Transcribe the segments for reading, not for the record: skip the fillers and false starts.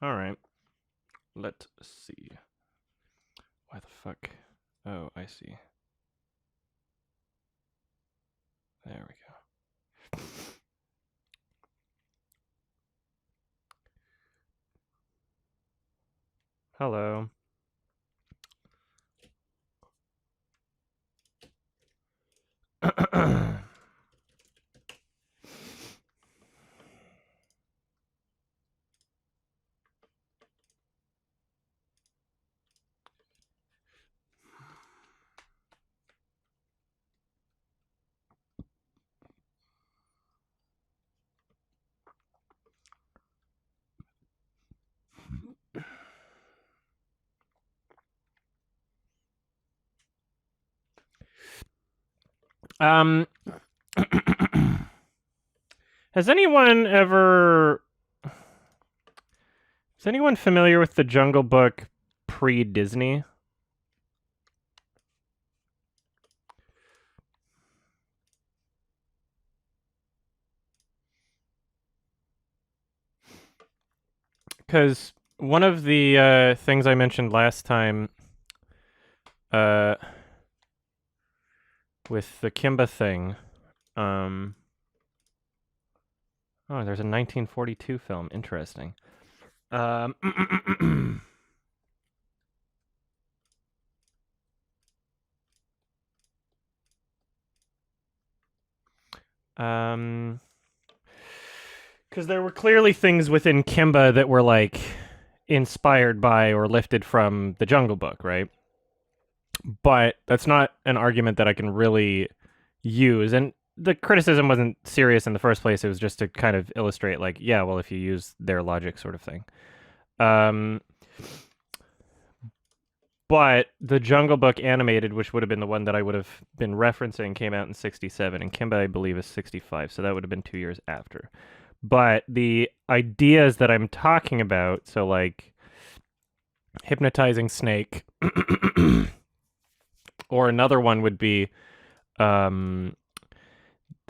Alright. Let's see. Why the fuck? Oh, I see. There we go. Hello. Um, has anyone ever... Is anyone familiar with the Jungle Book pre-Disney? Because one of the things I mentioned last time with the Kimba thing, oh, there's a 1942 film. Interesting. Because there were clearly things within Kimba that were like inspired by or lifted from the Jungle Book, right? But that's not an argument that I can really use. And the criticism wasn't serious in the first place. It was just to kind of illustrate, like, yeah, well, if you use their logic, sort of thing. But the Jungle Book animated, which would have been the one that I would have been referencing, came out in 67, and Kimba, I believe, is 65, so that would have been 2 years after. But the ideas that I'm talking about, so like hypnotizing snake, or another one would be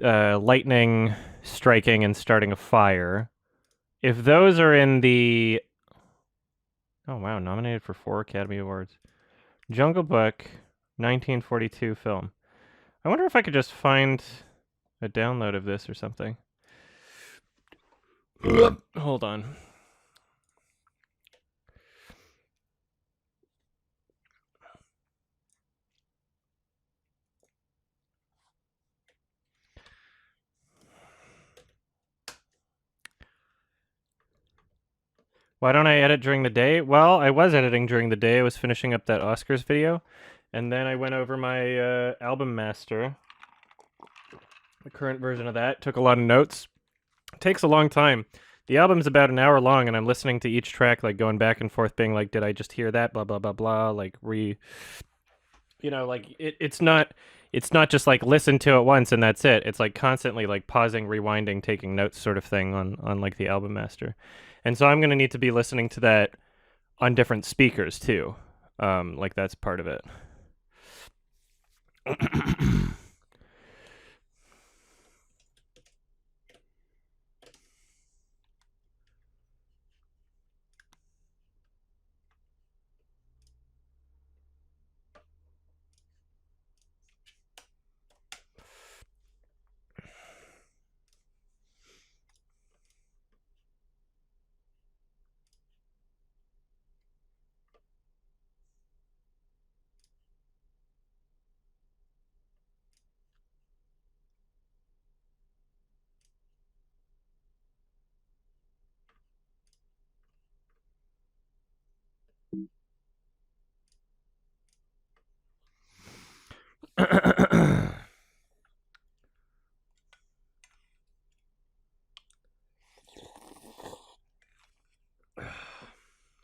lightning striking and starting a fire. If those are in the... Oh, wow, nominated for 4 Academy Awards. Jungle Book, 1942 film. I wonder if I could just find a download of this or something. Hold on. Why don't I edit during the day? Well, I was editing during the day. I was finishing up that Oscars video. And then I went over my album master, the current version of that. Took a lot of notes. It takes a long time. The album's about an hour long, and I'm listening to each track, like going back and forth, being like, did I just hear that? Blah, blah, blah, blah. Like, like it's not just like listen to it once and that's it. It's like constantly like pausing, rewinding, taking notes sort of thing on like the album master. And so I'm going to need to be listening to that on different speakers too. Like that's part of it.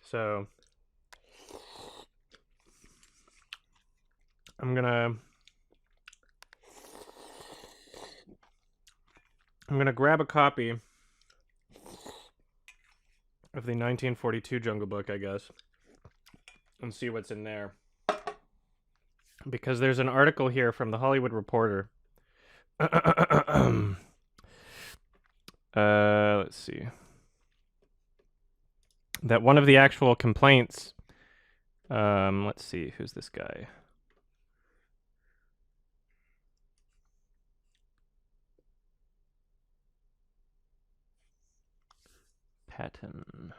So I'm gonna grab a copy of the 1942 Jungle Book, I guess, and see what's in there. Because there's an article here from the Hollywood Reporter. Let's see. that one of the actual complaints, let's see, who's this guy? Patton.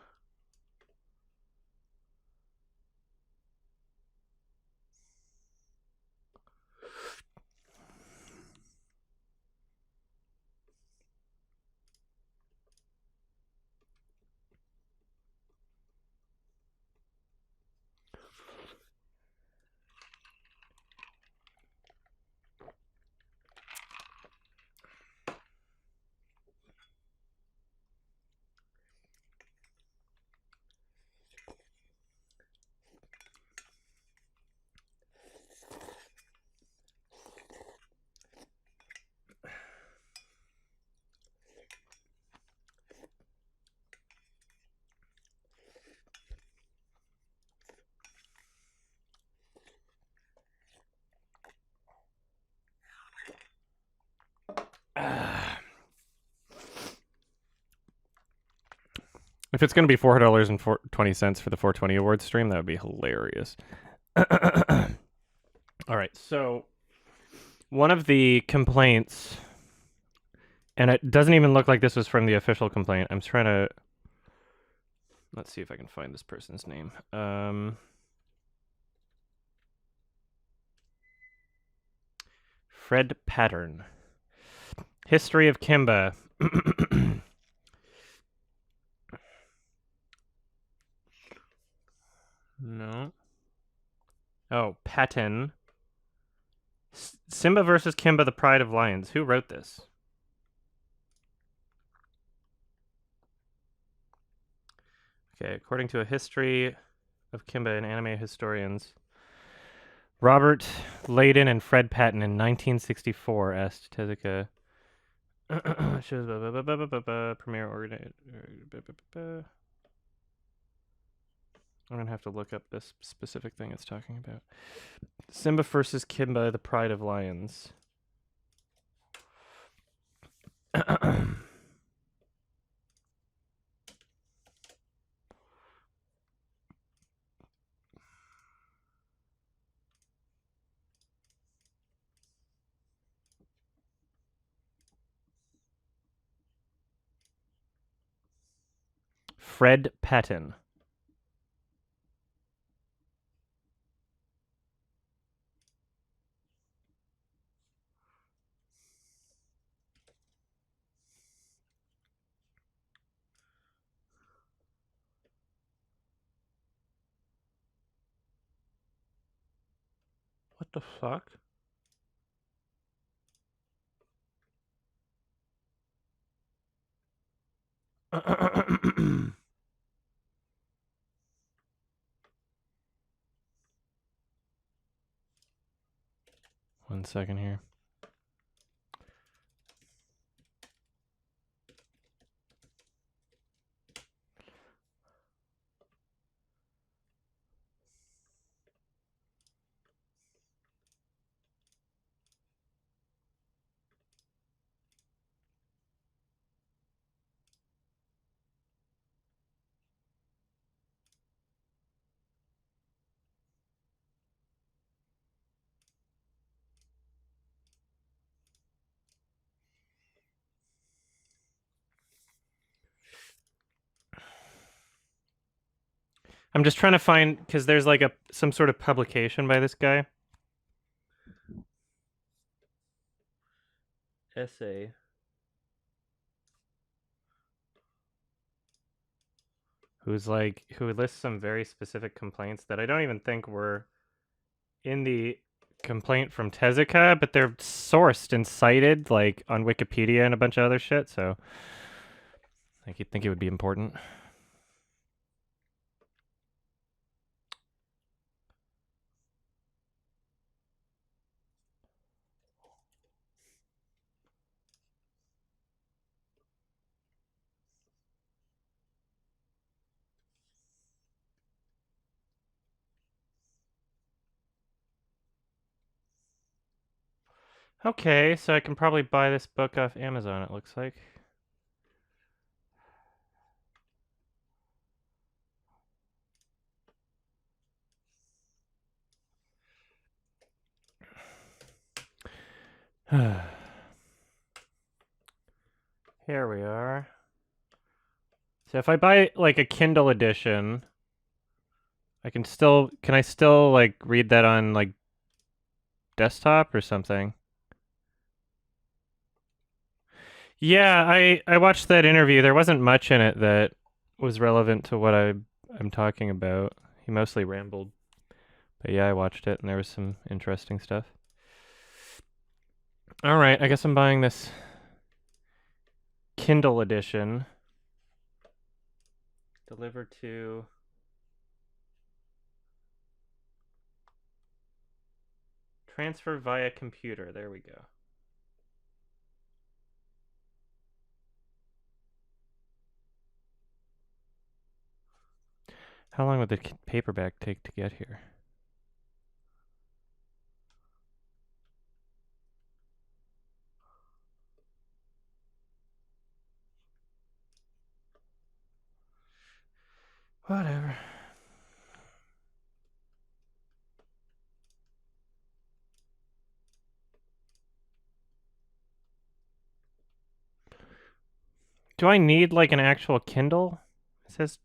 If it's going to be $4.20 for the 420 Awards stream, that would be hilarious. All right, so one of the complaints, and it doesn't even look like this was from the official complaint. I'm trying to, let's see if I can find this person's name. Fred Pattern. History of Kimba. No. Oh, Patton. Simba versus Kimba, the Pride of Lions. Who wrote this? Okay, according to a history of Kimba and anime historians, Robert Layden and Fred Patton in 1964 asked Tezuka. Premiere organized. I'm gonna have to look up this specific thing it's talking about. Simba versus Kimba, the Pride of Lions. Fred Patton. What the fuck? One second here. I'm just trying to find, because there's like some sort of publication by this guy. Essay. Who lists some very specific complaints that I don't even think were in the complaint from Tezuka, but they're sourced and cited like on Wikipedia and a bunch of other shit, so I think it would be important. Okay, so I can probably buy this book off Amazon, it looks like. Here we are. So if I buy like a Kindle edition, can I still like read that on like desktop or something? Yeah, I watched that interview. There wasn't much in it that was relevant to what I'm talking about. He mostly rambled. But yeah, I watched it and there was some interesting stuff. All right, I guess I'm buying this Kindle edition. Delivered to transfer via computer. There we go. How long would the paperback take to get here? Whatever. Do I need like an actual Kindle? It says.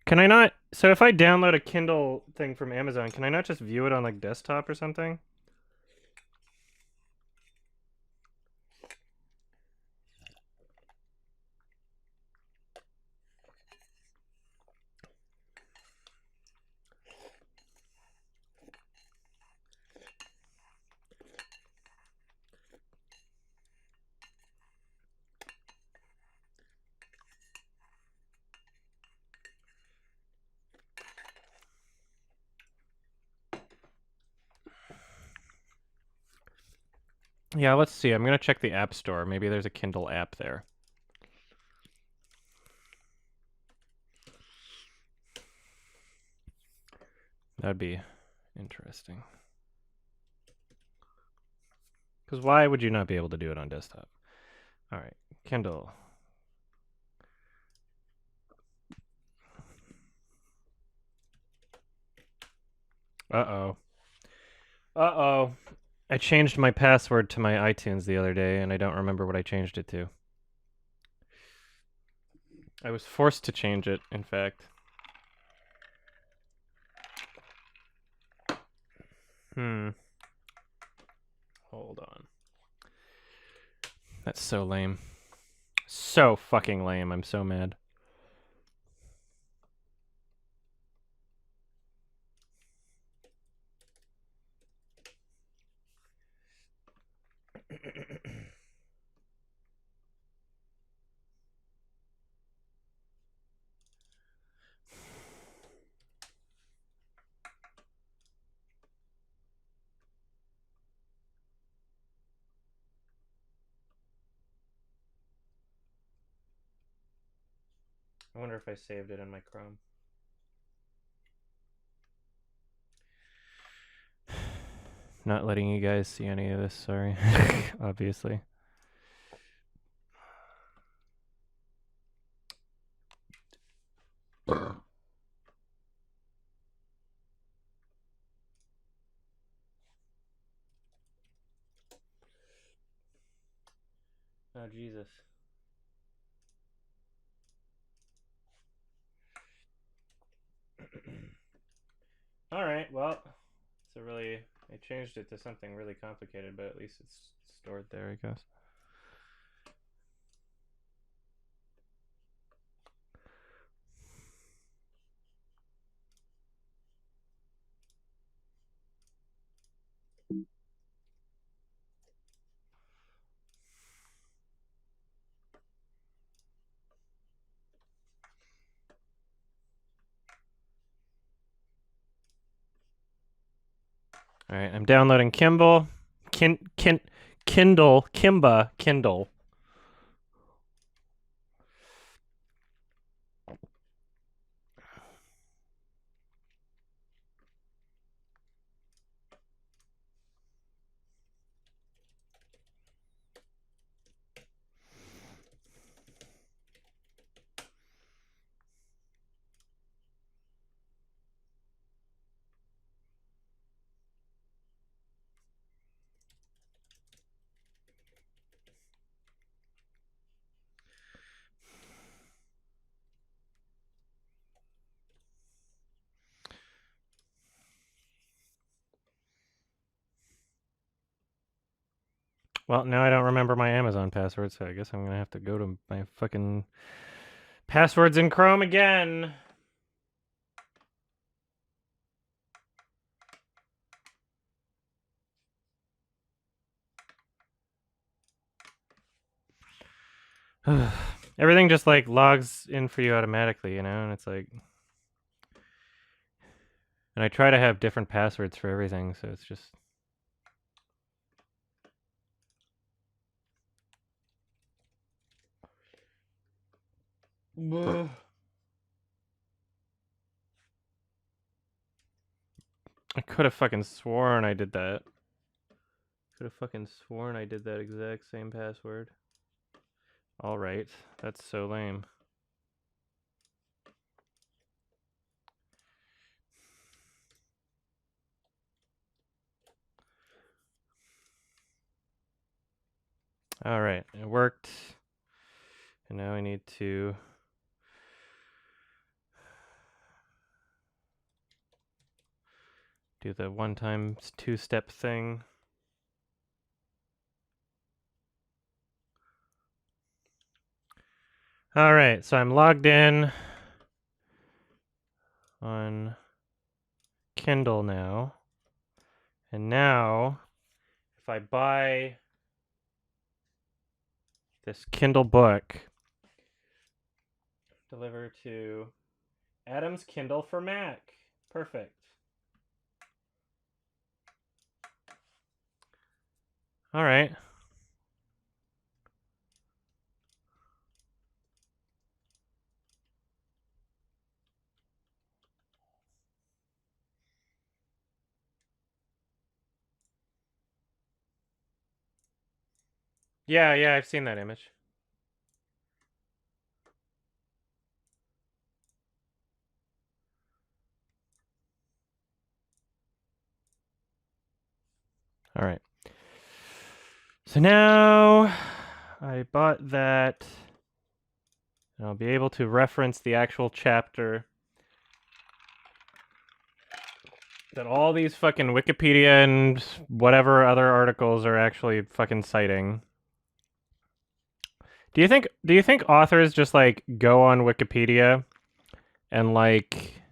Can I not? So if I download a Kindle thing from Amazon, can I not just view it on like desktop or something? Yeah, let's see. I'm gonna check the App Store. Maybe there's a Kindle app there. That'd be interesting. Because why would you not be able to do it on desktop? All right, Kindle. Uh-oh. Uh-oh. I changed my password to my iTunes the other day, and I don't remember what I changed it to. I was forced to change it, in fact. Hold on. That's so lame. So fucking lame. I'm so mad. I wonder if I saved it in my Chrome. Not letting you guys see any of this, sorry. Obviously. Oh, Jesus. All right, well, so really, I changed it to something really complicated, but at least it's stored there, I guess. All right, I'm downloading Kindle. Kindle. Well, now I don't remember my Amazon password, so I guess I'm gonna have to go to my fucking passwords in Chrome again. Everything just like logs in for you automatically, you know, and it's like, and I try to have different passwords for everything, so it's just. I could have fucking sworn I did that. Could have fucking sworn I did that exact same password. Alright, that's so lame. Alright, it worked. And now I need to do the 1 times 2 step thing. Alright, so I'm logged in on Kindle now. And now, if I buy this Kindle book, deliver to Adam's Kindle for Mac. Perfect. Alright. Yeah, I've seen that image. All right. So now I bought that, and I'll be able to reference the actual chapter that all these fucking Wikipedia and whatever other articles are actually fucking citing. Do you think authors just like go on Wikipedia and like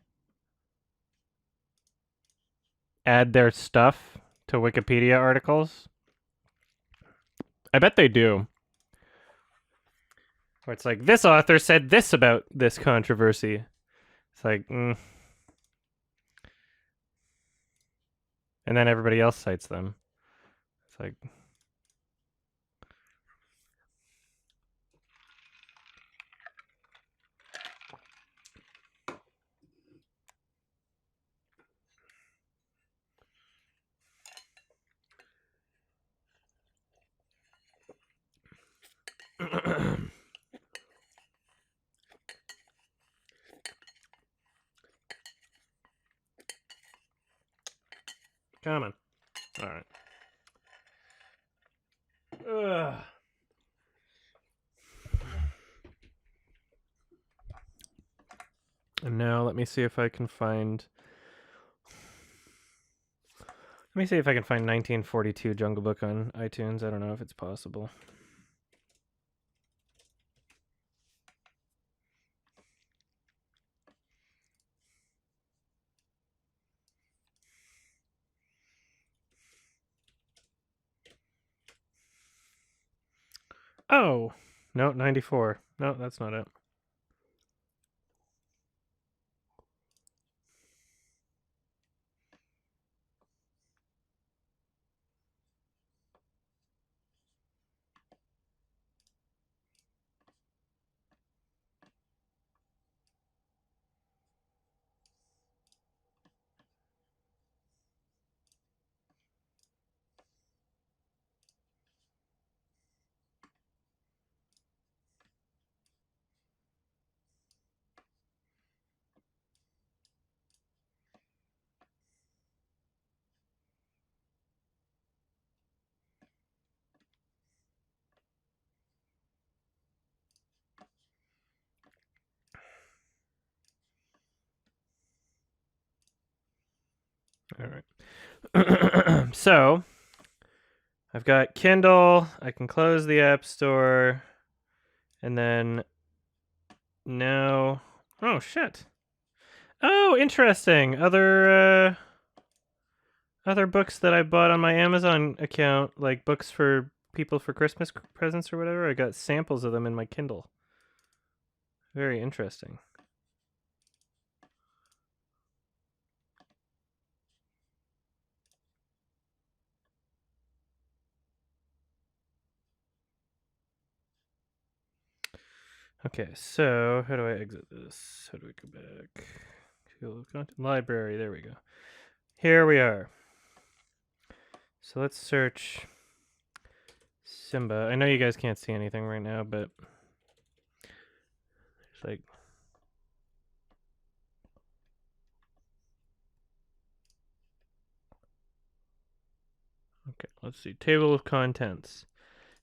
add their stuff to Wikipedia articles? I bet they do. Where it's like, this author said this about this controversy. It's like, and then everybody else cites them. It's like, come on. All right. Ugh. And now let me see if I can find. Let me see if I can find 1942 Jungle Book on iTunes. I don't know if it's possible. Oh, no, 94. No, that's not it. All right. So, I've got Kindle. I can close the App Store. And then now... Oh, shit. Oh, interesting. Other books that I bought on my Amazon account, like books for people for Christmas presents or whatever, I got samples of them in my Kindle. Very interesting. Okay, so how do I exit this? How do we go back? Content library, there we go. Here we are. So let's search Simba. I know you guys can't see anything right now, but it's like... Okay, let's see. Table of contents.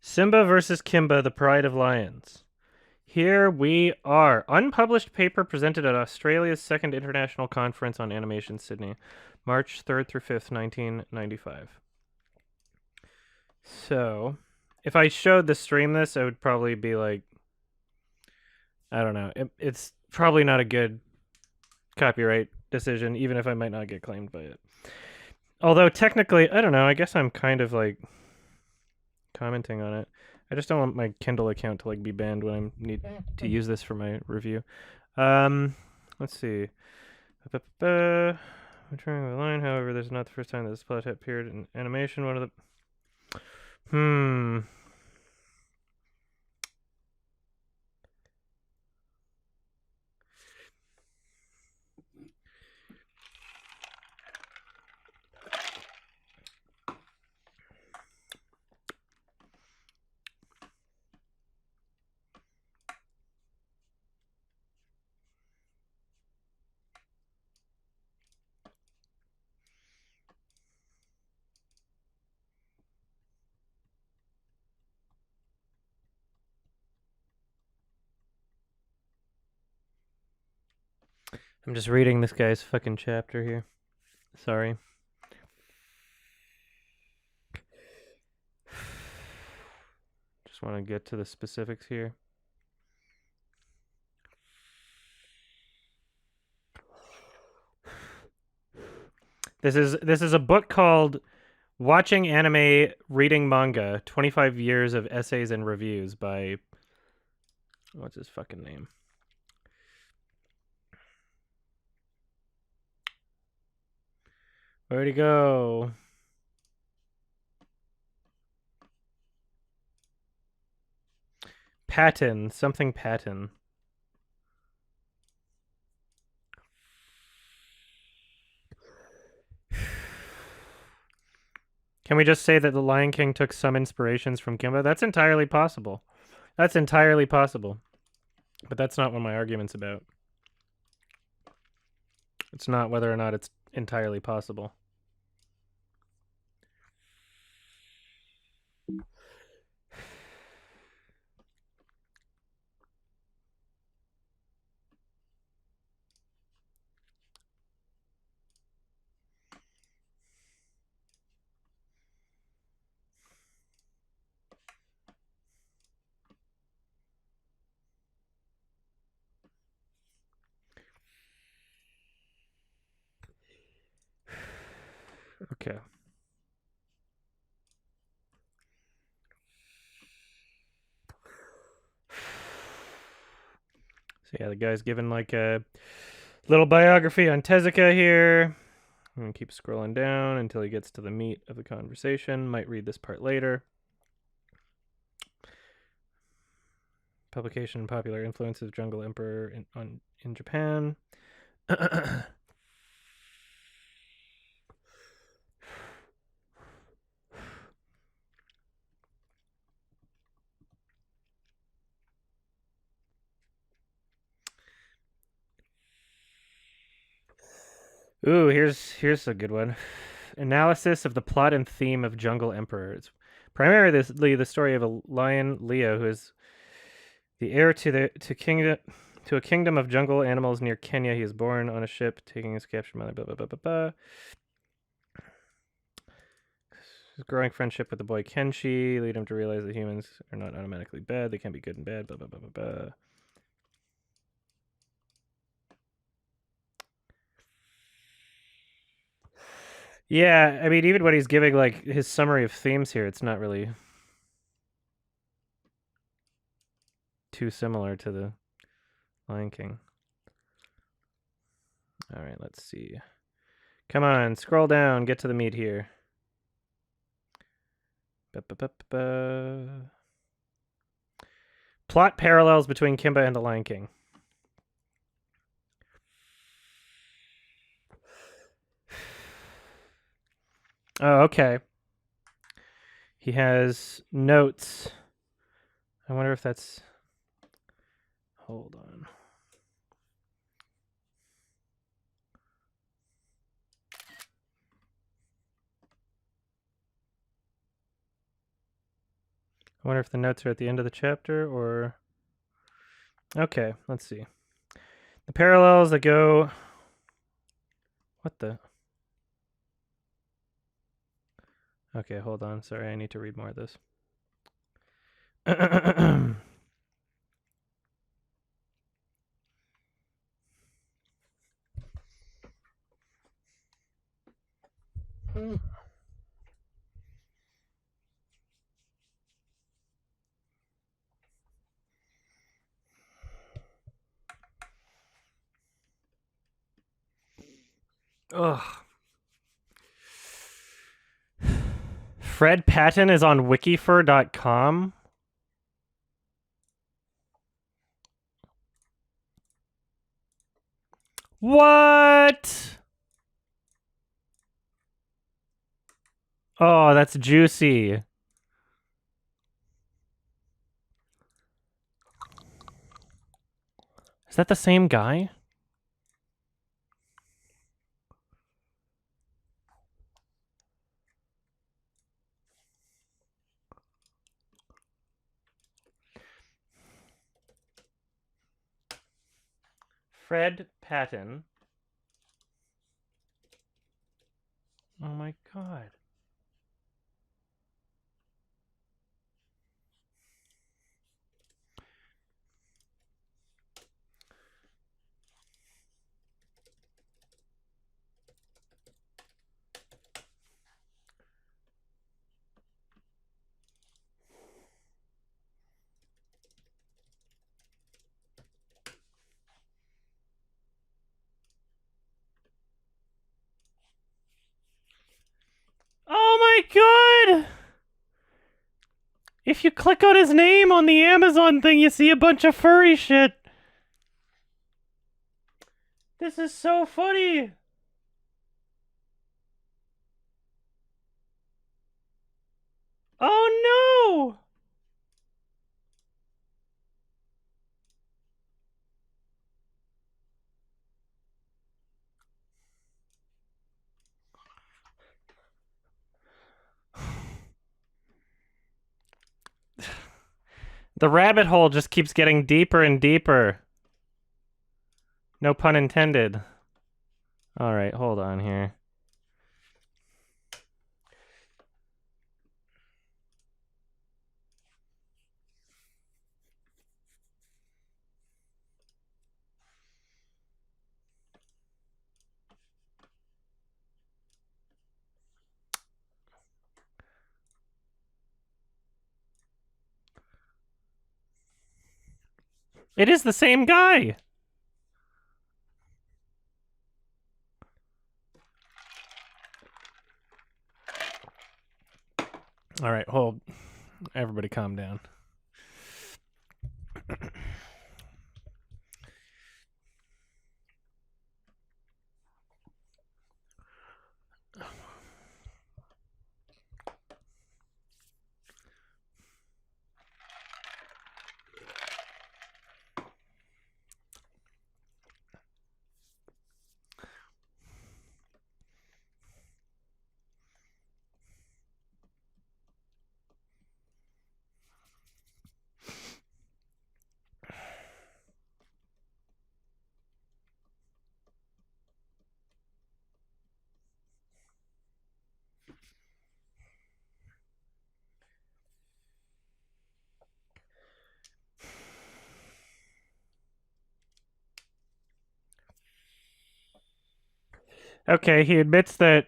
Simba versus Kimba, the Pride of Lions. Here we are. Unpublished paper presented at Australia's second International Conference on Animation, Sydney, March 3rd through 5th, 1995. So, if I showed the stream this, it would probably be like, I don't know. It's probably not a good copyright decision, even if I might not get claimed by it. Although technically, I don't know. I guess I'm kind of like commenting on it. I just don't want my Kindle account to like be banned when I need to use this for my review. Let's see. I'm trying the line. However, this is not the first time that this plot appeared in animation. One of the I'm just reading this guy's fucking chapter here. Sorry. Just want to get to the specifics here. This is a book called Watching Anime, Reading Manga, 25 Years of Essays and Reviews by... What's his fucking name? Where'd he go? Patton. Something Patton. Can we just say that The Lion King took some inspirations from Kimba? That's entirely possible. That's entirely possible. But that's not what my argument's about. It's not whether or not it's entirely possible. Okay. So yeah, the guy's given like a little biography on Tezuka here. I'm gonna keep scrolling down until he gets to the meat of the conversation. Might read this part later. Publication and popular influence of Jungle Emperor in Japan. Ooh, here's a good one. Analysis of the plot and theme of Jungle Emperor. It's primarily the story of a lion, Leo, who is the heir to a kingdom of jungle animals near Kenya. He is born on a ship, taking his captured mother. Blah blah blah blah blah. His growing friendship with the boy Kenshi lead him to realize that humans are not automatically bad. They can be good and bad. Blah, blah, blah, blah, blah. Yeah, I mean, even when he's giving, like, his summary of themes here, it's not really too similar to the Lion King. All right, let's see. Come on, scroll down. Get to the meat here. Ba-ba-ba-ba-ba. Plot parallels between Kimba and the Lion King. Oh, okay. He has notes. I wonder if that's... Hold on. I wonder if the notes are at the end of the chapter or... Okay, let's see. The parallels that go... What the... Okay, hold on. Sorry, I need to read more of this. Ugh. Fred Patton is on wikifur.com. What? Oh, that's juicy. Is that the same guy? Fred Patton. Oh my god. Oh my god! If you click on his name on the Amazon thing, you see a bunch of furry shit. This is so funny. Oh no! The rabbit hole just keeps getting deeper and deeper. No pun intended. All right, hold on here. It is the same guy. All right, hold. Everybody calm down. Okay, he admits that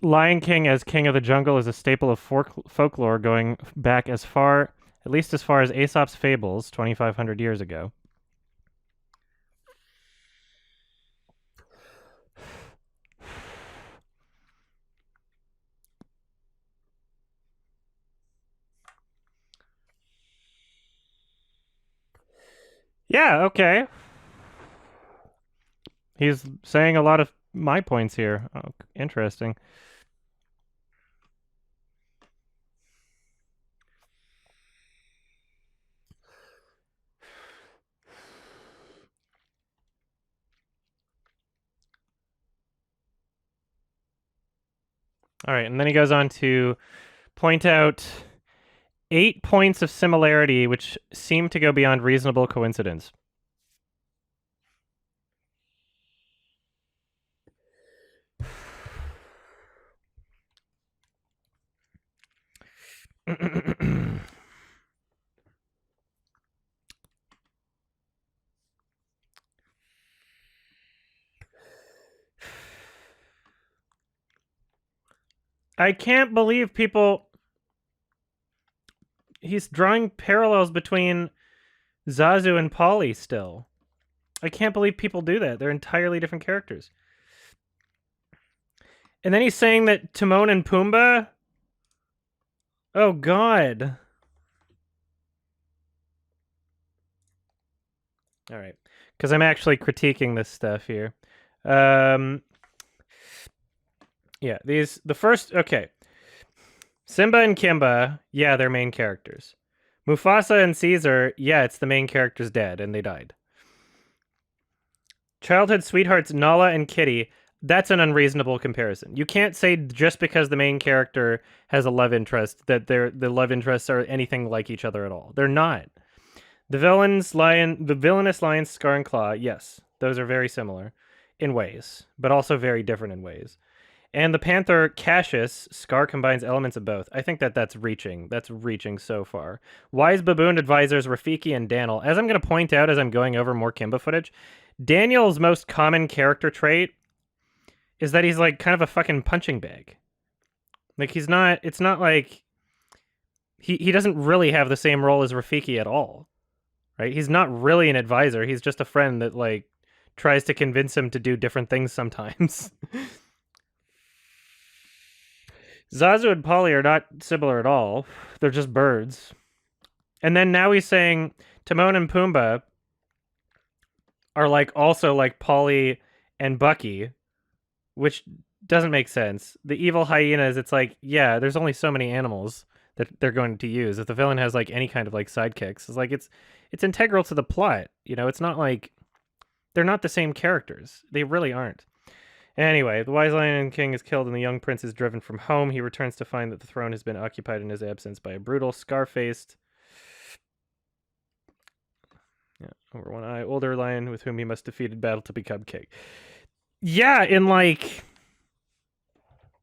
Lion King as king of the jungle is a staple of folklore going back as far, at least as far as Aesop's fables, 2,500 years ago. Yeah, okay. He's saying a lot of my points here. Oh, interesting. All right, and then he goes on to point out 8 points of similarity which seem to go beyond reasonable coincidence. I can't believe people... He's drawing parallels between Zazu and Polly still. I can't believe people do that. They're entirely different characters. And then he's saying that Timon and Pumbaa... Oh, God. All right. Because I'm actually critiquing this stuff here. Yeah, the first... Okay. Simba and Kimba, yeah, they're main characters. Mufasa and Caesar, yeah, it's the main character's dead and they died. Childhood sweethearts Nala and Kitty, that's an unreasonable comparison. You can't say just because the main character has a love interest that the love interests are anything like each other at all. They're not. The villainous lion Scar and Claw, yes, those are very similar in ways, but also very different in ways. And the Panther Cassius, Scar combines elements of both. I think that's reaching. That's reaching so far. Wise Baboon advisors Rafiki and Daniel. As I'm going to point out as I'm going over more Kimba footage, Daniel's most common character trait is that he's like kind of a fucking punching bag. Like he's not, it's not like he doesn't really have the same role as Rafiki at all. Right? He's not really an advisor. He's just a friend that like tries to convince him to do different things sometimes. Zazu and Polly are not similar at all. They're just birds. And then now he's saying Timon and Pumbaa are like also like Polly and Bucky, which doesn't make sense. The evil hyenas, it's like, yeah, there's only so many animals that they're going to use. If the villain has like any kind of like sidekicks, it's like it's integral to the plot. You know, it's not like they're not the same characters. They really aren't. Anyway, the wise lion king is killed and the young prince is driven from home. He returns to find that the throne has been occupied in his absence by a brutal, scar-faced, over one eye, older lion with whom he must defeat in battle to become king. Yeah, in like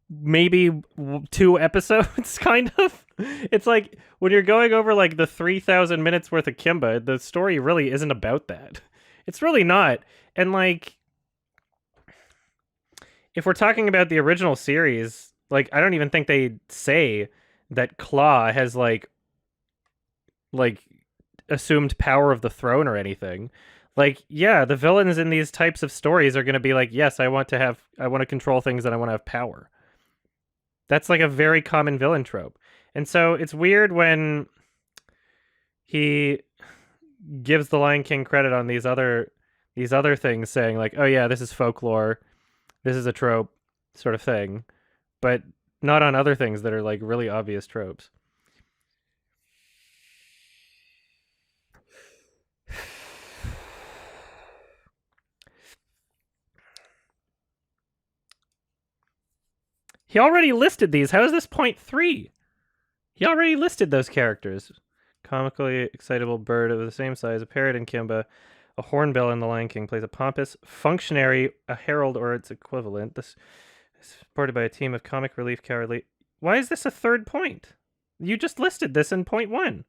maybe 2 episodes, kind of. It's like when you're going over like the 3,000 minutes worth of Kimba, the story really isn't about that. It's really not. And like, if we're talking about the original series, like I don't even think they say that Claw has like assumed power of the throne or anything. Like, yeah, the villains in these types of stories are going to be like, yes, I want to control things and I want to have power. That's like a very common villain trope. And so it's weird when he gives the Lion King credit on these other things, saying like, oh yeah, this is folklore, this is a trope sort of thing, but not on other things that are like really obvious tropes. He already listed these. How is this point 3? He already listed those characters. Comically excitable bird of the same size, a parrot in Kimba, a hornbill in The Lion King, plays a pompous functionary, a herald or its equivalent. This is supported by a team of comic relief cowardly. Why is this a third point? You just listed this in point 1.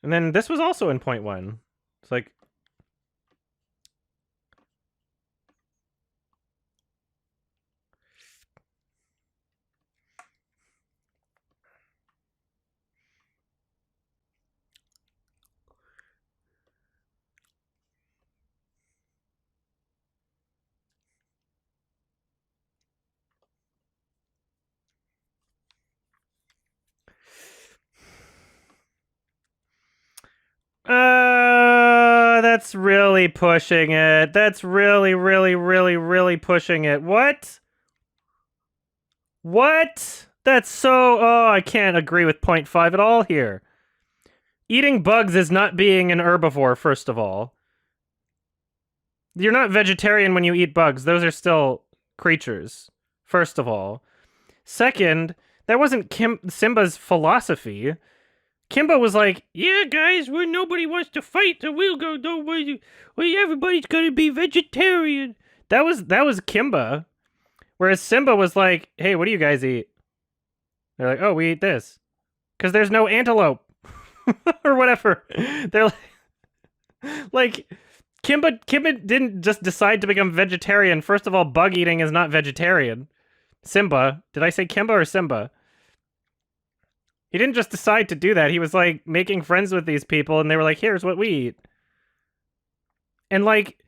And then this was also in 0.1. It's like... That's really pushing it. That's really, really, really, really pushing it. What? What? That's so... Oh, I can't agree with 0.5 at all here. Eating bugs is not being an herbivore, first of all. You're not vegetarian when you eat bugs. Those are still creatures, first of all. Second, that wasn't Simba's philosophy. Kimba was like, yeah, guys, when nobody wants to fight, so we'll go, don't worry, everybody's gonna be vegetarian. That was Kimba. Whereas Simba was like, hey, what do you guys eat? They're like, oh, we eat this. Because there's no antelope. Or whatever. They're like, Kimba didn't just decide to become vegetarian. First of all, bug eating is not vegetarian. Simba. Did I say Kimba or Simba? He didn't just decide to do that. He was, like, making friends with these people, and they were like, here's what we eat. And, like,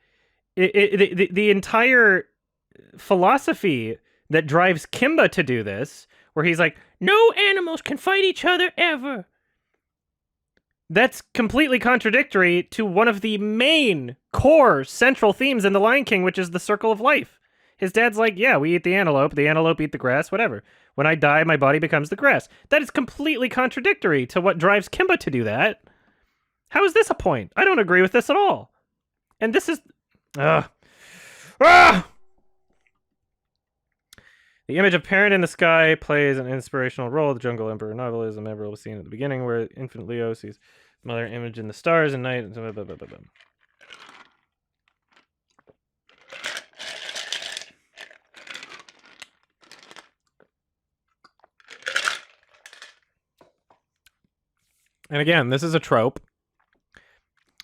the entire philosophy that drives Kimba to do this, where he's like, no animals can fight each other ever. That's completely contradictory to one of the main core central themes in The Lion King, which is the circle of life. His dad's like, yeah, we eat the antelope eat the grass, whatever. When I die, my body becomes the grass. That is completely contradictory to what drives Kimba to do that. How is this a point? I don't agree with this at all. And this is... The image of Parent in the Sky plays an inspirational role. The Jungle Emperor novel is a memorable scene at the beginning where infant Leo sees mother image in the stars and night. Blah, blah, blah, blah, blah. And again, this is a trope.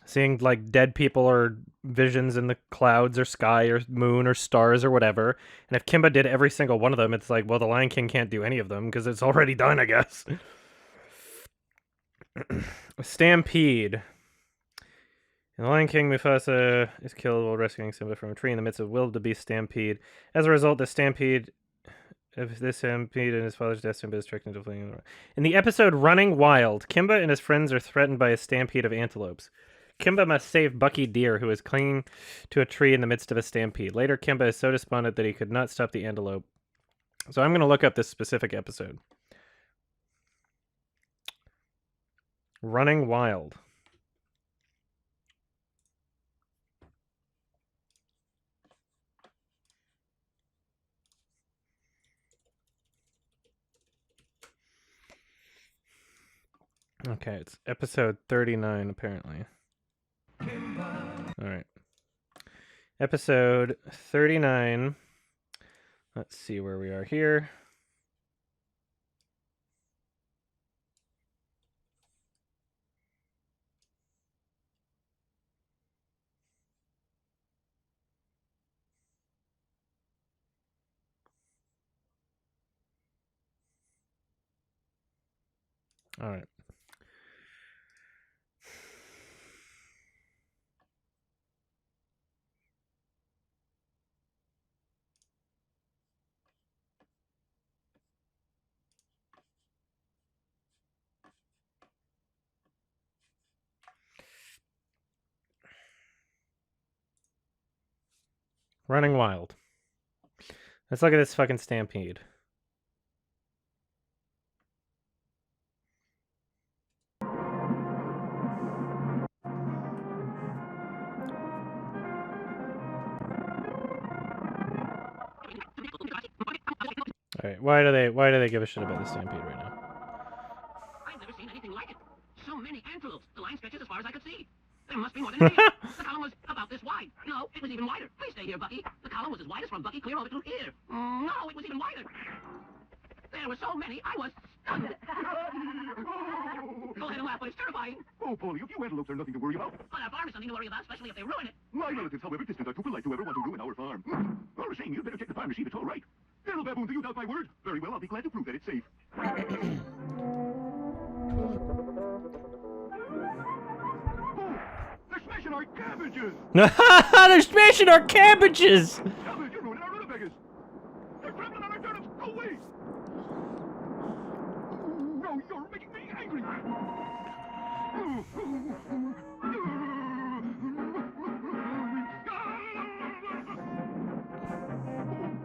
Seeing, like, dead people or visions in the clouds or sky or moon or stars or whatever. And if Kimba did every single one of them, it's like, well, the Lion King can't do any of them because it's already done, I guess. Stampede. In The Lion King, Mufasa is killed while rescuing Simba from a tree in the midst of wildebeest stampede. As a result, the stampede of this stampede and his father's death, Simba is tricked into fleeing. In the episode Running Wild, Kimba and his friends are threatened by a stampede of antelopes. Kimba must save Bucky Deer, who is clinging to a tree in the midst of a stampede. Later, Kimba is so despondent that he could not stop the antelope. So I'm going to look up this specific episode. Running Wild. Okay, it's episode 39, apparently. Alright. Episode 39. Let's see where we are here. Alright. Running Wild. Let's look at this fucking stampede. Alright, why do they give a shit about the stampede right now? I've never seen anything like it. So many antelopes. The line stretches as far as I could see. There must be more than 10. The column was about this wide. No, it was even wider. Please stay here, Bucky. The column was as wide as from Bucky clear over to here. No, it was even wider. There were so many, I was stunned. Go ahead and laugh, but it's terrifying. Oh, Polly, a few antelopes are nothing to worry about. But our farm is something to worry about, especially if they ruin it. My relatives, however distant, are too polite to ever want to ruin our farm. All the same, you'd better check the farm to see if it's all right. Little baboon, do you doubt my word? Very well, I'll be glad to prove that it's safe. Oh, they're smashing our cabbages! They're smashing our cabbages! Cabbage, you're ruining our rutabagas! They're trampling on our turnips! Go away! No, you're making me angry!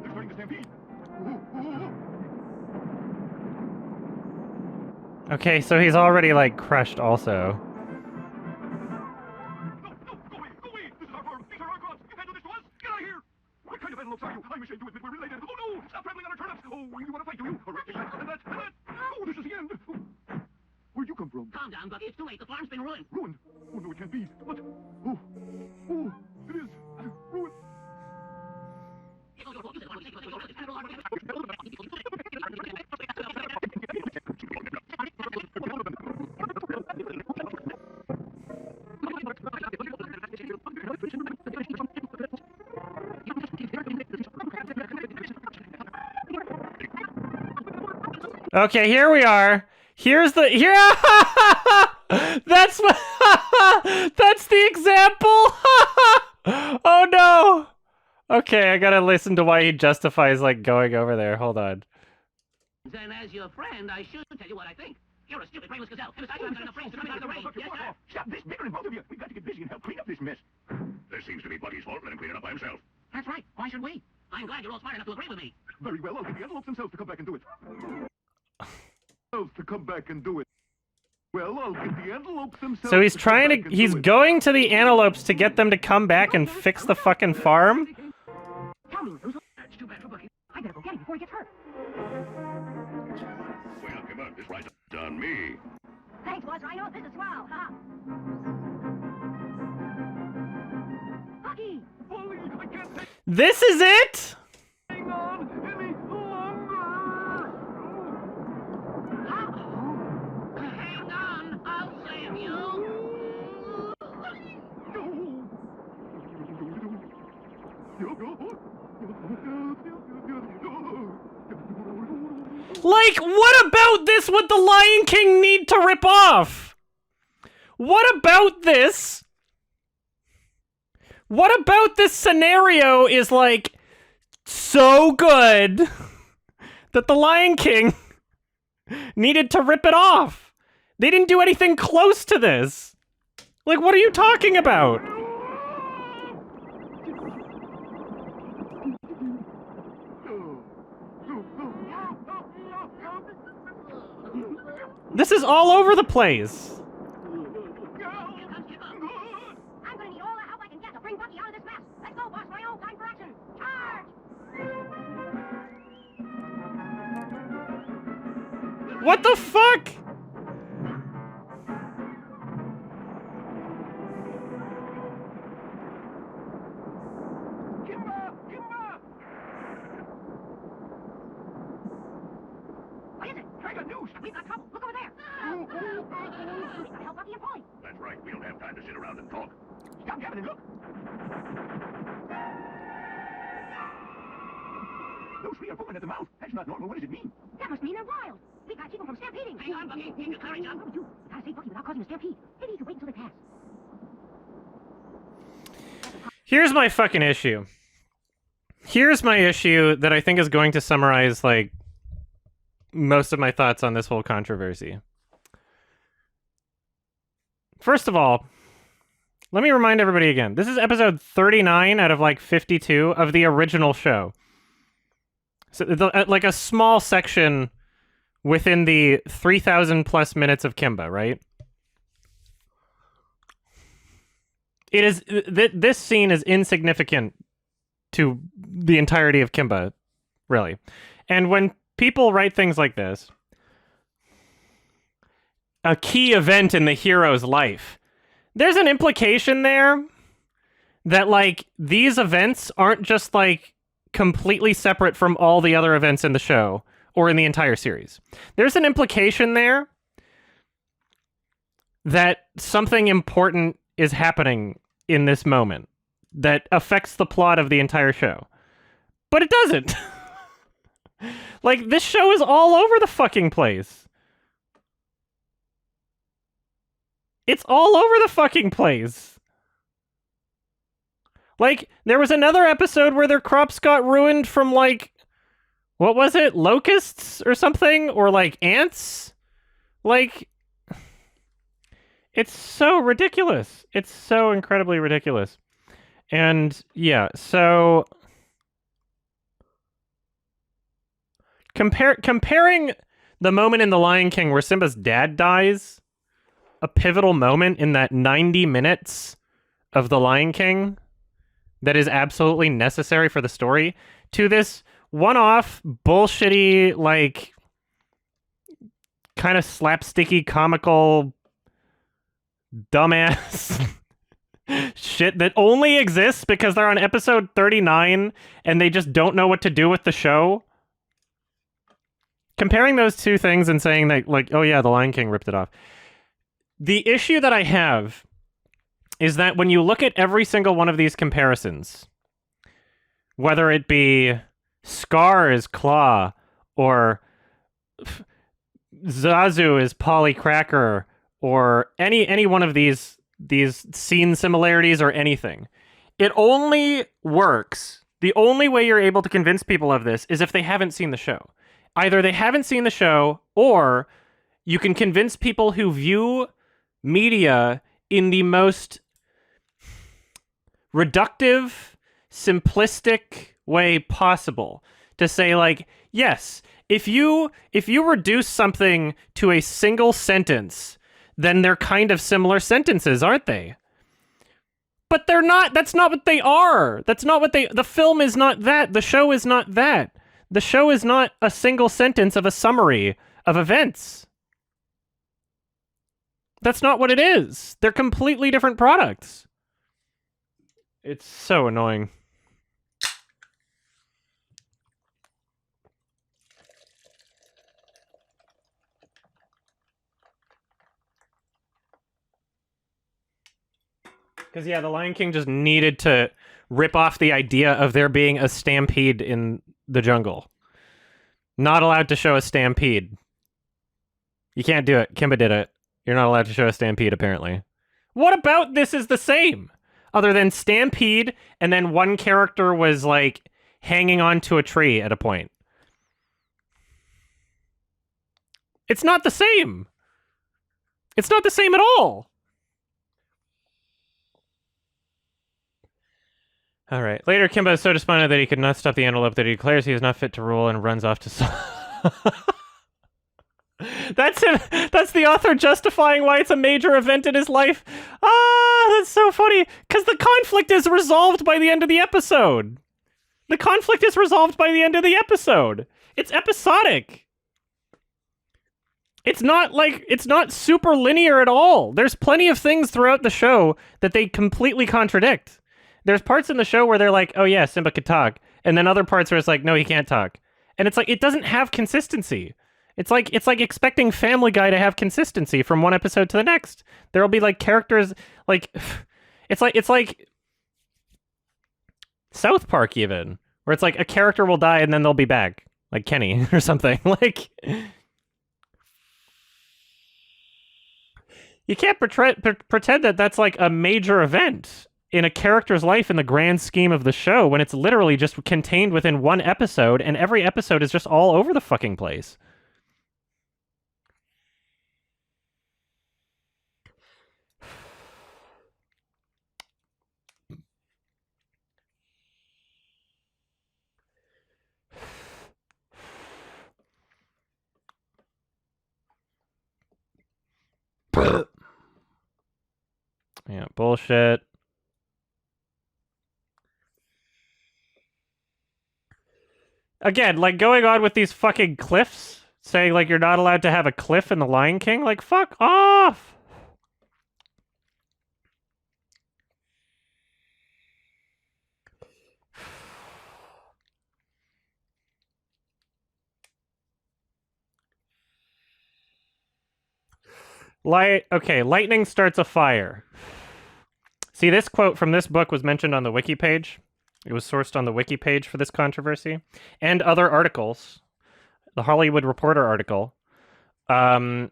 They're starting to stampede! Okay, so he's already, like, crushed also. No, go away, go away! This is our farm! These are our crops! You can't do this to us! Get out of here! What kind of antelopes are you? I'm ashamed to admit we're related! Oh no! Stop trampling on our turnips! Oh, you want to fight, do you? All right, and that! Oh, this is the end! Where'd you come from? Calm down, Bucky. It's too late. The farm's been ruined. Ruined? Oh no, it can't be! What? Oh, it is! Ruined! Okay, here we are. Here's the That's what that's the example. Oh no. Okay, I gotta listen to why he justifies like going over there. Hold on. Then, as your friend, I should tell you what I think. You're a stupid, brainless gazelle. And besides, you haven't got enough brains to come out of the rain. Yes, sir. Stop this bickering, both of you! We've got to get busy and help clean up this mess. This seems to be Bucky's fault. Let him clean it up by himself. That's right. Why should we? I'm glad you're all smart enough to agree with me. Very well, I'll get the antelopes themselves to come back and do it. To come back and do it. Well, I'll get the antelopes themselves. So he's to come trying back to and he's do it. going to the antelopes to get them to come back and fix the fucking farm? Tell me, Luz. That's too bad for Bucky. I better go get him before he gets hurt. Well, come on. This ride's on me. Thanks, Buzz Rhino. This is swell. Ha! Bucky! Polly, I can't take This is it? on any longer! Hang on. I'll save you. Like, what about this would the Lion King need to rip off? What about this? What about this scenario is like so good that the Lion King needed to rip it off? They didn't do anything close to this. Like, what are you talking about? This is all over the place. I'm gonna need all the help I can get to bring Bucky out of this mess. Let's go, Buzz Rhino. Time for action. Charge! What the fuck? What is it? I got news! We've got trouble. Look over there. We've got to help Bucky and Polly. That's right. We don't have time to sit around and talk. Stop yapping and look! Those three are foaming at the mouth. That's not normal. What does it mean? That must mean they're wild. We've got to keep them from stampeding. Hang on, Bucky. Keep your courage up. You gotta save Bucky without causing a stampede. Maybe you can wait until they pass. Here's my fucking issue. Here's my issue that I think is going to summarize, like, most of my thoughts on this whole controversy. First of all, let me remind everybody again. This is episode 39 out of, like, 52 of the original show. So, like, a small section within the 3,000 plus minutes of Kimba, right? It is this scene is insignificant to the entirety of Kimba, really. And when people write things like this, a key event in the hero's life, there's an implication there that, like, these events aren't just, like, completely separate from all the other events in the show or in the entire series. There's an implication there that something important is happening in this moment that affects the plot of the entire show. But it doesn't. Like, this show is all over the fucking place. It's all over the fucking place. Like, there was another episode where their crops got ruined from, like, what was it? Locusts or something? Or, like, ants? Like, it's so ridiculous. It's so incredibly ridiculous. And, yeah, so... Comparing the moment in The Lion King where Simba's dad dies, a pivotal moment in that 90 minutes of The Lion King that is absolutely necessary for the story, to this one-off, bullshitty, like, kind of slapsticky, comical, dumbass shit that only exists because they're on episode 39 and they just don't know what to do with the show. Comparing those two things and saying that, like, oh yeah, The Lion King ripped it off. The issue that I have is that when you look at every single one of these comparisons, whether it be Scar as Claw, or Zazu as Polly Cracker, or any one of these scene similarities or anything, it only works. The only way you're able to convince people of this is if they haven't seen the show. Either they haven't seen the show, or you can convince people who view media in the most reductive, simplistic way possible to say, like, yes, if you reduce something to a single sentence, then they're kind of similar sentences, aren't they? But they're not. That's not what they are. That's not what the film is not that. The show is not that. The show is not a single sentence of a summary of events. That's not what it is. They're completely different products. It's so annoying. Because, yeah, The Lion King just needed to rip off the idea of there being a stampede in the jungle. Not allowed to show a stampede. You can't do it. Kimba did it. You're not allowed to show a stampede, apparently. What about this is the same? Other than stampede, and then one character was, like, hanging onto a tree at a point. It's not the same. It's not the same at all. All right. Later, Kimba is so despondent that he could not stop the antelope that he declares he is not fit to rule and runs off to... That's him. That's the author justifying why it's a major event in his life. Ah, that's so funny. Because the conflict is resolved by the end of the episode. The conflict is resolved by the end of the episode. It's episodic. It's not super linear at all. There's plenty of things throughout the show that they completely contradict. There's parts in the show where they're like, oh yeah, Simba could talk. And then other parts where it's like, no, he can't talk. And it's like, it doesn't have consistency. It's like expecting Family Guy to have consistency from one episode to the next. There'll be like characters, like, it's like South Park even, where it's like a character will die and then they'll be back. Like Kenny or something. Like, you can't pretend that that's like a major event in a character's life in the grand scheme of the show when it's literally just contained within one episode and every episode is just all over the fucking place. Yeah, bullshit. Again, like, going on with these fucking cliffs, saying, like, you're not allowed to have a cliff in The Lion King, like, fuck off! Okay, lightning starts a fire. See, this quote from this book was mentioned on the wiki page. It was sourced on the wiki page for this controversy and other articles. The Hollywood Reporter article. The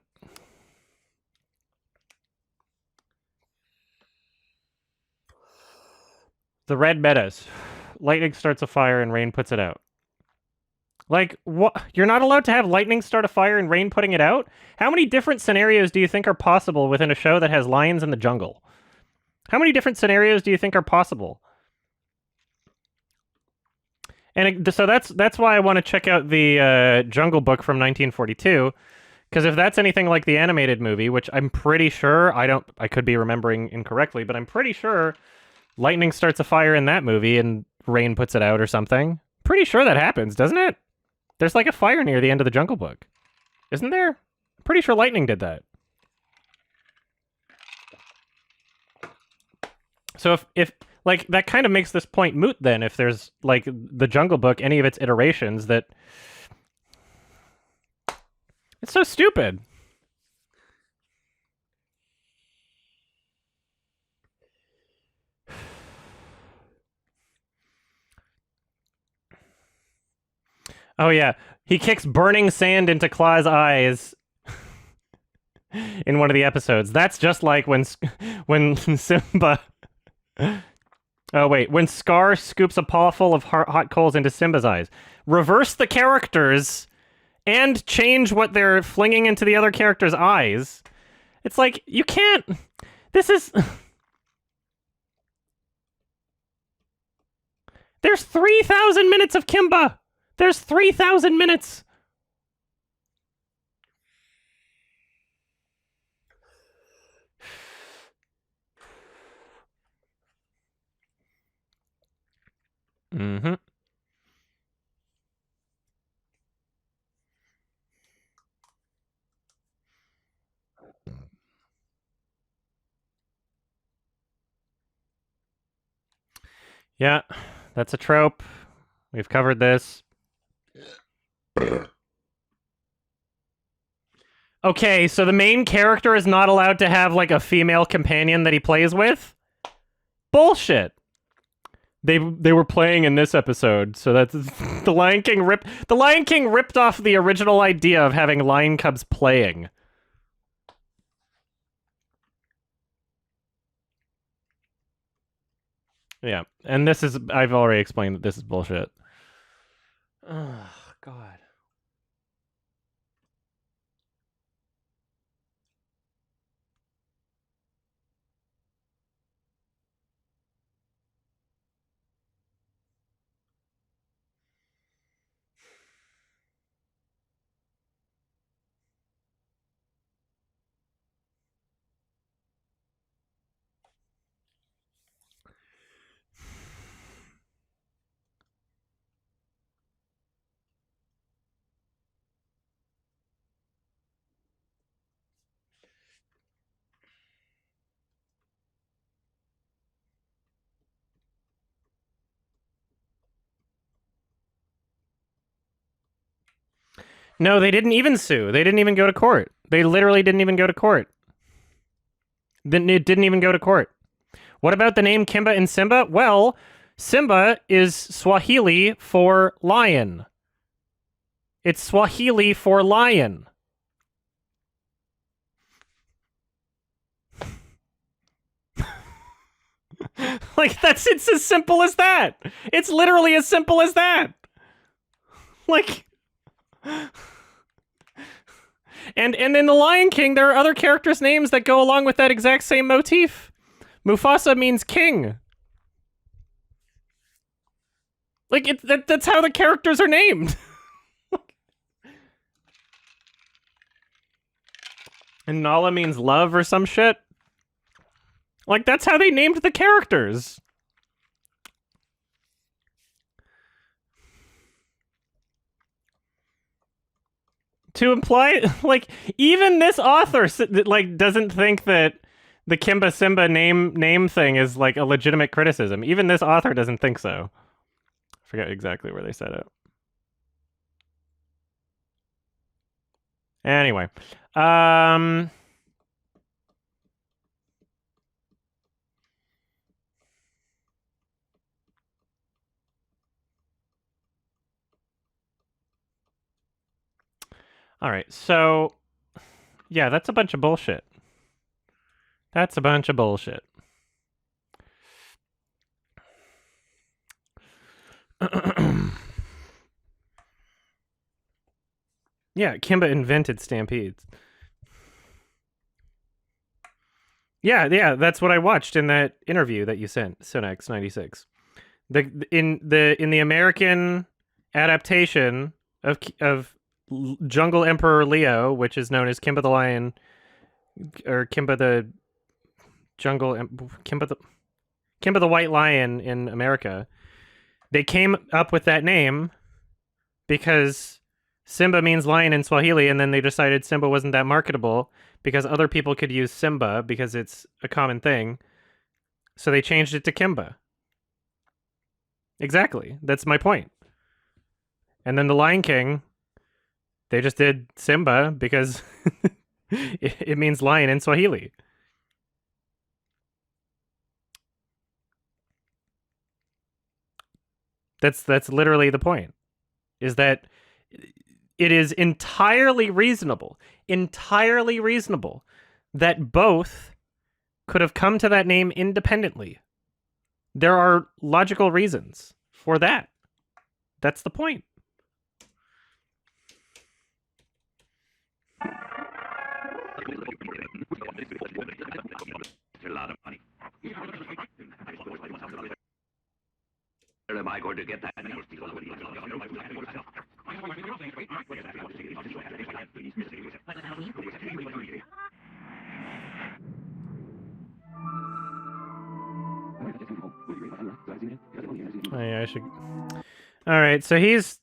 Red Meadows. Lightning starts a fire and rain puts it out. Like, what? You're not allowed to have lightning start a fire and rain putting it out? How many different scenarios do you think are possible within a show that has lions in the jungle? How many different scenarios do you think are possible? And so that's why I want to check out the Jungle Book from 1942, because if that's anything like the animated movie, which I'm pretty sure, I could be remembering incorrectly, but I'm pretty sure lightning starts a fire in that movie and rain puts it out or something. Pretty sure that happens, doesn't it? There's like a fire near the end of the Jungle Book. Isn't there? I'm pretty sure lightning did that. So if like, that kind of makes this point moot then, if there's, like, the Jungle Book, any of its iterations, that... It's so stupid. Oh yeah, he kicks burning sand into Claw's eyes in one of the episodes. That's just like when Simba... Oh wait, when Scar scoops a paw full of hot coals into Simba's eyes. Reverse the characters and change what they're flinging into the other character's eyes. It's like, you can't... This is... There's 3,000 minutes of Kimba! There's 3,000 minutes! Mm-hmm. Yeah, that's a trope. We've covered this. Okay, so the main character is not allowed to have, like, a female companion that he plays with? Bullshit! They were playing in this episode, so that's... The Lion King ripped off the original idea of having lion cubs playing. Yeah, and this is... I've already explained that this is bullshit. Oh, God. No, they didn't even sue. They didn't even go to court. They literally didn't even go to court. It didn't even go to court. What about the name Kimba and Simba? Well, Simba is Swahili for lion. It's Swahili for lion. Like, it's as simple as that. It's literally as simple as that. Like... And in The Lion King, there are other characters' names that go along with that exact same motif. Mufasa means king. Like, that's how the characters are named. And Nala means love or some shit. Like, that's how they named the characters. To imply, like, even this author, like, doesn't think that the Kimba Simba name thing is, like, a legitimate criticism. Even this author doesn't think so. I forget exactly where they said it. Anyway. All right, so yeah, that's a bunch of bullshit. That's a bunch of bullshit. Yeah, Kimba invented stampedes. Yeah, that's what I watched in that interview that you sent, Sonex96. In the American adaptation of Jungle Emperor Leo, which is known as Kimba the Lion, or Kimba the Kimba the White Lion in America, they came up with that name because Simba means lion in Swahili, and then they decided Simba wasn't that marketable because other people could use Simba because it's a common thing. So they changed it to Kimba. Exactly. That's my point. And then the Lion King, they just did Simba because it means lion in Swahili. That's literally the point. Is that it is entirely reasonable that both could have come to that name independently. There are logical reasons for that. That's the point. A lot of money. Where am I going to get that? Oh, yeah, I should. All right, so he's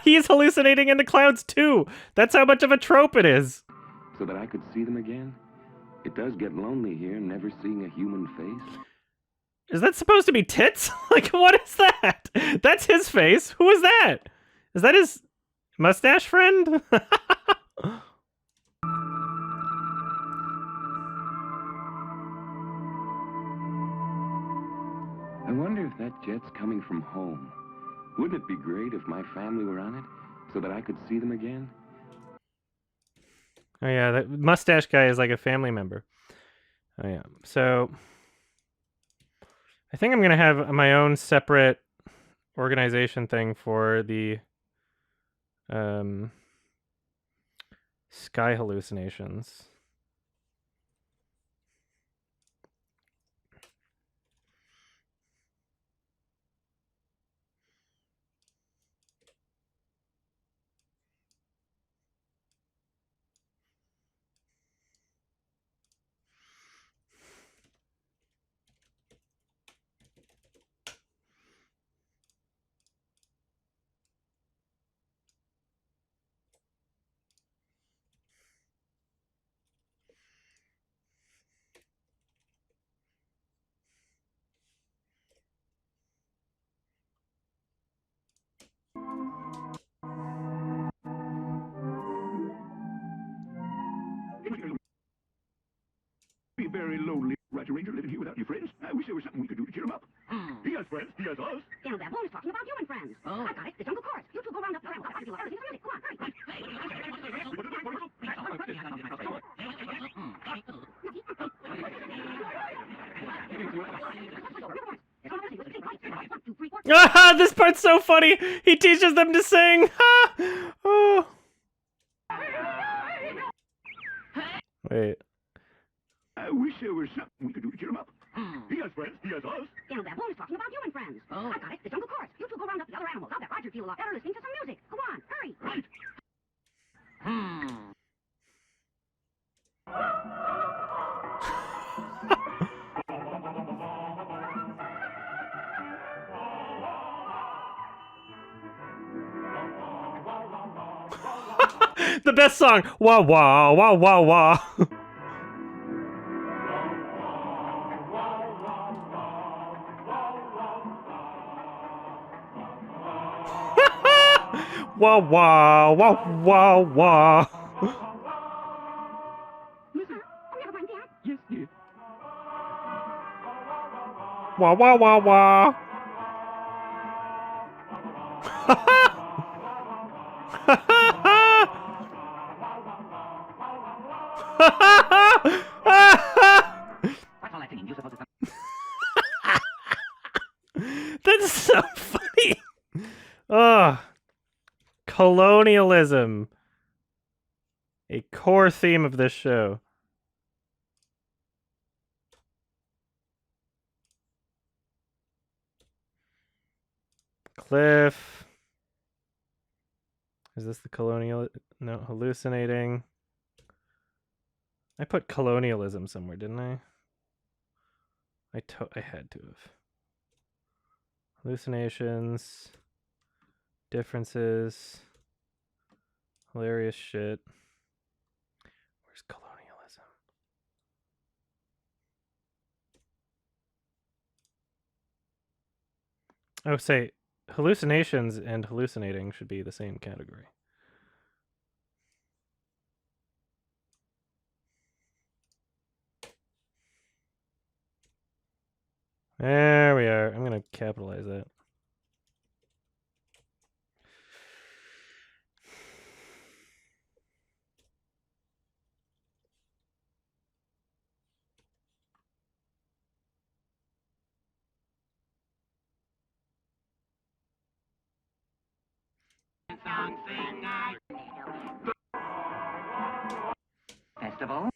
he's hallucinating in the clouds too. That's how much of a trope it is. So that I could see them again? It does get lonely here, never seeing a human face. Is that supposed to be tits? Like, what is that? That's his face. Who is that? Is that his mustache friend? I wonder if that jet's coming from home. Wouldn't it be great if my family were on it, so that I could see them again? Oh yeah, that mustache guy is like a family member. Oh yeah, so I think I'm gonna have my own separate organization thing for the sky hallucinations. Be very lonely, Roger Ranger, living here without your friends. I wish there was something we could do to cheer him up. He has friends. He has us. Daniel Baboon is talking about human friends. Oh. I got it. The Jungle Chorus. You two go round up the ramble. I'll do everything music. Come on, hurry. Ah, this part's so funny. He teaches them to sing. Oh. Wait. I wish there was something we could do to cheer him up. He has friends. He has us. Daniel Baboon is talking about human friends. Oh. I got it. The Jungle Chorus. You two go round up the other animals. I'll bet Roger feel a lot better listening to some music. Go on, hurry. Right. The best song. Wah wah wah wah wah. Wah wah wah wah wah. Listen, oh, never mind that. Yes, dear. Wah wah wah wah. What's all that singing? You supposed to... That's so funny. Oh, colonialism. A core theme of this show. Cliff. Is this the colonial? No, hallucinating. I put colonialism somewhere, didn't I? I had to have. Hallucinations. Differences. Hilarious shit. Where's colonialism? Oh, say hallucinations and hallucinating should be the same category. There we are. I'm going to capitalize that. Festival?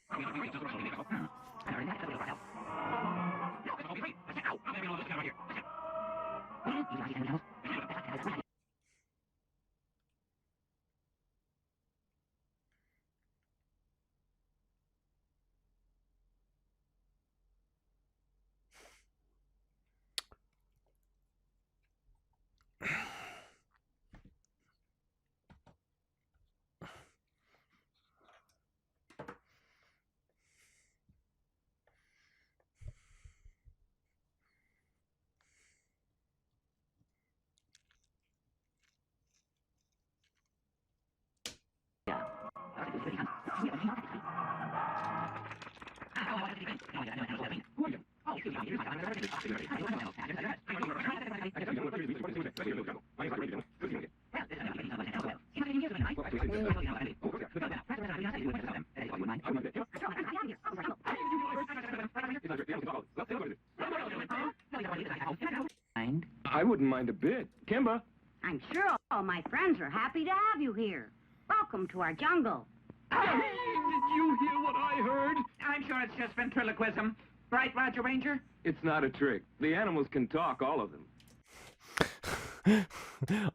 I wouldn't mind a bit. Kimba? I'm sure all my friends are happy to have you here. Welcome to our jungle. Hey, did you hear what I heard? I'm sure it's just ventriloquism. Right, Roger Ranger? It's not a trick. The animals can talk, all of them.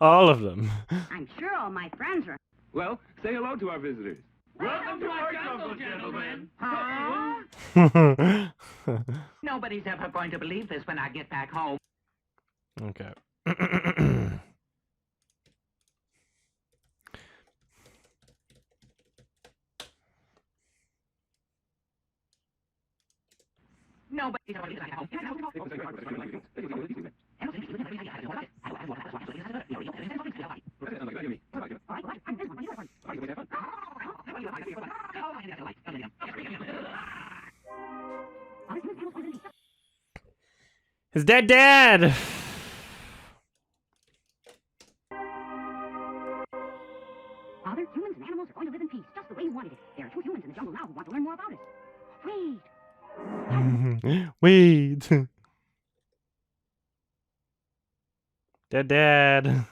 All of them. I'm sure all my friends are... Well, say hello to our visitors. Welcome to our jungle, gentlemen. Huh? Nobody's ever going to believe this when I get back home. Okay. Nobody's ever going to believe His dead dad! Father, humans and animals are going to live in peace, just the way you wanted it. There are 2 humans in the jungle now who want to learn more about us. Wait. Wait. Dead dad.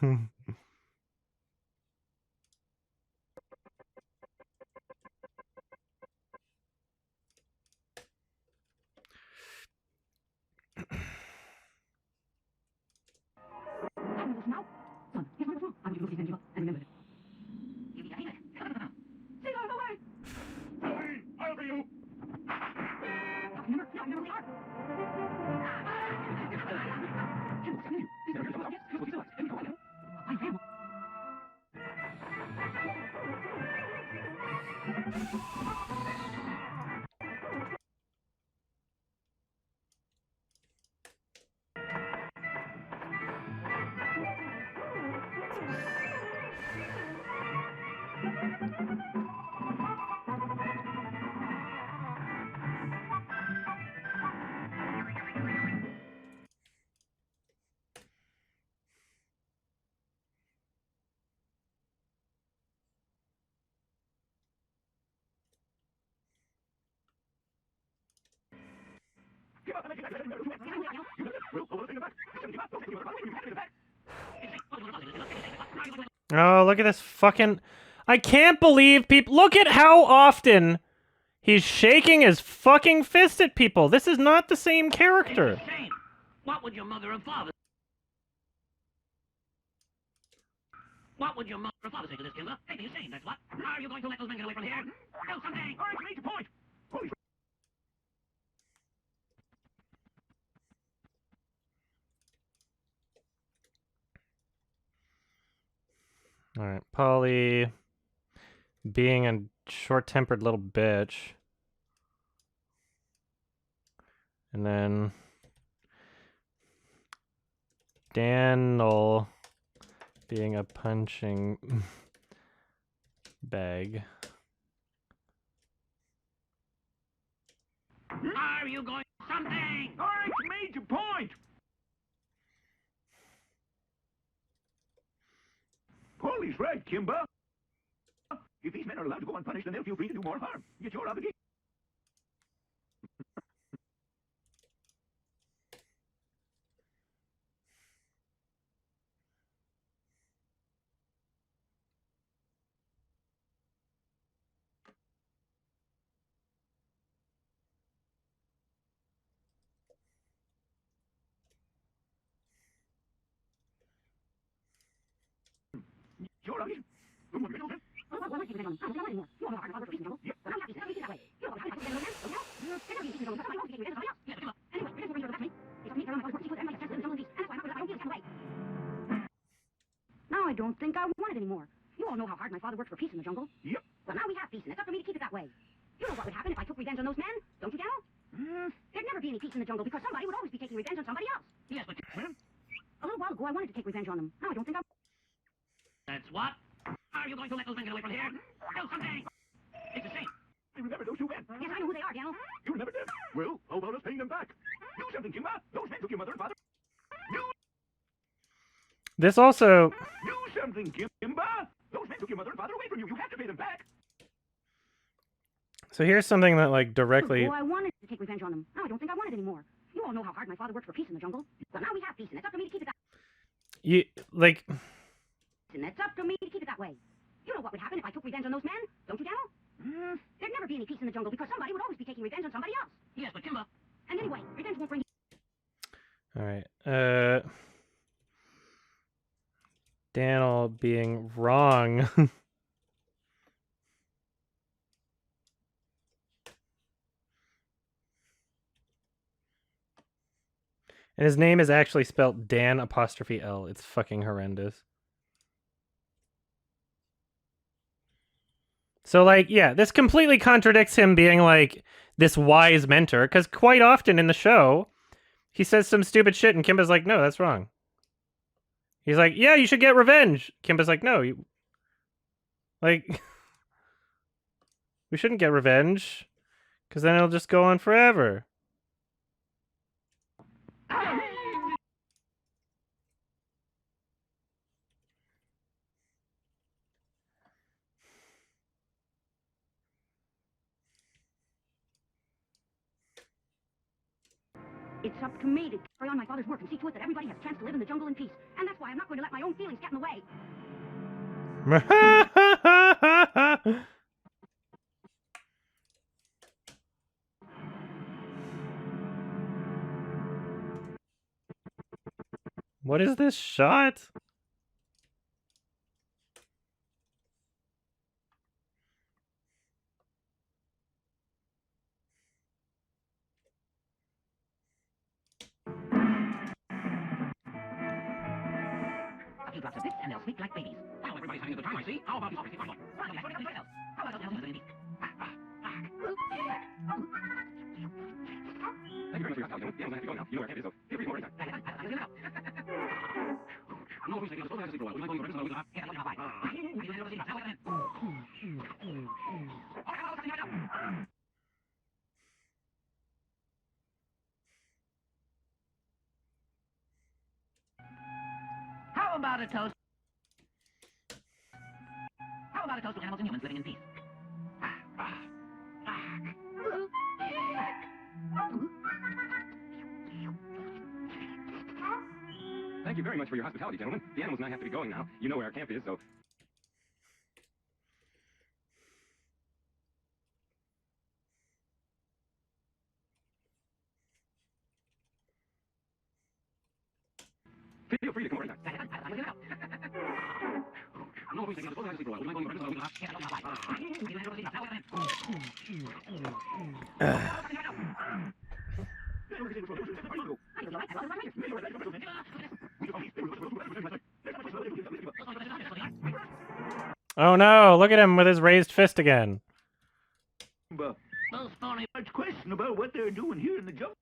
I'll be you. Oh, look at this fucking... I can't believe people... Look at how often he's shaking his fucking fist at people. This is not the same character. Shame. What would your mother and father... What would your mother and father say to this, Kimber? They'd be ashamed, that's what. Are you going to let those men get away from here? Do something! All right, you made your point. Holy Alright, Polly being a short-tempered little bitch. And then Daniel being a punching bag. Are you going to do something? All right, you made your point. Paulie's right, Kimber. If these men are allowed to go unpunished, then they'll feel free to do more harm. It's your obligation. Your obligation. Well, let's take revenge on them. I don't want anymore. You all know how hard my father worked for peace in the jungle. Well, now we have peace. Never be that way. You know how I put revenge on those men? Don't you know? There's never be peace in the jungle. Somebody wants to take revenge on somebody else. Yeah, but anyway, revenge will bring you back to me. It's up to me to carry on my father's work. See to it that everybody has a chance to live in the jungle in peace. And that's why I'm not going to let my own feelings get in the way. Now I don't think I want it anymore. You all know how hard my father worked for peace in the jungle. Yep. Well, now we have peace, and it's up to me to keep it that way. You know what would happen if I took revenge on those men? Don't you, Daniel? There'd never be any peace in the jungle because somebody would always be taking revenge on somebody else. Yes, but... A little while ago, I wanted to take revenge on them. Now I don't think I... That's what? Are you going to let those men get away from here? Do something! It's a shame. I remember those two men. Yes, I know who they are, Daniel. You remember them? Well, how about us paying them back? Do something, Kimber. Those men took your mother and father. This also... Do something, Kimber. Those men took your mother and father away from you. You have to pay them back. So here's something that, like, directly... Oh, I wanted to take revenge on them. Now I don't think I want it anymore. You all know how hard my father worked for peace in the jungle. Well, now we have peace, and it's up to me to keep it that You, like... And it's up to me to keep it that way. You know what would happen if I took revenge on those men? Don't you, Daniel? There'd never be any peace in the jungle because somebody would always be taking revenge on somebody else. Yes, but Kimber... And anyway, revenge won't bring you... Alright, Daniel being wrong. And his name is actually spelled Dan apostrophe L. It's fucking horrendous. So, like, yeah, this completely contradicts him being, like, this wise mentor, because quite often in the show, he says some stupid shit, and Kimba's like, no, that's wrong. He's like, yeah, you should get revenge. Kimba's like, no, you... Like, we shouldn't get revenge, because then it'll just go on forever. It's up to me to carry on my father's work and see to it that everybody has a chance to live in the jungle in peace. And that's why I'm not going to let my own feelings get in the way. What is this shot? A few drops of this, and they'll sleep like babies. Well, everybody's having a good time, I see. How about you? How about Thank you very much for your help. You know where I can be, so feel free to go anytime. How about a toast? How about a toast to animals and humans living in peace? Thank you very much for your hospitality, gentlemen. The animals and I have to be going now. You know where our camp is, so... Feel free to come over anytime. Oh no, look at him with his raised fist again. Well, Spawny, large question about what they're doing here in the jungle.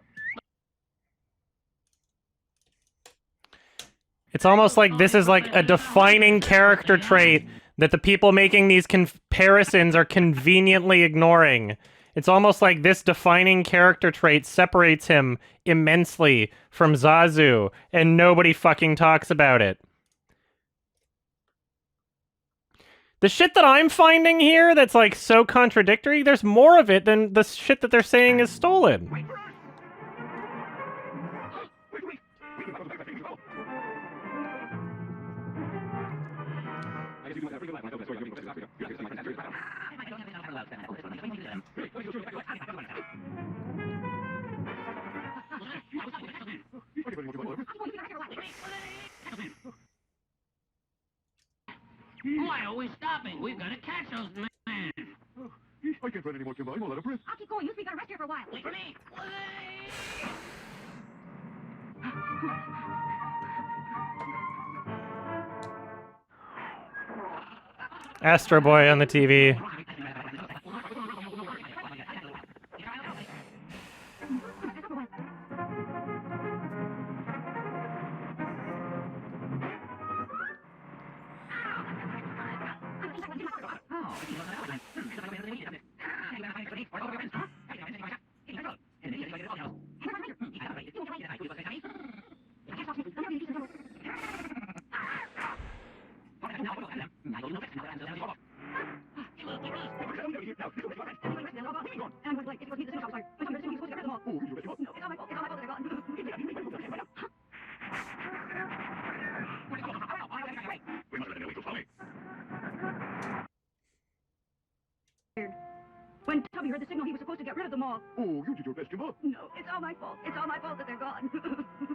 It's almost like this is like a defining character trait that the people making these comparisons are conveniently ignoring. It's almost like this defining character trait separates him immensely from Zazu, and nobody fucking talks about it. The shit that I'm finding here that's like so contradictory, there's more of it than the shit that they're saying is stolen. Why are we stopping? We've got to catch those men. I can't run anymore, Kimba. I'm all out of breath. I'll keep going. You three gotta rest here for a while. Wait for me. Astro Boy on the TV. When Tubby heard the signal, he was supposed to get rid of them all. Oh, you did your best, Kimba. No, it's all my fault. It's all my fault that they're gone.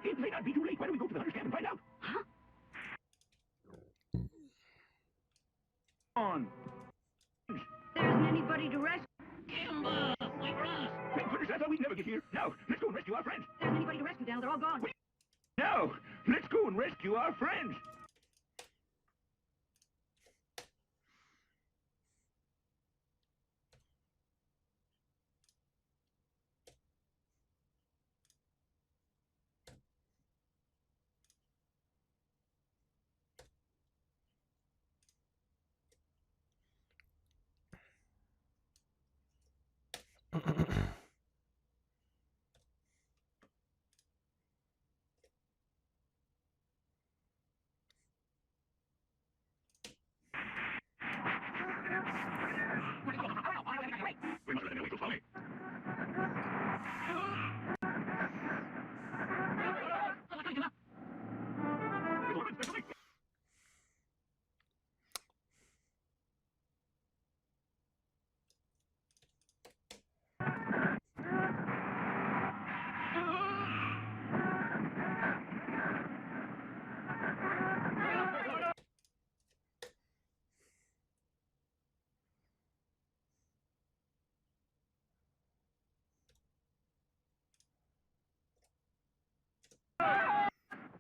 It may not be too late. Why don't we go to the hunter's camp and find out? Huh? On. There isn't anybody to rescue. Kimba, wait for us. Thank goodness, I thought we'd never get here. Now, let's go and rescue our friends. There isn't anybody to rescue, Daniel. They're all gone. Now, let's go and rescue our friends. We must let him know we will follow.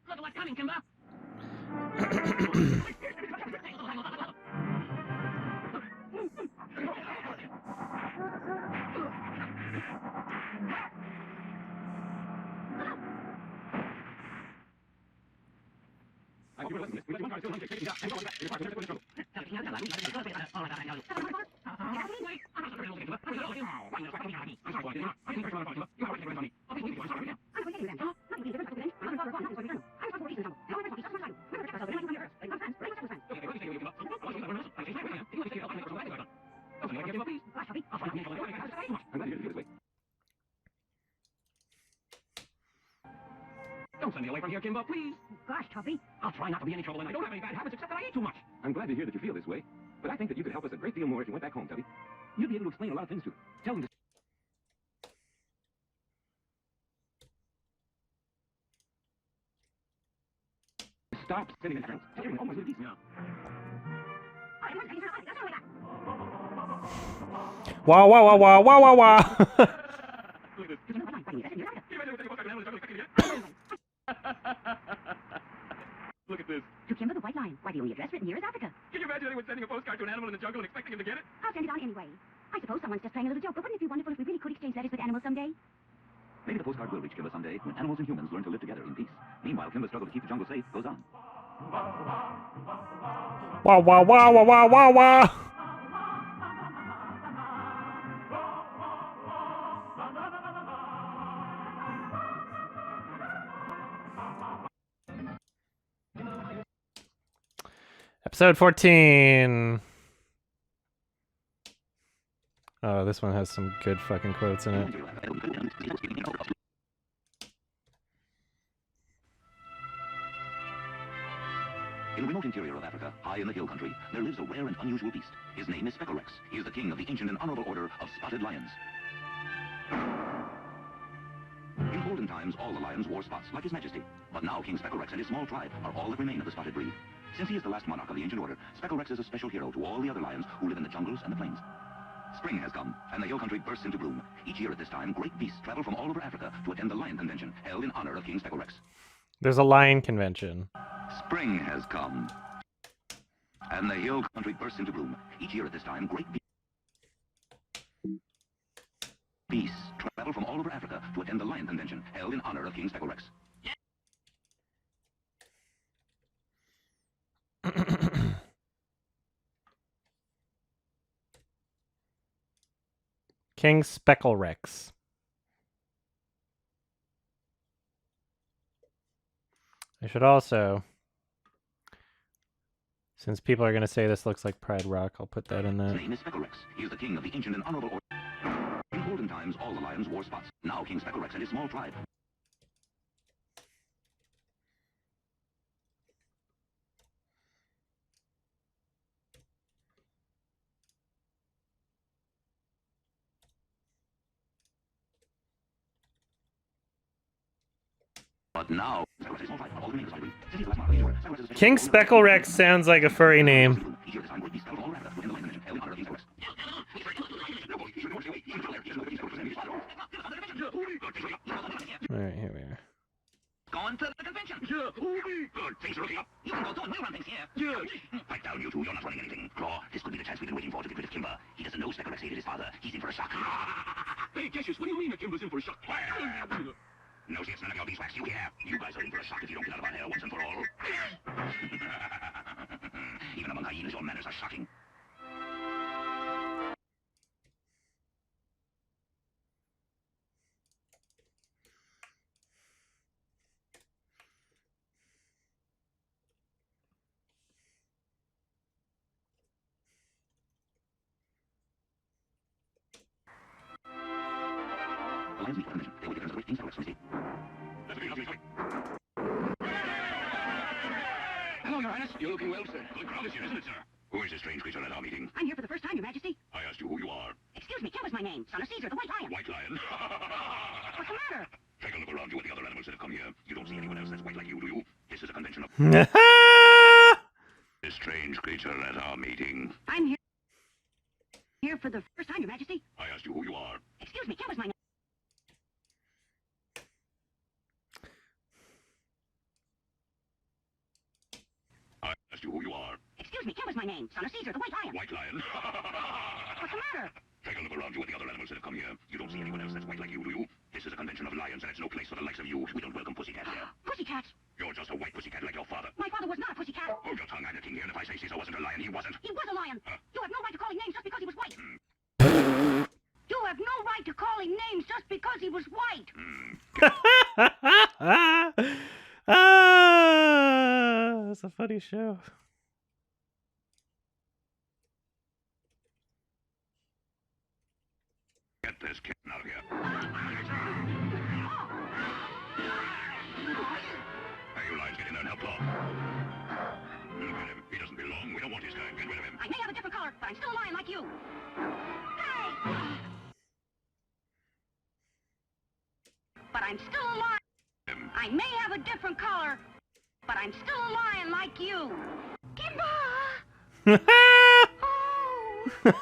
Look at what's coming, Kimba. Don't send me away from here, Kimba, please. Gosh, Tuppy. I'll try not to be any trouble, and I don't have any bad habits except that I eat too much. I'm glad to hear that you feel this way, but I think that you could help us a great deal more if you went back home, Tubby. You'd be able to explain a lot of things to them. Tell them to stop sending them. Everyone always leave these. Yeah. Wow, wow, wow, wow, wow, wow, wow. Look at this. Can you imagine if any postcard animal is stuck in yet? Look at this. To Kimber the White Lion. Why, the only address written here is Africa. Can you imagine anyone sending a postcard to an animal in the jungle and expecting him to get it? I'll send it on anyway. I suppose someone's just playing a little joke, but wouldn't it be wonderful if we really could exchange letters with animals someday? Maybe the postcard will reach Kimba someday when animals and humans learn to live together in peace. Meanwhile, Kimba's struggle to keep the jungle safe goes on. Wow, wow, wow, wow, wow, wow, wow. Episode 14. Oh, this one has some good fucking quotes in it. In the remote interior of Africa, high in the hill country, there lives a rare and unusual beast. His name is Speckle Rex. He is the king of the ancient and honorable order of spotted lions. In olden times, all the lions wore spots, like His Majesty. But now King Speckle Rex and his small tribe are all that remain of the spotted breed. Since he is the last monarch of the ancient order, Speckle Rex is a special hero to all the other lions who live in the jungles and the plains. Spring has come, and the hill country bursts into bloom. Each year at this time, great beasts travel from all over Africa to attend the Lion Convention, held in honor of King Speckle Rex. There's a lion convention. Spring has come, and the hill country bursts into bloom. Each year at this time, great beasts travel from all over Africa to attend the Lion Convention, held in honor of King Speckle Rex. King Speckle Rex. I should also, since people are going to say this looks like Pride Rock, I'll put that in His that. name is Speckle Rex. He is the king of the ancient and honorable order. In olden times, all the lions wore spots. Now King Speckle Rex and his small tribe. But now, King Speckle Rex sounds like a furry name. Alright, here we are. Going to the convention. Yeah, Obi! Good. Things are looking up. You can go too, and we'll run things here. Yeah. Pipe down, you two. You're not running anything. Claw, this could be the chance we've been waiting for to get rid of Kimba. He doesn't know Speckle Rex hated his father. He's in for a shock. Hey, Cassius, what do you mean that Kimba's in for a shock? No, see, it's none of your beeswax. You hear? You guys are in for a shock if you don't get out of our hair once and for all. Even among hyenas, your manners are shocking. The lions meet for convention. They will get the King Speckle Rex from his Hello, Your Highness. You're looking well, sir. Good crowd this year, isn't it, sir? Who is this strange creature at our meeting? I'm here for the first time, Your Majesty. I asked you who you are. Excuse me, Kimber's my name. Son of Caesar, the White Lion. White Lion. What's the matter? Take a look around you at the other animals that have come here. You don't see anyone else that's white like you, do you? This is a convention of this strange creature at our meeting. I'm here for the first time, Your Majesty. I asked you who you are. Excuse me, Kimber's my name. I asked you who you are. Excuse me, Kimber's my name. Son of Caesar, the White Lion. White Lion. What's the matter? Take a look around you at the other animals that have come here. You don't see anyone else that's white like you, do you? This is a convention of lions, and it's no place for the likes of you. We don't welcome pussycats here. Pussycats. You're just a white pussycat like your father. My father was not a pussycat. Hold your tongue, I'm the king here, and if I say Caesar wasn't a lion, he wasn't. He was a lion. Huh? You have no right to call him names just because he was white. You have no right to call him names just because he was white. That's a funny show. Get this kid out of here. Hey, you lions, get in there now, Claw. Look at him. He doesn't belong. We don't want his kind. Get rid of him. I may have a different color, but I'm still a lion like you. Hey! But I'm still a lion. I may have a different color, but I'm still a lion like you. Kimba! Oh! Do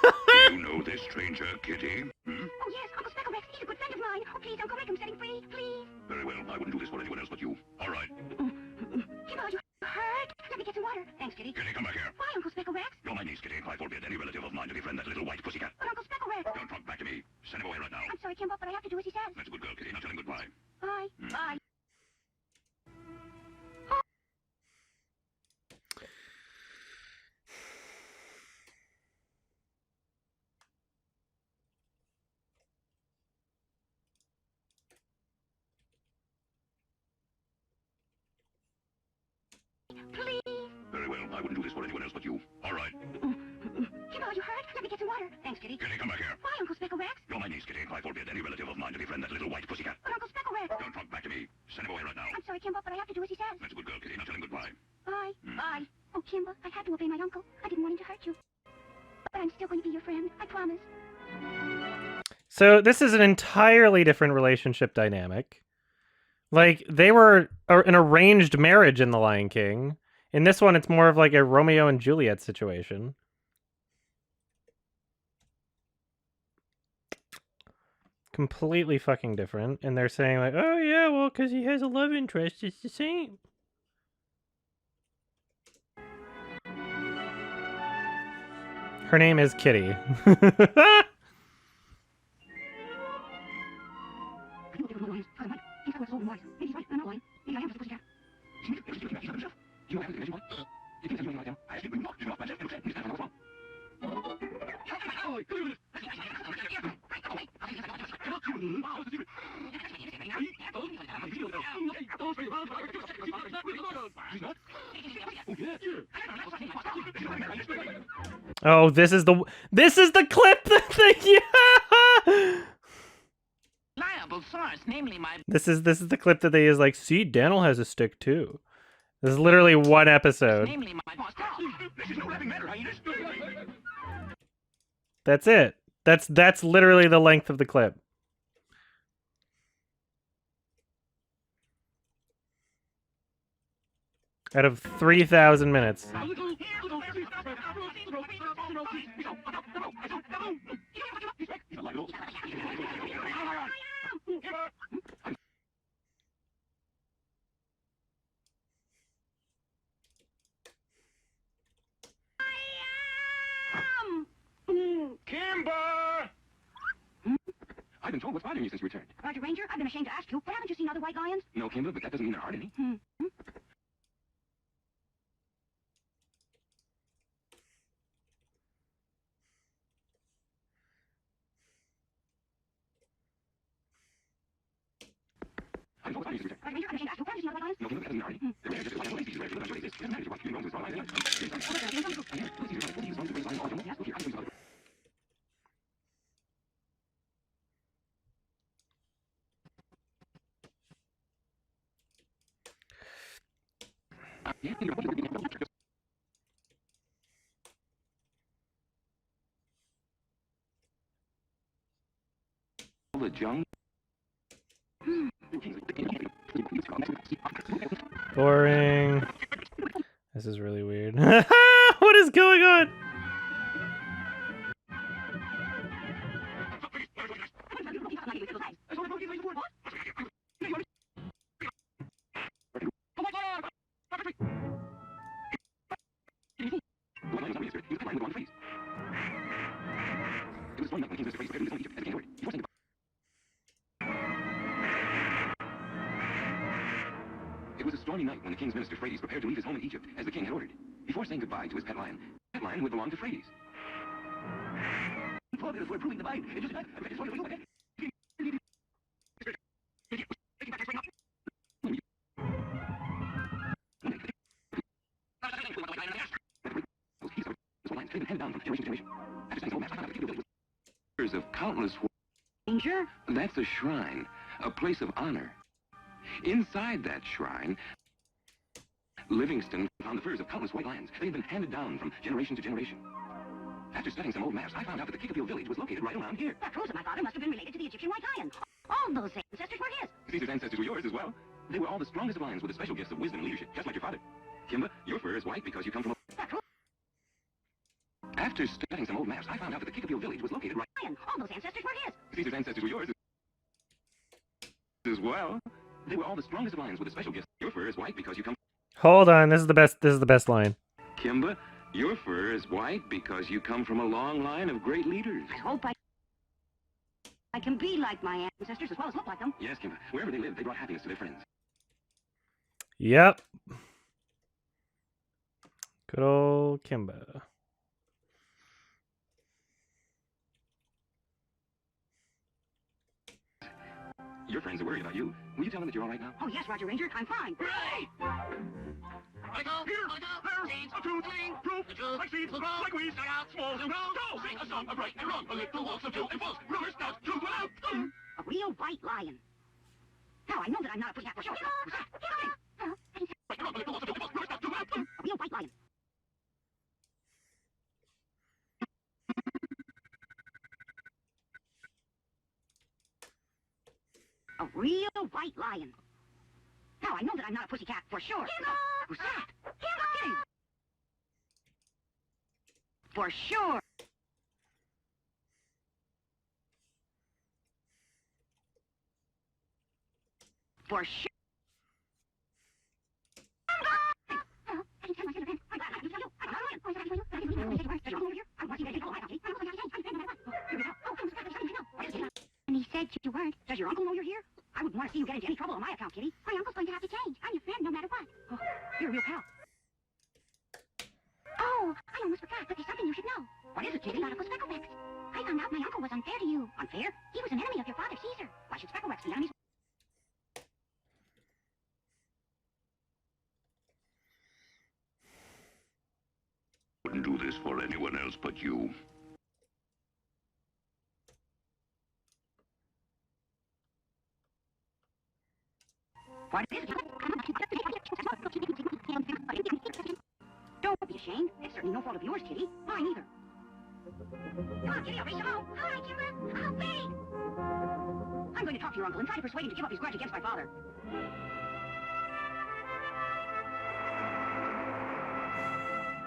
you know this stranger, Kitty? Hmm? Oh, yes, Uncle Speckle Rex. He's a good friend of mine. Oh, please, Uncle Rick, set him free, please. Very well. I wouldn't do this for anyone else but you. All right. Kimba, you hurt? Let me get some water. Thanks, Kitty. Kitty, come back here. Why, Uncle Speckle Rex? You're my niece, Kitty. I forbid any relative of mine to befriend that little white pussycat. But Uncle Speckle Rex. Don't talk back to me. Send him away right now. I'm sorry, Kimba, but I have to do as he says. That's a good girl, Kitty. Now tell him goodbye. Bye. Bye. Please. Very well. I wouldn't do this for anyone else but you. All right. Kimba, you hurt? Let me get some water. Thanks, Kitty. Kitty, come back here. Why, Uncle Speckle Rex? You're my niece, Kitty. I forbid any relative of mine to befriend that little white pussycat. But Uncle Speckle Rex. Don't talk back to me. Send him away right now. I'm sorry, Kimba, but I have to do as he says. That's a good girl, Kitty. Now tell him goodbye. Bye. Bye. Oh, Kimba, I had to obey my uncle. I didn't want him to hurt you. But I'm still going to be your friend. I promise. So this is an entirely different relationship dynamic. Like, they were an arranged marriage in The Lion King. In this one, it's more of like a Romeo and Juliet situation. Completely fucking different. And they're saying like, oh yeah, well, because he has a love interest, it's the same. Her name is Kitty. You haven't mentioned what? You can tell me right now. I actually not. You're not magic. He's not wrong. Oh, this is the clip that yeah. Liable source, namely my This is the clip that they use like, see, Daniel has a stick too. This is literally one episode. namely my boss. This is no laughing matter, hyenas. That's it. That's literally the length of the clip. Out of 3,000 minutes. Kimber! I've been told what's bothering you since you returned. Roger Ranger, I've been ashamed to ask you, but haven't you seen other white lions? No, Kimba, but that doesn't mean there aren't any. I've been told what's bothering you since you returned. Roger Ranger, I've been ashamed to ask you, but haven't you seen other white lions? No, Kimba, that doesn't mean there aren't any. They're rare, just like all species, rare, but don't exist. Doesn't matter what you know, it's all lions. Look here, I can the jungle. Boring. This is really weird. What is going on? It was a stormy night when the king's minister Phrades prepared to leave his home in Egypt, as the king had ordered. Before saying goodbye to his pet lion would belong to Phrades. We're proving the bite. Of countless Ranger? that's a shrine, a place of honor. Inside that shrine, Livingston found the furs of countless white lions. They had been handed down from generation to generation. After studying some old maps, I found out that the Kickapoo village was located right around here. That proves that my father must have been related to the Egyptian white lion. All those ancestors were his. Caesar's ancestors were yours as well. They were all the strongest of lions with the special gifts of wisdom and leadership, just like your father. Kimba, your fur is white because you come from a... That proves After studying some old maps, I found out that the Kickapoo village was located right... lion. All those ancestors were his. Caesar's ancestors were yours as well. They were all the strongest of lions with the special gifts. Your fur is white because you come... Hold on, this is the best line. Kimba, your fur is white because you come from a long line of great leaders. I hope I can be like my ancestors as well as look like them. Yes, Kimba. Wherever they lived, they brought happiness to their friends. Yep. Good old Kimba. Your friends are worried about you. Will you tell them that you're all right now? Oh, yes, Roger Ranger, I'm fine. Hooray! I go, here, I go, there, seeds, a true thing, proof, the truth, like seeds will grow, like weeds, start out, small and grow, go, sing a song of right and wrong, a little walks of two and false, rumors, doubts, truth will out, A real white lion. Now I know that I'm not a pussycat for sure. right and wrong, a little walks of two and false, rumors, doubts, truth will out, A real white lion. A real white lion. Now I know that I'm not a pussycat for sure. Who's that? Kitty. For sure. For sure. And he said you weren't. Does your uncle know you're here? I wouldn't want to see you get into any trouble on my account, Kitty. My uncle's going to have to change. I'm your friend no matter what. Oh, you're a real pal. Oh, I almost forgot, but there's something you should know. What is it, Kitty? About Uncle Specklerex. I found out my uncle was unfair to you. Unfair? He was an enemy of your father, Caesar. Why should Specklerex be enemies? Wouldn't do this for anyone else but you. What is it? Don't be ashamed. It's certainly no fault of yours, Kitty. Mine either. Come on, Kitty, I'll race you home. All right, Kimber. I'll wait. I'm going to talk to your uncle and try to persuade him to give up his grudge against my father.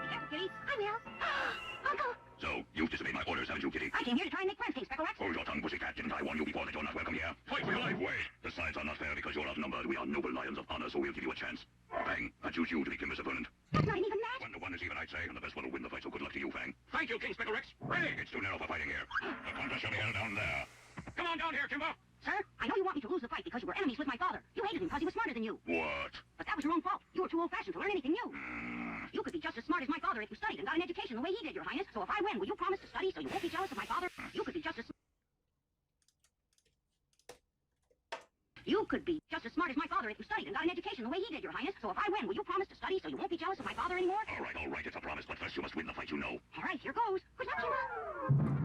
Be careful, Kitty. I will. Uncle, So, you've disobeyed my orders, haven't you, Kitty? I came here to try and make friends, King Specklerex. Hold your tongue, pussycat. Didn't I warn you before that you're not welcome here? Fight for your life. Wait. The sides are not fair because you're outnumbered. We are noble lions of honor, so we'll give you a chance. Fang, I choose you to be Kimber's opponent. That's not an even match. When the one is even, I'd say, and the best one will win the fight, so good luck to you, Fang. Thank you, King Specklerex. Ready? It's too narrow for fighting here. The contest shall be held down there. Come on down here, Kimber. Sir, I know you want me to lose the fight because you were enemies with my father. You hated him because he was smarter than you. What? But that was your own fault. You were too old-fashioned to learn anything new. You could be just as smart as my father if you studied and got an education the way he did, Your Highness. So if I win, will you promise to study so you won't be jealous of my father? You could be just as... You could be just as smart as my father if you studied and got an education the way he did, Your Highness. So if I win, will you promise to study so you won't be jealous of my father anymore? All right, it's a promise, but first you must win the fight, you know. All right, here goes. Good luck, Kimba.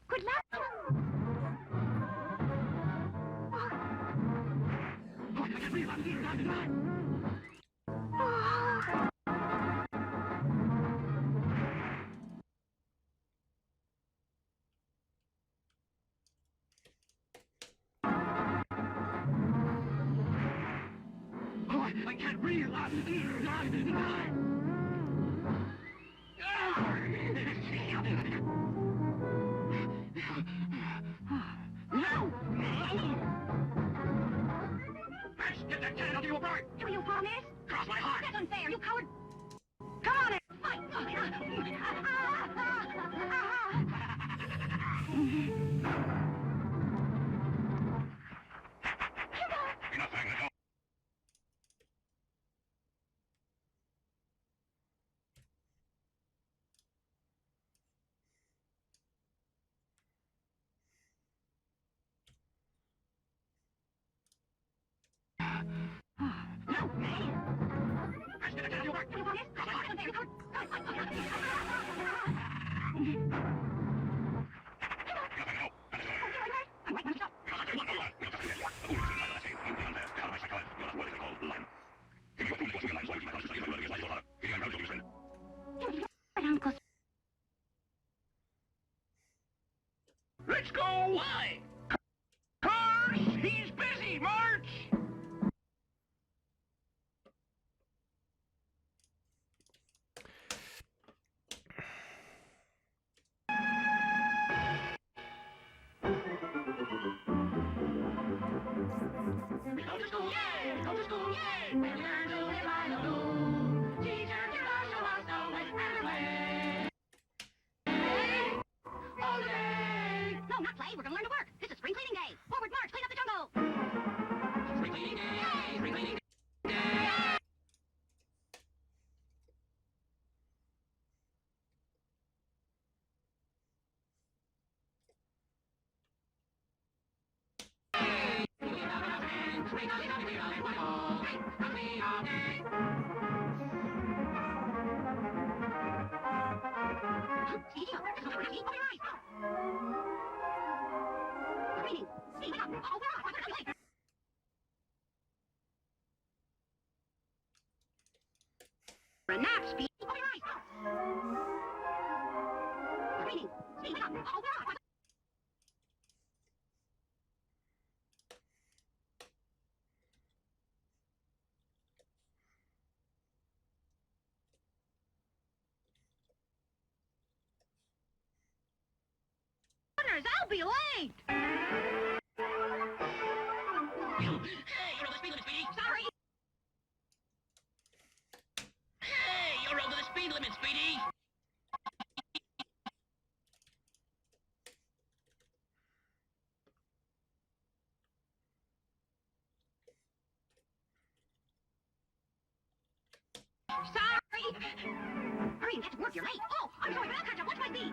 Good luck. I can't breathe. No! Max, get that cannon onto your bird. Do you promise? Cross my heart. That's unfair, you coward! Come on, and fight! Enough, Fang, let go. Max, get that cannon onto your Let's go! Why? Cars! He's busy! March! Go to school, yay! Go to school, yay! We learn to live by the rules. Teacher, show us the way and the way. All day! No, not play. We're gonna learn to work. This is spring cleaning day. Forward march, clean up the jungle. Spring cleaning day! Spring cleaning day! See, this is what we're open your eyes. Cleaning. See, wake up. Oh, we're on. We're late. For a nap, Speed. Open your eyes. Cleaning. See, wake up. Oh, we're on. I'll be late. Hey, you're over the speed limit, Speedy! Sorry. Hey, you're over the speed limit, Speedy! Sorry. Hurry and get to work. You're late. Oh, I'm sorry, but I'll catch up. Watch my speed.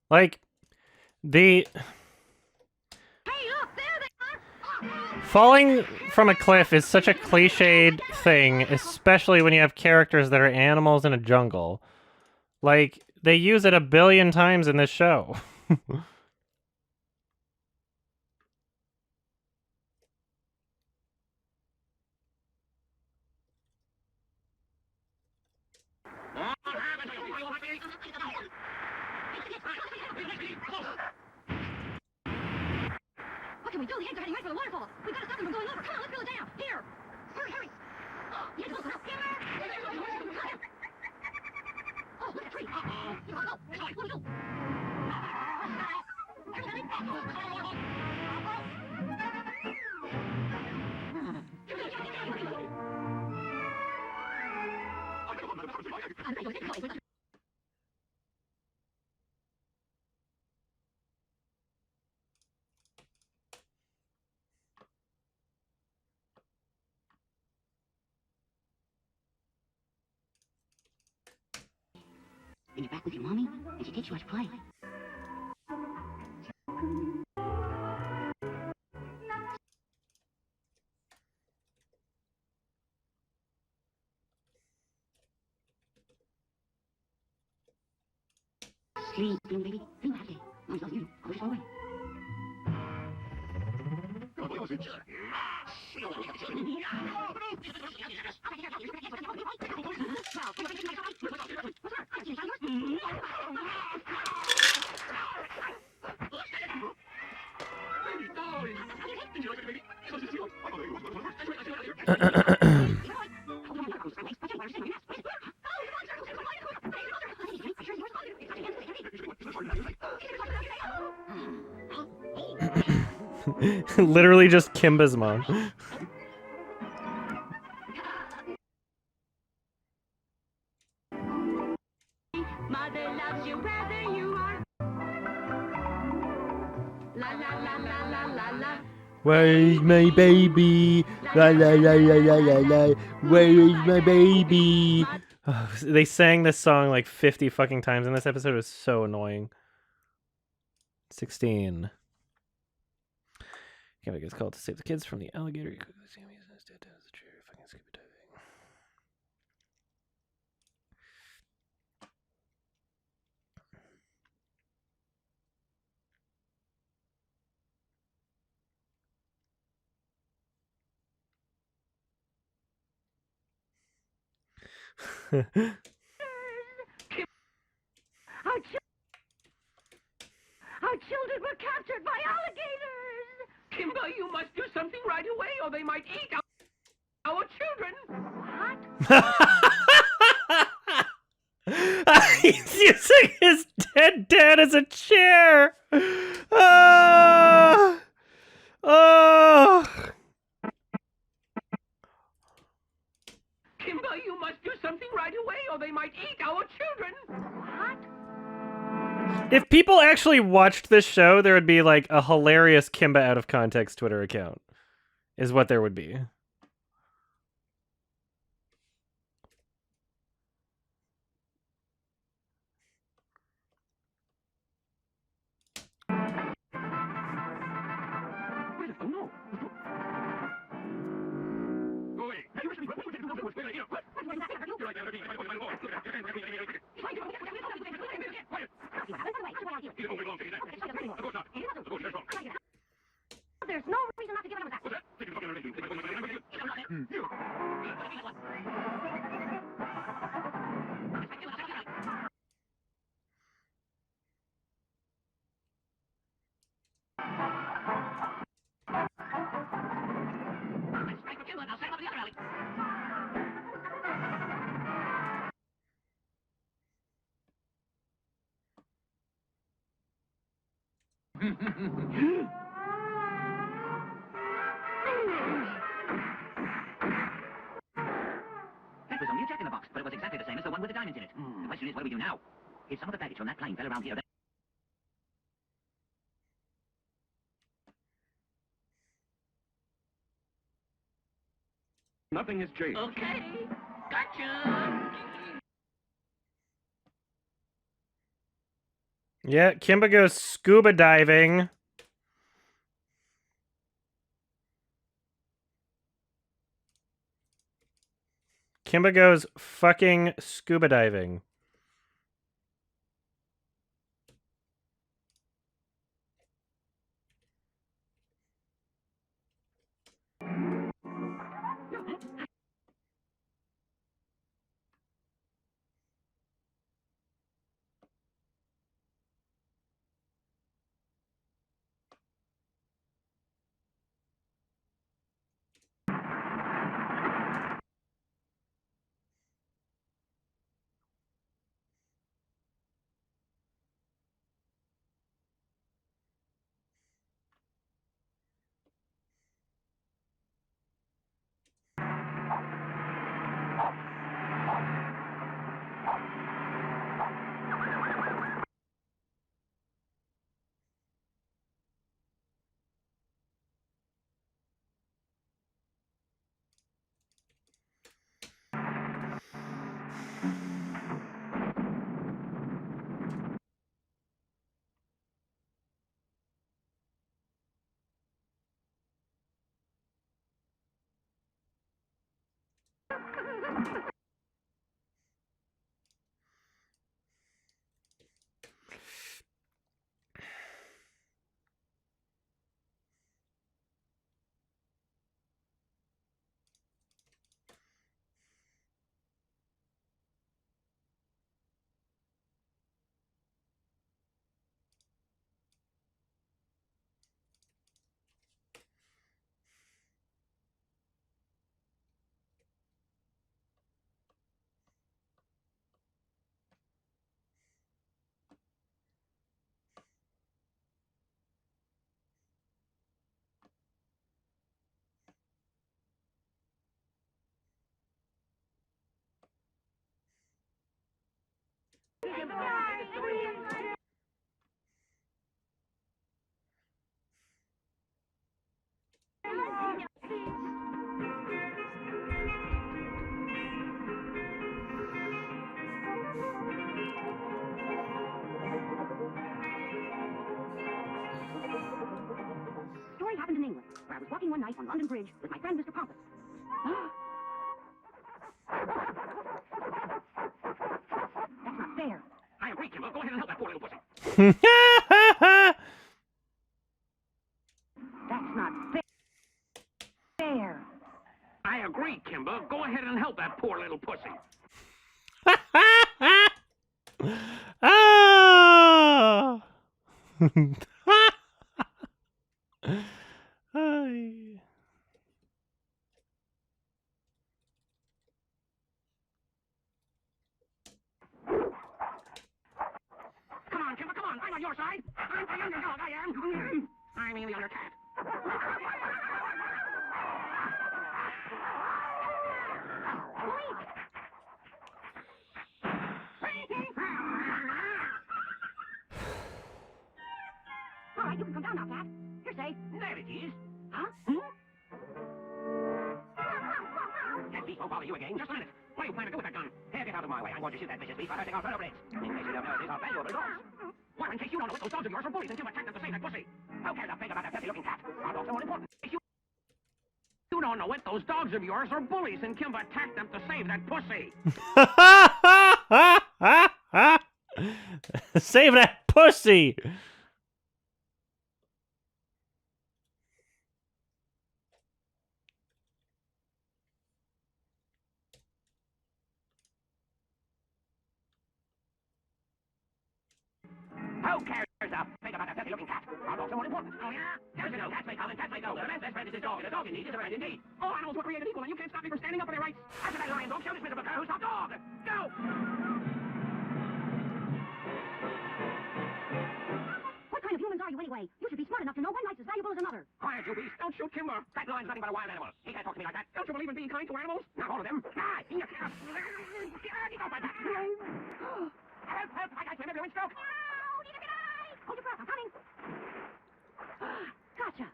Like, the falling from a cliff is such a cliched thing, especially when you have characters that are animals in a jungle. Like, they use it a billion times in this show. What can we do? The eggs are heading right for the waterfall. We've got to stop them from going over. Come on, let's build a dam. Here. Hurry, hurry. Yes, go, go. Oh, look at a tree. Go, go. Sorry, what do we do? And you're back with your mommy, and she takes you out to play. Sleep, little baby. Dream happy. Mom's loves you. Always far away. Literally just Kimba's mom. Mother loves you whether you are. La la la la la la la. Where's my baby? La la la la la la la. Where is my baby? They sang this song like 50 fucking times in this episode. It was so annoying. 16. Kimba gets called to save the kids from the alligator. Our children were captured by alligators! Kimba, you must do something right away, or they might eat our children. He's using his dead dad as a chair. Oh. Kimba, you must do something right away, or they might eat our children. If people actually watched this show, there would be like a hilarious Kimba out of context Twitter account, is what there would be. Oh, no. Go away. You should be quiet. You're like that. You don't belong to me now. Of course not. Of course, that's wrong. There's no reason not to give it up. What's that? Take it fucking everything. Take it fucking everything. You. Strike for Kimba, now set him up in the other alley. That was only a jack in the box, but it was exactly the same as the one with the diamonds in it. The question is, what do we do now? If some of the baggage from that plane fell around here, then... Nothing has changed. Okay, gotcha. Yeah, Kimba goes scuba diving. Kimba goes fucking scuba diving. Story happened in England, where I was walking one night on London Bridge with my friend Mr. Pompous. That's not fair. I agree, Kimber. Go ahead and help that poor little pussy. That's not fair. I agree, Kimber. Go ahead and help that poor little pussy. Ah! Ay. Come on, Kimber, come on. I'm on your side. I'm the underdog, I am. I mean the other cat. All right, you can come down now, Cat. You're safe. There it is. Huh? That beast won't bother you again. Just a minute. What do you plan to do with that gun? Here, get out of my way. I'm going to shoot that vicious beast by hurting our vertebrates. In case you don't know, these are valuable dogs. Well, in case you don't know it, those dogs of yours are bullies and you attack them to save that pussy. Who cares a pig about that petty-looking cat? Our dogs are more important. If you don't know it, those dogs of yours are bullies and Kimber attacked them to save that pussy. Save that pussy! Who cares a pig about that petty-looking cat? Our dogs are more important. Oh, yeah? Yes, you know, cats may come and cats may go. The man's best friend is his dog, and a dog in need is a friend indeed. All animals were created equal, and you can't stop me from standing up for their rights. After that lion dog, show this miserable cur who's top dog. Go! What kind of humans are you anyway? You should be smart enough to know one life's as valuable as another. Quiet, you beast. Don't shoot Kimber. That lion's nothing but a wild animal. He can't talk to me like that. Don't you believe in being kind to animals? Not all of them. Ah, he don't bite back. Help, help. I got him every stroke. Hold your breath, I'm coming. Gotcha.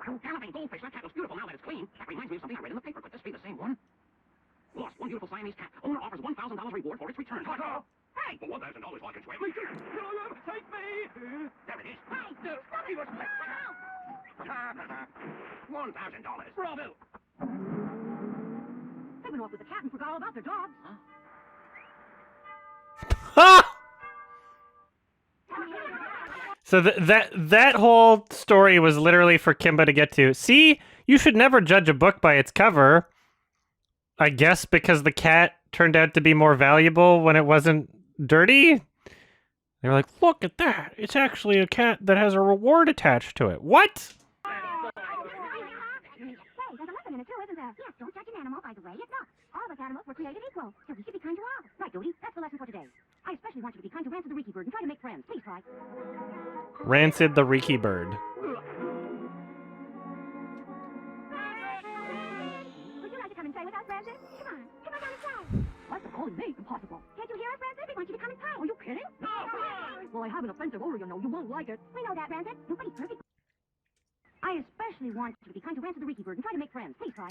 You galloping goldfish. That cat looks beautiful now that it's clean. That reminds me of something I read in the paper. Could this be the same one? Lost one beautiful Siamese cat. Owner offers $1,000 reward for its return. Hey! For $1,000 I can swim. Me too. Here I am. Take me. There it is. Hey! He was $1,000. Bravo! They went off with the cat and forgot all about their dogs. Ha! So that whole story was literally for Kimba to get to. See, you should never judge a book by its cover. I guess because the cat turned out to be more valuable when it wasn't dirty. They were like, look at that. It's actually a cat that has a reward attached to it. What? Hey, there's a lesson in it too, isn't there? Yes, don't judge an animal by the way it looks. All of us animals were created equal, so we should be kind to all. Right, Dodie, that's the lesson for today. I especially want you to be kind to Rancid the Reeky Bird and try to make friends. Please try. Rancid the Reeky Bird. Would you like to come and play with us, Rancid? Come on down and play. What's the calling me? Impossible. Can't you hear us, Rancid? We want you to come and play. Are you kidding? No! Well, I have an offensive odor, you know. You won't like it. We know that, Rancid. Nobody's perfect. I especially want you to be kind to Rancid the Reeky Bird and try to make friends. Please try.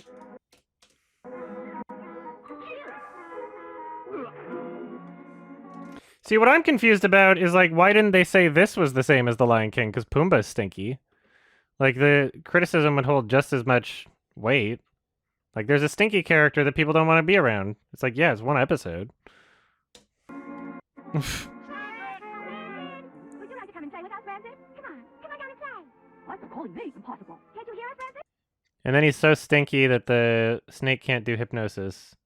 See, what I'm confused about is, like, why didn't they say this was the same as The Lion King? Because Pumbaa's stinky. Like, the criticism would hold just as much weight. Like, there's a stinky character that people don't want to be around. It's like, yeah, it's one episode. Would you like to come and play with us, Rancid? Come on down and play. What's the calling me? Impossible. Can't you hear us, Rancid? And then he's so stinky that the snake can't do hypnosis.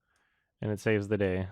And it saves the day.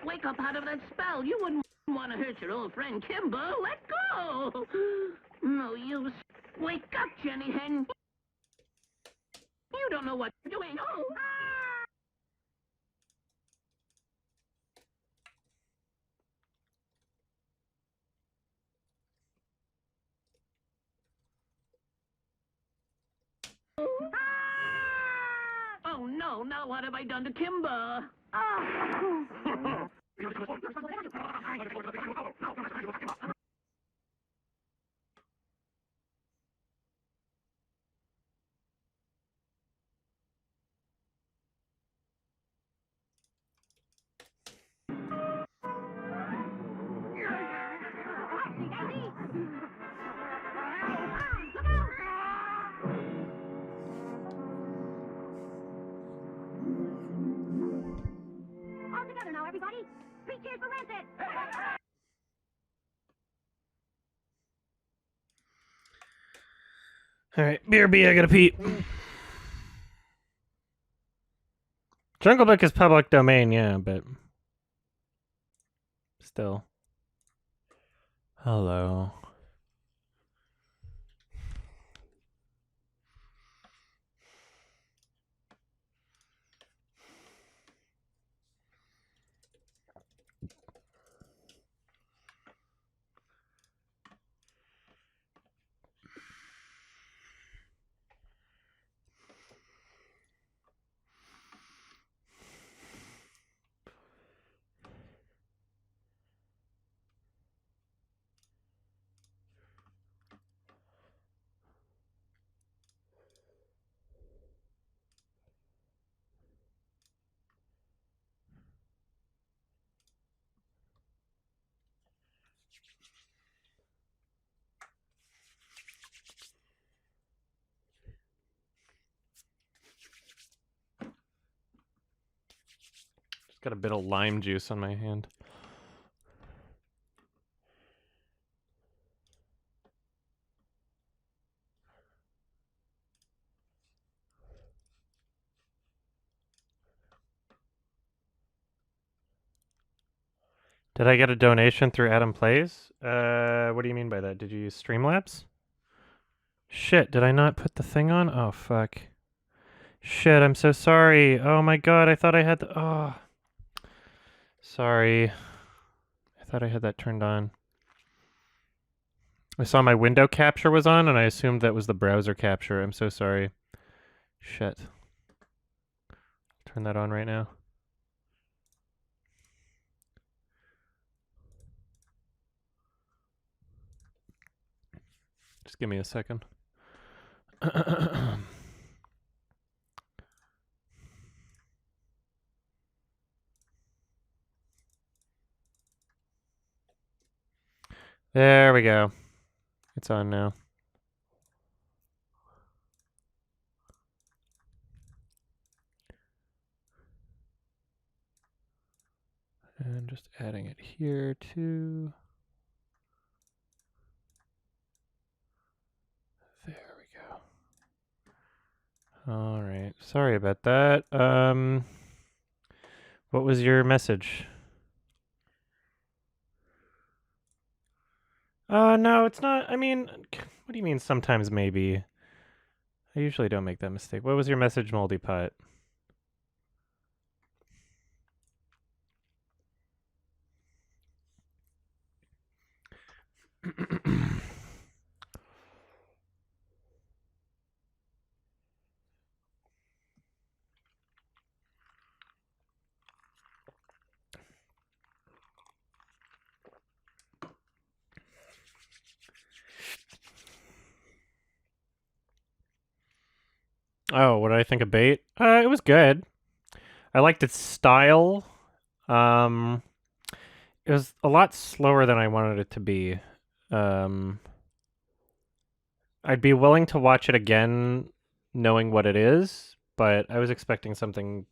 wake up out of that spell. You wouldn't want to hurt your old friend Kimber. Let go. No use. Wake up, Jenny Hen. You don't know what you're doing. Oh. Oh no, now what have I done to Kimber? All together now, everybody. 3 cheers for Rancid. Alright, BRB, I gotta pee. Jungle Book is public domain, yeah, but still. Hello. Just got a bit of lime juice on my hand. Did I get a donation through Adam Plays? What do you mean by that? Did you use Streamlabs? Shit, did I not put the thing on? Oh, fuck. Shit, I'm so sorry. Oh my god, I thought I had the... Oh. Sorry. I thought I had that turned on. I saw my window capture was on, and I assumed that was the browser capture. I'm so sorry. Shit. Turn that on right now. Just give me a second. There we go. It's on now. And just adding it here too. There we go. All right. Sorry about that. What was your message? No, it's not. I mean, what do you mean sometimes maybe? I usually don't make that mistake. What was your message, Moldy Pot? Oh, what did I think of Bait? It was good. I liked its style. It was a lot slower than I wanted it to be. I'd be willing to watch it again knowing what it is, but I was expecting something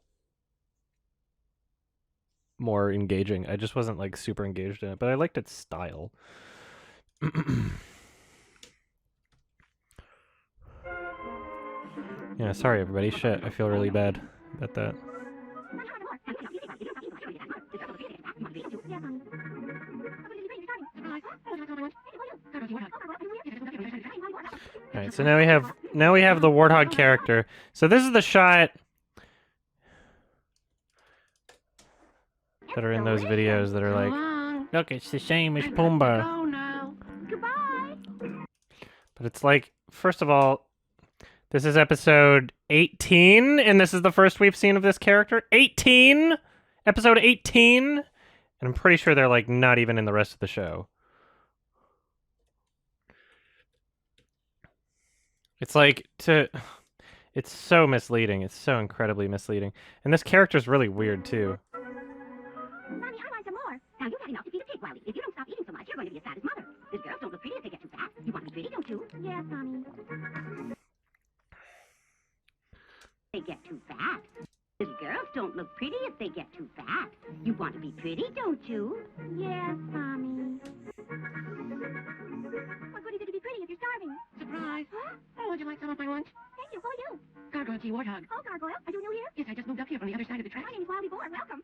more engaging. I just wasn't like super engaged in it, but I liked its style. Yeah, sorry everybody. Shit, I feel really bad about that. Alright, so now we have the Warthog character. So this is the shot that are in those videos that are like, look, it's the same as Pumbaa. Go now. Goodbye. But it's like, first of all, this is episode 18, and this is the first we've seen of this character. 18! Episode 18! And I'm pretty sure they're like not even in the rest of the show. It's like it's so misleading. It's so incredibly misleading. And this character's really weird too. Mommy, I want some more. Now you've had enough to feed a pig, Wiley. If you don't stop eating so much, you're going to be as fat as Mother. These girls don't look pretty if they get too fat. You want to be pretty, don't you? Yes, Mommy. They get too fat. Little girls don't look pretty if they get too fat. You want to be pretty, don't you? Yes, Mommy. What good is it to be pretty if you're starving? Surprise. Huh? Oh, would you like some of my lunch? Thank you. Who are you? Gargoyle G. Warthog. Oh, Gargoyle. Are you new here? Yes, I just moved up here from the other side of the track. My name is Wiley Boar. Welcome.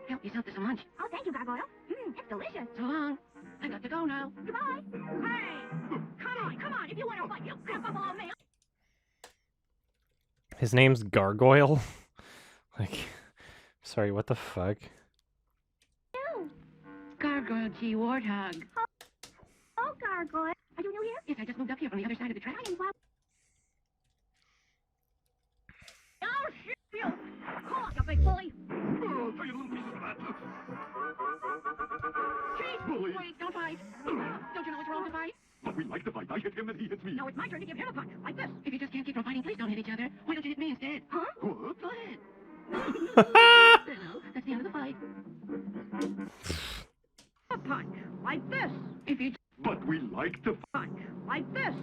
Help yourself to some lunch. Oh, thank you, Gargoyle. It's delicious. So long. I got to go now. Goodbye. Hey! Come on. If you want to fight, you grab a ball, man. His name's Gargoyle? Like, sorry, what the fuck? Gargoyle G. Warthog. Oh, Gargoyle. Are you new here? Yes, I just moved up here from the other side of the track. My name is Wiley. Oh, shit, you! Come on, you big bully. Oh, tell you little pieces of that. Chief! Bully. Wait, don't fight. Don't you know it's wrong to fight? But we like to fight. I hit him and he hits me. Now it's my turn to give him a punch, like this. If you just can't keep from fighting, please don't hit each other. Why don't you hit me instead? Huh? What? Go ahead. There, now, that's the end of the fight. A punch, like this. If you But we like to Punch, like this.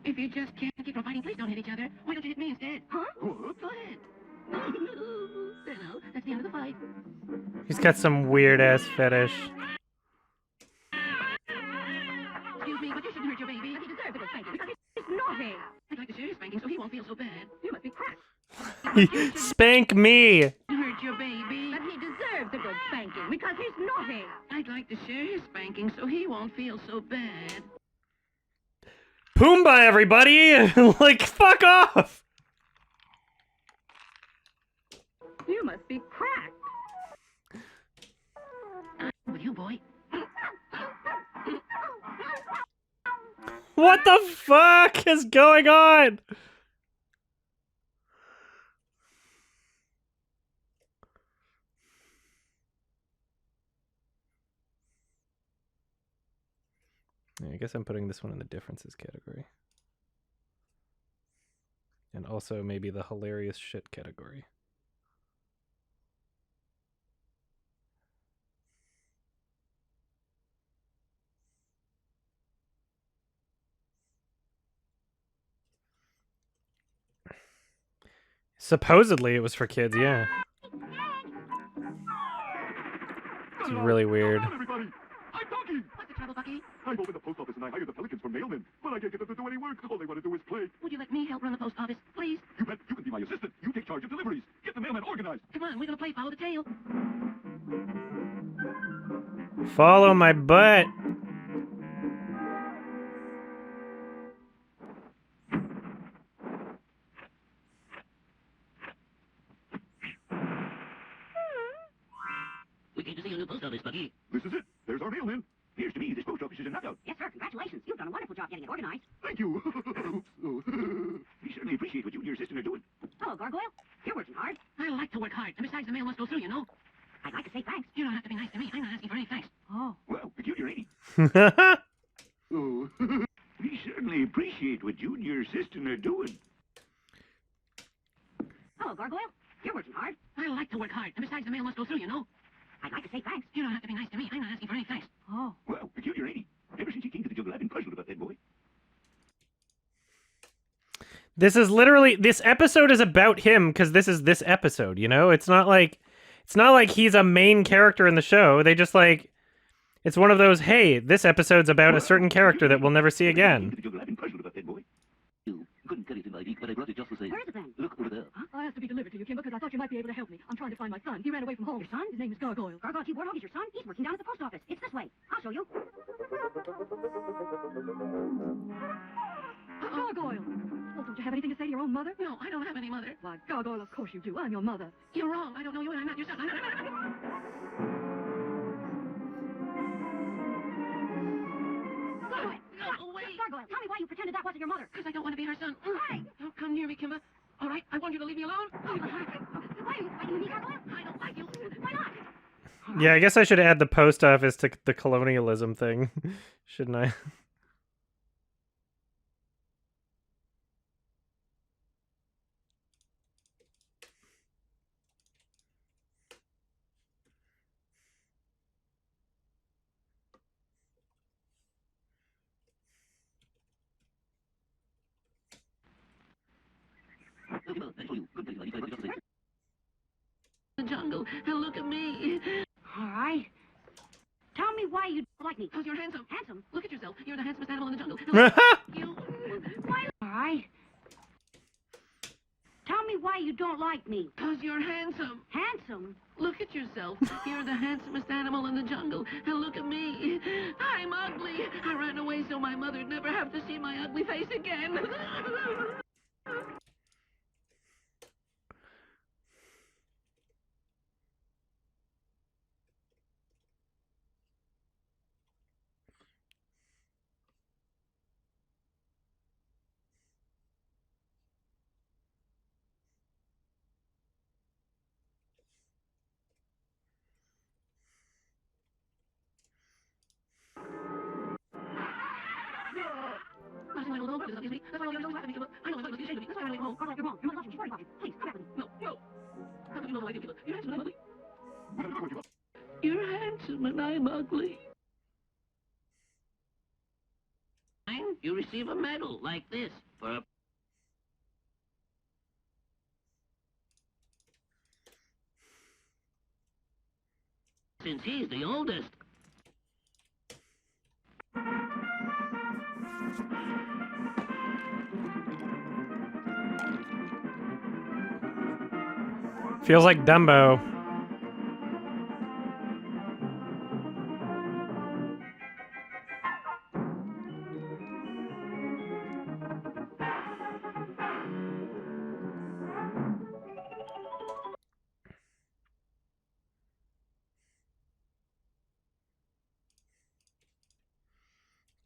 if you just can't keep from fighting, please don't hit each other. Why don't you hit me instead? Huh? What? Go ahead. There, now, that's the end of the fight. He's got some weird ass fetish. Excuse me, but you shouldn't hurt your baby. He deserves a good spanking because he's naughty. I'd like to share his spanking so he won't feel so bad. You must be cracked. Spank me! Hurt your baby. But he deserves a good spanking because he's naughty. I'd like to share his spanking so he won't feel so bad. Pumbaa, everybody! Like, fuck off! You must be cracked. I'm with you, boy. What the fuck is going on? Yeah, I guess I'm putting this one in the differences category. And also maybe the hilarious shit category. Supposedly it was for kids, yeah. It's really weird. Come on, everybody. I'm Donkey. What's the trouble, Bucky? I'm over the post office and I hired the Pelicans for mailmen, but I can't get them to do any work. All they want to do is play. Would you let me help run the post office, please? You bet. You can be my assistant. You take charge of deliveries. Get the mailmen organized. Come on, we're gonna play follow the tail. Follow my butt. We came to see your new post office, Bucky. This is it. There's our mailman. Appears to me this post office is a knockout. Yes, sir. Congratulations. You've done a wonderful job getting it organized. Thank you. We certainly appreciate what you and your assistant are doing. Hello, Gargoyle. You're working hard. I like to work hard, and besides, the mail must go through, you know. I'd like to say thanks. You don't have to be nice to me. I'm not asking for any thanks. Oh. Well, peculiar, ain't he? Oh. We certainly appreciate what you and your assistant are doing. Hello, Gargoyle. You're working hard. I like to work hard, and besides, the mail must go through, you know. I'd like to say thanks. You don't have to be nice to me. I'm not asking for any thanks. Oh. Well, peculiar, ain't he? Ever since he came to the jungle, I've been puzzled about that boy. This is literally, this episode is about him because this is this episode, you know? It's not like he's a main character in the show. They just like, it's one of those, hey, this episode's about a certain character that we'll never see again. To the jungle, I've been puzzled about that boy. You couldn't tell it in my beak, but I brought it just the same. Where is it then? Look over there. I asked to be delivered to you, Kimber, because I thought you might be able to help me. I'm trying to find my son. He ran away from home. Your son? His name is Gargoyle. Gargoyle T. Warthog is your son? He's working down at the post office. It's this way. I'll show you. own mother? No, I don't have any mother. Why, Gargoyle, of course you do. I'm your mother. You're wrong. I don't know you and I'm not your son. Gargoyle! Go away. Gargoyle, tell me why you pretended that wasn't your mother. Because I don't want to be her son. Why? Don't come near me, Kimber. All right, I want you to leave me alone. Why are you fighting with me, Gargoyle? I don't like you. Why not? Yeah, I guess I should add the post office to the colonialism thing, shouldn't I? The jungle, and look at me. All right. Tell me why you don't like me. Because you're handsome. Handsome? Look at yourself. You're the handsomest animal in the jungle. And look at you. Why? All right. Tell me why you don't like me. Because you're handsome. Handsome? Look at yourself. You're the handsomest animal in the jungle. And look at me. I'm ugly. I ran away so my mother'd never have to see my ugly face again. That's why I don't know. That's why you're always laughing at me. I know my mother must be ashamed of me. That's why I ran away from home. Gargoyle, you're wrong. Your mother loves you. She's worried about you. Please, come back with me. No, no. How could you know what I do, Kimber? You're handsome and I'm ugly. What are you doing? You're handsome and I'm ugly. You receive a medal like this for a... Since he's the oldest. Feels like Dumbo.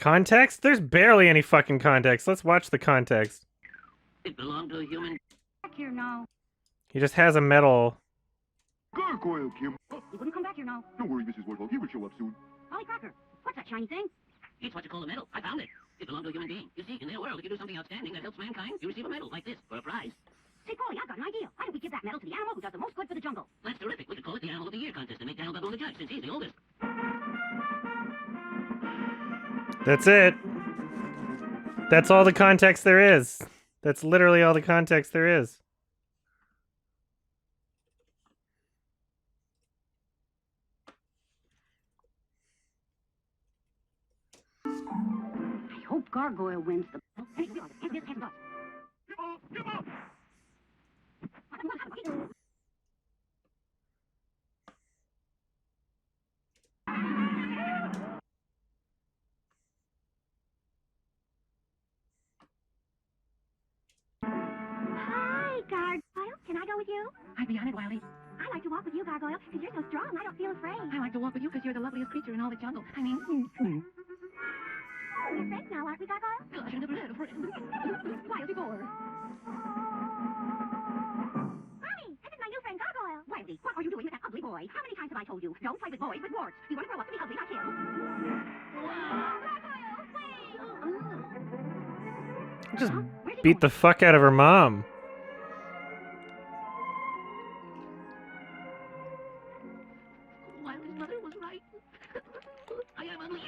Context? There's barely any fucking context. Let's watch the context. It belonged to a human. Back here now. He just has a medal. Gargoyle, Kim. He wouldn't come back here now. Don't worry, Mrs. Woodwell. He will show up soon. Polly Crocker, what's that shiny thing? It's what you call a medal. I found it. It belonged to a human being. You see, in their world, if you do something outstanding that helps mankind, you receive a medal like this for a prize. Say, Polly, I've got an idea. Why don't we give that medal to the animal who does the most good for the jungle? That's terrific. We could call it the Animal of the Year contest and make Daniel Baboon the judge, since he's the oldest. That's it. That's all the context there is. That's literally all the context there is. I hope Gargoyle wins the... Hey, we are. Hands up, hands up. Give up! Hi, Gargoyle. Can I go with you? I'd be honored, Wiley. I like to walk with you, Gargoyle, because you're so strong. I don't feel afraid. I like to walk with you because you're the loveliest creature in all the jungle. I mean, We're friends now, aren't we, Gargoyle? gosh, I never had a friend. Wildy boy. Mommy, this is my new friend, Gargoyle. Wildy, what are you doing with that ugly boy? How many times have I told you? Don't play with boys with warts. You want to grow up to be ugly like him. Gargoyle, wait! Just Where's he beat the fuck out of her mom. Wiley's mother was right. I am ugly.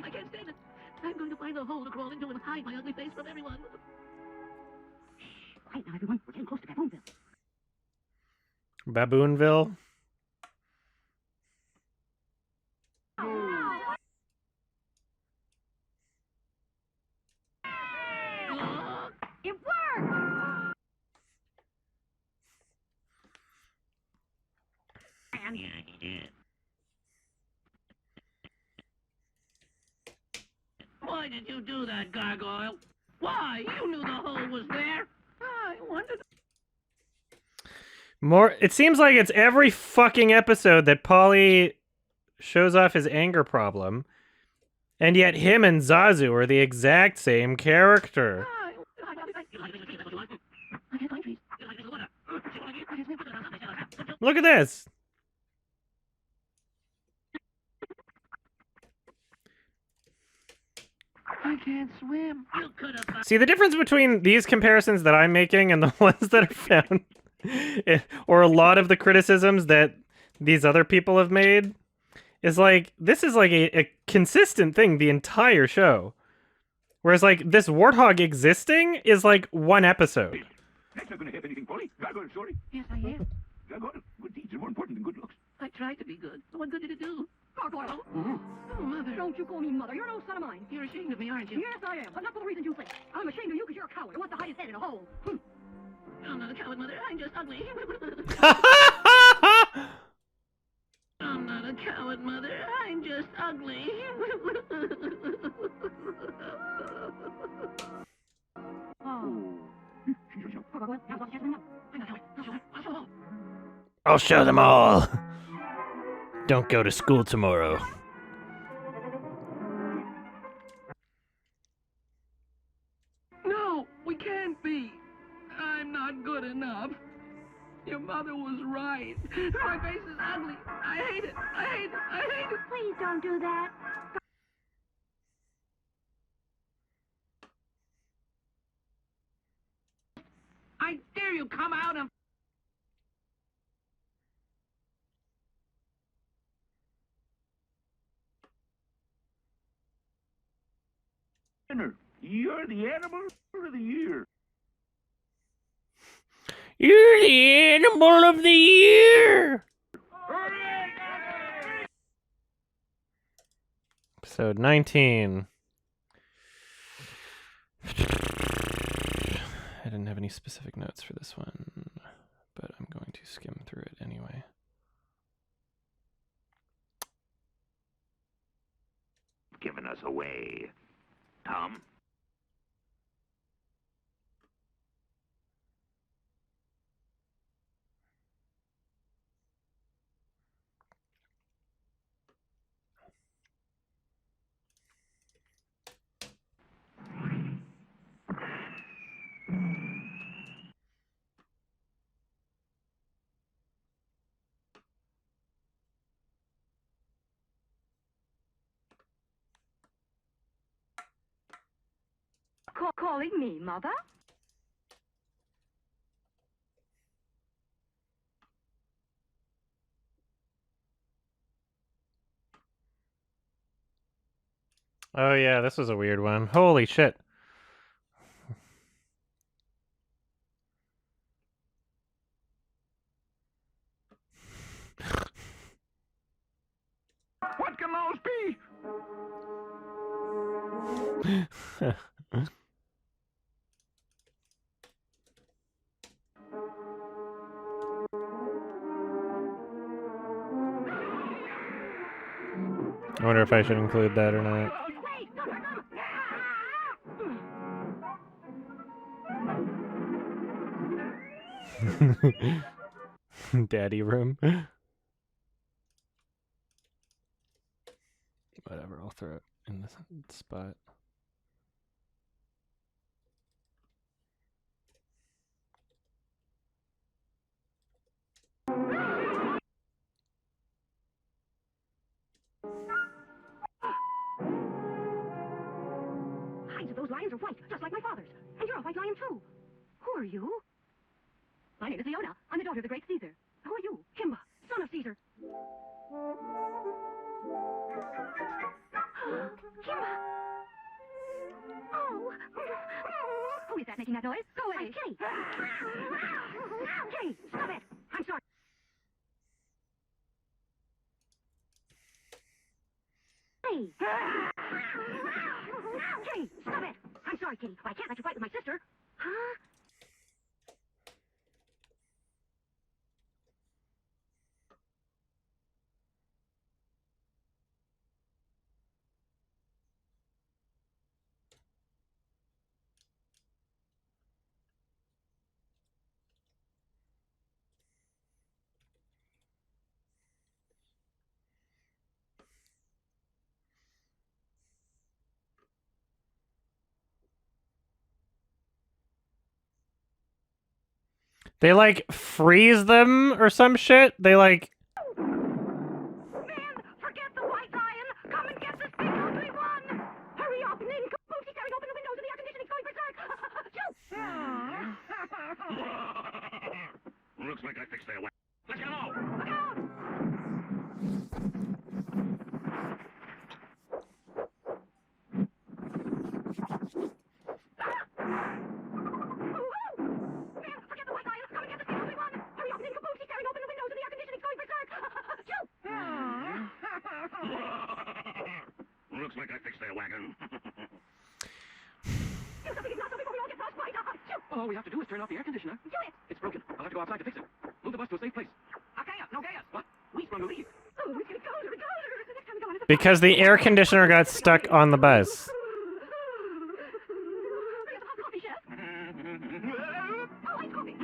I can't stand it. I'm going to find a hole to crawl into and hide my ugly face from everyone. Quiet now, everyone. We're getting close to Baboonville. Baboonville? It worked! Yeah, he did. Why did you do that, Gargoyle? Why? You knew the hole was there. wondered. More. It seems like it's every fucking episode that Paulie shows off his anger problem, and yet him and Zazu are the exact same character. Look at this. I can't swim. You could have. See the difference between these comparisons that I'm making and the ones that are found, or a lot of the criticisms that these other people have made, is like this is like a consistent thing the entire show. Whereas like this warthog existing is like one episode. That's not going to have anything, Polly. I got it, sorry. Yes, I am. I got it. Good deeds are more important than good looks. I tried to be good. What good did it do? Gargoyle! Oh, Mother. Don't you call me mother. You're no son of mine. You're ashamed of me, aren't you? Yes, I am. But not for the reason you think. I'm ashamed of you because you're a coward who wants to hide his head in a hole. I'm not a coward, Mother. I'm just ugly. I'm not a coward, Mother. I'm just ugly. Oh. Gargoyle, now go get him up. I'm not a coward. I'll show them. I'll show them all. Don't go to school tomorrow. No, we can't be. I'm not good enough. Your mother was right. My face is ugly. I hate it. I hate it. I hate it. Please don't do that. I dare you come out and... You're the animal of the year. You're the animal of the year. Episode 19. I didn't have any specific notes for this one, but I'm going to skim through it anyway. Giving us away. Tom? Calling me mother? Oh yeah, this was a weird one. Holy shit. What can those be? I wonder if I should include that or not. Wait, don't hurt them! Daddy room. Whatever, I'll throw it in this spot. Hides of those lions are white, just like my father's. And you're a white lion, too. Who are you? My name is Leona. I'm the daughter of the great Caesar. Who are you? Kimba, son of Caesar. Kimba! Oh! Who is that making that noise? Go away! Kitty! Kitty, stop it! I'm sorry. Kitty! Kitty, stop it! I'm sorry, Kitty, but I can't let you fight with my sister. Huh? They like freeze them or some shit. They like. Man, forget the white lion. Come and get this big ugly one. Hurry up, Nin Caboose. Tearing open the windows and the air conditioning's going berserk. Shoot! Looks like I fixed their wax. Let's get 'em all. Look out! Man, forget the white lion. Come and get this big ugly one. Hurry up, Nin Caboose. Tearing open the windows and the air conditioning's going berserk. Shoot! Looks like I fixed their wagon. Do something, Ignacio, before we all get frostbite. Shoot! All we have to do is turn off the air conditioner. Do it! It's broken. I'll have to go outside to fix it. Move the bus to a safe place. Archaea, no gas. What? We sprung a leak. Oh, it's getting colder and colder. The next time we go on is a Because the air conditioner got stuck on the bus. Here's a hot coffee, chef. Oh, iced coffee.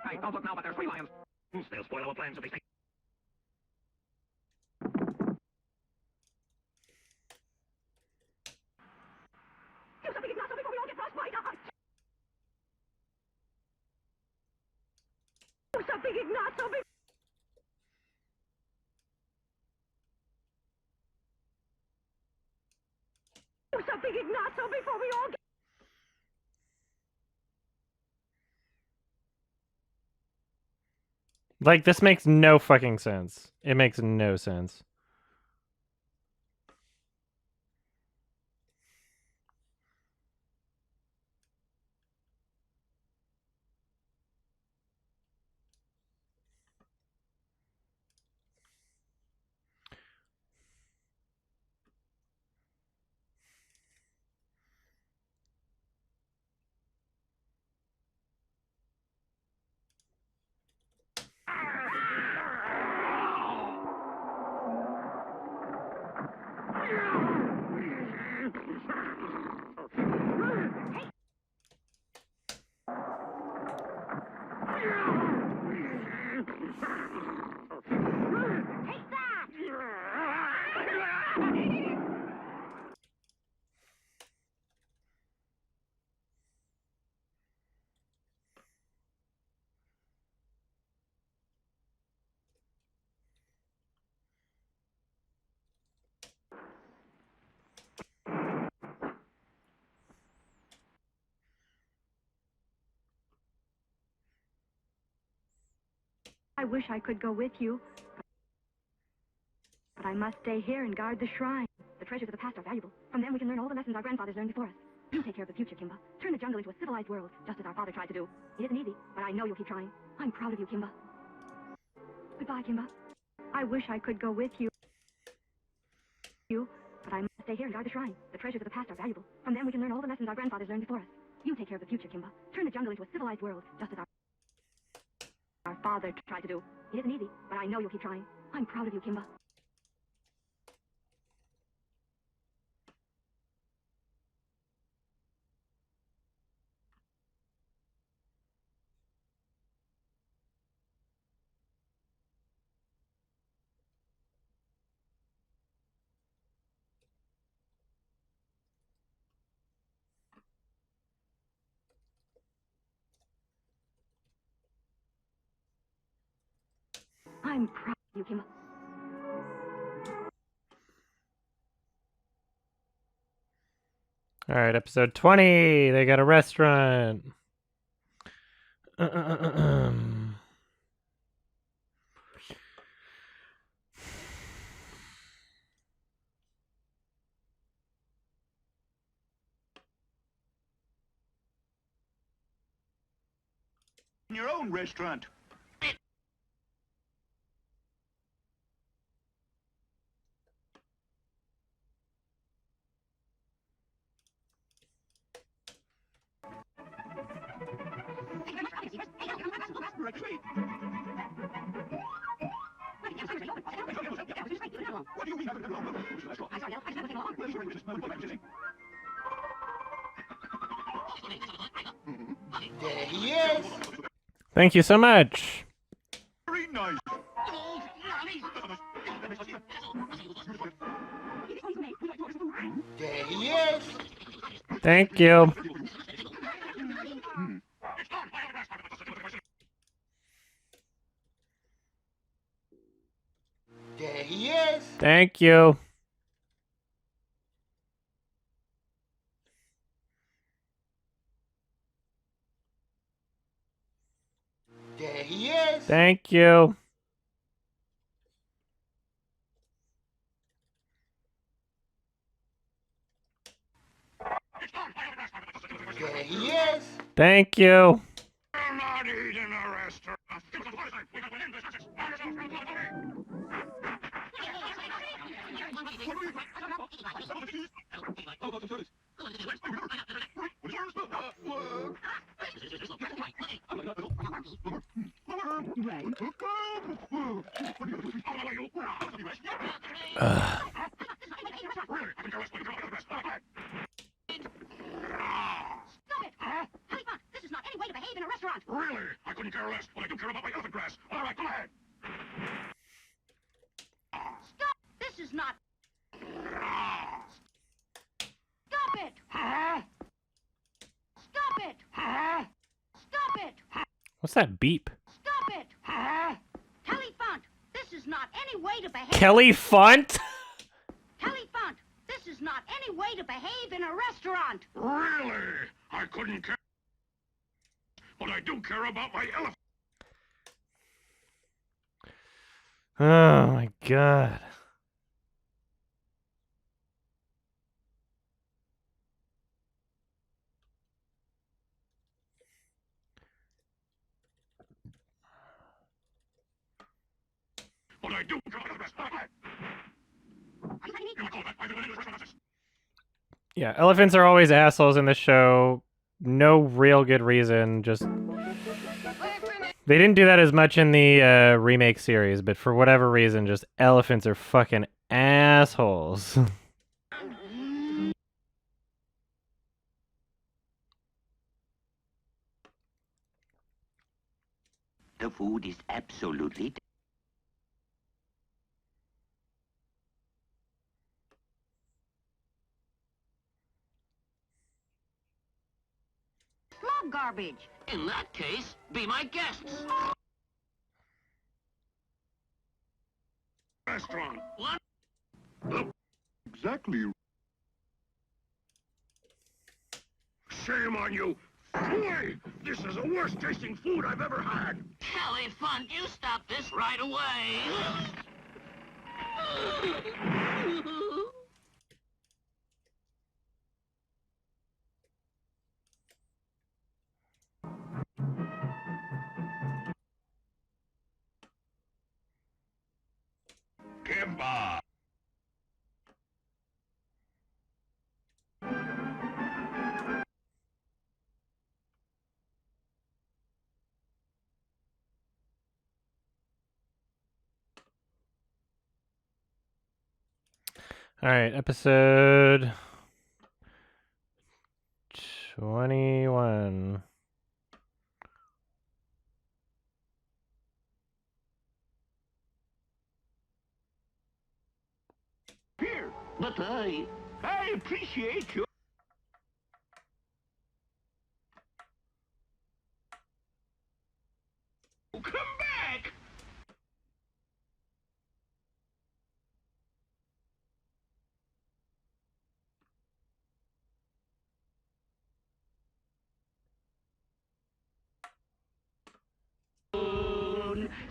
Hey, don't look now, but there's 3 lions. They'll spoil our plans if they stay. Do something, Ignacio, before we all get frostbite. Do something, Ignacio, before... Do something, Ignacio, before we all get... Like, this makes no fucking sense. It makes no sense. Take that! I wish I could go with you, but I must stay here and guard the shrine. The treasures of the past are valuable. From them we can learn all the lessons our grandfathers learned before us. You take care of the future, Kimba. Turn the jungle into a civilized world, just as our father tried to do. It isn't easy, but I know you'll keep trying. I'm proud of you, Kimba. Goodbye, Kimba. I wish I could go with you, but I must stay here and guard the shrine. The treasures of the past are valuable. From them we can learn all the lessons our grandfathers learned before us. You take care of the future, Kimba. Turn the jungle into a civilized world, just as our father tried to do. It isn't easy, but I know you'll keep trying. I'm proud of you, Kimba. I'm proud of you, Kimba. All right, episode 20. They got a restaurant. In your own restaurant. What do you mean? There he is. Thank you so much. Very nice. There he is. Thank you. Thank you. There he is. Thank you. There he is. Thank you. I'll not eat in a restaurant. Stop it! Honey Fun, this is not any way to behave in a restaurant. Really? I couldn't care less, but I do care about my elephant grass. All right, go ahead. Stop! This is not... Stop it! Huh? Stop it! Huh? Stop it! What's that beep? Stop it! Huh? Kelly Font, this is not any way to behave... Kelly Font? Kelly Font, this is not any way to behave in a restaurant. Really? I couldn't care. But I do care about my elephant. Oh my god. But I do care about the rest. Go ahead. Yeah, elephants are always assholes in this show. No real good reason, just... They didn't do that as much in the remake series, but for whatever reason, just elephants are fucking assholes. The food is absolutely... Love garbage. In that case, be my guests. Restaurant. What? Exactly. Shame on you. Boy, this is the worst tasting food I've ever had. Kelly Fun, you stop this right away. Kimba. Alright, episode 21. Here, But I appreciate you. Come back.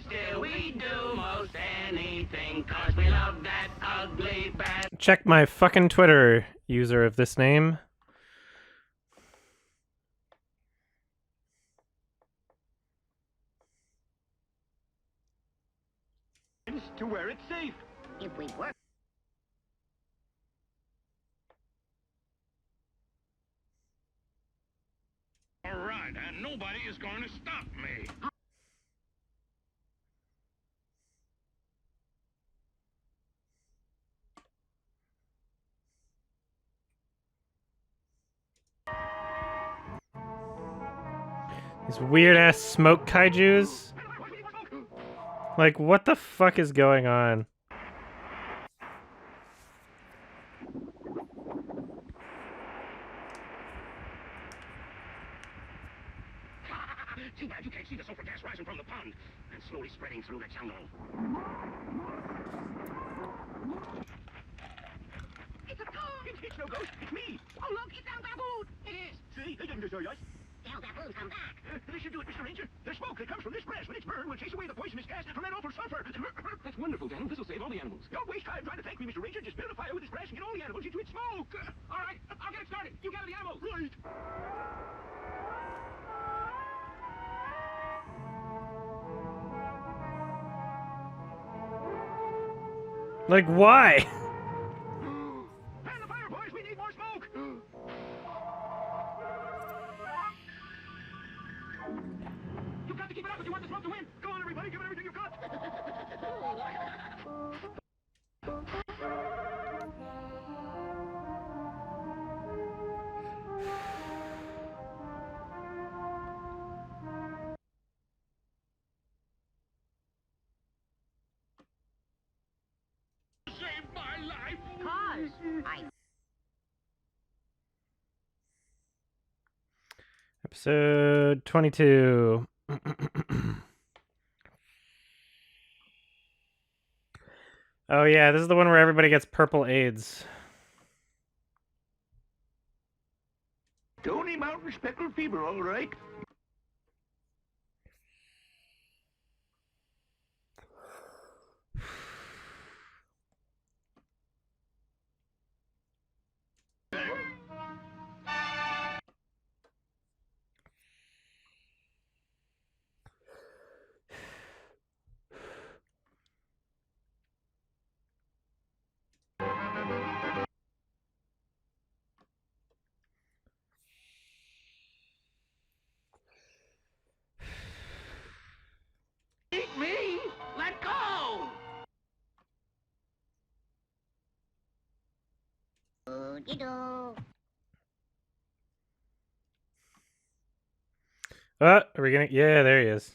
still we do most anything, 'cause we love that ugly bad. Check my fucking Twitter user of this name. To where it's safe. If we work... All right, and nobody is going to stop me. These weird ass smoke kaijus. Like, what the fuck is going on? Too bad you can't see the sulfur gas rising from the pond and slowly spreading through the jungle. It's a ghost! It's no ghost, it's me! Oh, look, it's Al Baboon! It is! See, they didn't destroy us. Al Baboon's come back! This should do it, Mr. Ranger. The smoke that comes from this grass when it's burned will chase away the poisonous gas from that awful sulfur. That's wonderful, Daniel. This'll save all the animals. Don't waste time trying to thank me, Mr. Ranger. Just build a fire with this grass and get all the animals into its smoke. All right, I'll get it started. You gather the animals. Right. Like, why? Fan the fire, boys. We need more smoke. You've got to keep it up if you want the smoke to win. Go on, everybody. Give it everything you've got. Saved my life. Cause I Episode 22. Oh yeah, this is the one where everybody gets purple AIDS. Stony Mountain speckled fever, all right. eat me. Let go. Are we gonna? Yeah, there he is.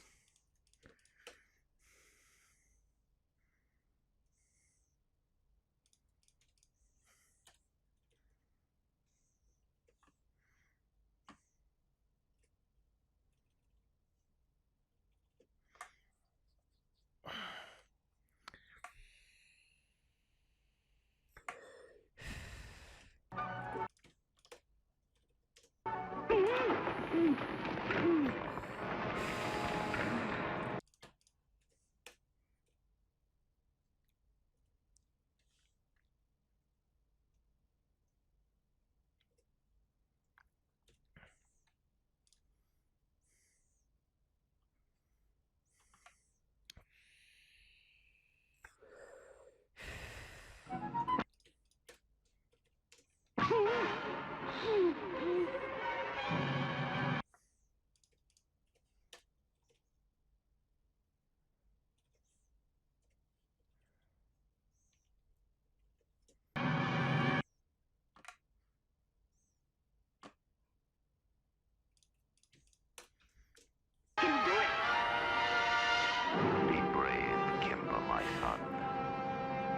Be brave, Kimber, my son.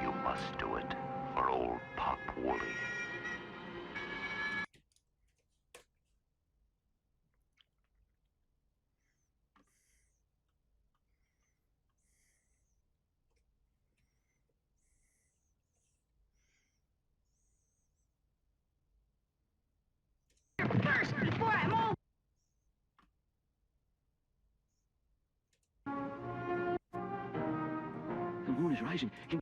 You must do it for old Pop Wooly. First, before I'm old. The moon is rising. The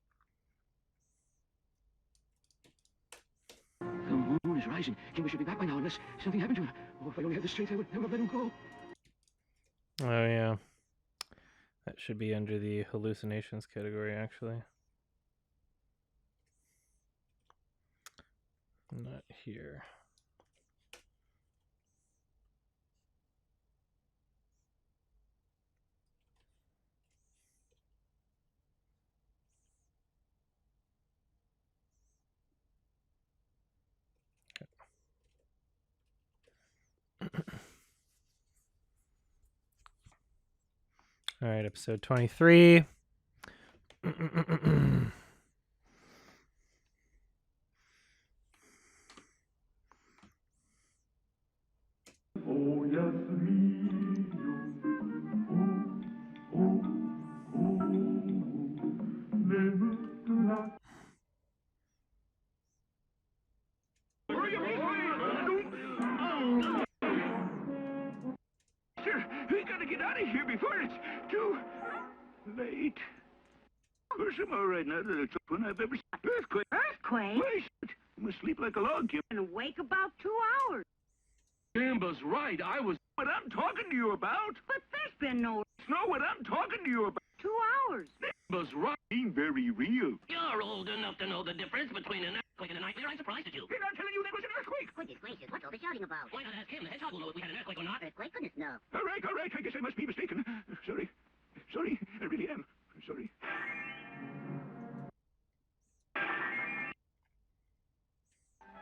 moon is rising. Kimber should be back by now unless something happened to him. Oh, if I only had the strength, I would never let him go. Oh yeah, that should be under the hallucinations category, actually. Not here. All right, episode 23. Oh, yes, me, you. get out of here before it's too late. Of course, I'm all right now that it's the one I've ever seen. Earthquake. Earthquake? Why, shit. You must sleep like a log, Kim. And wake about 2 hours. Kimba's right. I was what I'm talking to you about. But there's been no It's not what I'm talking to you about. 2 hours. Kimba's right. Being very real. You're old enough to know the difference between an earthquake and a nightmare. I'm surprised at you. Did I tell you there was an earthquake? Goodness gracious, what's all the shouting about? Why not ask him? The hedgehog will know if we had an earthquake or not. Earthquake? Goodness, no. All right. I guess I must be mistaken. Sorry. Sorry. I really am. Sorry.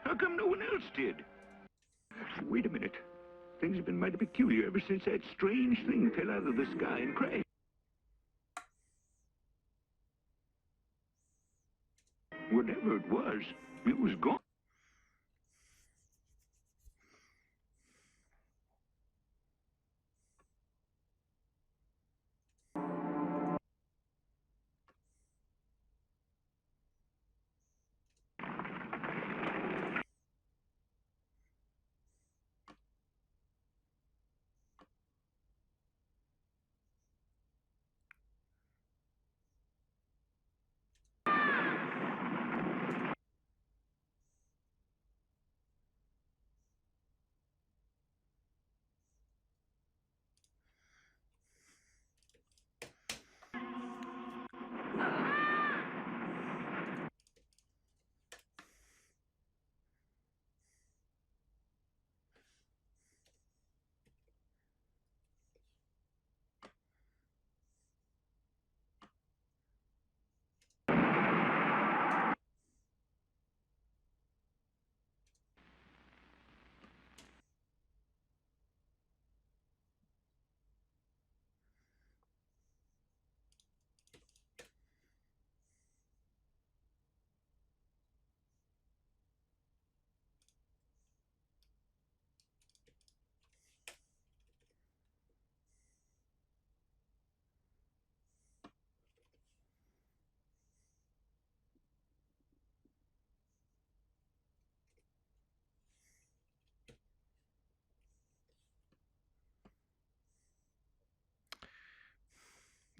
How come no one else did? Wait a minute. Things have been mighty peculiar ever since that strange thing fell out of the sky and crashed. Whatever it was gone.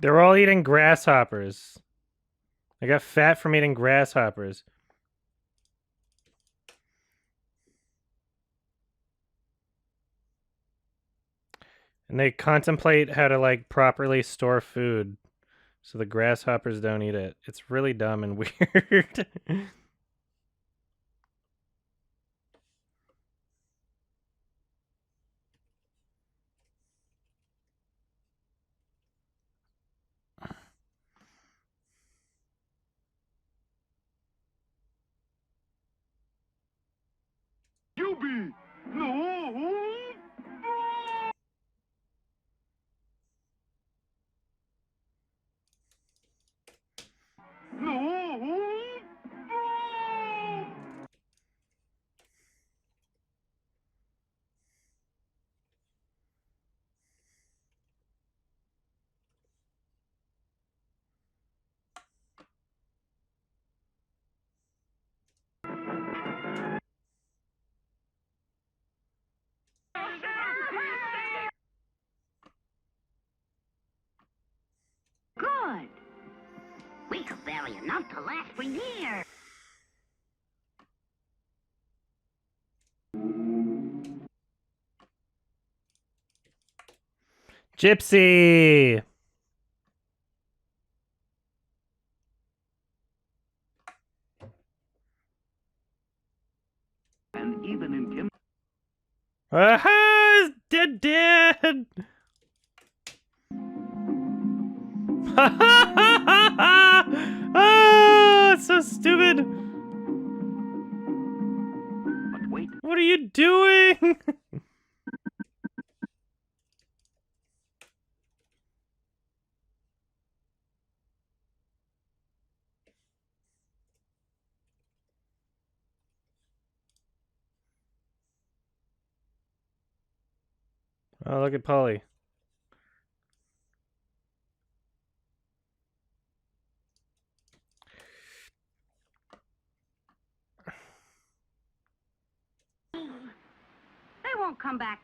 They're all eating grasshoppers. I got fat from eating grasshoppers. And they contemplate how to, like, properly store food so the grasshoppers don't eat it. It's really dumb and weird. Yubi! No! No! Good. We could bury enough to last for years. Gypsy! And even in Kim. Aha! Dead! Ah, it's so stupid. But wait. What are you doing? Oh, look at Polly. They won't come back.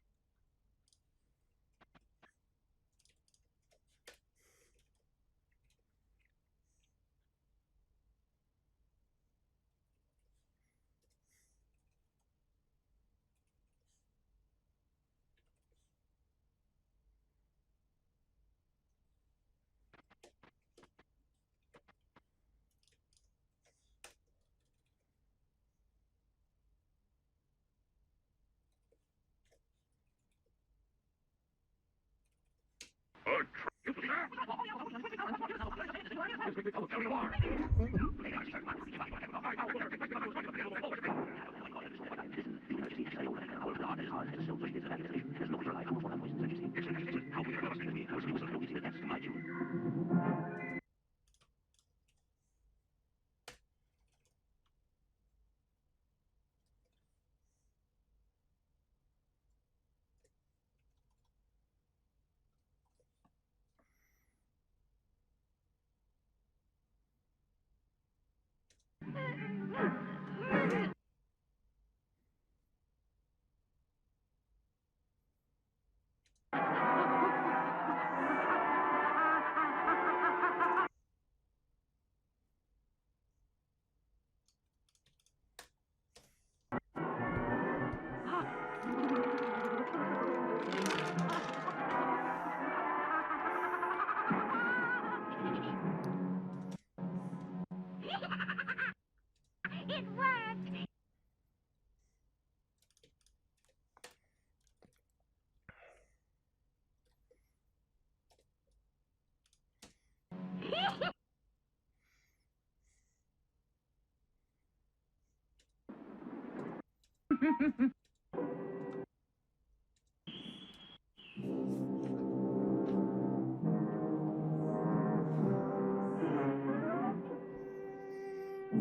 You see there? This big fellow, tell me more. They are certain I'm give up. I will never take place because I was going to the animal over to me. Listen, you know, Jesse, she's very old and our blood is hard and so it's a bad situation. There's no for life. For that voice, so Jesse. Excellent. How will you never speak to me? I was supposed to know you that's my tune. It worked!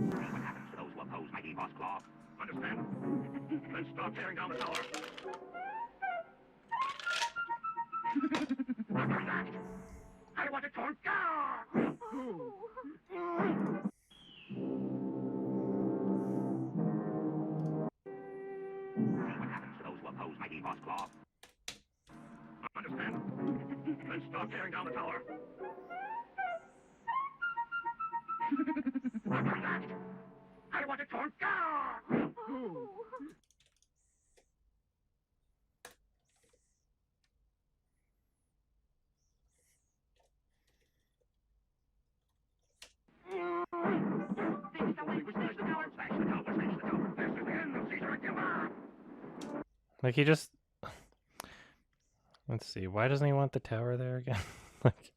What happens to those who oppose mighty Boss Claw? Understand? Then stop tearing down the tower. I want it torn down! What happens to those who oppose mighty Boss Claw? Understand? Then stop tearing down the tower. I want it torn down! Smash the tower! Smash the tower! Smash the tower! This is the end of Caesar and Kimba! Like he just. Let's see. Why doesn't he want the tower there again? Like.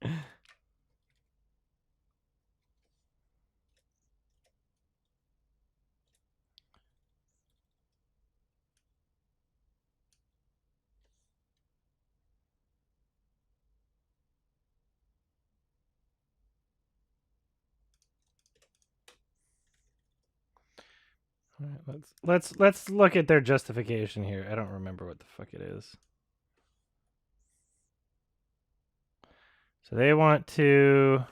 All right, let's look at their justification here. I don't remember what the fuck it is. So they want to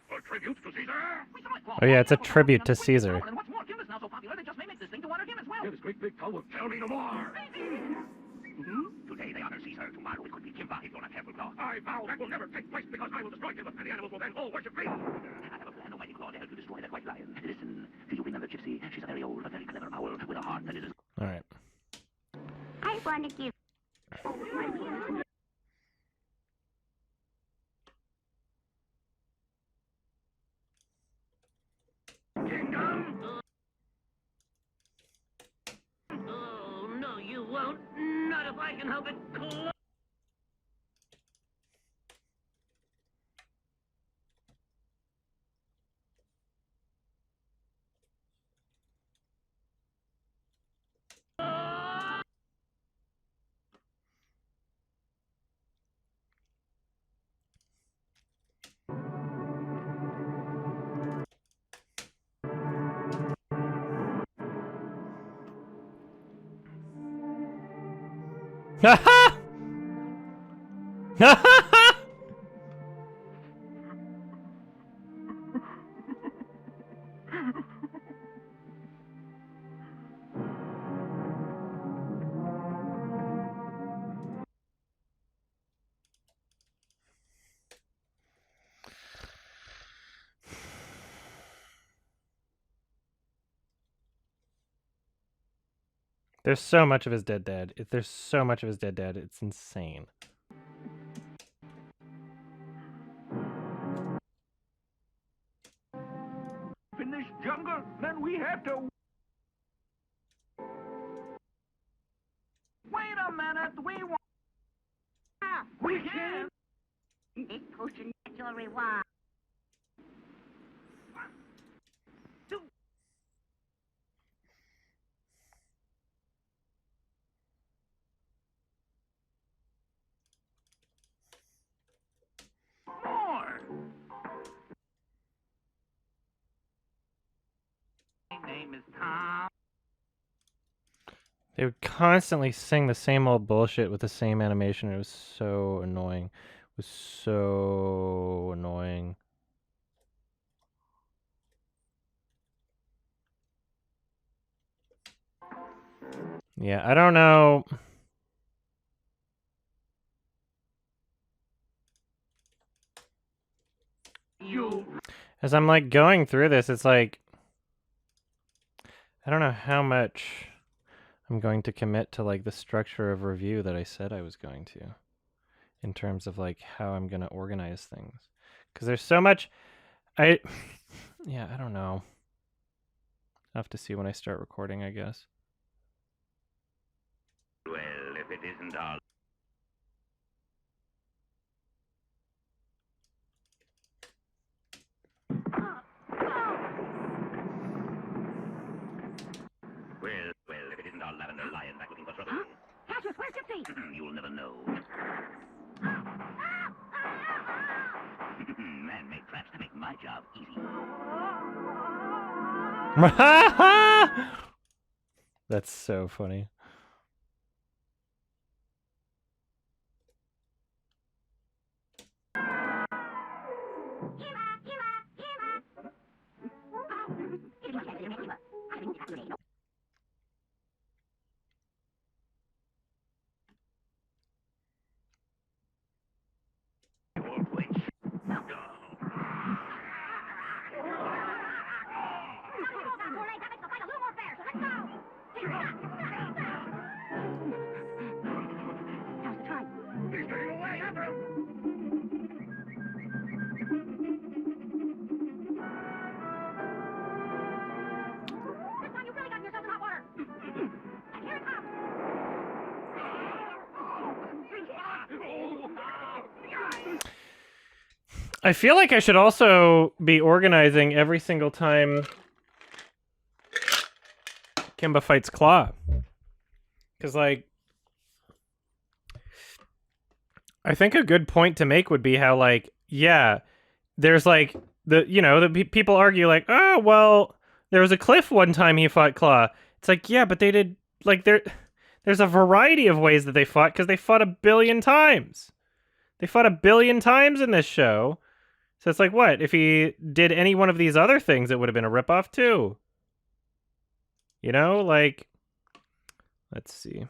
A tribute to Caesar? Oh yeah, it's a tribute to Caesar. And what's more, Kimba's now so popular, they just may make this thing to honor him as well. Yeah, this great big Talmud. Tell me no more. Today they honor Caesar. Tomorrow it could be Kimba if you're not careful, Claw. I vow that will never take place because I will destroy Kimba, and the animals will then all worship me. I have a plan, Almighty Claw, to help you destroy that white lion. Listen, do you remember Gypsy? She's a very old but very clever owl with a heart that is as... All right. I want to give. Kingdom? Oh, no, you won't. Not if I can help it. Ha ha! Ha ha! There's so much of his dead dad. There's so much of his dead dad. It's insane. Finished jungle, then we have to... Wait a minute, we want... We can... This potion natural reward. More! My name is Tom. They would constantly sing the same old bullshit with the same animation. It was so annoying. It was so annoying. Yeah, I don't know. As I'm like going through this, it's like I don't know how much I'm going to commit to like the structure of review that I said I was going to in terms of like how I'm going to organize things. Because there's so much yeah, I don't know. I'll have to see when I start recording, I guess. Well, if it isn't all... Well, if it isn't our lavender lion back looking for trouble. Cassius, where's Gypsy? You'll never know. Man-made traps to make my job easy. That's so funny. How's the time? He's getting away after him! This time you've really gotten yourself in hot water. And here it comes. I feel like I should also be organizing every single time Kimba fights Claw. Because, like, I think a good point to make would be how, like, yeah, there's, like, people argue, like, oh, well, there was a cliff one time he fought Claw. It's like, yeah, but they did, like, there's a variety of ways that they fought because they fought 1 billion times. They fought 1 billion times in this show. So it's like, what? If he did any one of these other things, it would have been a ripoff too. You know, like, let's see.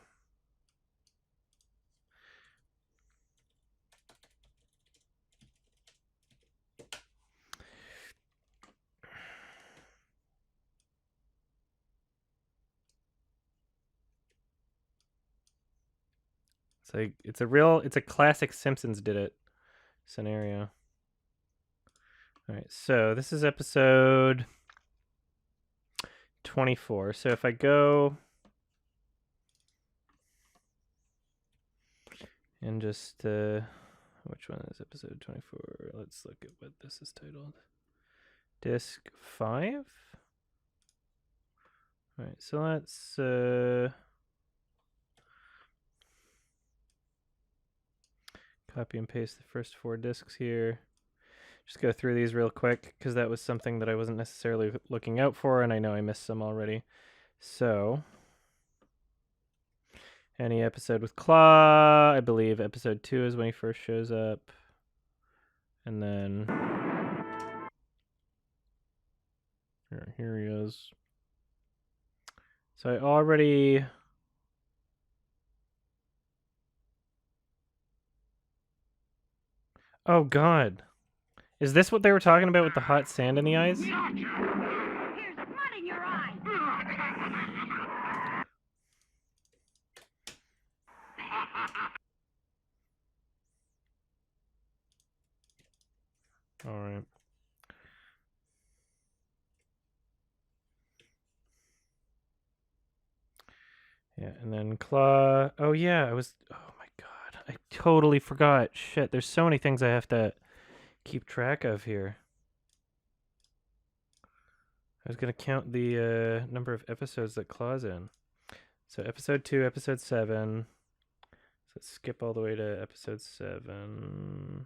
It's like, it's a classic Simpsons did it scenario. All right, so this is episode 24. So if I go and just, which one is episode 24? Let's look at what this is titled. Disc 5? All right, so let's, copy and paste the first 4 discs here. Just go through these real quick because that was something that I wasn't necessarily looking out for, and I know I missed some already. So, any episode with Claw, I believe episode 2 is when he first shows up. And then here he is. So I already... Oh, God. Is this what they were talking about with the hot sand in the eyes? Here's mud in your eye. All right. Yeah, and then Claw. Oh yeah, I was. Oh my god, I totally forgot. Shit, there's so many things I have to keep track of here. I was gonna count the number of episodes that Claw's in. So episode 2, episode 7. So let's skip all the way to episode 7.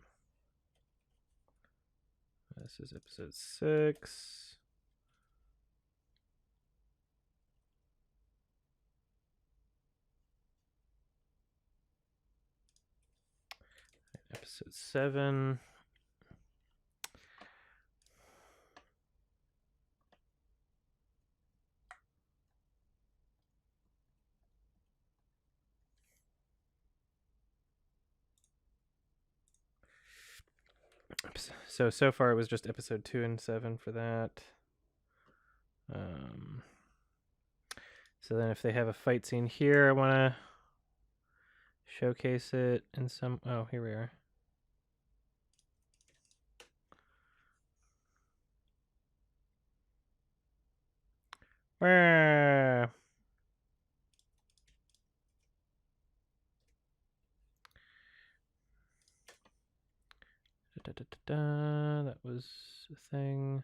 This is episode 6. Episode 7. So far it was just episode 2 and 7 for that. So then if they have a fight scene here, I want to showcase it in some... Oh, here we are. Where? That was a thing.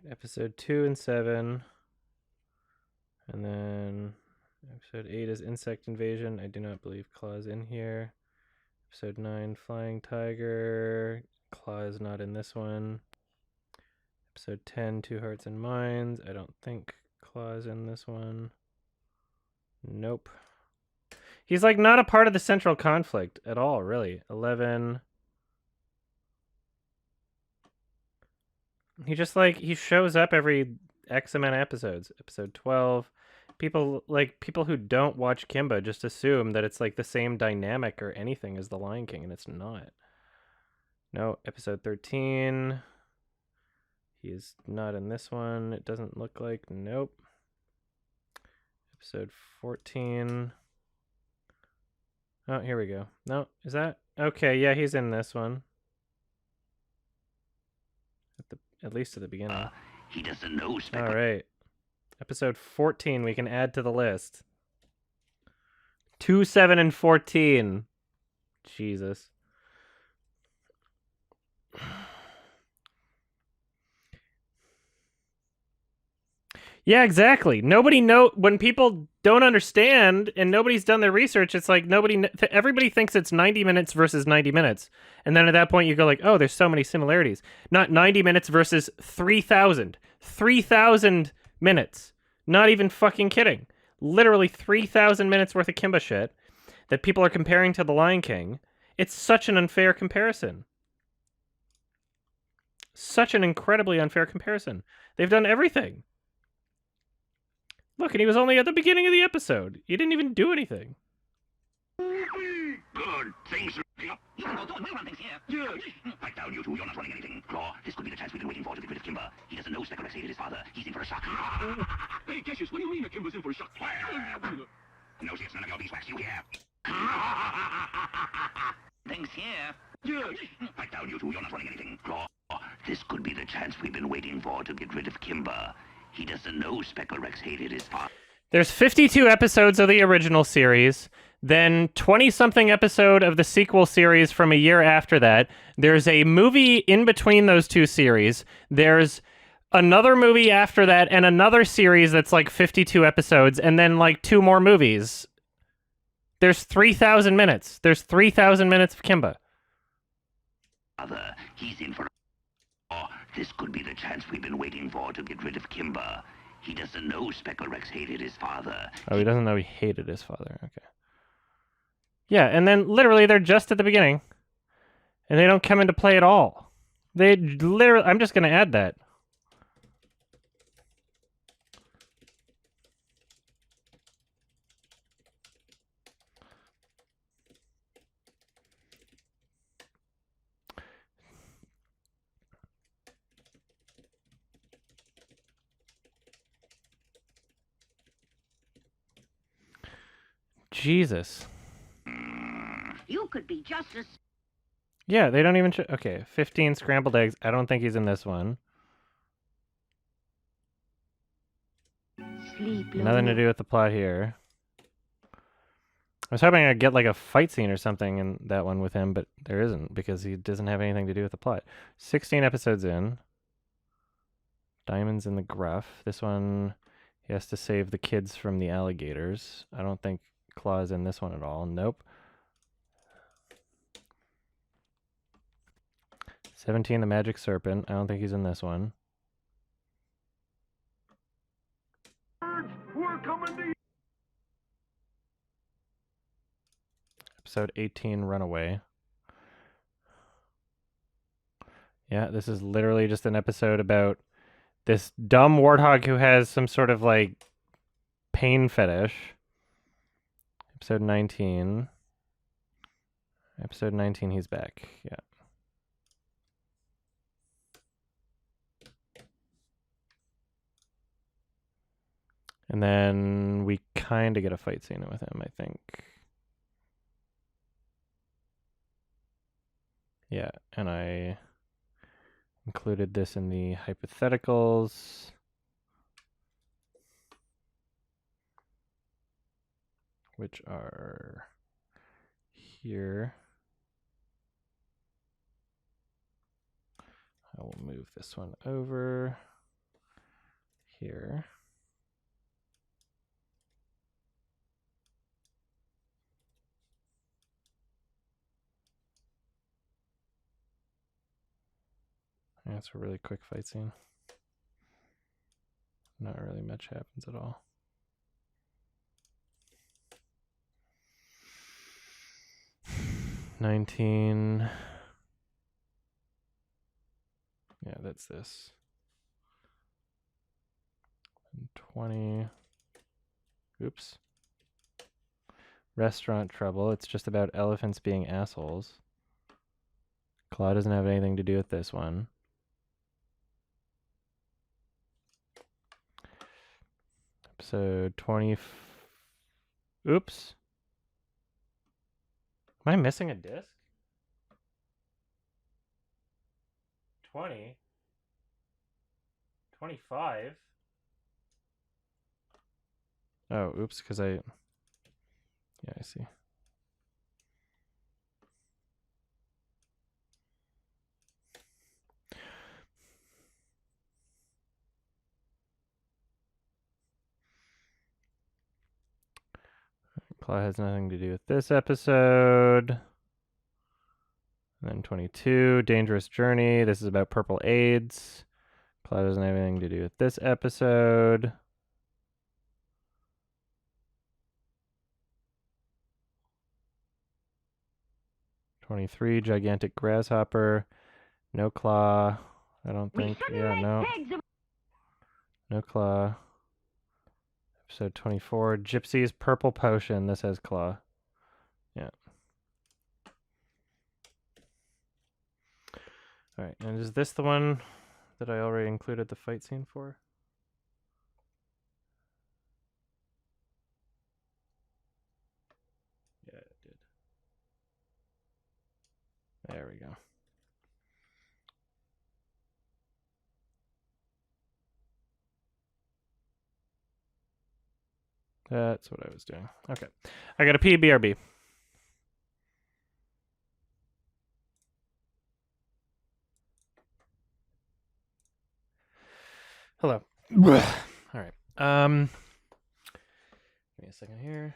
Episode 2 and 7. And then episode 8 is Insect Invasion. I do not believe Claw is in here. Episode 9, Flying Tiger. Claw is not in this one. Episode 10, Two Hearts and Minds. I don't think Claw is in this one. Nope. He's like not a part of the central conflict at all, really. 11. He just like he shows up every X amount of episodes. Episode 12. People who don't watch Kimba just assume that it's like the same dynamic or anything as The Lion King, and it's not. No, episode 13. He is not in this one. It doesn't look like. Nope. Episode 14. Oh, here we go. No, is that? Okay, yeah, he's in this one. At least at the beginning. He doesn't know. All right. Episode 14 we can add to the list. 2, 7, and 14. Jesus. Yeah, exactly. When people don't understand and nobody's done their research, it's like everybody thinks it's 90 minutes versus 90 minutes. And then at that point you go like, oh, there's so many similarities. Not 90 minutes versus 3,000. 3,000 minutes. Not even fucking kidding. Literally 3,000 minutes worth of Kimba shit that people are comparing to The Lion King. It's such an unfair comparison. Such an incredibly unfair comparison. They've done everything. Look, and he was only at the beginning of the episode. He didn't even do anything. Good. Things are... You can go do it. We'll run things here. Yeah. Fight down, you two. You're not running anything. Claw, this could be the chance we've been waiting for to get rid of Kimba. He doesn't know Speckle Rex hated his father. He's in for a shock. Hey, Cassius, what do you mean that Kimba's in for a shock? No, see, it's none of your beeswax. You hear? Things here. Yeah. Fight down, you two. You're not running anything. Claw, this could be the chance we've been waiting for to get rid of Kimba. He doesn't know Speckle Rex hated his father. There's 52 episodes of the original series, then 20-something episode of the sequel series from a year after that. There's a movie in between those two series. There's another movie after that and another series that's like 52 episodes, and then like 2 more movies. There's 3,000 minutes. There's 3,000 minutes of Kimba. Father, he's in for... Oh, this could be the chance we've been waiting for to get rid of Kimba. He doesn't know Speckle Rex hated his father. Oh, he doesn't know he hated his father. Okay. Yeah, and then literally they're just at the beginning. And they don't come into play at all. They literally... I'm just going to add that. Jesus. You could be just as... Yeah, they don't even... Okay, 15 scrambled eggs. I don't think he's in this one. Sleep, Nothing to do with the plot here. I was hoping I'd get like a fight scene or something in that one with him, but there isn't because he doesn't have anything to do with the plot. 16 episodes in. Diamonds in the Gruff. This one, he has to save the kids from the alligators. I don't think Claw's in this one at all. Nope. 17, the Magic Serpent. I don't think he's in this one. We're coming to you. Episode 18, Runaway. Yeah, this is literally just an episode about this dumb warthog who has some sort of like pain fetish. Episode 19. Episode 19, he's back. Yeah. And then we kind of get a fight scene with him, I think. Yeah, and I included this in the hypotheticals. Which are here. I will move this one over here. Yeah, it's a really quick fight scene. Not really much happens at all. $19. Yeah, that's this. And 20. Oops. Restaurant trouble. It's just about elephants being assholes. Claw doesn't have anything to do with this one. Episode 20. Oops. Am I missing a disc? 20. 25. Oh, oops, because yeah, I see. Claw has nothing to do with this episode. And then 22, Dangerous Journey. This is about purple AIDS. Claw doesn't have anything to do with this episode. '23, Gigantic Grasshopper. No Claw. I don't think. Yeah, no. No Claw. Episode 24, Gypsy's Purple Potion. This has Claw. Yeah. Alright, and is this the one that I already included the fight scene for? Yeah, it did. There we go. That's what I was doing. Okay. I got a PBRB. Hello. All right. Give me a second here.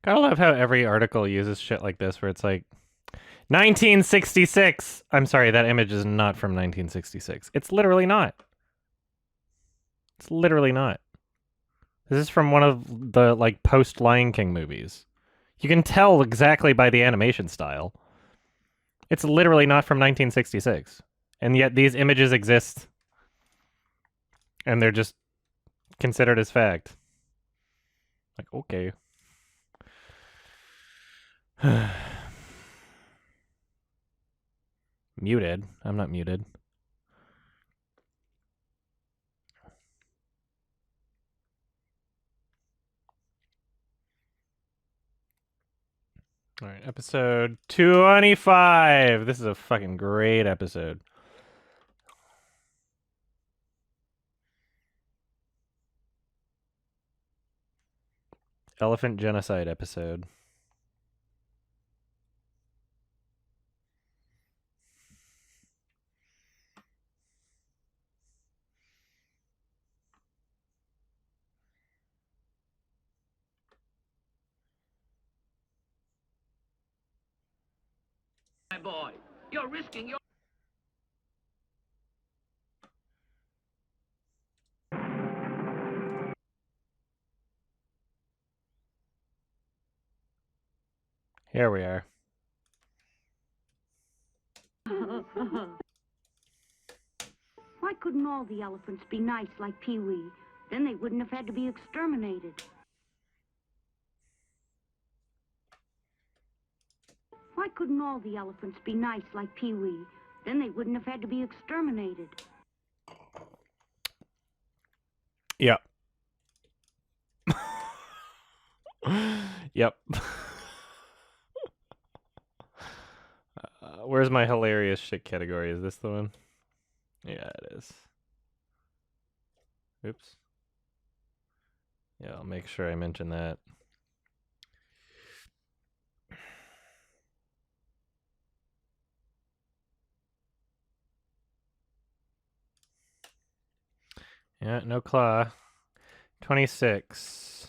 Gotta love how every article uses shit like this where it's like 1966. I'm sorry, that image is not from 1966. It's literally not. It's literally not. This is from one of the like post Lion King movies. You can tell exactly by the animation style. It's literally not from 1966. And yet these images exist. And they're just considered as fact. Like, okay. Muted. I'm not muted. All right, episode 25. This is a fucking great episode. Elephant genocide episode. My boy, you're risking your... Here we are. Why couldn't all the elephants be nice like Pee-wee? Then they wouldn't have had to be exterminated. Why couldn't all the elephants be nice like Pee-wee? Then they wouldn't have had to be exterminated. Yep. Yep. Where's my hilarious shit category? Is this the one? Yeah, it is. Oops. Yeah, I'll make sure I mention that. Yeah, no claw. 26.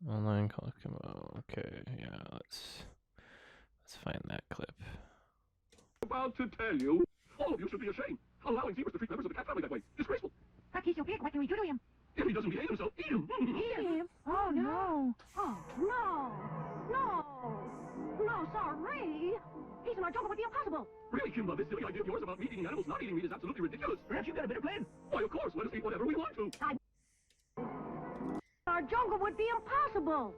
Online call. Okay, yeah, let's find that clip. About to tell you, all of you should be ashamed. Allowing zebras to treat members of the cat family that way. Disgraceful. But he's so big, what can we do to him? If he doesn't behave himself, eat him. Eat him? Oh, no. Oh, no. No. No, sorry. Peace in our jungle would be impossible. Really, Kimba, this silly idea of yours about meat eating animals not eating meat is absolutely ridiculous. Perhaps you've got a better plan. Why, of course. Let us eat whatever we want to. Our jungle would be impossible.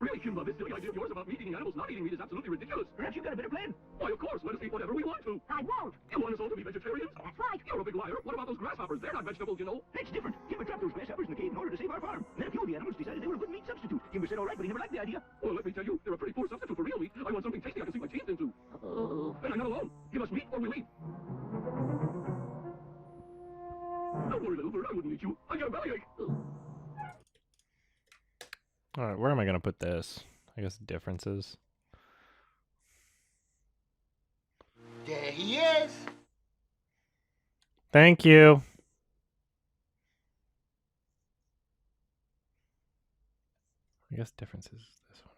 Really, Kimba, this silly idea of yours about meat eating animals not eating meat is absolutely ridiculous. Perhaps you've got a better plan. Why, of course. Let us eat whatever we want to. I won't. You want us all to be vegetarians? That's right. You're a big liar. What about those grasshoppers? They're not vegetables, you know. That's different. Kimber trapped those grasshoppers in the cave in order to save our farm. Then a few of the animals decided they were a good meat substitute. Kimber said all right, but he never liked the idea. Well, let me tell you, they're a pretty poor substitute for real meat. I want something tasty I can sink my teeth into. Oh. And I'm not alone. Give us meat or we leave. Don't worry, little bird. I wouldn't eat you. I got a bellyache. All right, where am I gonna put this? I guess differences. There he is. Thank you. I guess differences is this one.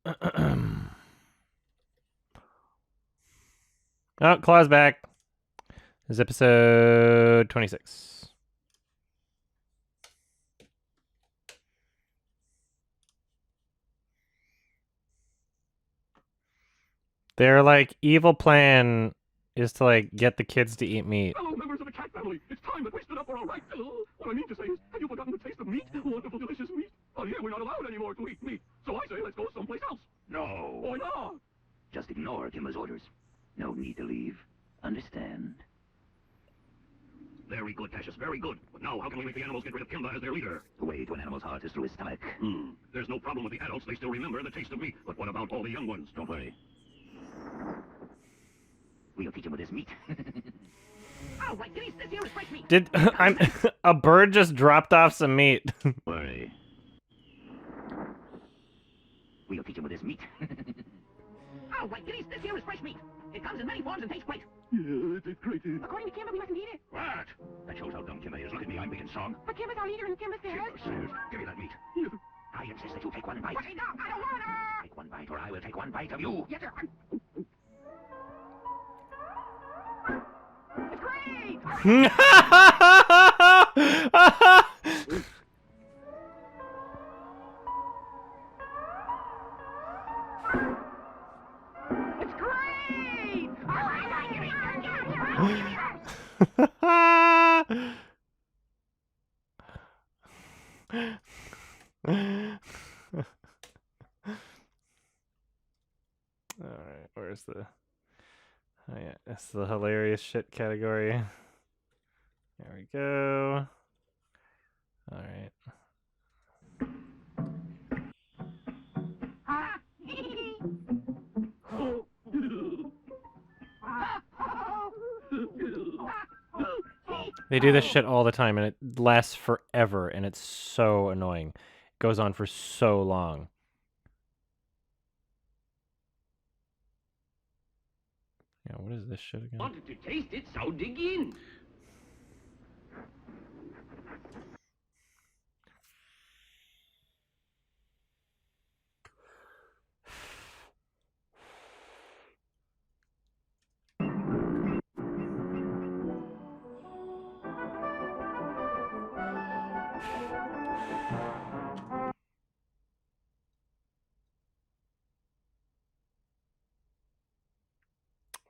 What is this one? Oh, Claw's back. This is episode 26. Their like evil plan is to like get the kids to eat meat. Hello, members of the cat family. It's time that we stood up for our rights. What I mean to say is, have you forgotten the taste of meat? Wonderful, delicious meat. Out here, we're not allowed anymore to eat meat. So I say, let's go someplace else. No. Why not? Just ignore Kimber's orders. No need to leave. Understand? Very good, Cassius, very good. But now, how can we make the animals get rid of Kimba as their leader? The way to an animal's heart is through his stomach. There's no problem with the adults. They still remember the taste of meat. But what about all the young ones? Don't worry. We'll teach him with his meat. Oh, wait, this here is fresh meat. Did I'm a bird just dropped off some meat? Worry. We'll teach him with his meat. Oh, wait, this here is fresh meat. It comes in many forms and tastes great. Yeah, it's great. According to Kimber, we mustn't eat it. What? That shows how dumb Kimber is. Look at me, I'm big and strong. But Kimber's our leader and Kimber says... Give me that meat. Yes, I insist that you take one bite. Wait, no, I don't want to. Take one bite or I will take one bite of you. Yes, sir. It's great. It's great. Oh, I like it. Alright, where's the... Oh yeah, that's the hilarious shit category. There we go. Alright. They do this shit all the time and it lasts forever and it's so annoying. It goes on for so long. Yeah, what is this shit again? Wanted to taste it, so dig in.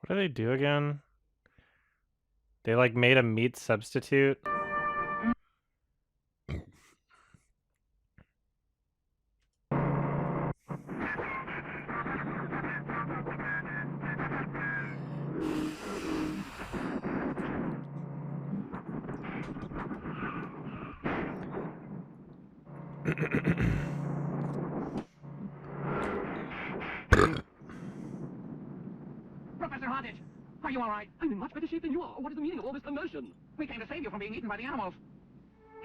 What do they do again? They like made a meat substitute. Professor Hodge, are you all right? I'm in much better shape than you are. What is the meaning of all this immersion? We came to save you from being eaten by the animals.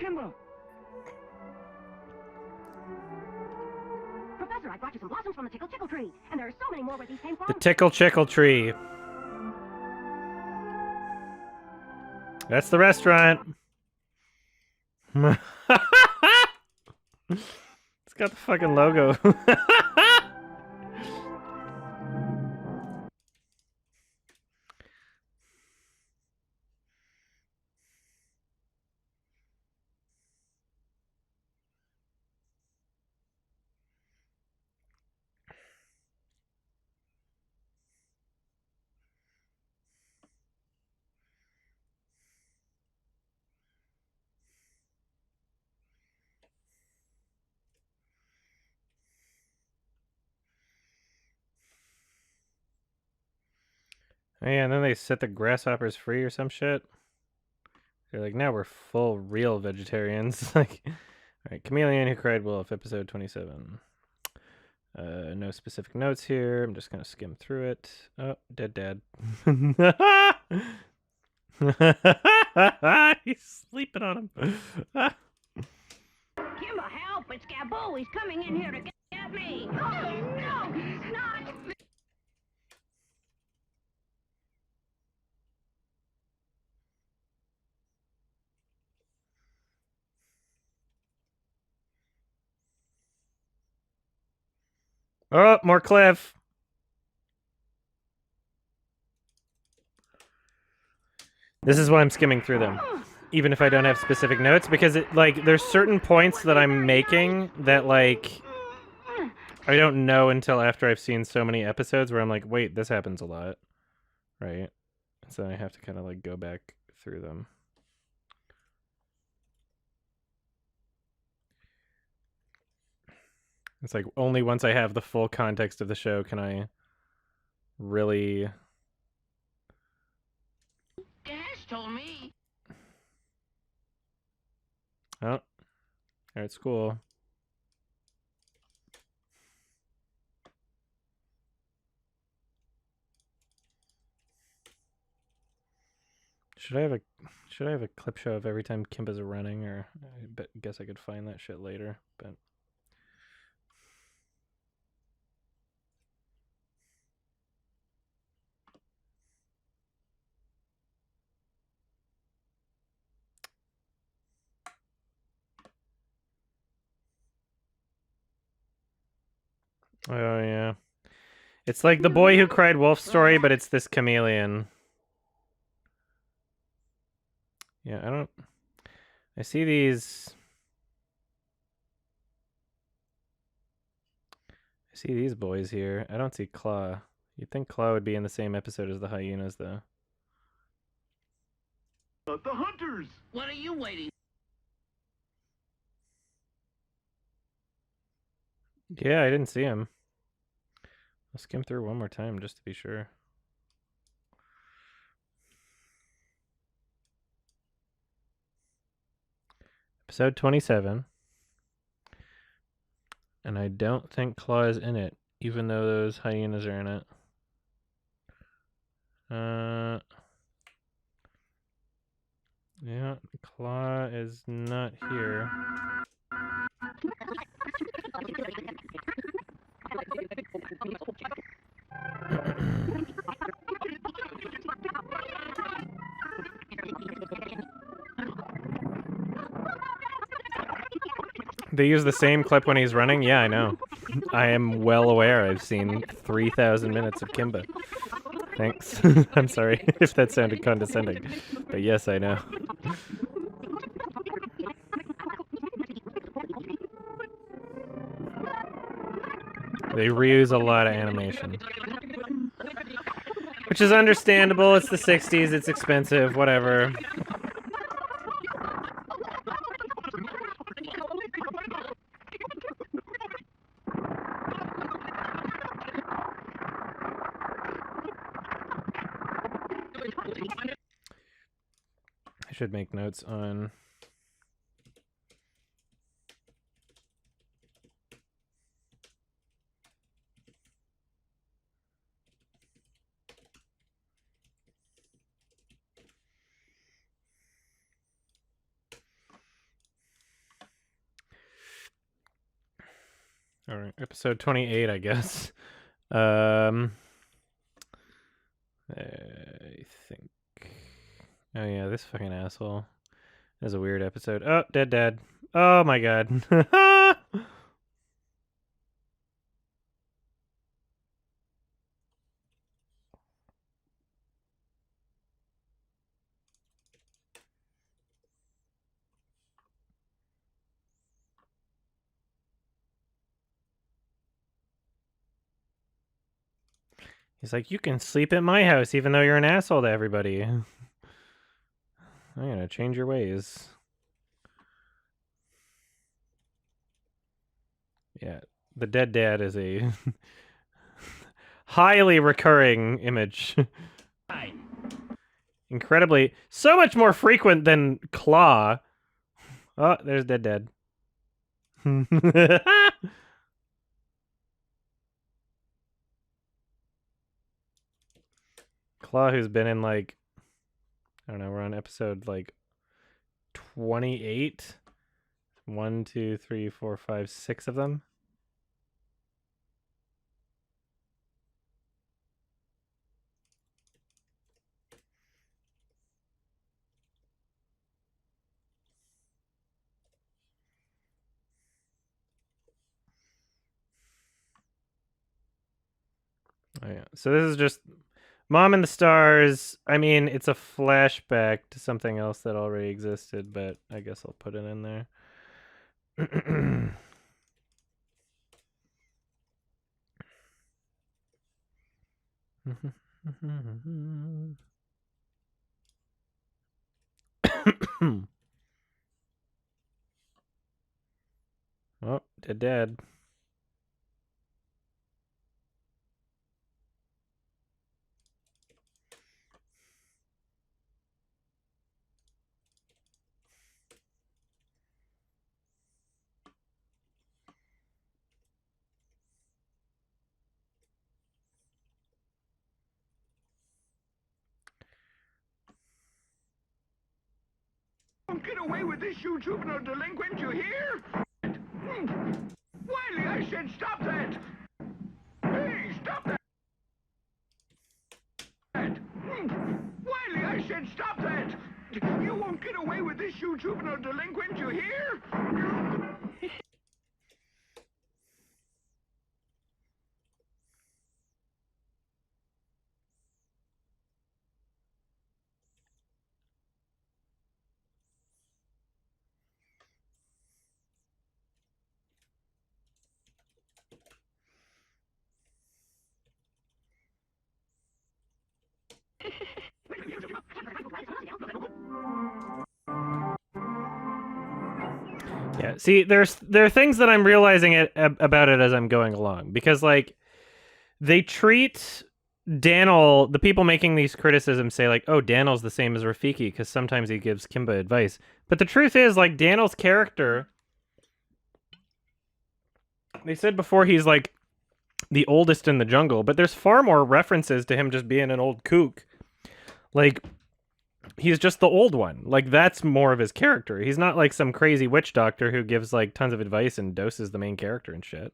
Kimba! Professor, I brought you some blossoms from the Tickle Chickle tree. And there are so many more where these came from. The Tickle Chickle Tree. That's the restaurant. It's got the fucking logo. Oh, yeah, and then they set the grasshoppers free or some shit. They're like, now we're full real vegetarians. Like, all right, Chameleon Who Cried Wolf, episode 27. No specific notes here. I'm just gonna skim through it. Oh, dead dad. He's sleeping on him. Kimba, help! It's Gaboo! He's coming in here to get me! Oh, no! Not! Oh, more Cliff. This is why I'm skimming through them, even if I don't have specific notes, because it like there's certain points that I'm making that like I don't know until after I've seen so many episodes where I'm like, wait, this happens a lot, right? So I have to kind of like go back through them. It's like only once I have the full context of the show can I really... Dash told me. Oh, alright, school. Should I have a clip show of every time Kimba's running, or I guess I could find that shit later, but... Oh, yeah. It's like the Boy Who Cried Wolf story, but it's this chameleon. Yeah, I see these... I see these boys here. I don't see Claw. You'd think Claw would be in the same episode as the hyenas, though. The hunters! What are you waiting? Yeah, I didn't see him. I'll skim through one more time just to be sure. Episode 27. And I don't think Claw is in it, even though those hyenas are in it. Yeah, Claw is not here. They use the same clip when he's running? Yeah, I know. I am well aware. I've seen 3,000 minutes of Kimba. Thanks. I'm sorry if that sounded condescending. But yes, I know. They reuse a lot of animation. Which is understandable. It's the 60s. It's expensive. Whatever. I should make notes on... All right, episode 28, I guess. I think. Oh yeah, this fucking asshole. That was a weird episode. Oh, dead dad. Oh my god. He's like, you can sleep at my house even though you're an asshole to everybody. I'm gonna change your ways. Yeah, the dead dad is a highly recurring image Incredibly, so much more frequent than Claw. Oh, there's Dead. Claw, who's been in like, I don't know, we're on episode like 28. 1, 2, 3, 4, 5, 6 of them. Oh yeah. So this is just Mom and the Stars. I mean, it's a flashback to something else that already existed, but I guess I'll put it in there. Oh, Dead. Don't get away with this, you juvenile delinquent, you hear? Wiley, I said stop that! Hey, stop that! Wiley, I said stop that! You won't get away with this, you juvenile delinquent, you hear? Yeah, see, there are things that I'm realizing about it as I'm going along, because like they treat Daniel, the people making these criticisms say like, oh, Daniel's the same as Rafiki because sometimes he gives Kimba advice. But the truth is, like, Daniel's character, they said before he's like the oldest in the jungle, but there's far more references to him just being an old kook. Like, he's just the old one. Like, that's more of his character. He's not like some crazy witch doctor who gives like tons of advice and doses the main character and shit.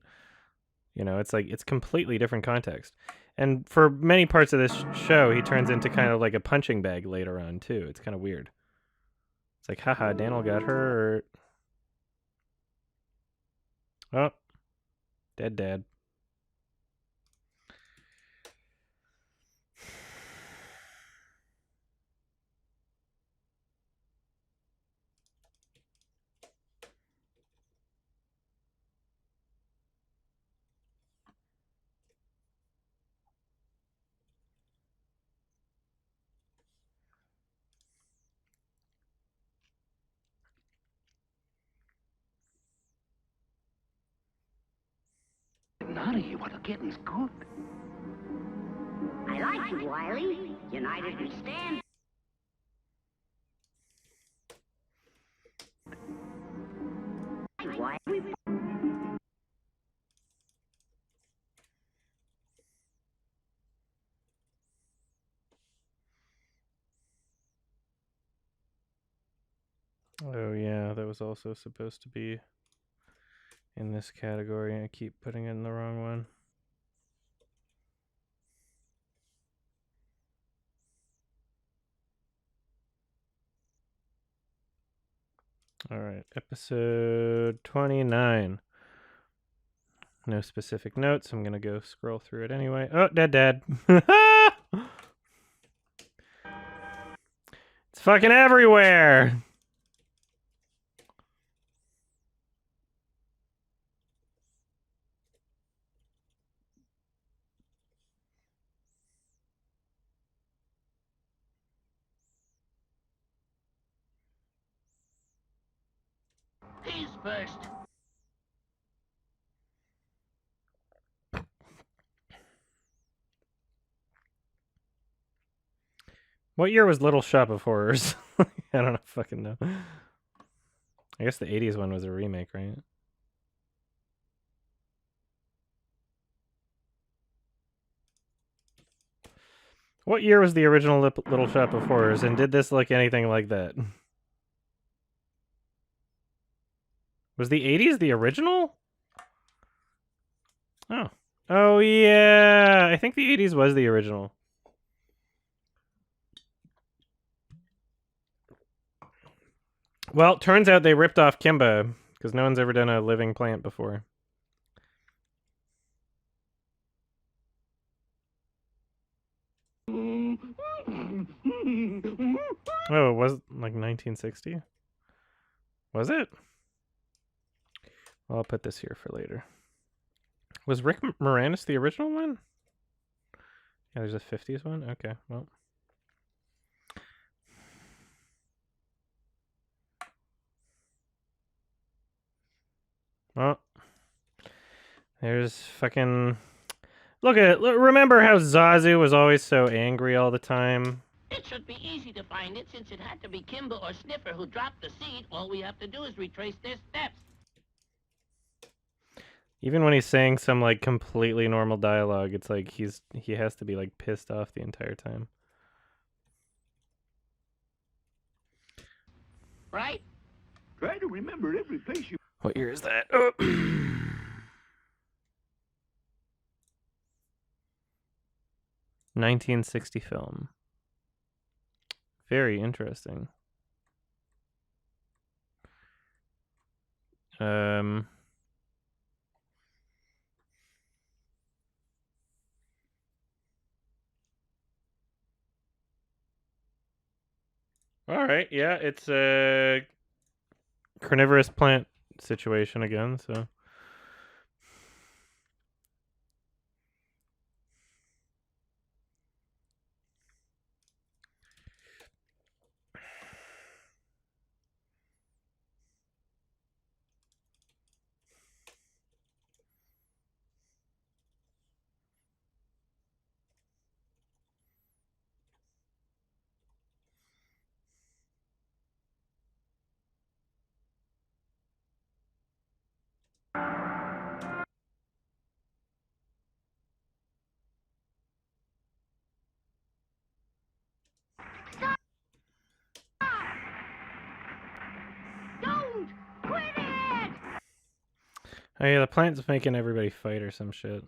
You know, it's like, it's completely different context. And for many parts of this show, he turns into kind of like a punching bag later on, too. It's kind of weird. It's like, haha, Daniel got hurt. Oh. Dead. Nutty, what a getting's good. I like you, Wiley. United we stand. Wiley. Oh yeah, that was also supposed to be in this category. I keep putting it in the wrong one. All right, episode 29. No specific notes. I'm gonna go scroll through it anyway. Oh, dead. It's fucking everywhere. He's first. What year was Little Shop of Horrors? I don't fucking know. I guess the 80s one was a remake, right? What year was the original Little Shop of Horrors, and did this look anything like that? Was the 80s the original? Oh. Oh, yeah. I think the 80s was the original. Well, turns out they ripped off Kimba, because no one's ever done a living plant before. Oh, it was like 1960? Was it? Well, I'll put this here for later. Was Rick Moranis the original one? Yeah, there's a 50s one? Okay, well. Well, there's fucking... Look at it. Remember how Zazu was always so angry all the time? It should be easy to find it since it had to be Kimba or Sniffer who dropped the seed. All we have to do is retrace their steps. Even when he's saying some like completely normal dialogue, it's like he has to be like pissed off the entire time. Right? Try to remember every place you... What year is that? Oh. 1960 film. Very interesting. All right, yeah, it's a carnivorous plant situation again, so. Don't quit it! Oh yeah, the plant's making everybody fight or some shit.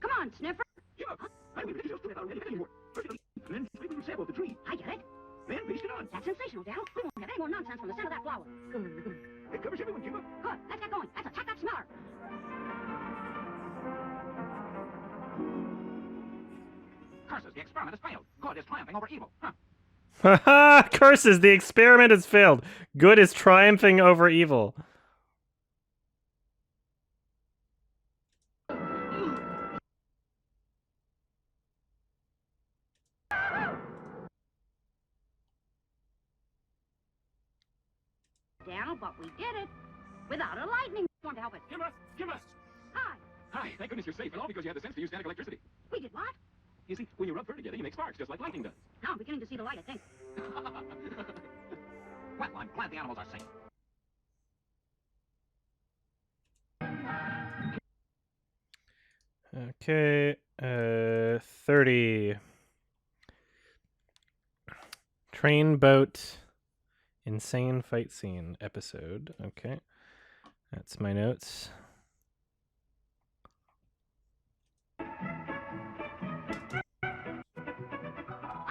Come on, Sniffer. Give up. I will just do it already anymore. First, and then scrape a little sap off the tree. I get it. Then paste it on. That's sensational, Dal. We won't have any more nonsense from the scent of that flower. It covers everyone, Kimba. Good. Let's get going. Let's attack that smeller. Curses, the experiment has failed. Good is triumphing over evil. Huh. Haha! Curses! The experiment has failed. Good is triumphing over evil. Dal, but we did it. Without a lightning storm to help us. Kimba! Kimba! Hi. Hi, thank goodness you're safe, and all because you had the sense to use static electricity. We did what? You see, when you rub fur together, you make sparks, just like lightning does. Now I'm beginning to see the light, I think. Well, I'm glad the animals are safe. Okay, 30. Train boat insane fight scene episode. Okay, that's my notes. I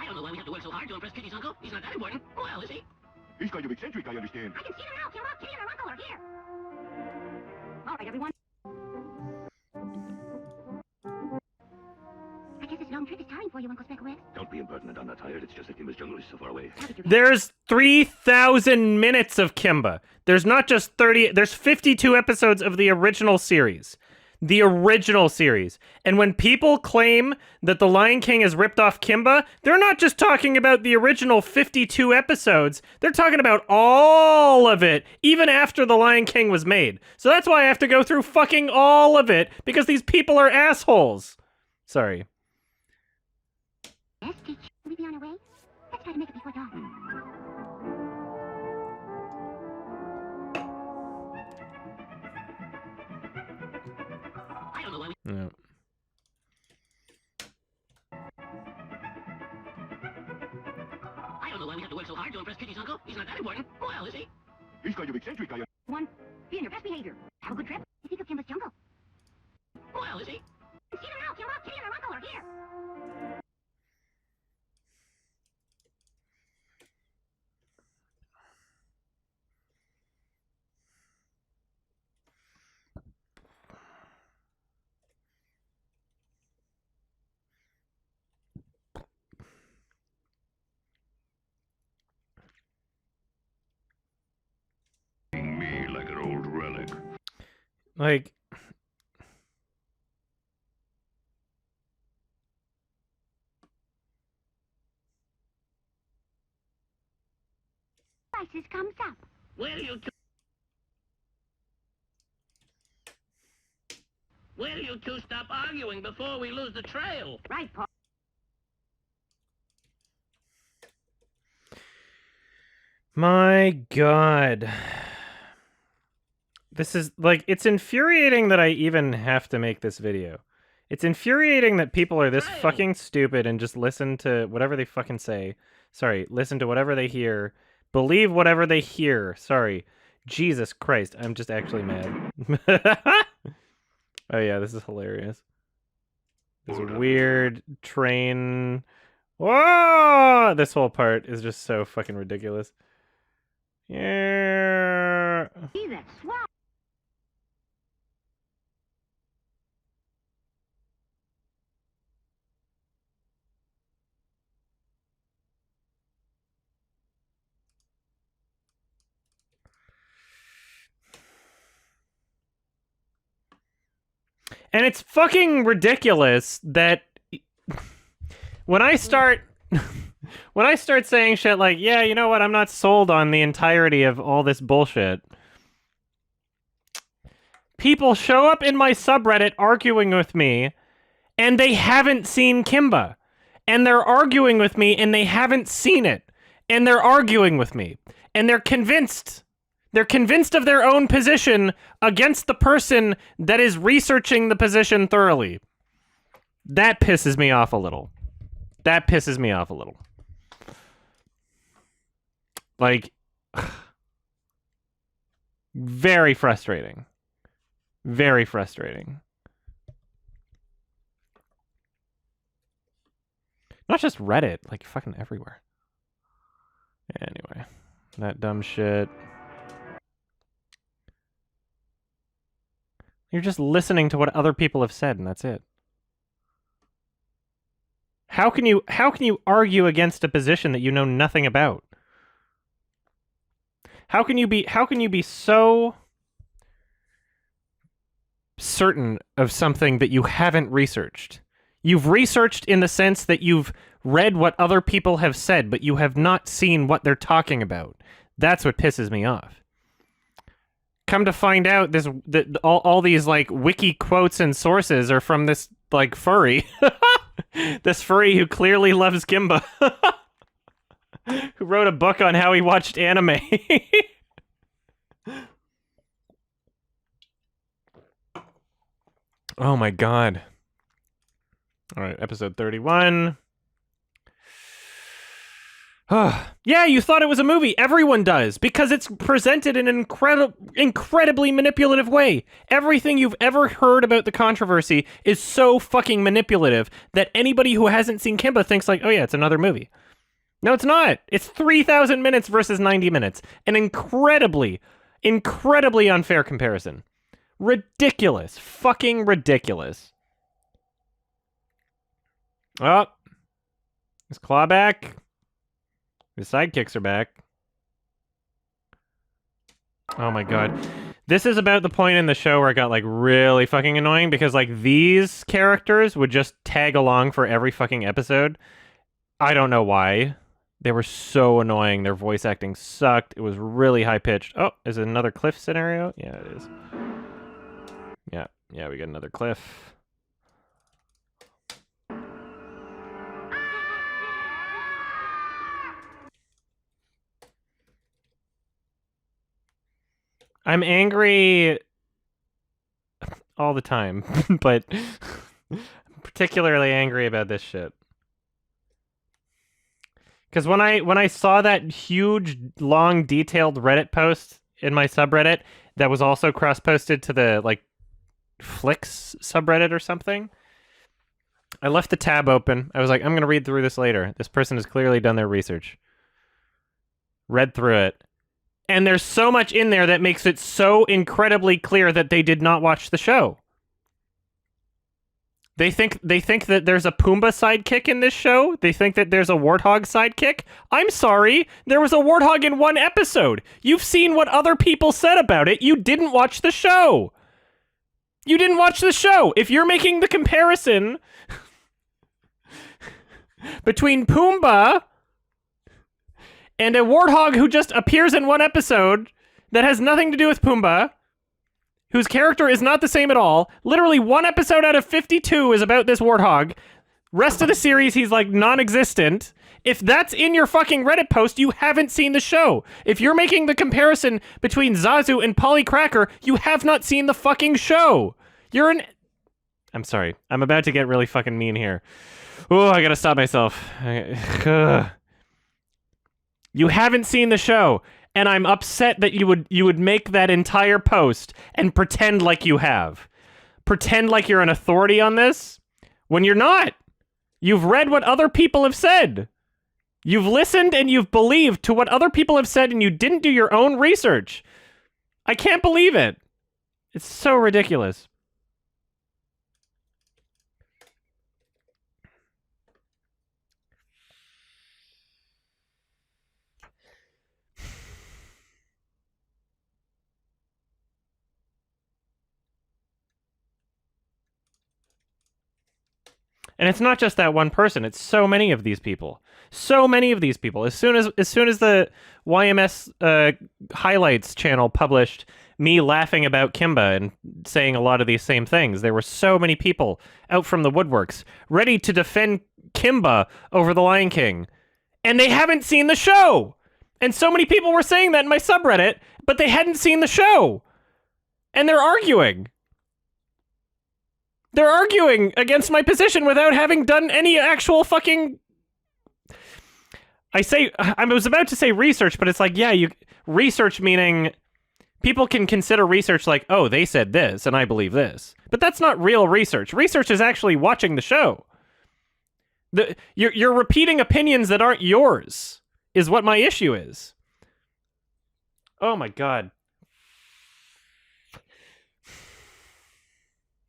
don't know why we have to work so hard to impress Kitty's uncle. He's not that important. Well, is he? He's kind of eccentric, I understand. I can see them now, Kimba. Kitty and her uncle are here. All right, everyone. I guess this long trip is tiring for you, Uncle Specklehead. Don't be impertinent. I'm not tired. It's just that Kimba's jungle is so far away. There's 3,000 minutes of Kimba. There's not just 30. There's 52 episodes of the original series. The original series. And when people claim that The Lion King has ripped off Kimba, they're not just talking about the original 52 episodes. They're talking about all of it, even after The Lion King was made. So that's why I have to go through fucking all of it, because these people are assholes. Sorry. Yes, teacher. Will we be on our way? Let's try to make it before dawn. I don't know why we... Yeah. I don't know why we have to work so hard to impress Kitty's uncle. He's not that important. Well, is he? He's kind of eccentric, I One, be on your best behavior. Have a good trip. You think of Kimba's jungle. Well, is he? See them now, Kimba. Kitty and her uncle are here. Me like an old relic. Like, Spices comes up. Will you two... Will you two stop arguing before we lose the trail? Right, Paul. my God. This is, like, it's infuriating that I even have to make this video. It's infuriating that people are this Right. fucking stupid and just listen to whatever they fucking say. Sorry, listen to whatever they hear. Believe whatever they hear. Sorry. Jesus Christ, I'm just actually mad. Oh yeah, this is hilarious. This weird train... Whoa! This whole part is just so fucking ridiculous. Yeah. See that swamp. And it's fucking ridiculous that when I start saying shit like, yeah, you know what, I'm not sold on the entirety of all this bullshit, people show up in my subreddit arguing with me, and they haven't seen Kimba. And they're arguing with me, and they haven't seen it. And they're arguing with me. And they're convinced. They're convinced of their own position against the person that is researching the position thoroughly. That pisses me off a little. That pisses me off a little. Like, very frustrating. Very frustrating. Not just Reddit, like fucking everywhere. Anyway, that dumb shit. You're just listening to what other people have said, and that's it. How can you argue against a position that you know nothing about? How can you be so certain of something that you haven't researched? You've researched in the sense that you've read what other people have said, but you have not seen what they're talking about. That's what pisses me off. Come to find out, all these like wiki quotes and sources are from this like furry, this furry who clearly loves Kimba, who wrote a book on how he watched anime. Oh my God! All right, episode 31. Yeah, you thought it was a movie. Everyone does, because it's presented in an incredibly manipulative way. Everything you've ever heard about the controversy is so fucking manipulative that anybody who hasn't seen Kimba thinks like, oh yeah, it's another movie. No, it's not. It's 3,000 minutes versus 90 minutes. An incredibly unfair comparison. Ridiculous. Fucking ridiculous. Oh. Is Claw back? The sidekicks are back. Oh my God. This is about the point in the show where it got like really fucking annoying because like these characters would just tag along for every fucking episode. I don't know why. They were so annoying. Their voice acting sucked. It was really high pitched. Oh, is it another cliff scenario? Yeah, it is. Yeah, we got another cliff. I'm angry all the time, but I'm particularly angry about this shit. Because when I saw that huge, long, detailed Reddit post in my subreddit that was also cross-posted to the, like, Flicks subreddit or something, I left the tab open. I was like, I'm going to read through this later. This person has clearly done their research. Read through it. And there's so much in there that makes it so incredibly clear that they did not watch the show. They think that there's a Pumbaa sidekick in this show. They think that there's a Warthog sidekick. I'm sorry, there was a Warthog in one episode. You've seen what other people said about it. You didn't watch the show. You didn't watch the show. If you're making the comparison between Pumbaa and a Warthog who just appears in one episode that has nothing to do with Pumbaa, whose character is not the same at all. Literally one episode out of 52 is about this Warthog. Rest of the series, he's like non-existent. If that's in your fucking Reddit post, you haven't seen the show. If you're making the comparison between Zazu and Polly Cracker, you have not seen the fucking show. You're an... I'm sorry. I'm about to get really fucking mean here. Oh, I gotta stop myself. You haven't seen the show. And I'm upset that you would make that entire post and pretend like you have. Pretend like you're an authority on this when you're not. You've read what other people have said. You've listened and you've believed to what other people have said and you didn't do your own research. I can't believe it. It's so ridiculous. And it's not just that one person. It's so many of these people. So many of these people. As soon as the YMS highlights channel published me laughing about Kimba and saying a lot of these same things, there were so many people out from the woodworks ready to defend Kimba over the Lion King. And they haven't seen the show. And so many people were saying that in my subreddit, but they hadn't seen the show. And they're arguing. They're arguing against my position without having done any actual fucking... I was about to say research, but it's like, yeah, research meaning people can consider research like, oh, they said this, and I believe this. But that's not real research. Research is actually watching the show. You're repeating opinions that aren't yours, is what my issue is. Oh my god.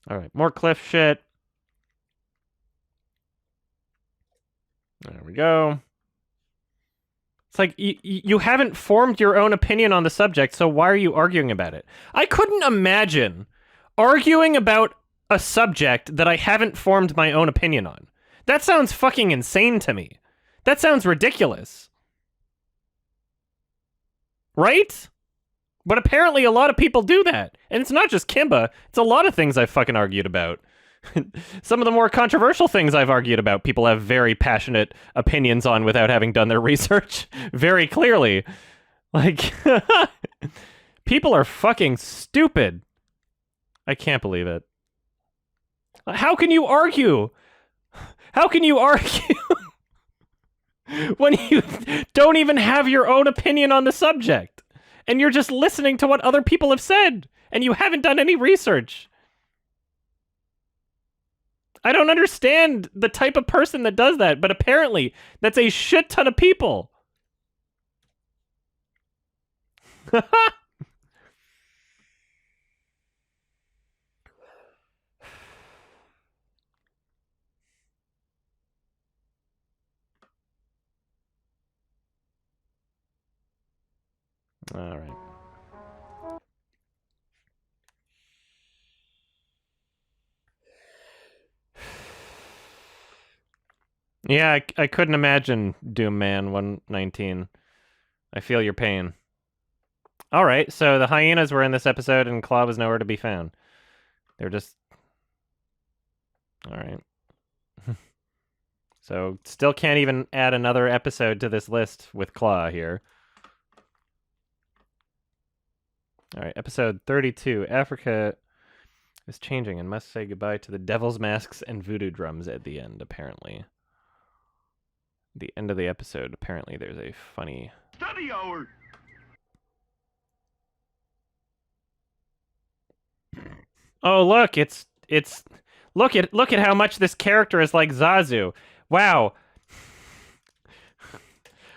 All right, more Cliff shit. There we go. It's like, you haven't formed your own opinion on the subject, so why are you arguing about it? I couldn't imagine arguing about a subject that I haven't formed my own opinion on. That sounds fucking insane to me. That sounds ridiculous. Right? But apparently a lot of people do that. And it's not just Kimba. It's a lot of things I've fucking argued about. Some of the more controversial things I've argued about, people have very passionate opinions on without having done their research very clearly. Like, people are fucking stupid. I can't believe it. How can you argue? How can you argue when you don't even have your own opinion on the subject? And you're just listening to what other people have said, and you haven't done any research. I don't understand the type of person that does that, but apparently that's a shit ton of people. All right. Yeah, I couldn't imagine Doom Man 119. I feel your pain. All right, so the hyenas were in this episode and Claw was nowhere to be found. They're just... All right. So, still can't even add another episode to this list with Claw here. All right, episode 32. Africa is changing and must say goodbye to the devil's masks and voodoo drums at the end, apparently. The end of the episode, apparently there's a funny... Study hour! Oh, look, it's look at how much this character is like Zazu. Wow.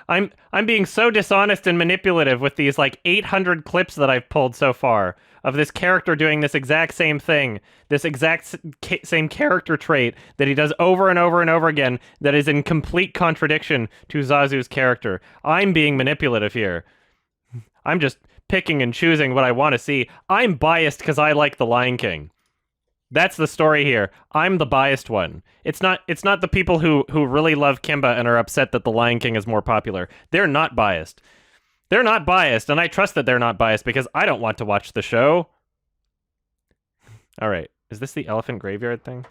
I'm being so dishonest and manipulative with these like 800 clips that I've pulled so far of this character doing this exact same thing, this exact same character trait that he does over and over and over again that is in complete contradiction to Zazu's character. I'm being manipulative here. I'm just picking and choosing what I want to see. I'm biased because I like The Lion King. That's the story here. I'm the biased one. It's not the people who really love Kimba and are upset that The Lion King is more popular. They're not biased. They're not biased, and I trust that they're not biased because I don't want to watch the show. All right. Is this the elephant graveyard thing?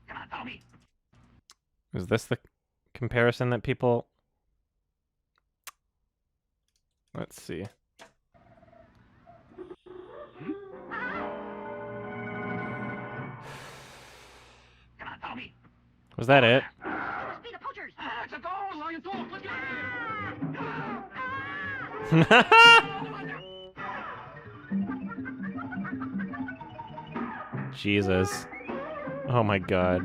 Come on, follow me. Is this the comparison that people... Let's see. Come on, follow me. Was that it? Must be the poachers. It's a goal, Lion Dog. Let's get Jesus. Oh my god.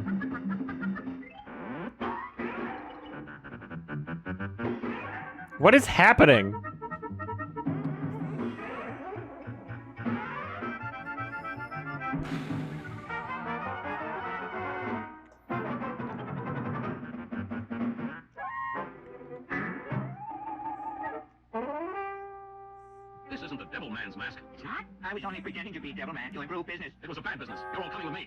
What is happening? This isn't the Devil Man's mask. It's not? I was only pretending to be Devil Man to improve business. It was a bad business. You're all coming with me.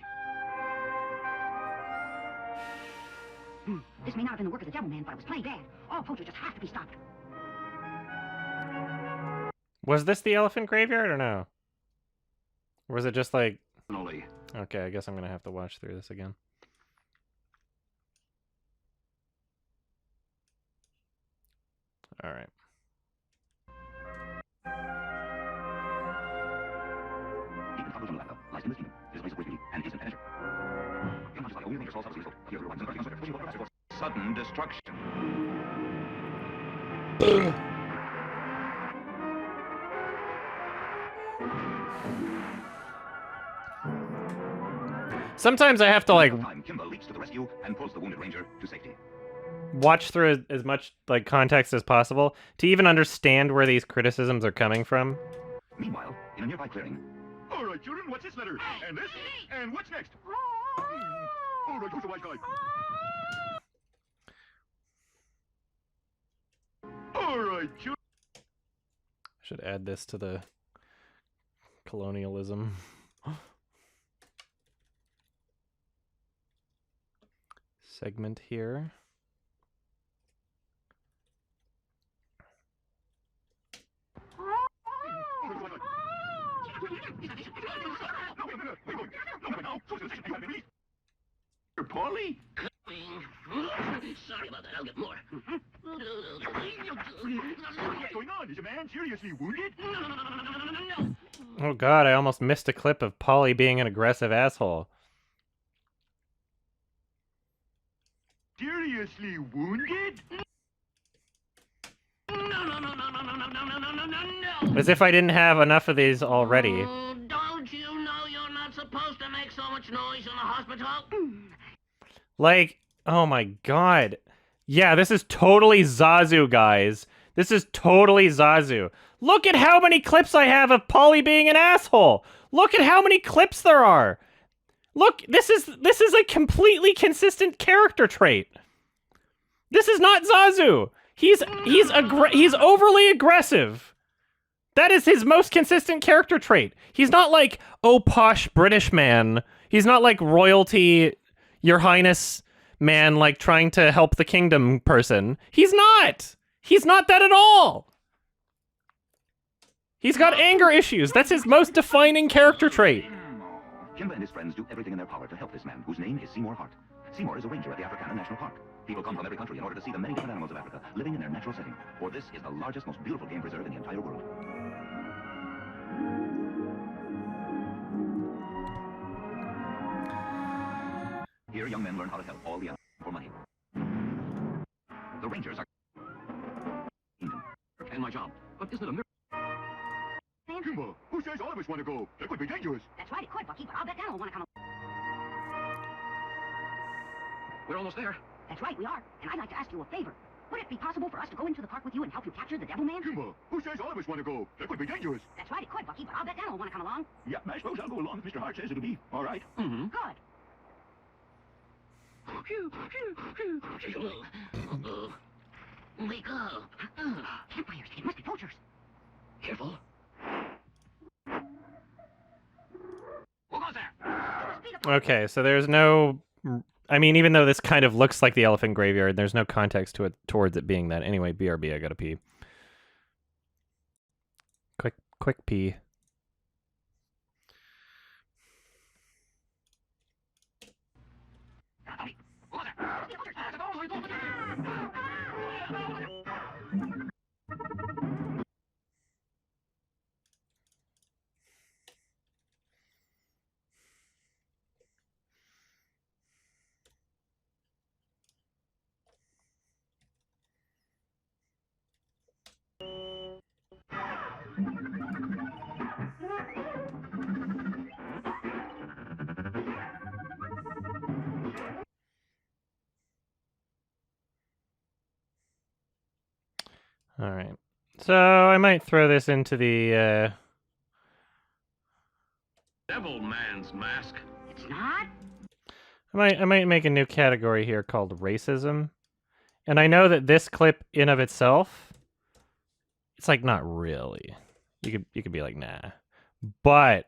This may not have been the work of the devil man, but it was plain bad. All poachers just have to be stopped. Was this the elephant graveyard or no? Or was it just like... Only. Okay, I guess I'm gonna have to watch through this again. Alright. Even Pablo Jonalanga lies in this kingdom. It is a place of great beauty and instant adventure. Young hunters like only nature, solve useful. Here, the and pushing sudden destruction. Sometimes I have to like Time, Kimba leaps to the rescue and pulls the wounded ranger to safety. watch through as much like context as possible to even understand where these criticisms are coming from. Meanwhile, in a nearby clearing, All right, children, what's this letter? And this? And what's next? All right, who's the wise guy? All right, children. Should add this to the colonialism. Segment here. Paulie? Sorry about that. I'll get more. What's going on? Is a man seriously wounded? No. Oh god, I almost missed a clip of Polly being an aggressive asshole. Seriously wounded? No. As if I didn't have enough of these already. Oh, don't you know you're not supposed to make so much noise in the hospital? Like, oh my god. Yeah, this is totally Zazu, guys. This is totally Zazu. Look at how many clips I have of Polly being an asshole. Look at how many clips there are. Look, this is a completely consistent character trait. This is not Zazu. He's overly aggressive. That is his most consistent character trait. He's not like, oh, posh British man. He's not like royalty, your highness man, like trying to help the kingdom person. He's not. He's not that at all. He's got anger issues. That's his most defining character trait. Kimba and his friends do everything in their power to help this man, whose name is Seymour Hart. Seymour is a ranger at the Africana National Park. People come from every country in order to see the many different animals of Africa living in their natural setting. For this is the largest, most beautiful game preserve in the entire world. Here, young men learn how to help all the animals for money. The rangers are... And my job. But isn't it a miracle? Kimba, who says all of us want to go? That could be dangerous. That's right, it could, Bucky, but I'll bet Dan will want to come. We're almost there. That's right, we are. And I'd like to ask you a favor. Would it be possible for us to go into the park with you and help you capture the Devil Man? Kimba, who says all of us want to go? That could be dangerous. That's right, it could, Bucky, but I'll bet Dan will want to come along. Yeah, I suppose I'll go along if Mr. Hart says it'll be all right. Mm-hmm. Good. Wake up. Campfires, it must be poachers. Careful. Who goes there? Okay, so there's no... I mean, even though this kind of looks like the elephant graveyard, there's no context to it towards it being that. Anyway, BRB, I gotta pee. Quick pee. All right. So I might throw this into the Devil Man's mask. It's not? I might make a new category here called racism. And I know that this clip in of itself, it's like not really. You could be like, nah. But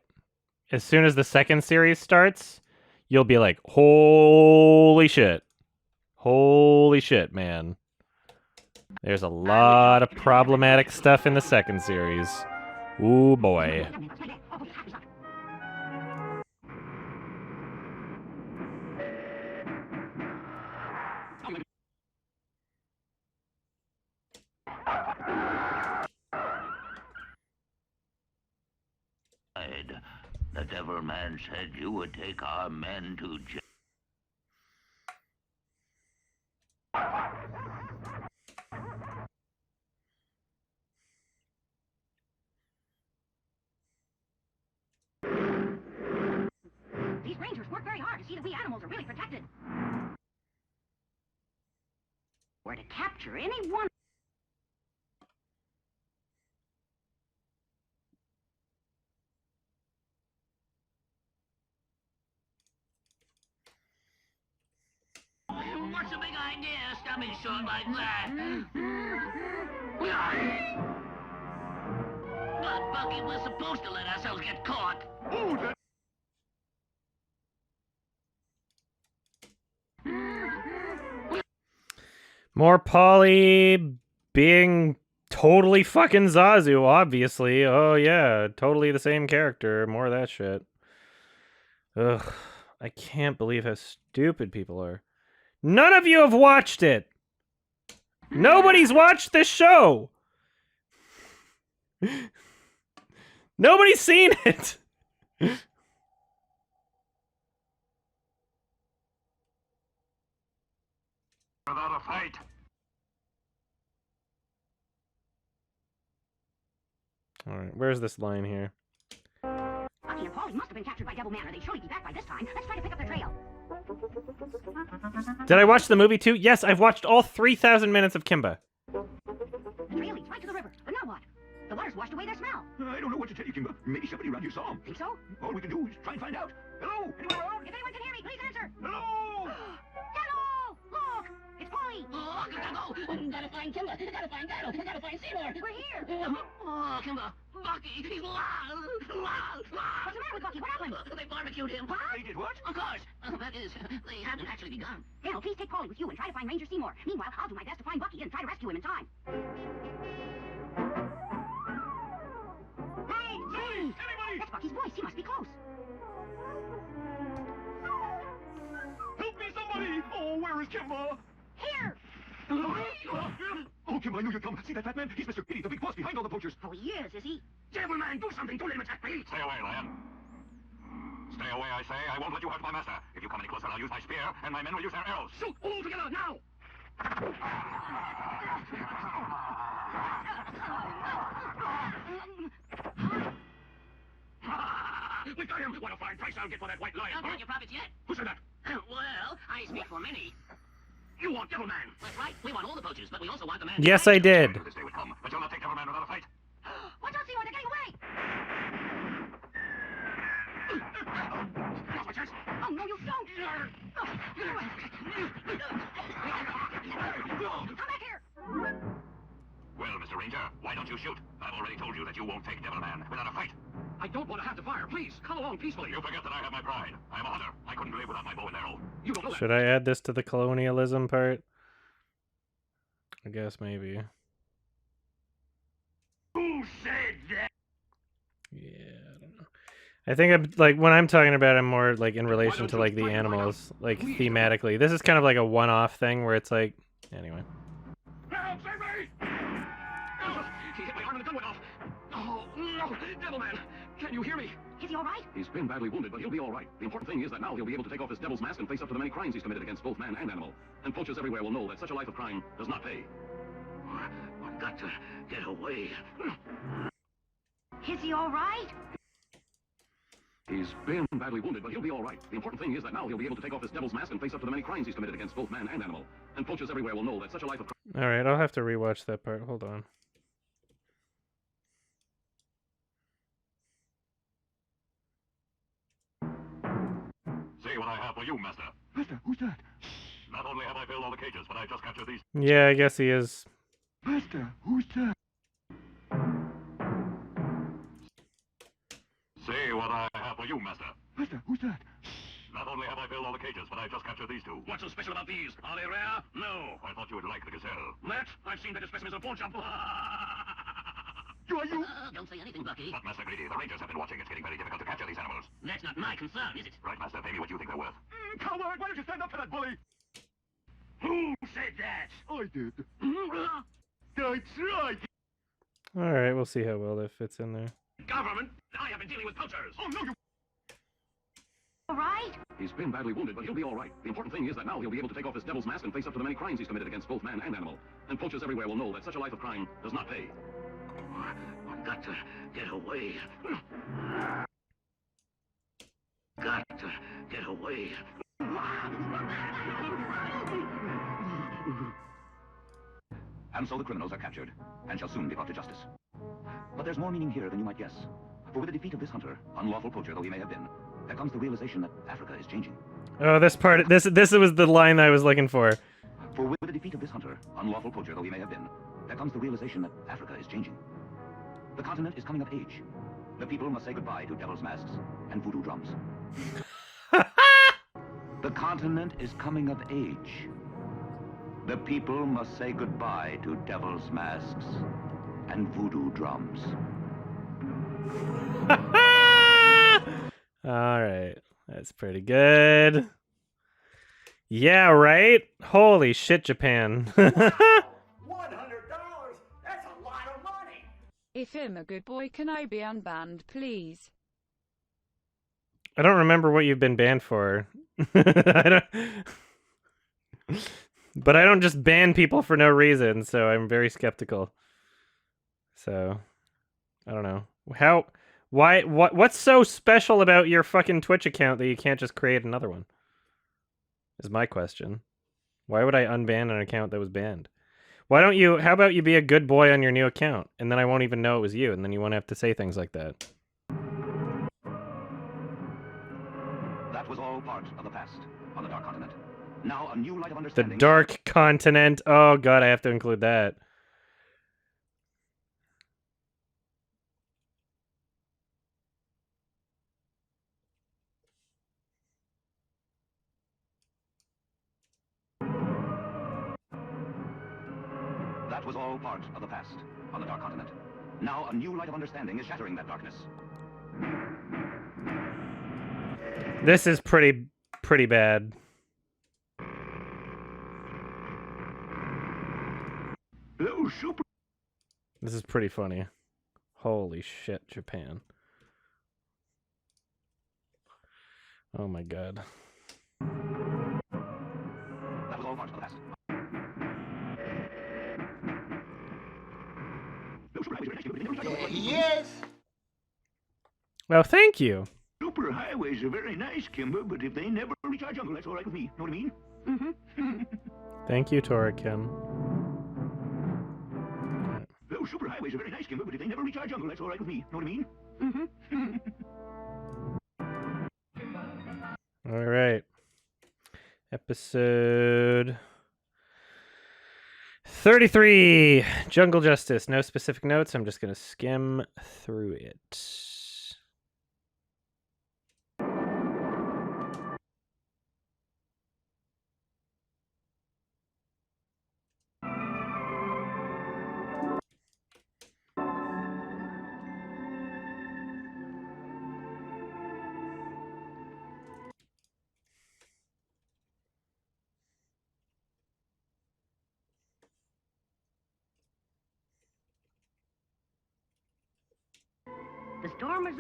as soon as the second series starts, you'll be like, holy shit. Holy shit, man. There's a lot of problematic stuff in the second series. Ooh boy. The Devil Man said you would take our men to jail. These rangers work very hard to see that we animals are really protected. We're to capture any one. What's the big idea stopping short like that? But, Bucky, we're supposed to let ourselves get caught. Oh, that... More Polly being totally fucking Zazu, obviously. Oh yeah, totally the same character. More of that shit. Ugh, I can't believe how stupid people are. None of you have watched it! Nobody's watched this show! Nobody's seen it! Without a fight. Alright, where's this line here? Bucky and Polly must have been captured by Devil Man, or they'd surely be back by this time. Let's try to pick up their trail. Did I watch the movie too? Yes, I've watched all 3,000 minutes of Kimba. The trail leads right to the river, but now what? The water's washed away their smell. I don't know what to tell you, Kimba. Maybe somebody around here saw him. Think so? All we can do is try and find out. Hello? Anyone around? If anyone can hear me, please answer. Hello? Hello! Look! It's Polly! Oh, gotta go. Gotta find Kimba. Gotta find Dino. Gotta find Seymour. We're here! Oh, Kimba. Bucky. He's alive. What's the matter with Bucky? What happened? They barbecued him. They did what? Of course. That is, they haven't actually begun. Daniel, please take Polly with you and try to find Ranger Seymour. Meanwhile, I'll do my best to find Bucky and try to rescue him in time. Hey! Anybody? That's Bucky's voice. He must be close. Help me, somebody! knew you'd come. See that fat man? He's Mr. Kitty, the big boss behind all the poachers. Oh, he is he? Devil man, do something. Don't let him attack me. Stay away, lion. Stay away, I say. I won't let you hurt my master. If you come any closer, I'll use my spear, and my men will use their arrows. Shoot all together now. We got him. What a fine price I'll get for that white lion. Don't count your profits yet. Who said that? Well, I speak for many. You want Devil Man. That's right. We want all the poachers, but we also want the man. Yes, I did. This day would come, but you'll not take Devil Man without a fight. Watch out, Seymour, they're getting away! Now's my chance. Oh, no, you don't! Come back here! Well, Mr. Ranger, why don't you shoot? I've already told you that you won't take Devil Man without a fight. I don't want to have to fire. Please, come along peacefully. You forget that I have my pride. I am a hunter. I couldn't live without my bow and arrow. You don't know that. Should I add this to the colonialism part? I guess maybe. Who said that? Yeah, I don't know. I think I'm like when I'm talking about it, I'm more like in relation to like the animals, like thematically. This is kind of like a one-off thing where it's like, anyway. Help, save me! He hit my arm and the gun went off. Oh, no! Devil Man, can you hear me? Is he all right? He's been badly wounded, but he'll be all right. The important thing is that now he'll be able to take off his devil's mask and face up to the many crimes he's committed against both man and animal. And poachers everywhere will know that such a life of crime does not pay. I've got to get away. Is he all right? He's been badly wounded, but he'll be all right. The important thing is that now he'll be able to take off his devil's mask and face up to the many crimes he's committed against both man and animal. And poachers everywhere will know that such a life of crime... All right, I'll have to rewatch that part. Hold on. See what I have for you, Master. Master, who's that? Not only have I filled all the cages, but I've just captured these... Yeah, I guess he is. Master, who's that? See what I have for you, Master. Master, who's that? Not only have I filled all the cages, but I've just captured these two. What's so special about these? Are they rare? No. I thought you would like the gazelle. Matt, I've seen better specimens of pawn shop. Are you? Don't say anything, Bucky. But, Master Greedy, the Rangers have been watching. It's getting very difficult to capture these animals. That's not my concern, is it? Right, Master, pay me what you think they're worth. Coward, why don't you stand up to that bully? Who said that? I did. I tried. All right, we'll see how well that fits in there. Government, I have been dealing with poachers. Oh, no, you... All right? He's been badly wounded, but he'll be all right. The important thing is that now he'll be able to take off his devil's mask and face up to the many crimes he's committed against both man and animal. And poachers everywhere will know that such a life of crime does not pay. I've got to get away. Got to get away. And so the criminals are captured, and shall soon be brought to justice. But there's more meaning here than you might guess. For with the defeat of this hunter, unlawful poacher though he may have been, there comes the realization that Africa is changing. Oh, this part, this was the line I was looking for. For with the defeat of this hunter, unlawful poacher though he may have been, there comes the realization that Africa is changing. The continent is coming of age. The people must say goodbye to devil's masks and voodoo drums. The continent is coming of age. The people must say goodbye to devil's masks and voodoo drums. All right, that's pretty good. Yeah, right? Holy shit, Japan. $100? That's a lot of money. If I'm a good boy, can I be unbanned, please? I don't remember what you've been banned for. I don't... But I don't just ban people for no reason, so I'm very skeptical. So, I don't know. What's so special about your fucking Twitch account that you can't just create another one? Is my question. Why would I unban an account that was banned? How about you be a good boy on your new account, and then I won't even know it was you, and then you won't have to say things like that. That was all part of the past on the Dark Continent. Now a new light of The understanding... Dark Continent. Oh god, I have to include that. That was all part of the past on the Dark Continent. Now a new light of understanding is shattering that darkness. This is pretty bad. Hello, Those super. This is pretty funny. Holy shit, Japan. Oh my god. That was all part of the past. Those super highways are nice, Kimber, but they never recharge jungles. Yes. Well, thank you. Super highways are very nice, Kimber, but if they never reach our jungle, that's all right with me. Know what I mean? Mm-hmm. Thank you, Tora Kim. Those super highways are very nice, Kimber, but if they never reach our jungle, that's all right with me. Know what I mean? Mm-hmm. All right. Episode 33, Jungle Justice. No specific notes. I'm just going to skim through it. The storm is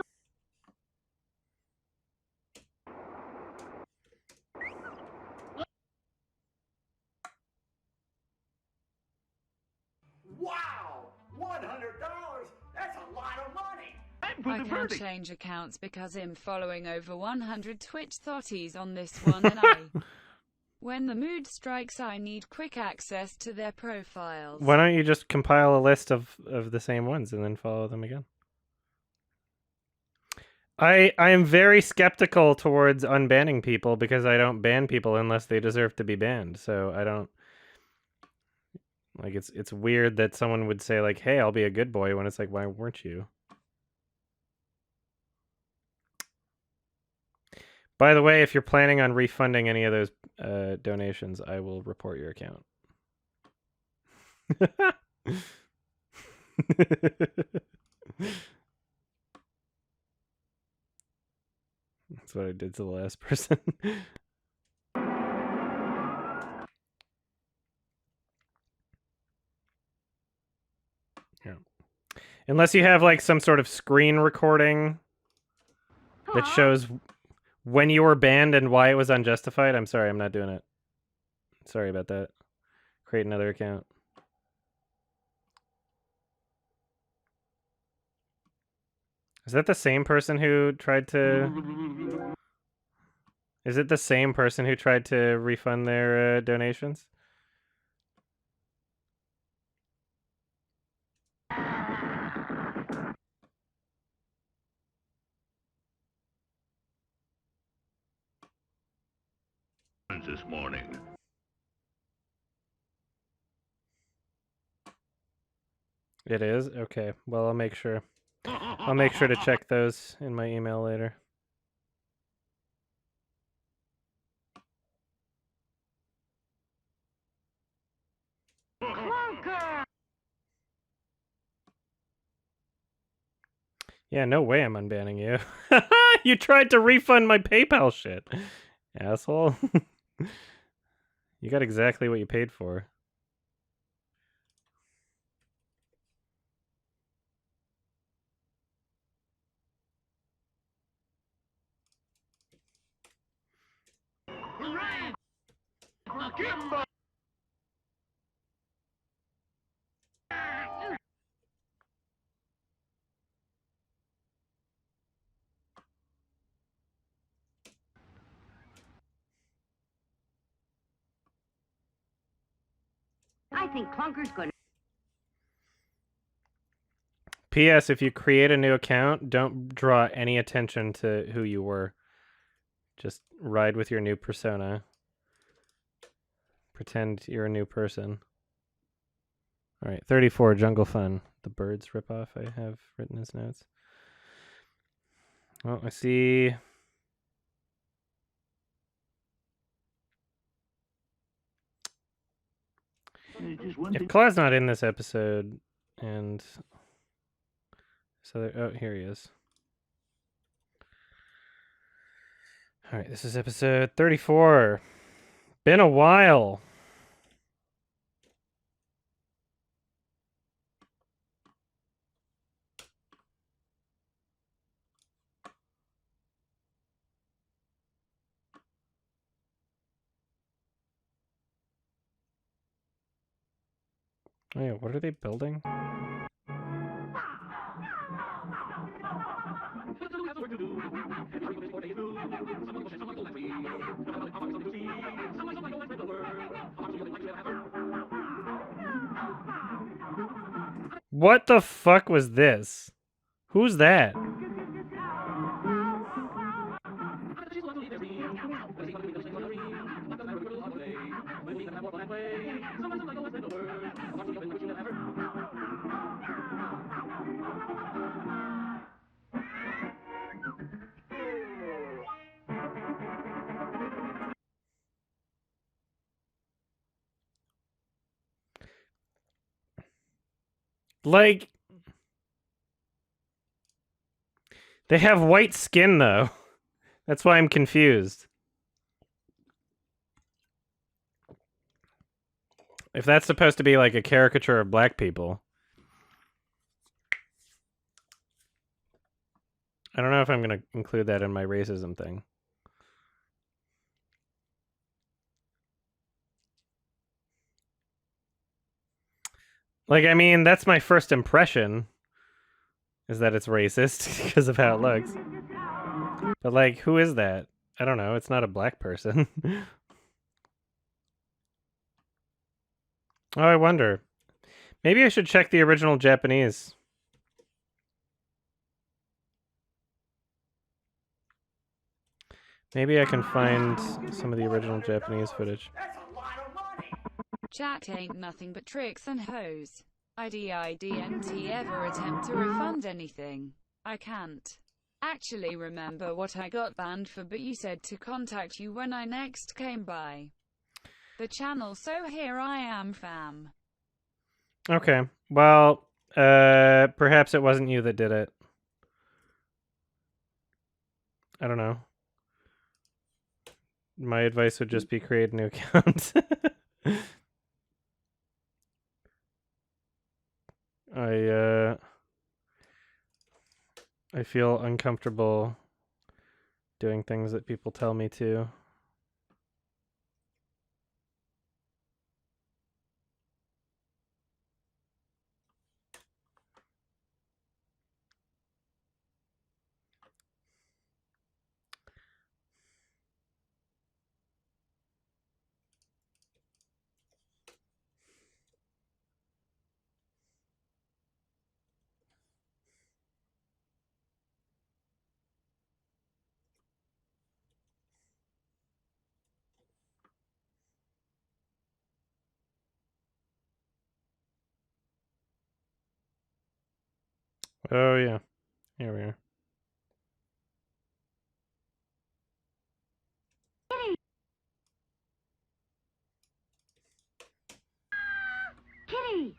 Wow! $100? That's a lot of money! I can't change accounts because I'm following over 100 Twitch thotties on this one and when the mood strikes I need quick access to their profiles. Why don't you just compile a list of the same ones and then follow them again? I am very skeptical towards unbanning people because I don't ban people unless they deserve to be banned. So I don't like it's weird that someone would say like, "Hey, I'll be a good boy," when it's like, "Why weren't you?" By the way, if you're planning on refunding any of those donations, I will report your account. That's what I did to the last person. Yeah. Unless you have like some sort of screen recording that shows when you were banned and why it was unjustified. I'm sorry, I'm not doing it. Sorry about that. Create another account. Is that the same person who tried to... Is it the same person who tried to refund their donations? This morning. It is? Okay. Well, I'll make sure. I'll make sure to check those in my email later. Yeah, no way I'm unbanning you. You tried to refund my PayPal shit. Asshole. You got exactly what you paid for. Kimber! I think Clunker's gonna. P.S. If you create a new account, don't draw any attention to who you were. Just ride with your new persona. Pretend you're a new person. All right, 34, Jungle Fun. The Birds ripoff I have written as notes. Well, I see... If Claw's not in this episode, and... So, oh, here he is. All right, this is episode 34. Been a while. Oh yeah, what are they building? What the fuck was this? Who's that? Like, they have white skin though. That's why I'm confused. If that's supposed to be like a caricature of black people. I don't know if I'm going to include that in my racism thing. Like, I mean, that's my first impression, is that it's racist because of how it looks. But, like, who is that? I don't know. It's not a black person. Oh, I wonder. Maybe I should check the original Japanese. Maybe I can find some of the original Japanese footage. Chat ain't nothing but tricks and hoes. IDIDNT ever attempt to refund anything? I can't actually remember what I got banned for, but you said to contact you when I next came by the channel, so here I am, fam. Okay. Well, perhaps it wasn't you that did it. I don't know. My advice would just be create a new account. I feel uncomfortable doing things that people tell me to. Oh, yeah. Here we are. Kitty!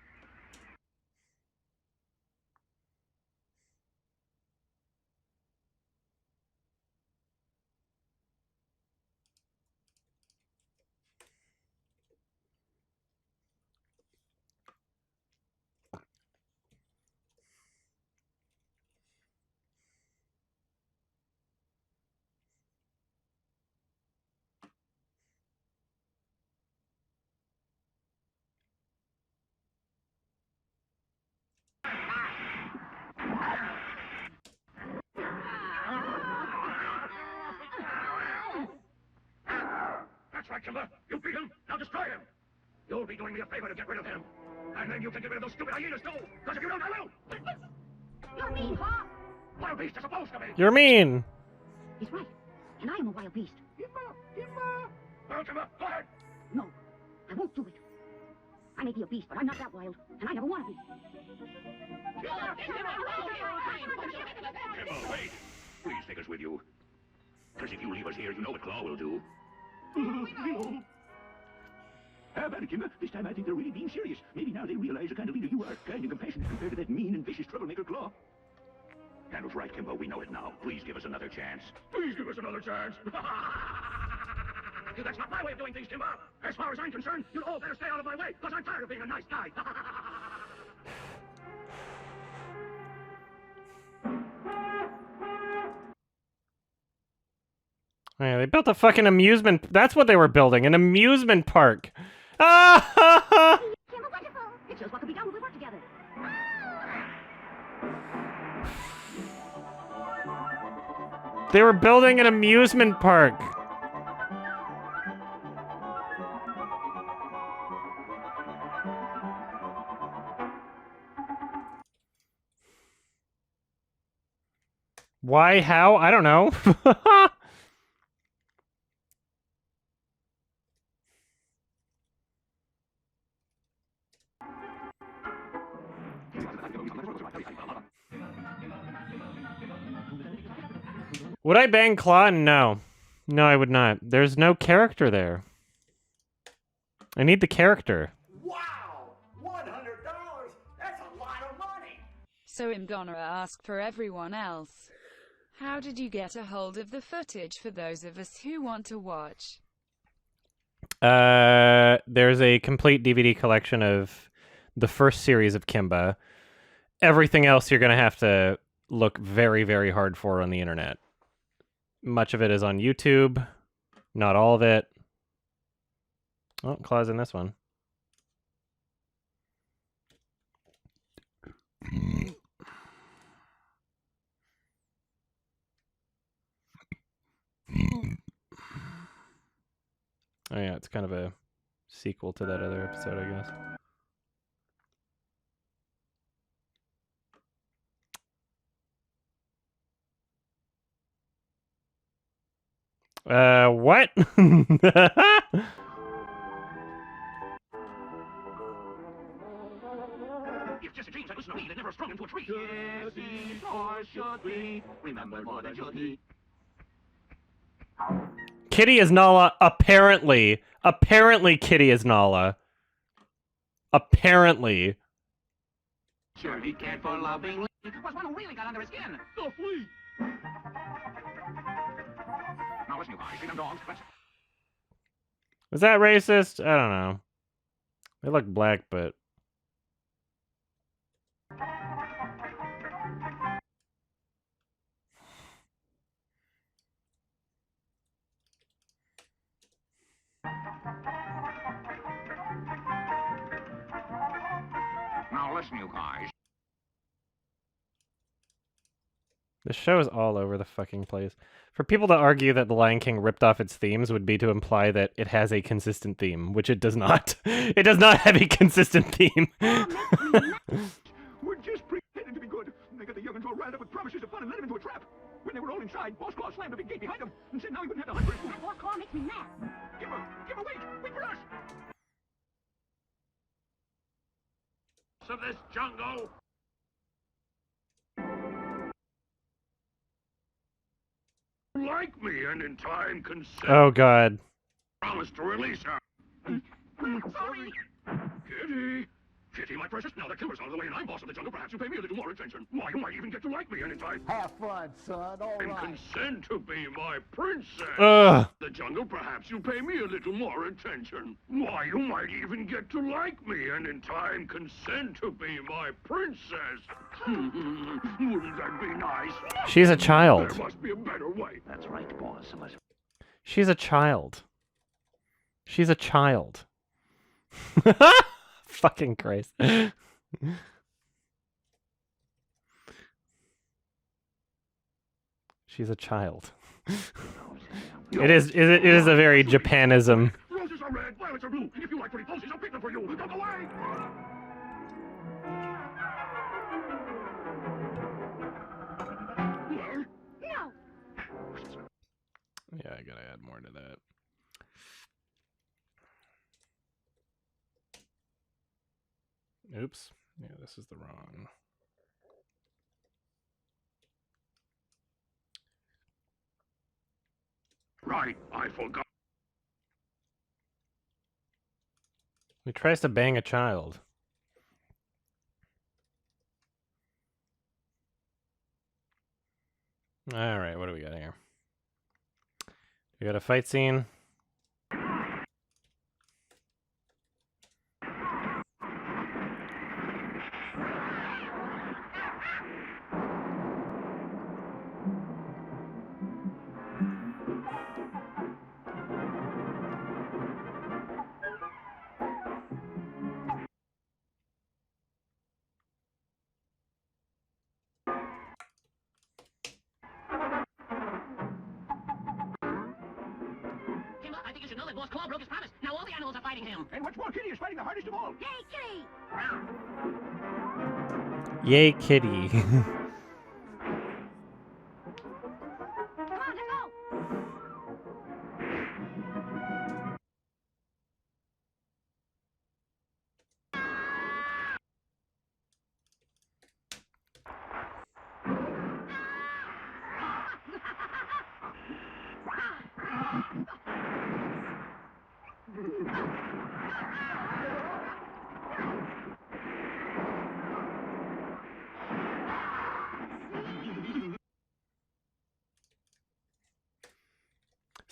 That's right, Kimber. You beat him. Now destroy him. You'll be doing me a favor to get rid of him. And then you can get rid of those stupid hyenas, too. Because if you don't, I will. You're mean, huh? Wild beast is supposed to be. You're mean. He's right. And I am a wild beast. Well, Kimber, go ahead. No, I won't do it. I may be a beast, but I'm not that wild. And I never want to be. Kimber, wait. Please take us with you. Because if you leave us here, you know what Claw will do. How about it, Kimber? This time I think they're really being serious. Maybe now they realize the kind of leader you are. Kind and compassionate compared to that mean and vicious troublemaker Claw. Candle's right, Kimber. We know it now. Please give us another chance. Please give us another chance. That's not my way of doing things, Kimber. As far as I'm concerned, you'd all better stay out of my way, because I'm tired of being a nice guy. Yeah, they built a fucking amusement. That's what they were building, an amusement park. Ah! Kimber, wonderful. It shows what the They were building an amusement park. Why? How? I don't know. Would I bang Claw? No. No, I would not. There's no character there. I need the character. Wow! $100? That's a lot of money! So I'm gonna ask for everyone else. How did you get a hold of the footage for those of us who want to watch? There's a complete DVD collection of the first series of Kimba. Everything else you're gonna have to look very, very hard for on the internet. Much of it is on YouTube. Not all of it. Oh, Claw's in this one. Oh yeah, it's kind of a sequel to that other episode, I guess. What? If Jesse James had listened to me, they'd never have sprung into a tree. Jesse's horse should be remembered more than should he. Kitty is Nala, apparently. Apparently Kitty is Nala. Apparently. Sure be careful loving. Was one who really got under his skin. The flea! Now listen, you guys, see them dogs? Let's... Was that racist? I don't know. They look black, but... Now listen, you guys. This show is all over the fucking place. For people to argue that The Lion King ripped off its themes would be to imply that it has a consistent theme, which it does not. It does not have a consistent theme. We're just pretending to be good. They got the young'uns all riled up with promises of fun and led them into a trap. When they were all inside, Boss Claw slammed the big gate behind them and said now he wouldn't have to hunt for his food. Boss Claw makes me mad. Give her, wait for us! Of this jungle. Like me and in time consent. Oh god. Promise to release her. I'm sorry. Kitty. Kitty, my precious, now that Kimber's out of the way and I'm boss of the jungle, perhaps you pay me a little more attention. Why, you might even get to like me and in time. Have fun, son. All And right. consent to be my princess. Ugh. The jungle, perhaps you pay me a little more attention. Why, you might even get to like me and in time consent to be my princess. Wouldn't that be nice? She's a child. There must be a better way. That's right, boss. She's a child. She's a child. Fucking Christ. She's a child. It is a very Japanism. Roses are red, violets are blue. If you like pretty posies, I'll pick them for you. Come away! Well, No! Yeah, I gotta add more to that. Oops. Yeah, this is the wrong. right, I forgot. He tries to bang a child. Alright, what do we got here? We got a fight scene. that Boss Claw broke his promise. Now all the animals are fighting him. And what's more, Kitty is fighting the hardest of all. Yay, Kitty! Yay, kitty. Come on, let's go!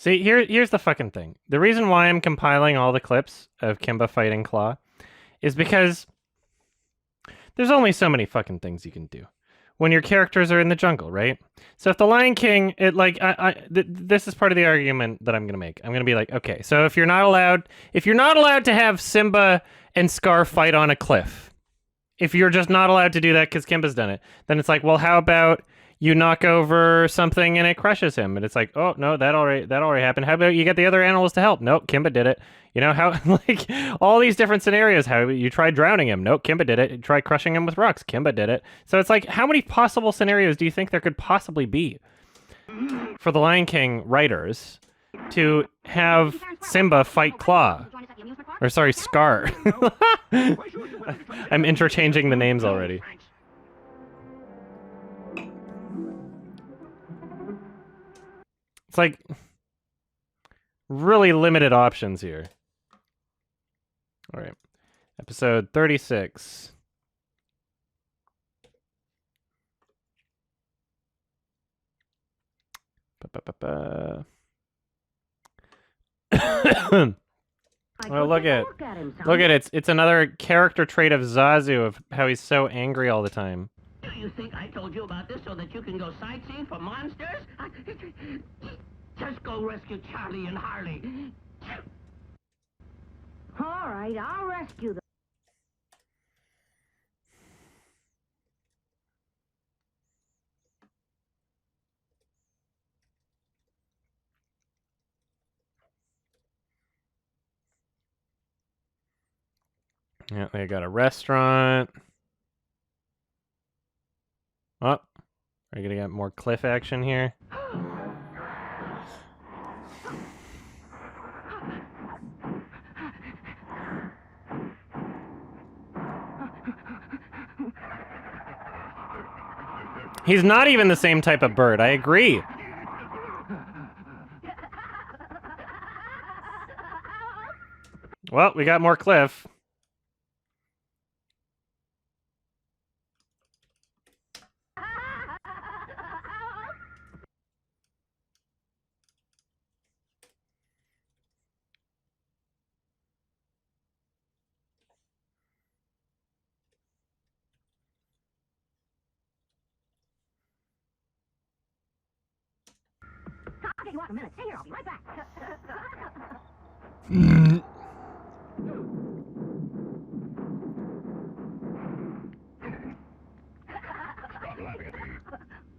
See, here's the fucking thing. The reason why I'm compiling all the clips of Kimba fighting Claw is because there's only so many fucking things you can do when your characters are in the jungle, right? So if the Lion King, this is part of the argument that I'm gonna make. I'm gonna be like, okay, so if you're not allowed to have Simba and Scar fight on a cliff, if you're just not allowed to do that because Kimba's done it, then it's like, well, how about you knock over something and it crushes him? And it's like, oh no, that already happened. How about you get the other animals to help? Nope, Kimba did it. You know how, like, all these different scenarios. How you tried drowning him? Nope, Kimba did it. You tried crushing him with rocks? Kimba did it. So it's like, how many possible scenarios do you think there could possibly be for the Lion King writers to have Simba fight Claw? Or sorry, Scar. I'm interchanging the names already. It's like really limited options here. All right. Episode 36. Oh, look at it's another character trait of Zazu of how he's so angry all the time. Do you think I told you about this so that you can go sightseeing for monsters? Just go rescue Charlie and Harley. All right, I'll rescue them. Yeah, they got a restaurant. Oh, are you gonna get more cliff action here? He's not even the same type of bird. I agree. Well, we got more cliff. I'll get you out in a minute. Stay here, I'll be right back. Stop laughing at me.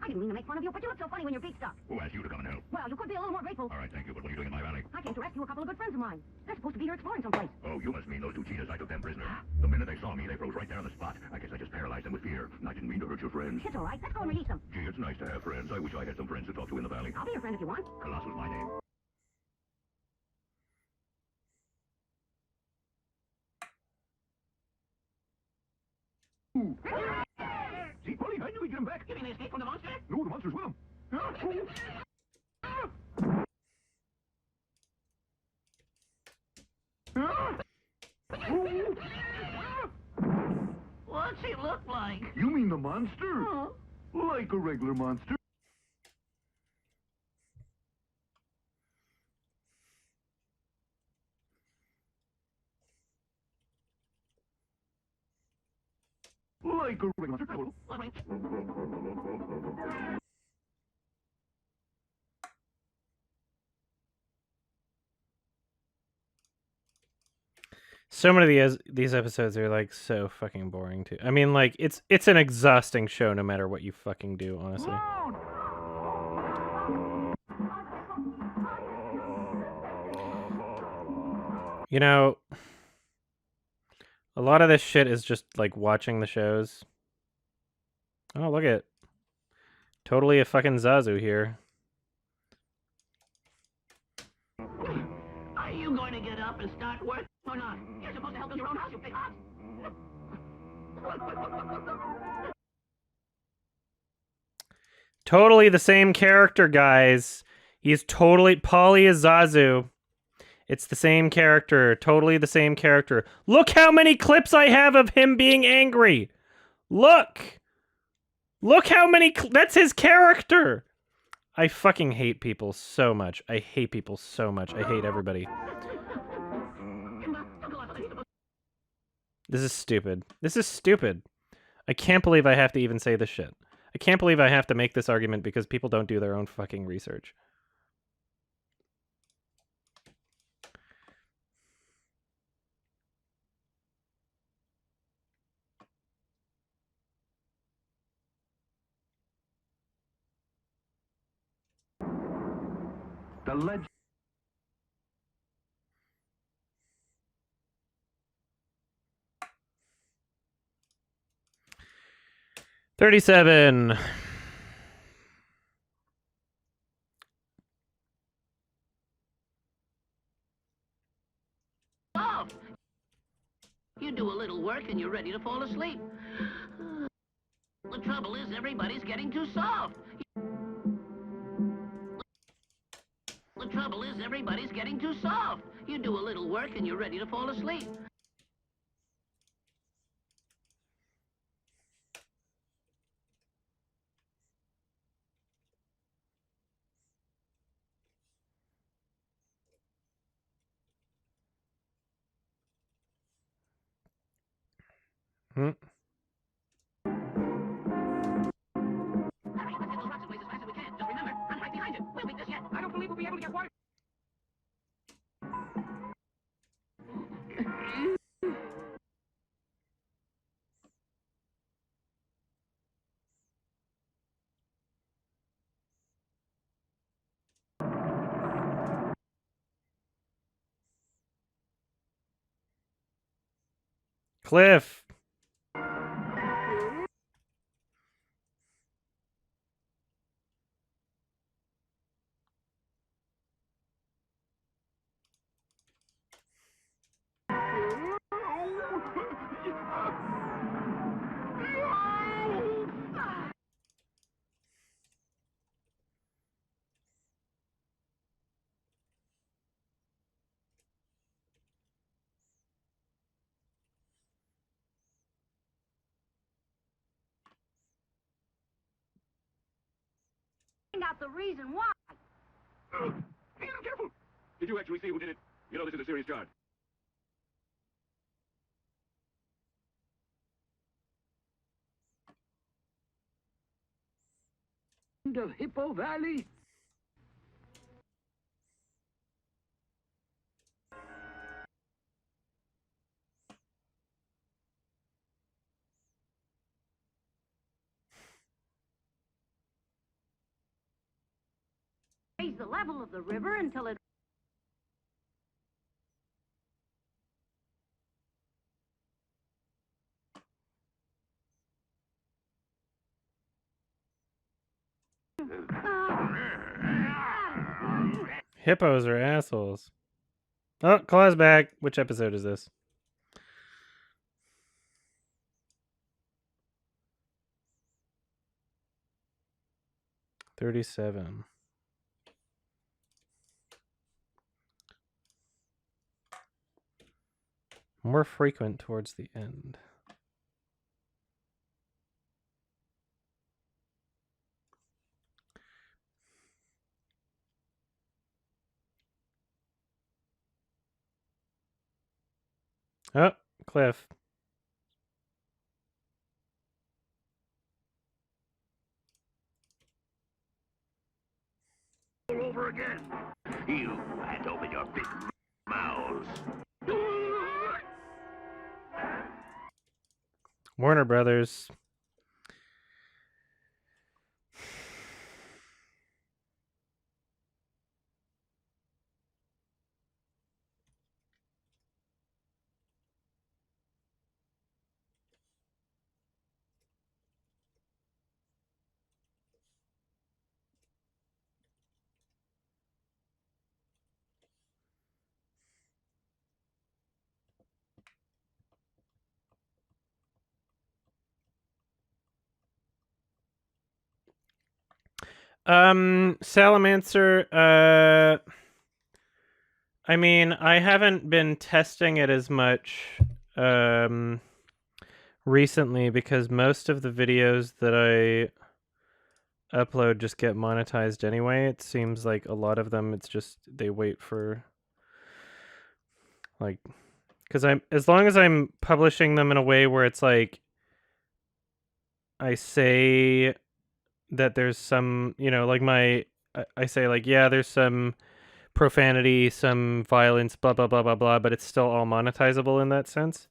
I didn't mean to make fun of you, but you look so funny when your beak's stuck. Who asked you to come and help? Well, you could be a little more grateful. All right, thank you, but what are you doing in my valley? I came to rescue a couple of good friends of mine. They're supposed to be here exploring someplace. Oh, you must mean those two cheetahs. I took them prisoner. The minute they saw me, they froze right there on the spot. I guess I just paralyzed them with fear. And I didn't mean to hurt your friends. It's all right. Let's go and release them. Gee, it's nice to have friends. I wish I had some friends to talk to in the valley. I'll be your friend if you want. Colossus, my name. See, Polly, I knew we'd get him back. You mean they escaped from the monster? No, the monster's with him. What's he look like? You mean the monster? Like a regular monster. Like a regular monster. So many of these episodes are like so fucking boring too. I mean, like it's an exhausting show no matter what you fucking do, honestly. You know, a lot of this shit is just like watching the shows. Oh, look at totally a fucking Zazu here. Are you going to get up and start work or not? You're supposed to help build your own house, you big ox. Totally the same character, guys. He's totally Polly is Zazu. It's the same character. Totally the same character. Look how many clips I have of him being angry. Look. Look how many that's his character. I fucking hate people so much. I hate people so much. I hate everybody. This is stupid. This is stupid. I can't believe I have to even say this shit. I can't believe I have to make this argument because people don't do their own fucking research. The legend. $37. Soft. You do a little work and you're ready to fall asleep. The trouble is everybody's getting too soft. The trouble is everybody's getting too soft. You do a little work and you're ready to fall asleep. Hmm. Hurry, let's get those rocks in place as fast as we can. Just remember, I'm right behind you. We'll beat this yet. I don't believe we'll be able to get water. Cliff. Find out the reason why. Be careful. Did you actually see who did it? You know this is a serious charge. The Hippo Valley? Raise the level of the river until it... Hippos are assholes. Oh, Claw's back. Which episode is this? $37. More frequent towards the end. Oh, Cliff. All over again. You can't open your big mouths. Warner Brothers. Salamander, I mean, I haven't been testing it as much recently because most of the videos that I upload just get monetized anyway. It seems like a lot of them, it's just they wait for like, because as long as I'm publishing them in a way where it's like I say that there's some, like I say like, yeah, there's some profanity, some violence, blah blah blah blah blah, but it's still all monetizable in that sense.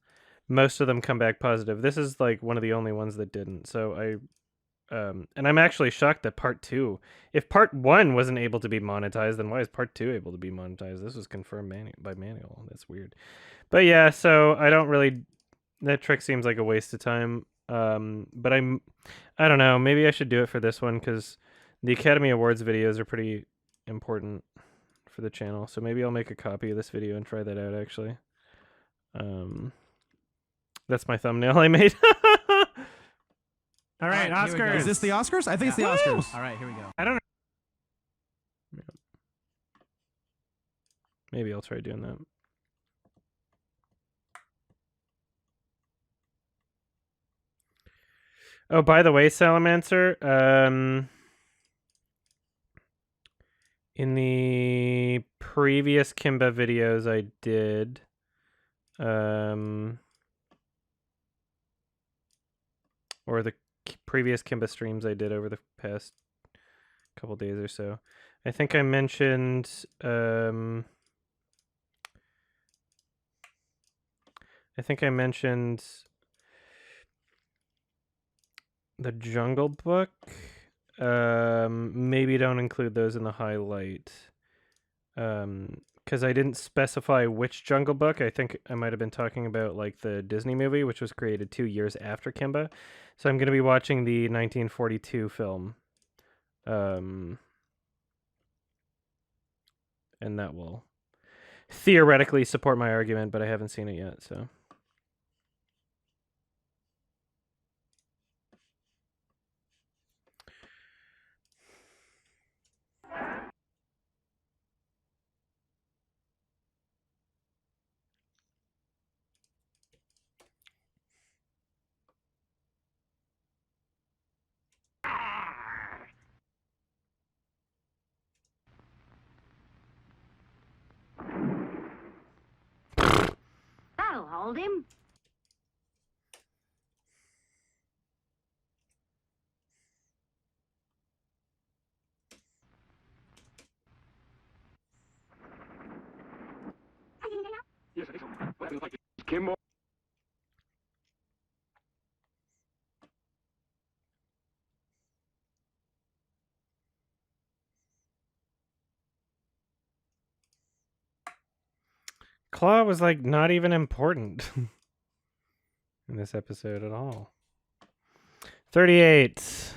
Most of them come back positive. This is like one of the only ones that didn't. So and I'm actually shocked that part 2, if part 1 wasn't able to be monetized, then why is part 2 able to be monetized? This was confirmed by manual. That's weird. But yeah, so I don't really, that trick seems like a waste of time. But I don't know, maybe I should do it for this one because the Academy Awards videos are pretty important for the channel. So maybe I'll make a copy of this video and try that out actually. That's my thumbnail I made. All right, Oscars. Is this the Oscars? I think it's the Oscars. All right, here we go. I don't know. Maybe I'll try doing that. Oh, by the way, Salamander, in the previous Kimba videos I did, or the previous Kimba streams I did over the past couple days or so, I think I mentioned the Jungle Book. Maybe don't include those in the highlight. Because I didn't specify which Jungle Book. I think I might have been talking about like the Disney movie, which was created 2 years after Kimba. So I'm going to be watching the 1942 film. And that will theoretically support my argument, but I haven't seen it yet, so. That'll hold him. Yes, I think so. What happens like this? Kimbo? Claw was like not even important in this episode at all. 38.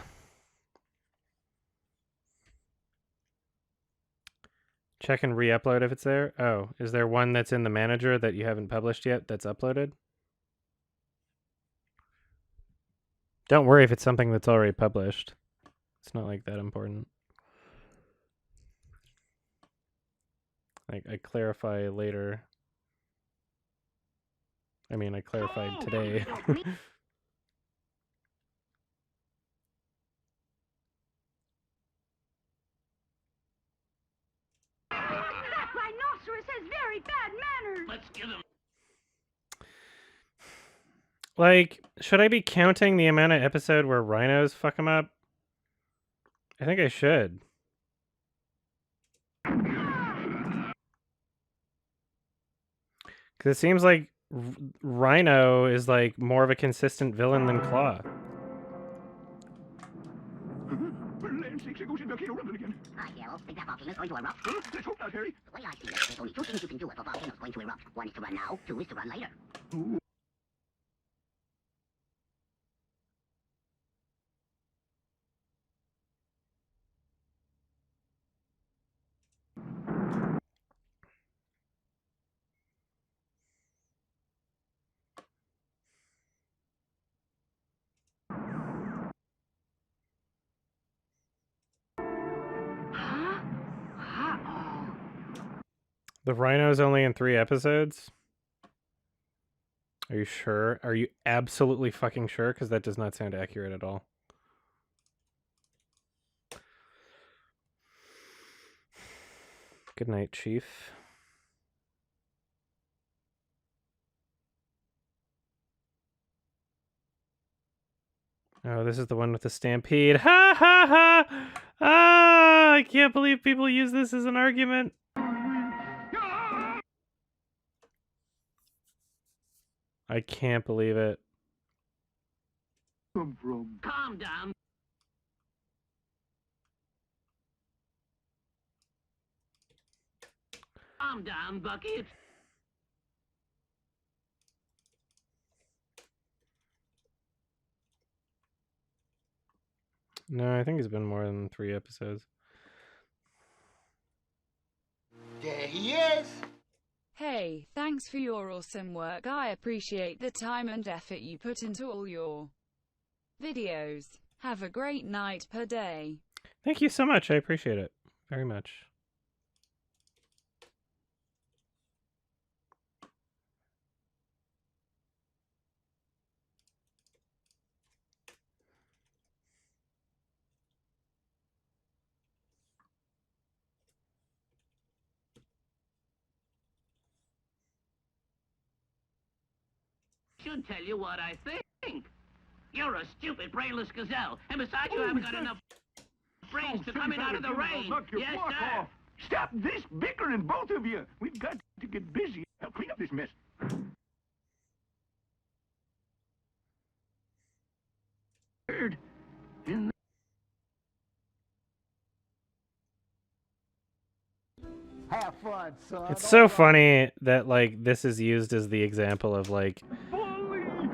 Check and re-upload if it's there. Oh, is there one that's in the manager that you haven't published yet that's uploaded? Don't worry if it's something that's already published. It's not like that important. I clarify later. I mean, I clarified today. That rhinoceros has very bad manners. Let's give him. Like, should I be counting the amount of episode where rhinos fuck him up? I think I should. Because it seems like Rhino is like more of a consistent villain than Claw. For land's sakes, there goes that volcano rumbling again. Hi, Yellow. Think that volcano's going to erupt? Huh? Let's hope not, Harry. The way I see it, there's only 2 things you can do if a volcano's going to erupt. 1 is to run now, 2 is to run later. Ooh. The rhino's only in 3 episodes? Are you sure? Are you absolutely fucking sure? Because that does not sound accurate at all. Good night, Chief. Oh, this is the one with the stampede. Ha ha ha! Ah, I can't believe people use this as an argument. I can't believe it. Calm down. Calm down, Bucky. It's No, I think it's been more than 3 episodes. There he is. Hey, thanks for your awesome work. I appreciate the time and effort you put into all your videos. Have a great night per day. Thank you so much. I appreciate it very much. should tell you what I think. You're a stupid, brainless gazelle, and besides, you haven't got enough brains to come in out of the rain. Yes, sir. Stop this bickering, both of you. We've got to get busy. Help clean up this mess. Have fun, son. It's so funny that, like, this is used as the example of, like,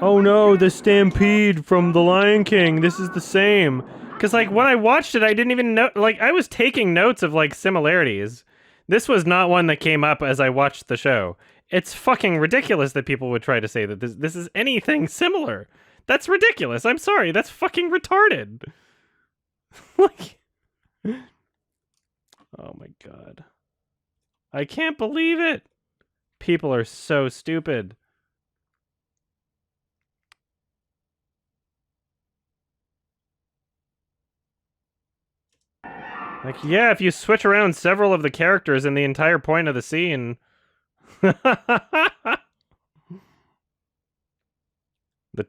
oh no, the stampede from The Lion King, this is the same. Because, like, when I watched it, I didn't even know, like, I was taking notes of, like, similarities. This was not one that came up as I watched the show. It's fucking ridiculous that people would try to say that this is anything similar. That's ridiculous. I'm sorry, that's fucking retarded. Like, oh my god. I can't believe it. People are so stupid. Like, yeah, if you switch around several of the characters and the entire point of the scene. The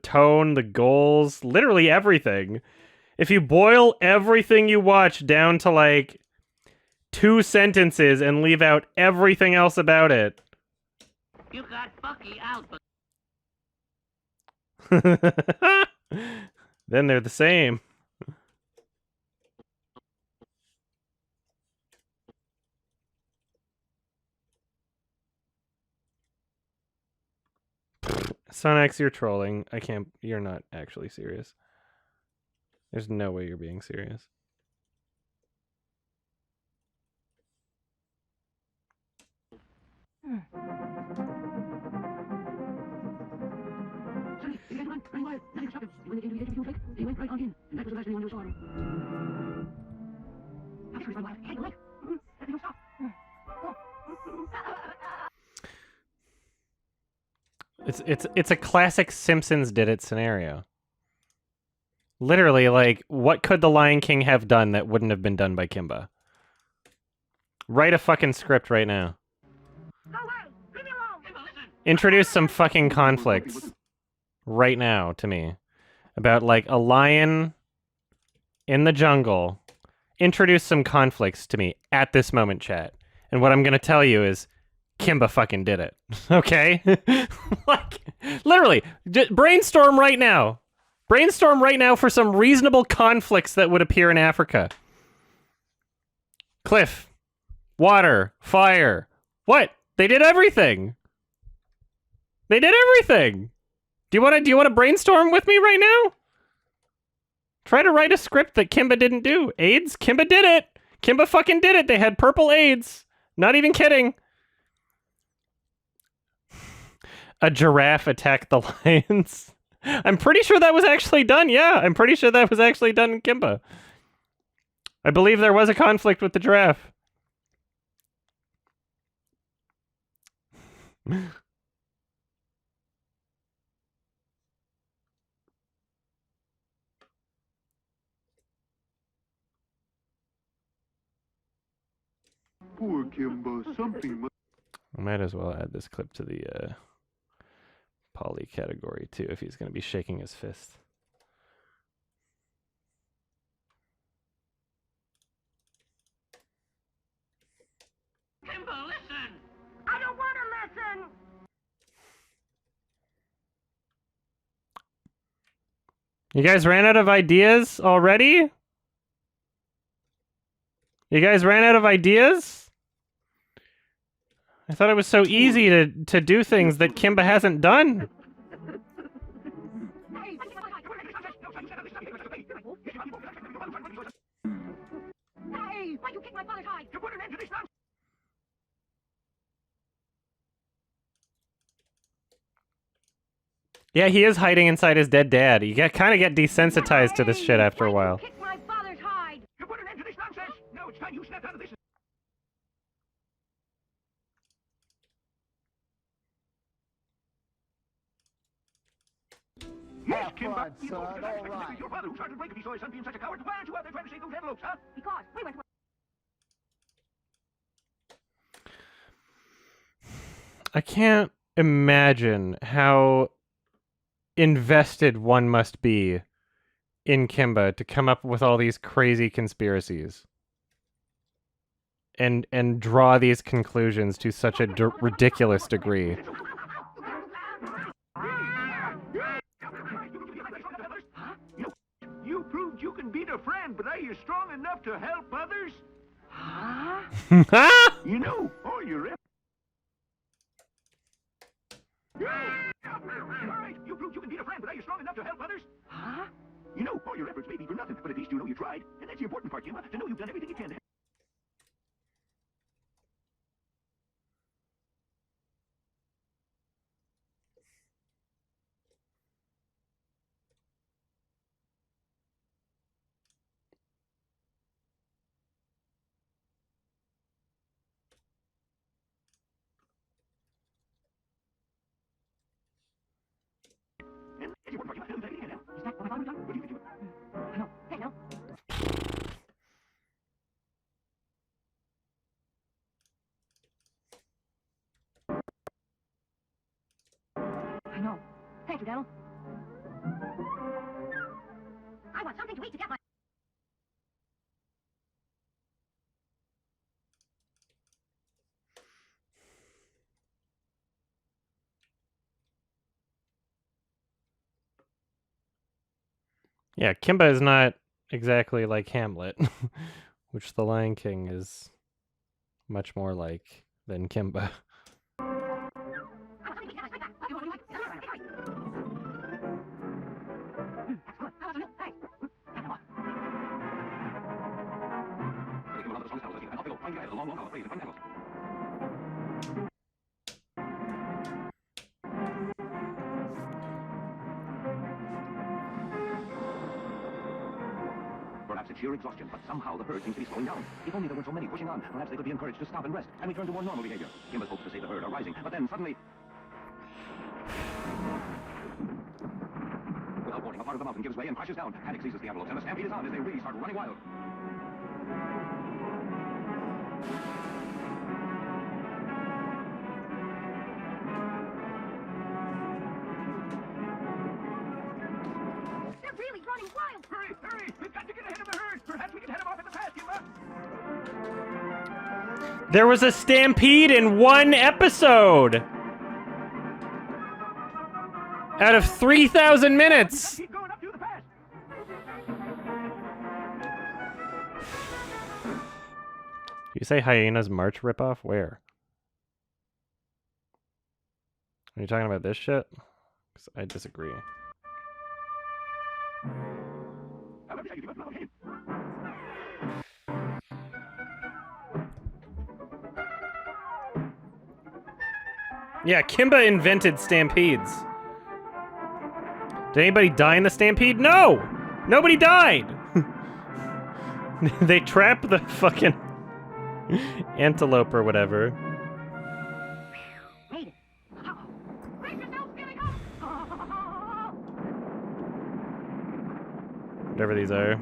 tone, the goals, literally everything. If you boil everything you watch down to, like, 2 sentences and leave out everything else about it. You got Bucky out, but then they're the same. Sonax, you're trolling. I can't. You're not actually serious. There's no way you're being serious. It's a classic Simpsons did it scenario. Literally, like, what could the Lion King have done that wouldn't have been done by Kimba? Write a fucking script right now. Introduce some fucking conflicts right now to me about, like, a lion in the jungle. Introduce some conflicts to me at this moment, chat. And what I'm gonna tell you is Kimba fucking did it. Okay? Like, literally, brainstorm right now. Brainstorm right now for some reasonable conflicts that would appear in Africa. Cliff. Water. Fire. What? They did everything. They did everything. Do you want to brainstorm with me right now? Try to write a script that Kimba didn't do. AIDS? Kimba did it. Kimba fucking did it. They had purple AIDS. Not even kidding. A giraffe attacked the lions. I'm pretty sure that was actually done. Yeah, I'm pretty sure that was actually done in Kimba. I believe there was a conflict with the giraffe. Poor Kimba, something must... I might as well add this clip to the Polly category too, if he's going to be shaking his fist. Kimba, listen! I don't want to listen! You guys ran out of ideas already? You guys ran out of ideas? I thought it was so easy to do things that Kimba hasn't done. Hey, why you kick my father's hide? To put an end to this nonsense! Yeah, he is hiding inside his dead dad. You kind of get desensitized to this shit after a while. Kick my father's hide! To put an end to this nonsense! Now it's time you snapped out of this. Yes, Kimba. You know, because I expected it was your father who started to break if he saw his son being such a coward. Why aren't you out there trying to save those antelopes, huh? Because we went to I can't imagine how invested one must be in Kimba to come up with all these crazy conspiracies and draw these conclusions to such a ridiculous degree. You proved you can beat a friend, but are you strong enough to help others? Huh? You know, all your efforts... All right, you proved you can beat a friend, but are you strong enough to help others? Huh? You know, all your efforts may be for nothing, but at least you know you tried. And that's the important part, Kimba, to know you've done everything you can to help. And that's the important part, Kimba. You've done everything you can to help. Is that what my father's done? What do you think, Kimba? I know. Hey, no. I know. Thank you, Daniel. I want something to eat to get my... Yeah, Kimba is not exactly like Hamlet, which the Lion King is much more like than Kimba. Perhaps it's sheer exhaustion, but somehow the herd seems to be slowing down. If only there weren't so many pushing on, perhaps they could be encouraged to stop and rest and return to more normal behavior. Kimba's hopes to save the herd are rising, but then suddenly... Without warning, a part of the mountain gives way and crashes down. Panic seizes the antelopes, and the stampede is on as they really start running wild. They're really running wild! Hurry, hurry! We've got to get ahead of the herd! Perhaps we can head them off in the past, Kimba! There was a stampede in one episode! Out of 3,000 minutes! Keep going up to the pass! You say Hyena's March ripoff? Where? Are you talking about this shit? 'Cause I disagree. Yeah, Kimba invented stampedes. Did anybody die in the stampede? No! Nobody died! They trap the fucking antelope or whatever. Made it. Whatever these are.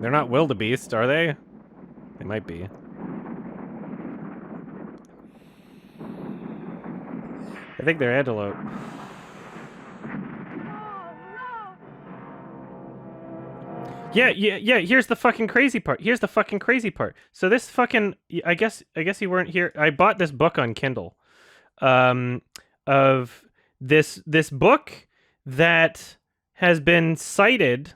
They're not wildebeest, are they? They might be. I think they're antelope. Yeah, here's the fucking crazy part. So this fucking, I guess you weren't here. I bought this book on Kindle. Of this book that has been cited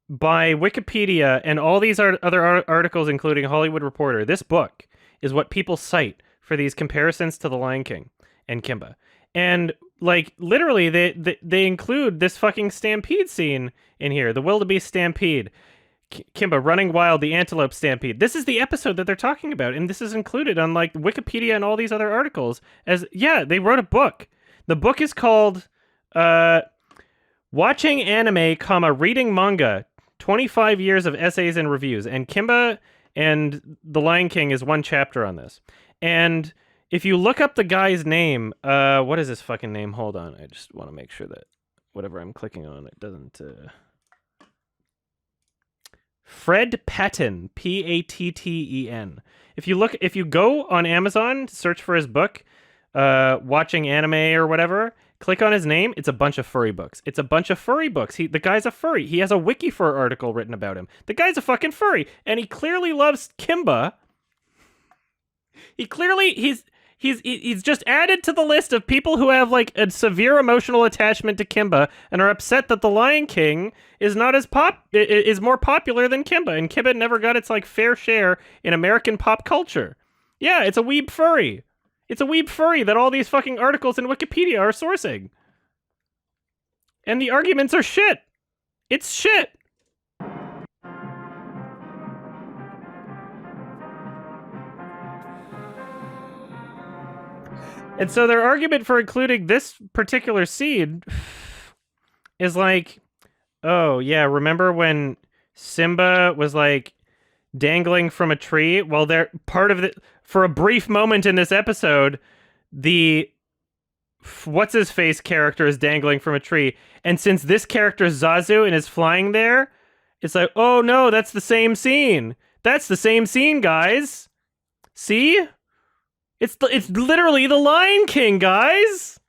by Wikipedia and all these other articles, including Hollywood Reporter. This book is what people cite for these comparisons to The Lion King and Kimba. And like literally they include this fucking stampede scene in here, the wildebeest stampede, Kimba running wild, the antelope stampede. This is the episode that they're talking about, and this is included on like Wikipedia and all these other articles as, yeah, they wrote a book. The book is called Watching Anime, Reading Manga, 25 Years of Essays and Reviews. And Kimba and The Lion King is one chapter on this. And if you look up the guy's name, what is his fucking name? Hold on, I just want to make sure that whatever I'm clicking on, it doesn't... Fred Patten, Patten. If you go on Amazon, search for his book, Watching Anime or whatever, click on his name, it's a bunch of furry books. The guy's a furry. He has a WikiFur article written about him. The guy's a fucking furry, and he clearly loves Kimba. He's just added to the list of people who have like a severe emotional attachment to Kimba and are upset that The Lion King is not as is more popular than Kimba, and Kimba never got its like fair share in American pop culture. Yeah, it's a weeb furry. It's a weeb furry that all these fucking articles in Wikipedia are sourcing. And the arguments are shit. It's shit. And so their argument for including this particular scene is like, oh yeah, remember when Simba was like dangling from a tree? Well, they're part of it for a brief moment in this episode. The what's his face character is dangling from a tree, and since this character is Zazu and is flying there, it's like, oh no, that's the same scene. That's the same scene, guys. See? It's literally The Lion King, guys.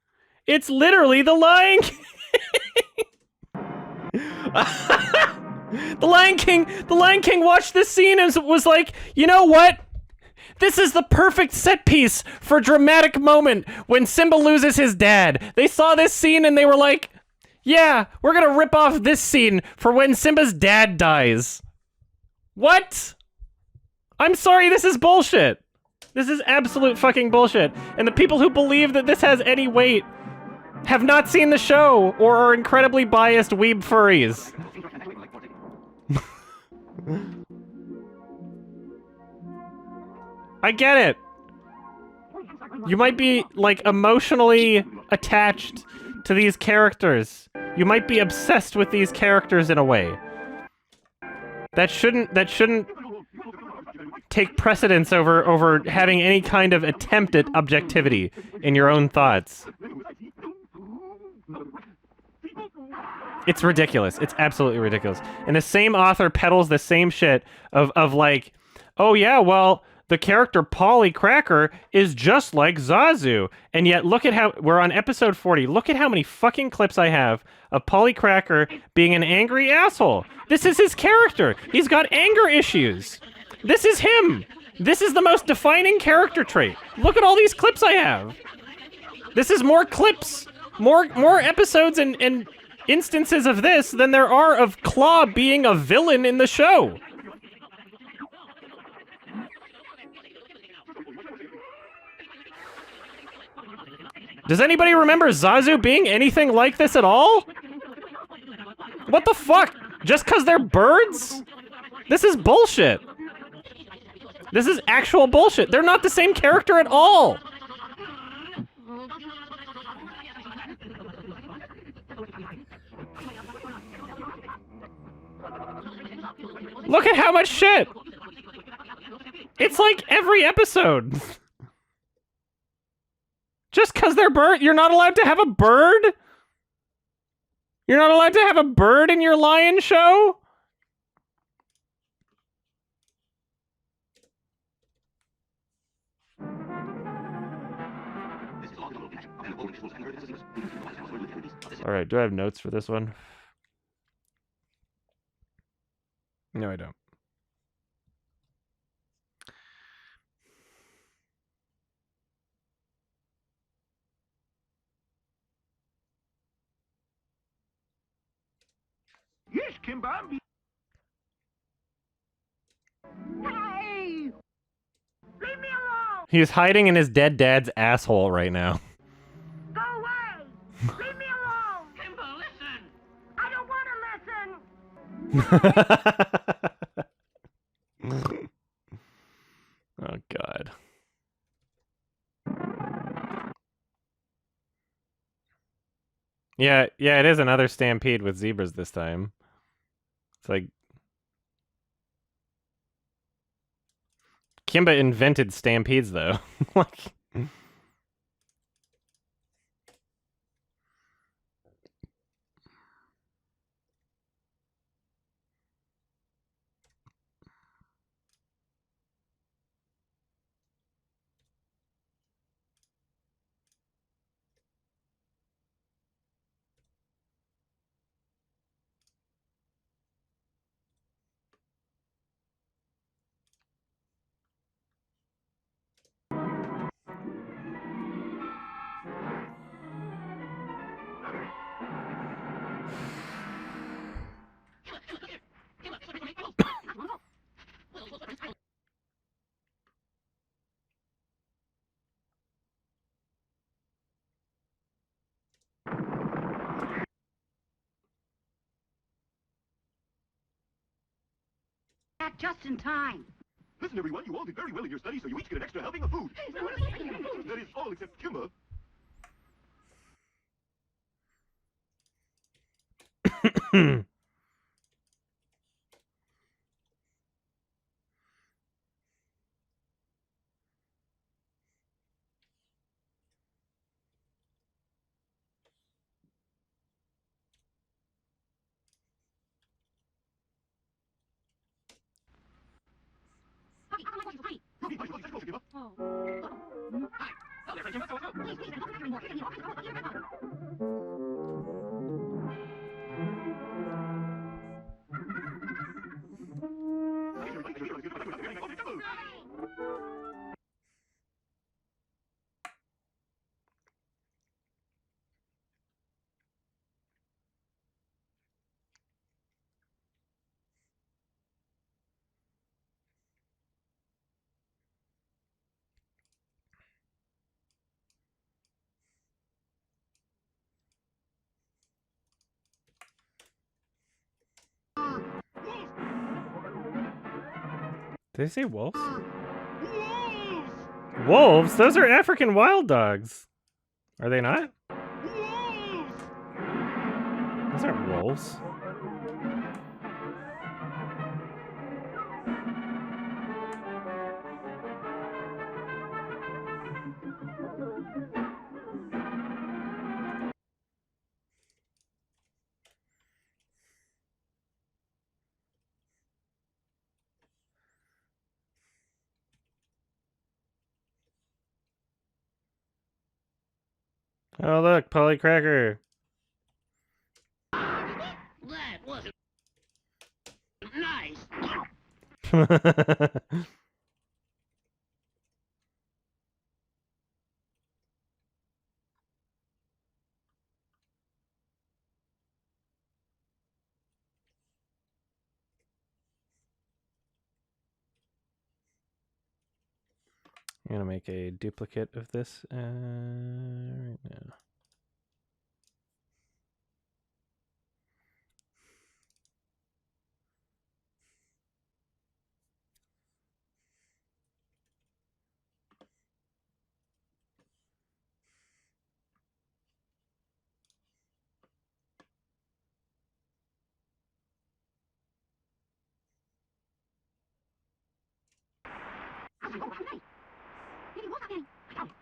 It's literally The Lion King. The Lion King watched this scene and was like, you know what? This is the perfect set piece for a dramatic moment when Simba loses his dad. They saw this scene and they were like, yeah, we're gonna rip off this scene for when Simba's dad dies. What? I'm sorry, this is bullshit. This is absolute fucking bullshit. And the people who believe that this has any weight have not seen the show or are incredibly biased weeb furries. I get it. You might be, like, emotionally attached to these characters. You might be obsessed with these characters in a way. That shouldn't take precedence over having any kind of attempt at objectivity in your own thoughts. It's ridiculous. It's absolutely ridiculous. And the same author peddles the same shit of like, oh yeah, well, the character Polly Cracker is just like Zazu. And yet look at how, we're on episode 40. Look at how many fucking clips I have of Polly Cracker being an angry asshole. This is his character. He's got anger issues. This is him. This is the most defining character trait. Look at all these clips I have. This is more clips, more episodes and instances of this than there are of Claw being a villain in the show. Does anybody remember Zazu being anything like this at all? What the fuck? Just because they're birds? This is bullshit. This is actual bullshit. They're not the same character at all. Look at how much shit. It's like every episode. Just because they're bird, you're not allowed to have a bird? You're not allowed to have a bird in your lion show? Alright, do I have notes for this one? No, I don't. Yes, Kimba, I'm Hey! Leave me alone! He's hiding in his dead dad's asshole right now. Go away! Leave me alone! Kimba, listen! I don't want to listen! Oh, God. Yeah, it is another stampede with zebras this time. It's like... Kimba invented stampedes, though. Like... Back just in time. Listen, everyone, you all did very well in your studies, so you each get an extra helping of food. That is all except Kimba. Did they say wolves? Wolves? Those are African wild dogs. Are they not? Those aren't wolves. Oh, look, Polly Cracker. That wasn't nice. I'm gonna make a duplicate of this right now.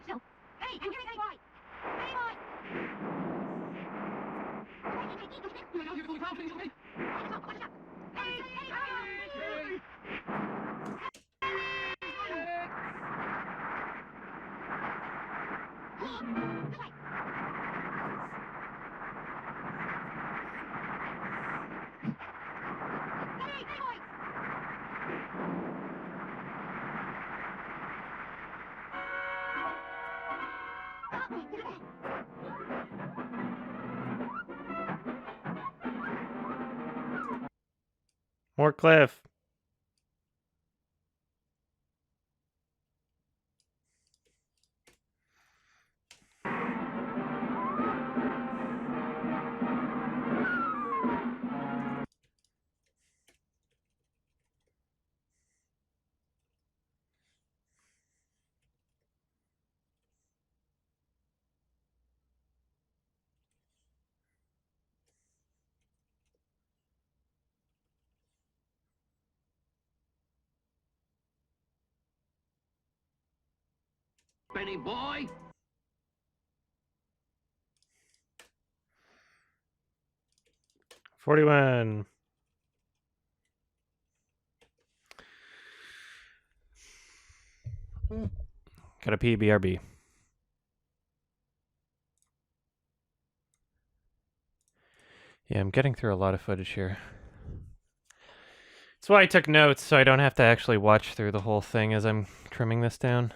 Still. Hey, I'm hearing any boy! Hey, boy! More Cliff. Benny boy. 41. Gotta pee, BRB. Yeah, I'm getting through a lot of footage here. That's why I took notes, so I don't have to actually watch through the whole thing as I'm trimming this down.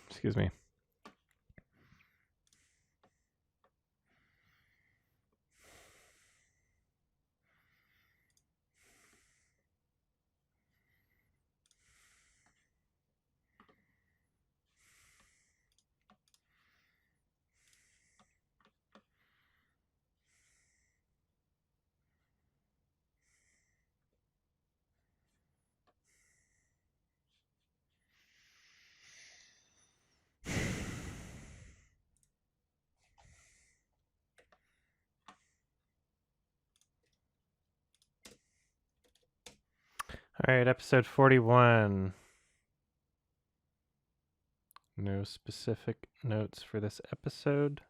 Excuse me. All right, episode 41. No specific notes for this episode,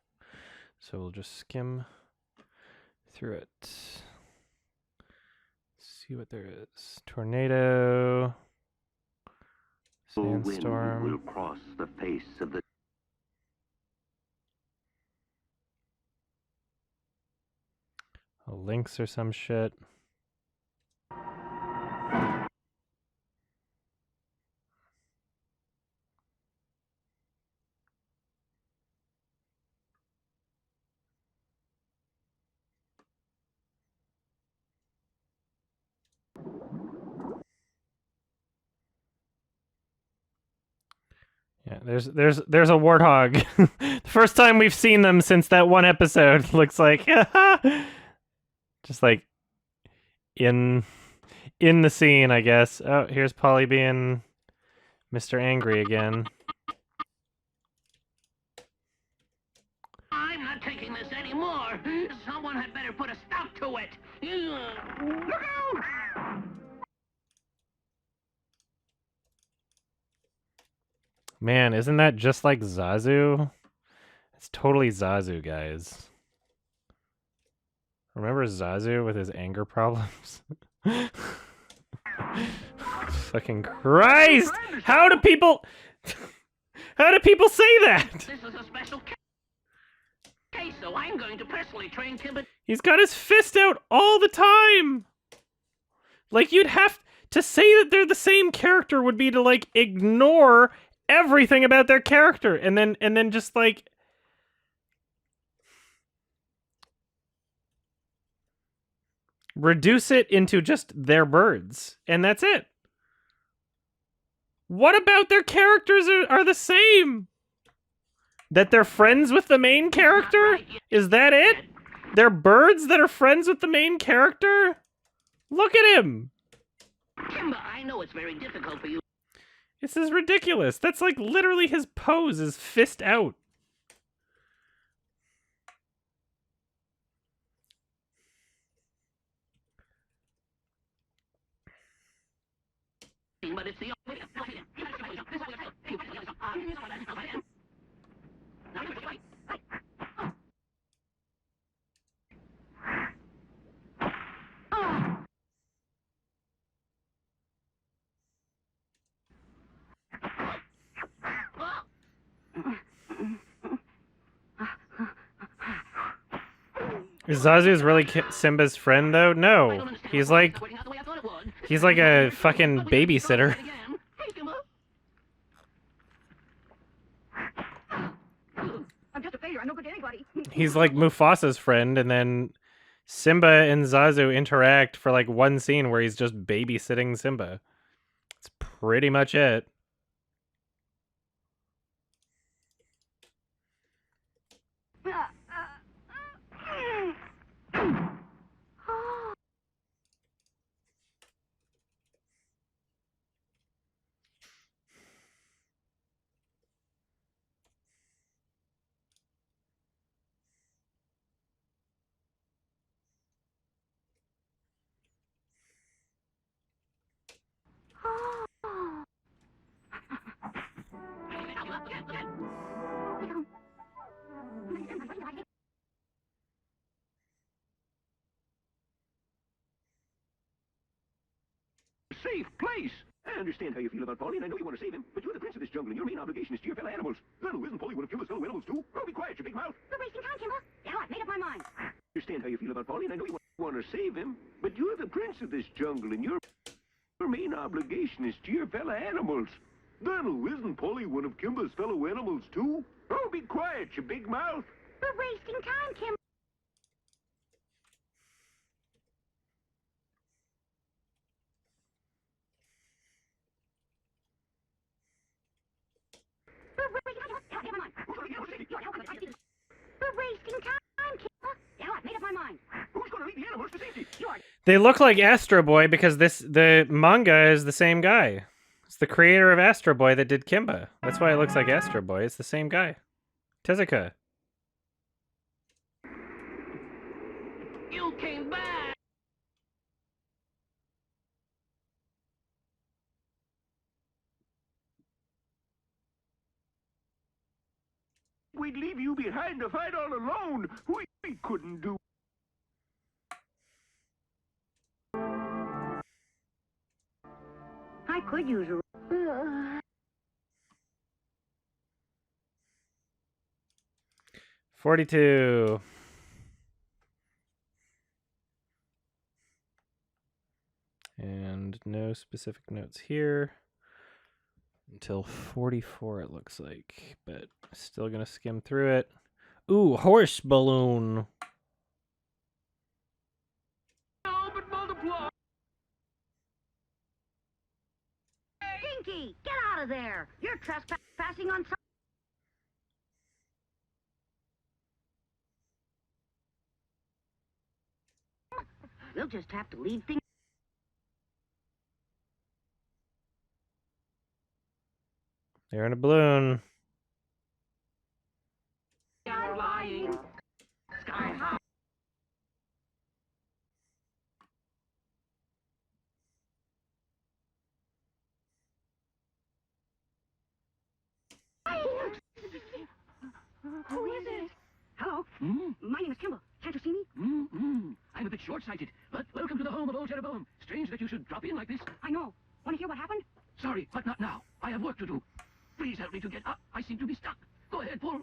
so we'll just skim through it. See what there is. Tornado. Sandstorm. Wind will cross the face of the A lynx or some shit. Yeah, there's a warthog. The first time we've seen them since that one episode. Looks like just like in the scene, I guess. Oh, here's Polly being Mr. Angry again. I'm not taking this anymore. Someone had better put a stop to it. Look out! Man, isn't that just like Zazu? It's totally Zazu, guys. Remember Zazu with his anger problems? Fucking Christ! How do people say that? This is a special case, so I'm going to personally train Kimba. He's got his fist out all the time. Like, you'd have to say that they're the same character would be to like ignore everything about their character and then just like reduce it into just their birds and that's it. What about their characters are the same? That they're friends with the main character? Is that it? They're birds that are friends with the main character? Look at him. Kimba, I know it's very difficult for you. This is ridiculous. That's like literally his pose is fist out. But it's the only Is Zazu's really Simba's friend though? No, he's like a fucking babysitter. I'm just a failure. I'm no good to anybody. He's like Mufasa's friend, and then Simba and Zazu interact for like one scene where he's just babysitting Simba. That's pretty much it. Safe place! I understand how you feel about Polly, and I know you want to save him, but you're the prince of this jungle, and your main obligation is to your fellow animals. Then isn't Polly one of Kimba's fellow animals, too? Oh, be quiet, you big mouth! We're wasting time, Kimba. Yeah, I've made up my mind. I understand how you feel about Polly, and I know you want to save him, but you're the prince of this jungle, and your main obligation is to your fellow animals. Then isn't Polly one of Kimba's fellow animals, too? Oh, be quiet, you big mouth! We're wasting time, Kimba. We're wasting time, Kimba. Yeah, I've made up my mind. Who's going to lead the animals to safety? They look like Astro Boy because the manga is the same guy. It's the creator of Astro Boy that did Kimba. That's why it looks like Astro Boy. It's the same guy. Tezuka. You came back! We'd leave you behind to fight all alone. We couldn't do. I could use a... 42. And no specific notes here. Until 44 it looks like, but still gonna skim through it. Ooh, horse balloon. Dinky, get out of there! You're trespassing on some... We'll just have to leave things... They're in a balloon. Flying sky high. Who is it? Hello? My name is Kimba. Can't you see me? I'm a bit short-sighted, but welcome to the home of old Jeroboam. Strange that you should drop in like this. I know. Want to hear what happened? Sorry, but not now. I have work to do. Please help me to get up. I seem to be stuck. Go ahead, pull.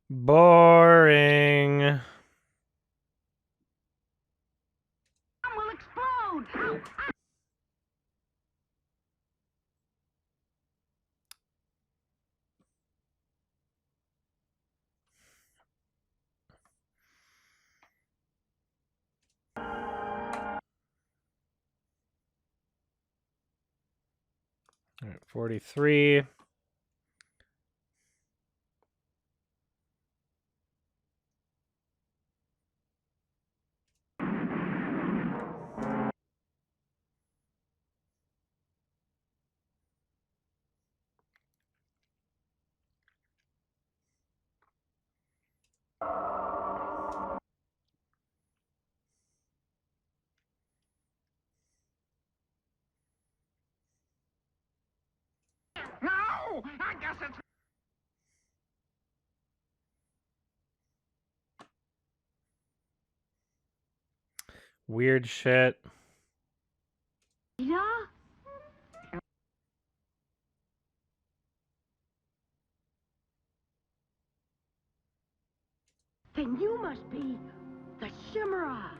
Boring. Will explode! Ow! All right, 43. No! I guess it's... Weird shit. Yeah? Then you must be the Shimmerer.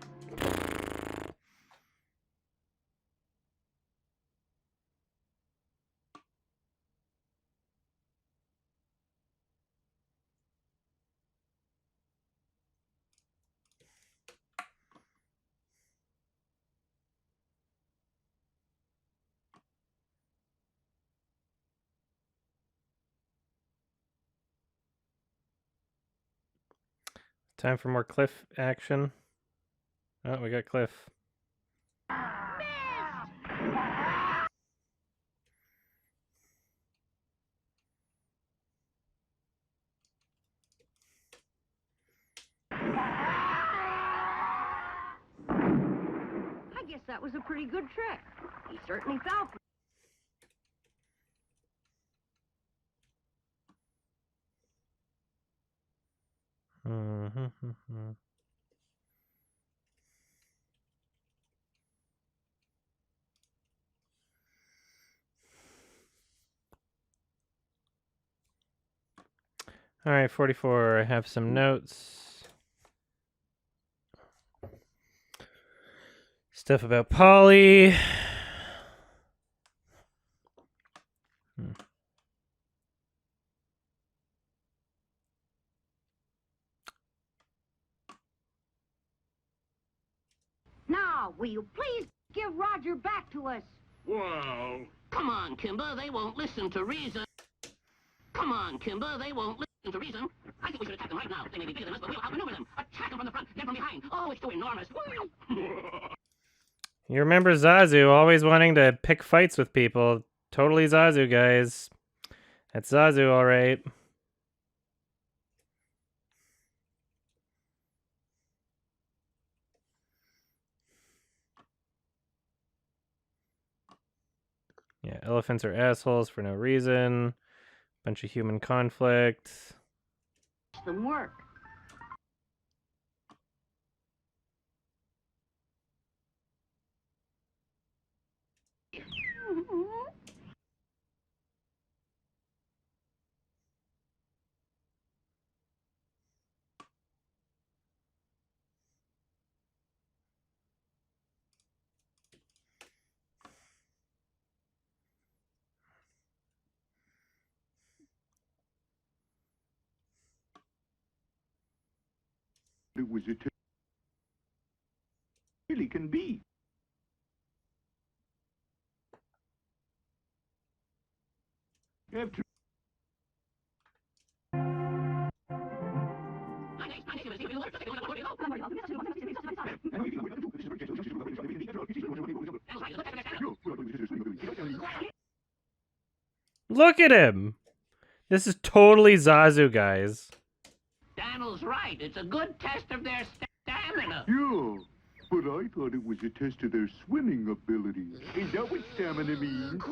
Time for more Cliff action. Oh, we got Cliff. I guess that was a pretty good trick. He certainly fell for All right, 44. I have some notes. Stuff about Polly. Now, will you please give Roger back to us? Wow. Come on, Kimber, they won't listen to reason. Come on, Kimber, they won't listen to reason. I think we should attack them right now. They may be bigger than us, but we'll outmaneuver them. Attack them from the front, then from behind. Oh, it's too enormous. You remember Zazu always wanting to pick fights with people. Totally Zazu, guys. That's Zazu, all right. Yeah, elephants are assholes for no reason. Bunch of human conflict. Some work. It was a really can be. After Look at him! This is totally Zazu, guys. Daniel's right. It's a good test of their stamina. yeah, but I thought it was a test of their swimming abilities. Is that what stamina means?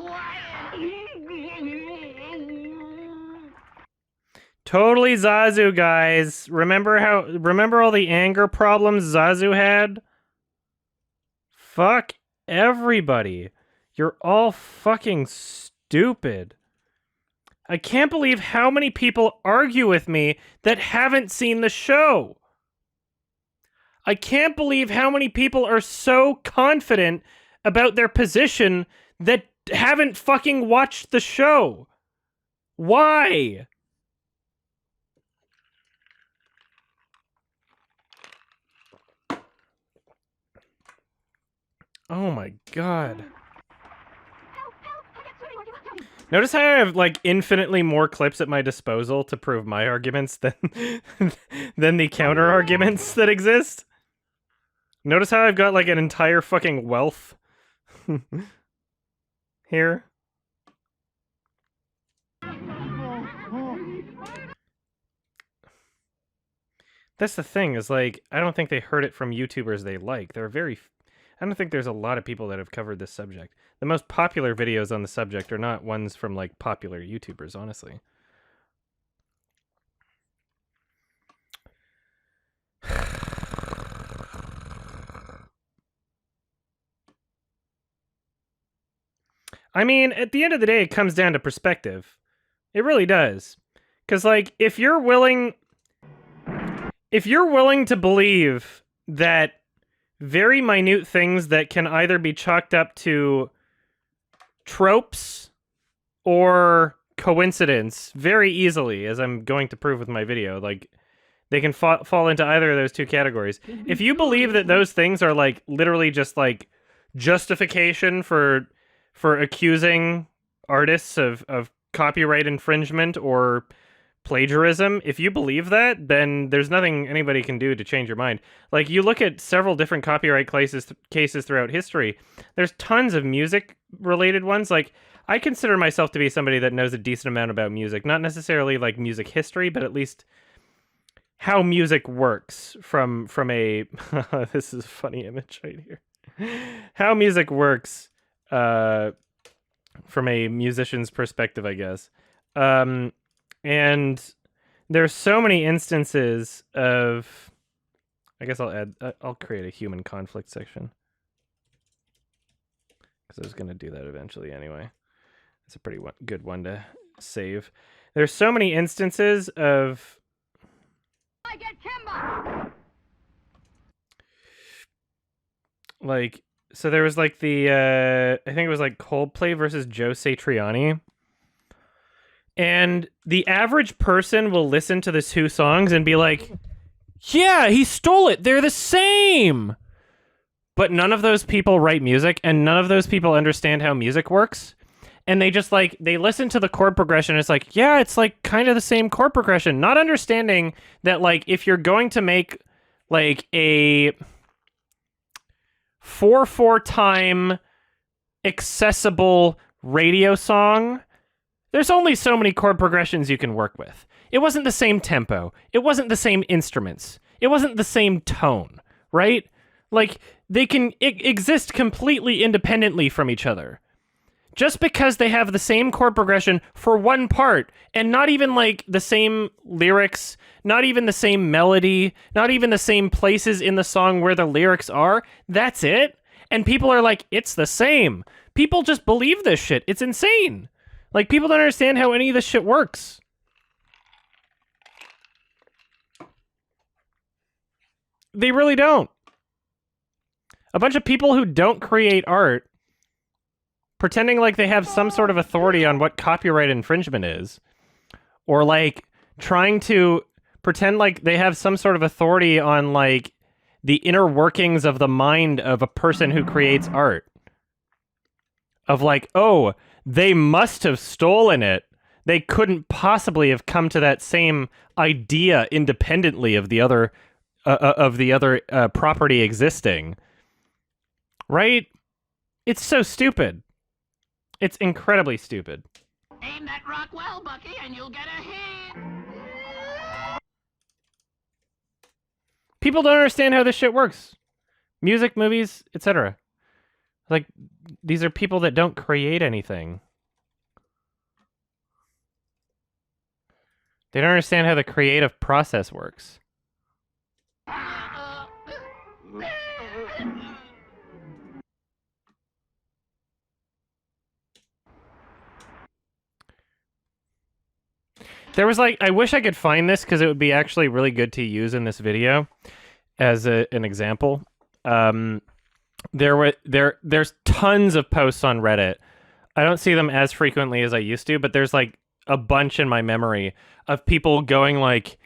Totally Zazu, guys. Remember all the anger problems Zazu had? Fuck everybody. You're all fucking stupid. I can't believe how many people argue with me that haven't seen the show. I can't believe how many people are so confident about their position that haven't fucking watched the show. Why? Oh my god. Help! Help! I get swimming like you. Notice how I have like infinitely more clips at my disposal to prove my arguments than than the counter arguments that exist. Notice how I've got like an entire fucking wealth here. That's the thing, is like, I don't think they heard it from YouTubers they like. I don't think there's a lot of people that have covered this subject. The most popular videos on the subject are not ones from like popular YouTubers, honestly. I mean, at the end of the day, it comes down to perspective. It really does. Because, like, if you're willing to believe that very minute things that can either be chalked up to tropes or coincidence very easily, as I'm going to prove with my video, like, they can fall into either of those two categories. If you believe that those things are, like, literally just, like, justification for accusing artists of copyright infringement or plagiarism, if you believe that, then there's nothing anybody can do to change your mind. Like, you look at several different copyright cases throughout history, there's tons of music-related ones. Like, I consider myself to be somebody that knows a decent amount about music. Not necessarily, like, music history, but at least how music works from a... This is a funny image right here. How music works from a musician's perspective, I guess. And there's so many instances of... I guess I'll create a human conflict section. Because I was going to do that eventually anyway. It's a pretty good one to save. There's so many instances of... I get Kimba! Like... So there was like the, I think it was like Coldplay versus Joe Satriani. And the average person will listen to the two songs and be like, yeah, he stole it. They're the same. But none of those people write music and none of those people understand how music works. And they just like, they listen to the chord progression. And it's like, yeah, it's like kind of the same chord progression. Not understanding that like, if you're going to make like a 4/4 time accessible radio song, there's only so many chord progressions you can work with. It wasn't the same tempo. It wasn't the same instruments. It wasn't the same tone, right? Like, they can exist completely independently from each other. Just because they have the same chord progression for one part, and not even, like, the same lyrics, not even the same melody, not even the same places in the song where the lyrics are, that's it? And people are like, it's the same. People just believe this shit. It's insane. Like, people don't understand how any of this shit works. They really don't. A bunch of people who don't create art pretending like they have some sort of authority on what copyright infringement is, or like trying to pretend like they have some sort of authority on like the inner workings of the mind of a person who creates art. Of like, oh, they must have stolen it. They couldn't possibly have come to that same idea independently of the other property existing. Right? It's so stupid. It's incredibly stupid. Aim that rock well, Bucky, and you'll get a hit. People don't understand how this shit works. Music, movies, etc. Like, these are people that don't create anything. They don't understand how the creative process works. There was like, I wish I could find this because it would be actually really good to use in this video as an example. There's tons of posts on Reddit. I don't see them as frequently as I used to, but there's like a bunch in my memory of people going like,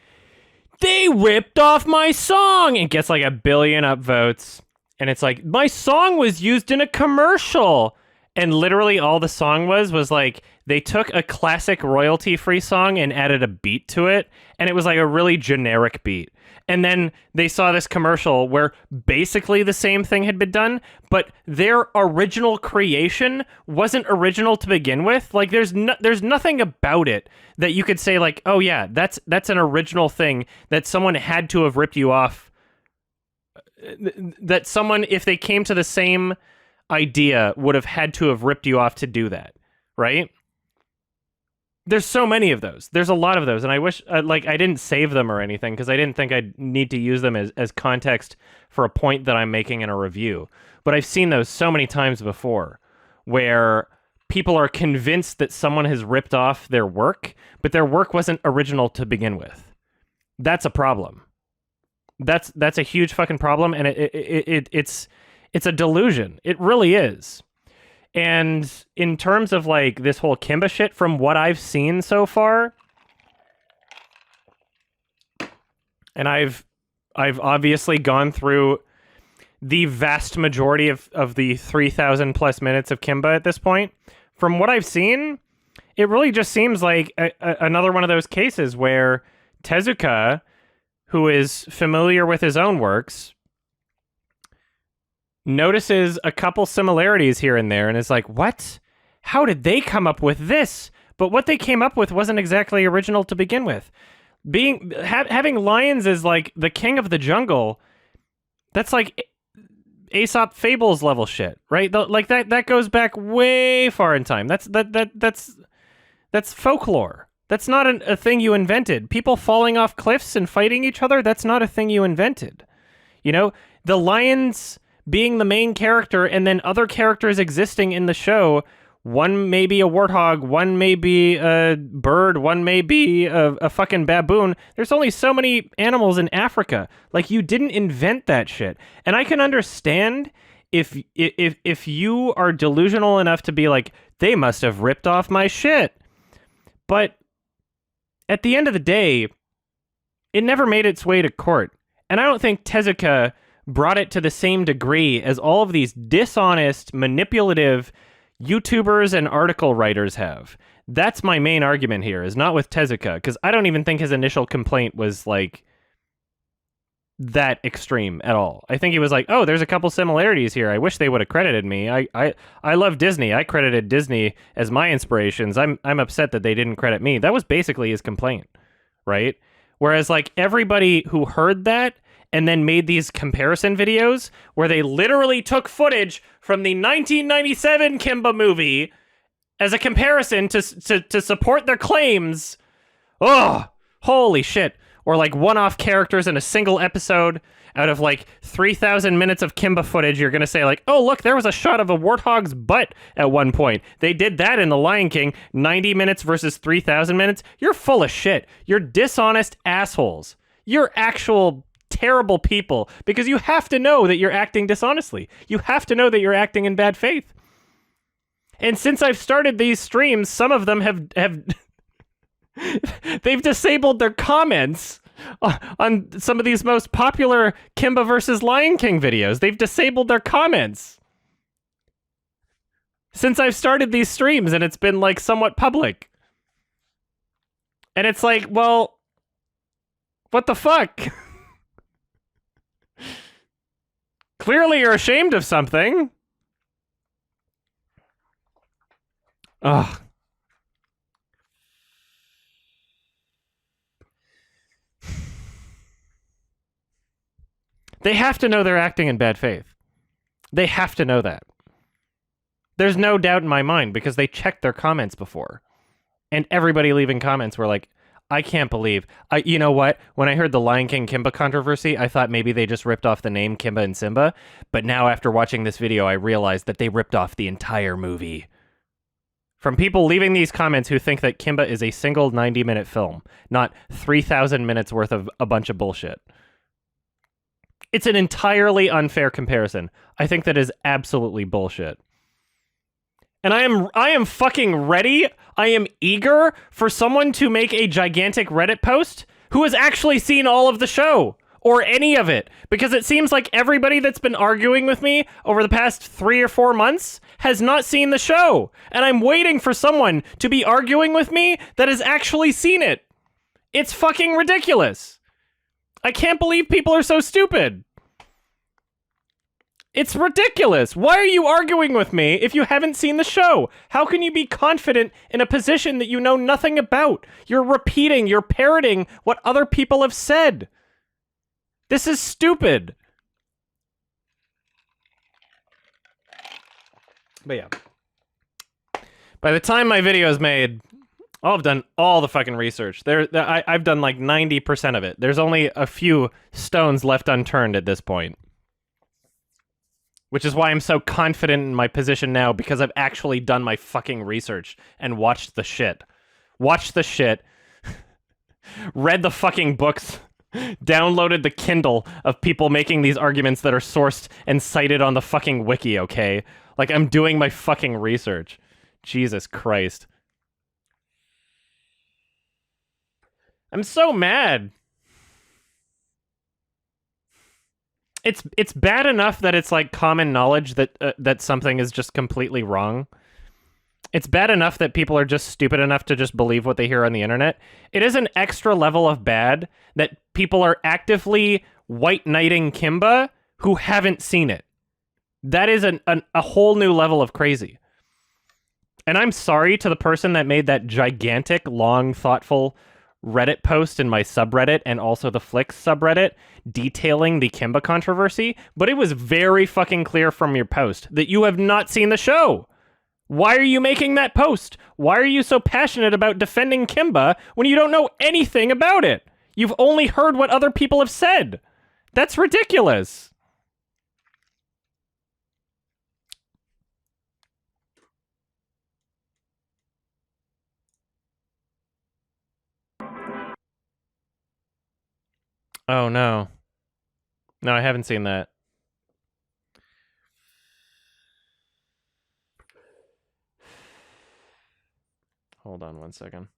they ripped off my song, and gets like 1 billion upvotes. And it's like, my song was used in a commercial. And literally all the song was like, they took a classic royalty-free song and added a beat to it, and it was like a really generic beat. And then they saw this commercial where basically the same thing had been done, but their original creation wasn't original to begin with. Like, there's nothing about it that you could say, like, oh yeah, that's an original thing that someone had to have ripped you off. That someone, if they came to the same idea, would have had to have ripped you off to do that, right? There's so many of those. There's a lot of those, and I wish, like, I didn't save them or anything because I didn't think I'd need to use them as context for a point that I'm making in a review. But I've seen those so many times before, where people are convinced that someone has ripped off their work, but their work wasn't original to begin with. That's a problem. That's a huge fucking problem, and it's a delusion. It really is. And in terms of like this whole Kimba shit, from what I've seen so far, and I've obviously gone through the vast majority of the 3,000 plus minutes of Kimba at this point. From what I've seen, it really just seems like another one of those cases where Tezuka, who is familiar with his own works, notices a couple similarities here and there and is like, what? How did they come up with this? But what they came up with wasn't exactly original to begin with. Having lions as like the king of the jungle, that's like Aesop Fables level shit, right? Like that goes back way far in time. That's folklore. That's not a thing you invented. People falling off cliffs and fighting each other, that's not a thing you invented. You know, the lions being the main character and then other characters existing in the show, one may be a warthog, one may be a bird, one may be a fucking baboon. There's only so many animals in Africa. Like, you didn't invent that shit. And I can understand if you are delusional enough to be like, they must have ripped off my shit. But at the end of the day, it never made its way to court. And I don't think Tezuka brought it to the same degree as all of these dishonest, manipulative YouTubers and article writers have. That's my main argument here, is not with Tezuka, because I don't even think his initial complaint was, like, that extreme at all. I think he was like, oh, there's a couple similarities here. I wish they would have credited me. I love Disney. I credited Disney as my inspirations. I'm upset that they didn't credit me. That was basically his complaint, right? Whereas, like, everybody who heard that and then made these comparison videos where they literally took footage from the 1997 Kimba movie as a comparison to support their claims. Oh, holy shit. Or like one-off characters in a single episode out of like 3,000 minutes of Kimba footage. You're going to say like, oh, look, there was a shot of a warthog's butt at one point. They did that in The Lion King, 90 minutes versus 3,000 minutes. You're full of shit. You're dishonest assholes. You're actual terrible people, because you have to know that you're acting dishonestly. You have to know that you're acting in bad faith. And since I've started these streams, some of them have they've disabled their comments on some of these most popular Kimba versus Lion King videos. They've disabled their comments since I've started these streams, and it's been like somewhat public. And it's like, well, what the fuck? Clearly you're ashamed of something. Ugh. They have to know they're acting in bad faith. They have to know that. There's no doubt in my mind, because they checked their comments before. And everybody leaving comments were like, I can't believe. You know what? When I heard the Lion King Kimba controversy, I thought maybe they just ripped off the name Kimba and Simba. But now, after watching this video, I realized that they ripped off the entire movie. From people leaving these comments who think that Kimba is a single 90-minute film, not 3,000 minutes worth of a bunch of bullshit. It's an entirely unfair comparison. I think that is absolutely bullshit. And I am fucking ready. I am eager for someone to make a gigantic Reddit post who has actually seen all of the show, or any of it, because it seems like everybody that's been arguing with me over the past 3 or 4 months has not seen the show, and I'm waiting for someone to be arguing with me that has actually seen it. It's fucking ridiculous. I can't believe people are so stupid. It's ridiculous. Why are you arguing with me if you haven't seen the show? How can you be confident in a position that you know nothing about? You're repeating, you're parroting what other people have said. This is stupid. But yeah. By the time my video is made, I'll have done all the fucking research. I've done like 90% of it. There's only a few stones left unturned at this point. Which is why I'm so confident in my position now, because I've actually done my fucking research and watched the shit. Watched the shit. Read the fucking books. Downloaded the Kindle of people making these arguments that are sourced and cited on the fucking wiki, okay? Like, I'm doing my fucking research. Jesus Christ. I'm so mad. It's bad enough that it's like common knowledge that that something is just completely wrong. It's bad enough that people are just stupid enough to just believe what they hear on the internet. It is an extra level of bad that people are actively white knighting Kimba who haven't seen it. That is a whole new level of crazy. And I'm sorry to the person that made that gigantic, long, thoughtful Reddit post in my subreddit and also the Flicks subreddit detailing the Kimba controversy, but it was very fucking clear from your post that you have not seen the show. Why are you making that post? Why are you so passionate about defending Kimba when you don't know anything about it? You've only heard what other people have said. That's ridiculous. Oh, no. No, I haven't seen that. Hold on one second.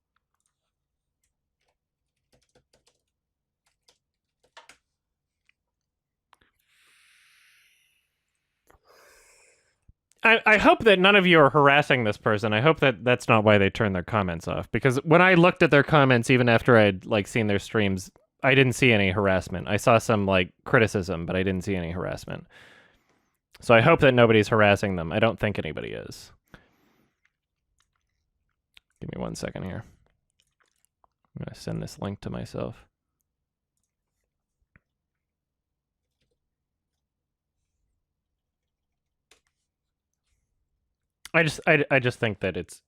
I hope that none of you are harassing this person. I hope that that's not why they turned their comments off. Because when I looked at their comments, even after I'd like seen their streams, I didn't see any harassment. I saw some like criticism, but I didn't see any harassment. So I hope that nobody's harassing them. I don't think anybody is. Give me 1 second here. I'm going to send this link to myself. I just think that it's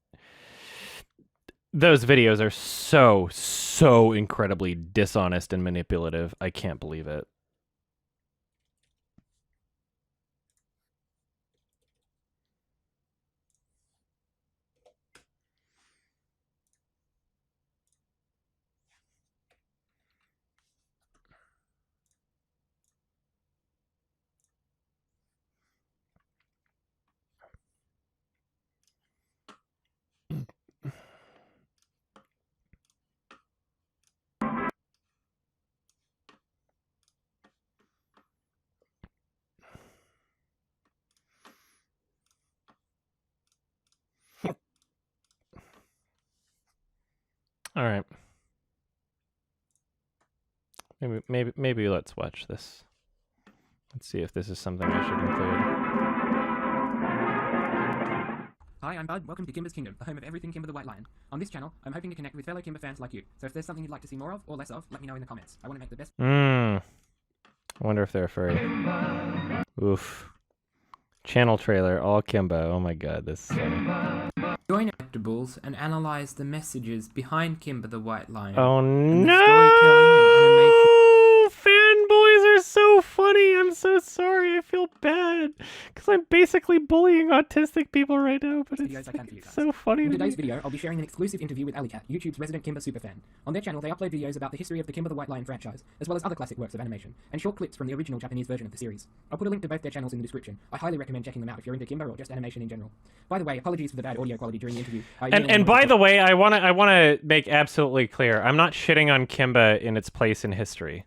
those videos are so incredibly dishonest and manipulative. I can't believe it. All right. Maybe let's watch this. Let's see if this is something I should include. Hi, I'm Bud. Welcome to Kimba's Kingdom, the home of everything Kimba the White Lion. On this channel, I'm hoping to connect with fellow Kimba fans like you. So if there's something you'd like to see more of or less of, let me know in the comments. I want to make the best. I wonder if they're furry. Oof. Channel trailer, all Kimba. Oh my god, this is funny. Join Collectibles and analyze the messages behind Kimba the White Lion. Oh and no! The storytelling and animation. Fanboys are so funny. I'm so sorry. I feel bad because I'm basically bullying autistic people right now, but it's so funny. In today's video, I'll be sharing an exclusive interview with Alicat, YouTube's resident Kimba superfan. On their channel, they upload videos about the history of the Kimba the White Lion franchise, as well as other classic works of animation, and short clips from the original Japanese version of the series. I'll put a link to both their channels in the description. I highly recommend checking them out if you're into Kimba or just animation in general. By the way, apologies for the bad audio quality during the interview. And by the way, I wanna make absolutely clear, I'm not shitting on Kimba in its place in history.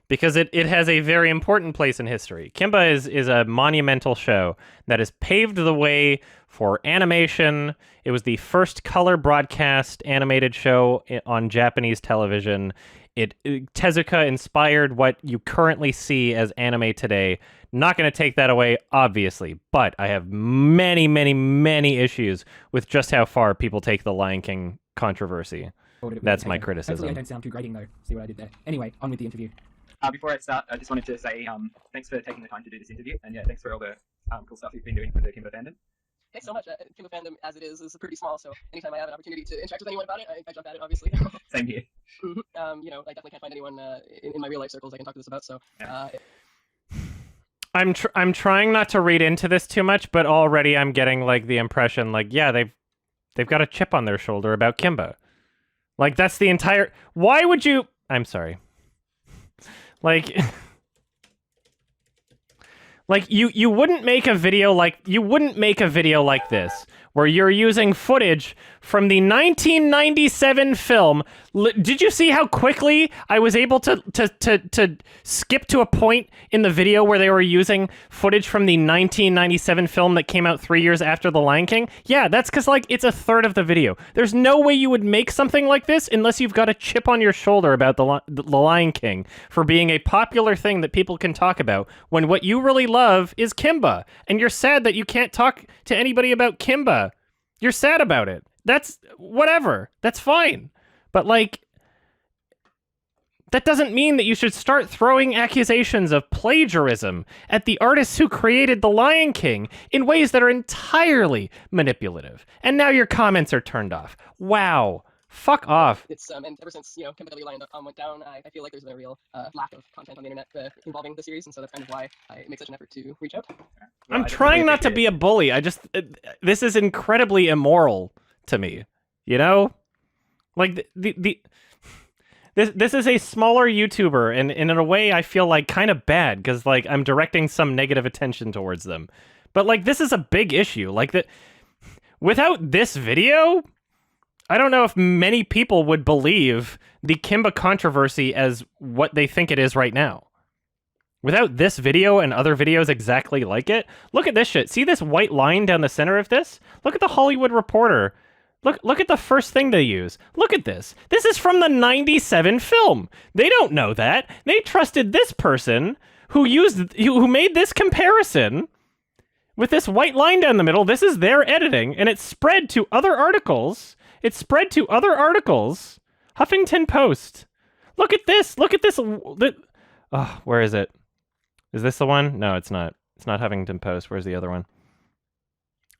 because it has a very important place in history. Kimba is a monumental show that has paved the way for animation. It was the first color broadcast animated show on Japanese television. Tezuka inspired what you currently see as anime today. Not going to take that away, obviously, but I have many, many, many issues with just how far people take the Lion King controversy. That's my criticism. Hopefully I don't sound too grating, though. See what I did there. Anyway, on with the interview. Before I start, I just wanted to say thanks for taking the time to do this interview, and yeah, thanks for all the cool stuff you've been doing for the Kimba fandom. Thanks so much. Kimba fandom, as it is pretty small, so anytime I have an opportunity to interact with anyone about it, I jump at it, obviously. Same here. You know, I definitely can't find anyone in my real life circles I can talk to this about, so... I'm trying not to read into this too much, but already I'm getting, like, the impression, like, yeah, they've got a chip on their shoulder about Kimba. Like, that's the entire... Why would you... I'm sorry. Like... Like, you wouldn't make a video like this, where you're using footage from the 1997 film. Did you see how quickly I was able to skip to a point in the video where they were using footage from the 1997 film that came out 3 years after The Lion King? Yeah, that's because, like, it's a third of the video. There's no way you would make something like this unless you've got a chip on your shoulder about the Lion King for being a popular thing that people can talk about, when what you really love is Kimba, and you're sad that you can't talk to anybody about Kimba. You're sad about it. That's whatever. That's fine. But, like, that doesn't mean that you should start throwing accusations of plagiarism at the artists who created The Lion King in ways that are entirely manipulative. And now your comments are turned off. Wow. Fuck off. It's and ever since, you know, KimbaWLion.com went down, I feel like there's been a real lack of content on the internet involving the series, and so that's kind of why I make such an effort to reach out. I'm trying not to be a bully. This is incredibly immoral to me. You know? Like, this is a smaller YouTuber, and in a way I feel like kind of bad, because, like, I'm directing some negative attention towards them. But, like, this is a big issue. Like, without this video, I don't know if many people would believe the Kimba controversy as what they think it is right now. Without this video and other videos exactly like it, look at this shit. See this white line down the center of this? Look at the Hollywood Reporter. Look at the first thing they use. Look at this. This is from the 97 film. They don't know that. They trusted this person who made this comparison with this white line down the middle. This is their editing, and it spread to other articles. Huffington Post. Look at this. Look at this. Oh, where is it? Is this the one? No, it's not. It's not Huffington Post. Where's the other one?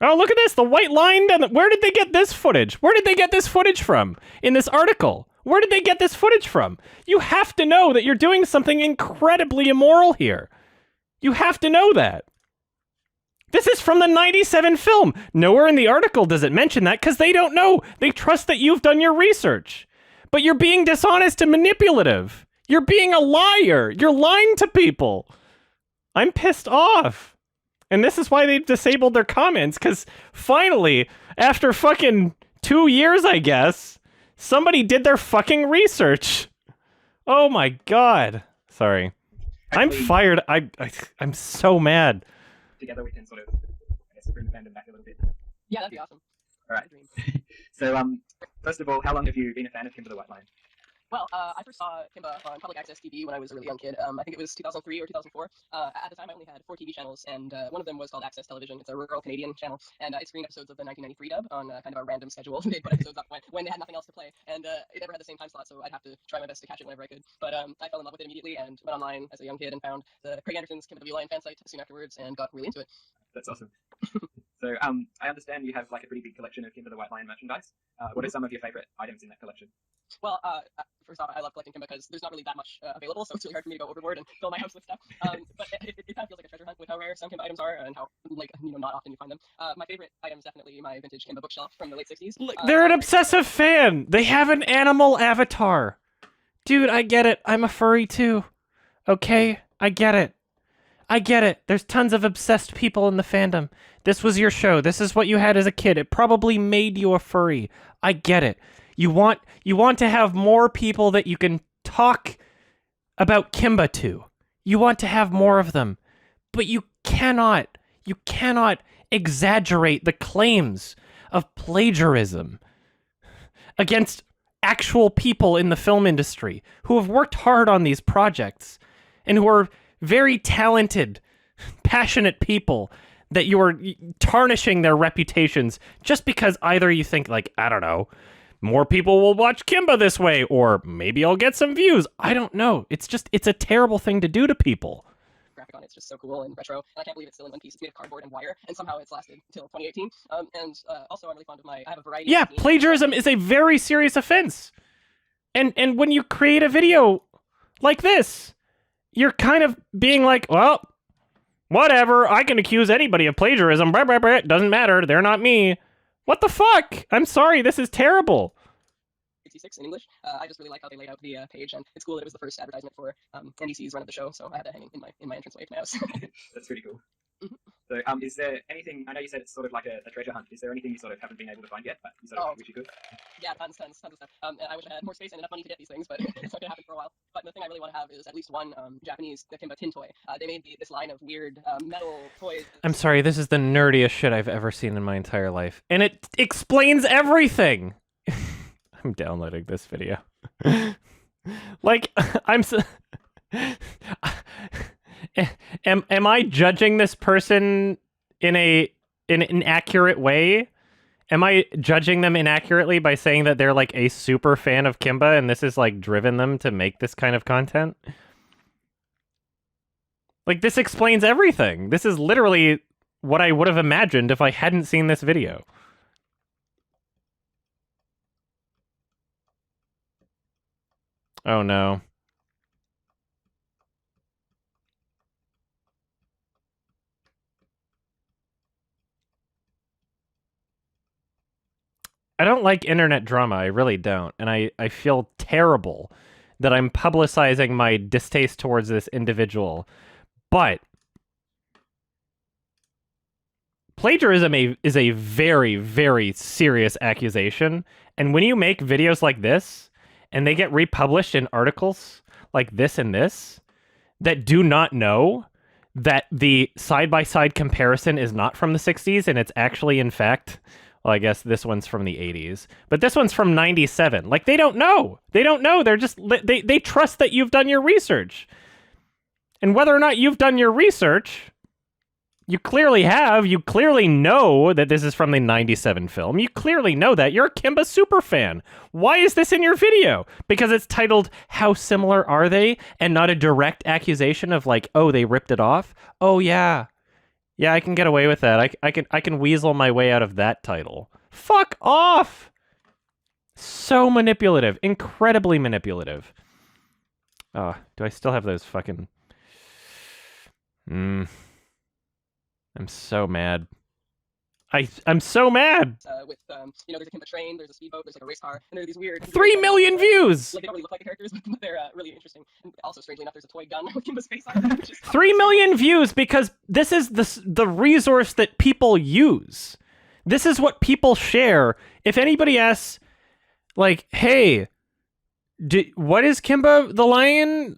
Oh, look at this. The white line down where did they get this footage? Where did they get this footage from in this article? Where did they get this footage from? You have to know that you're doing something incredibly immoral here. You have to know that. This is from the 97 film. Nowhere in the article does it mention that, because they don't know. They trust that you've done your research. But you're being dishonest and manipulative. You're being a liar. You're lying to people. I'm pissed off. And this is why they've disabled their comments, because finally, after fucking 2 years, I guess, somebody did their fucking research. Oh my god. Sorry. I'm fired. I'm so mad. Together we can sort of, I guess, bring the fandom back a little bit. Yeah, that'd be awesome. All right. So, first of all, how long have you been a fan of Kimba the White Lion? Well, I first saw Kimba on public access TV when I was a really young kid. I think it was 2003 or 2004. At the time, I only had 4 TV channels, and one of them was called Access Television. It's a rural Canadian channel, and it screened episodes of the 1993 dub on kind of a random schedule. They put episodes up when they had nothing else to play, and it never had the same time slot, so I'd have to try my best to catch it whenever I could. But I fell in love with it immediately and went online as a young kid and found the Craig Anderson's Kimba the Lion fan site soon afterwards and got really into it. That's awesome. So, I understand you have like a pretty big collection of Kimba the White Lion merchandise. What are some of your favorite items in that collection? Well, first off, I love collecting Kimba because there's not really that much available, so it's really hard for me to go overboard and fill my house with stuff. But it kind of feels like a treasure hunt with how rare some Kimba items are and how, like, not often you find them. My favorite item is definitely my vintage Kimba bookshelf from the late 60s. They're an obsessive fan. They have an animal avatar. Dude, I get it. I'm a furry too. Okay? I get it. There's tons of obsessed people in the fandom. This was your show. This is what you had as a kid. It probably made you a furry. I get it. You want to have more people that you can talk about Kimba 2. You want to have more of them, but you cannot exaggerate the claims of plagiarism against actual people in the film industry who have worked hard on these projects and who are very talented, passionate people, that you are tarnishing their reputations just because either you think, like, I don't know, more people will watch Kimba this way, or maybe I'll get some views. I don't know. It's a terrible thing to do to people. Graphic on it's just so cool and retro, and I can't believe it's still in one piece. It's made of cardboard and wire, and somehow it's lasted until 2018. And also, I'm really fond of I have a variety. Yeah, plagiarism is a very serious offense. And when you create a video like this, you're kind of being like, well, whatever, I can accuse anybody of plagiarism. Blah, blah, blah. Doesn't matter. They're not me. What the fuck? I'm sorry. This is terrible. 66 in English. I just really like how they laid out the page, and it's cool that it was the first advertisement for NBC's run of the show, so I had that hanging in my entranceway to my house. That's pretty cool. So, is there anything? I know you said it's sort of like a treasure hunt. Is there anything you sort of haven't been able to find yet, but you sort of wish you could? Yeah, tons of stuff. And I wish I had more space and enough money to get these things, but it's not gonna happen for a while. But the thing I really want to have is at least one Japanese Kimba tin toy. They made this line of weird metal toys. I'm sorry, this is the nerdiest shit I've ever seen in my entire life, and it explains everything. I'm downloading this video. Like, am I judging this person in an inaccurate way? Am I judging them inaccurately by saying that they're like a super fan of Kimba and this has like driven them to make this kind of content? Like, this explains everything. This is literally what I would have imagined if I hadn't seen this video. Oh no. I don't like internet drama, I really don't. And I feel terrible that I'm publicizing my distaste towards this individual. But plagiarism is a very, very serious accusation. And when you make videos like this, and they get republished in articles like this and this, that do not know that the side-by-side comparison is not from the 60s, and it's actually, in fact... Well, I guess this one's from the 80s, but this one's from 97. Like, they don't know. They don't know. They're just, they trust that you've done your research. And whether or not you've done your research, you clearly have. You clearly know that this is from the 97 film. You clearly know that. You're a Kimba superfan. Why is this in your video? Because it's titled, How Similar Are They? And not a direct accusation of like, oh, they ripped it off? Oh, yeah. Yeah, I can get away with that. I can weasel my way out of that title. Fuck off! So manipulative. Incredibly manipulative. Oh, do I still have those fucking... I'm so mad. I'm so mad! With, there's a Kimba train, there's a speedboat, there's like a race car, and there are these weird... 3 million views! Like, they don't really look like the characters, but they're really interesting. And also, strangely enough, there's a toy gun with Kimba's face on it, which is... 3 million views because this is the resource that people use. This is what people share. If anybody asks, like, hey... what is Kimba the Lion?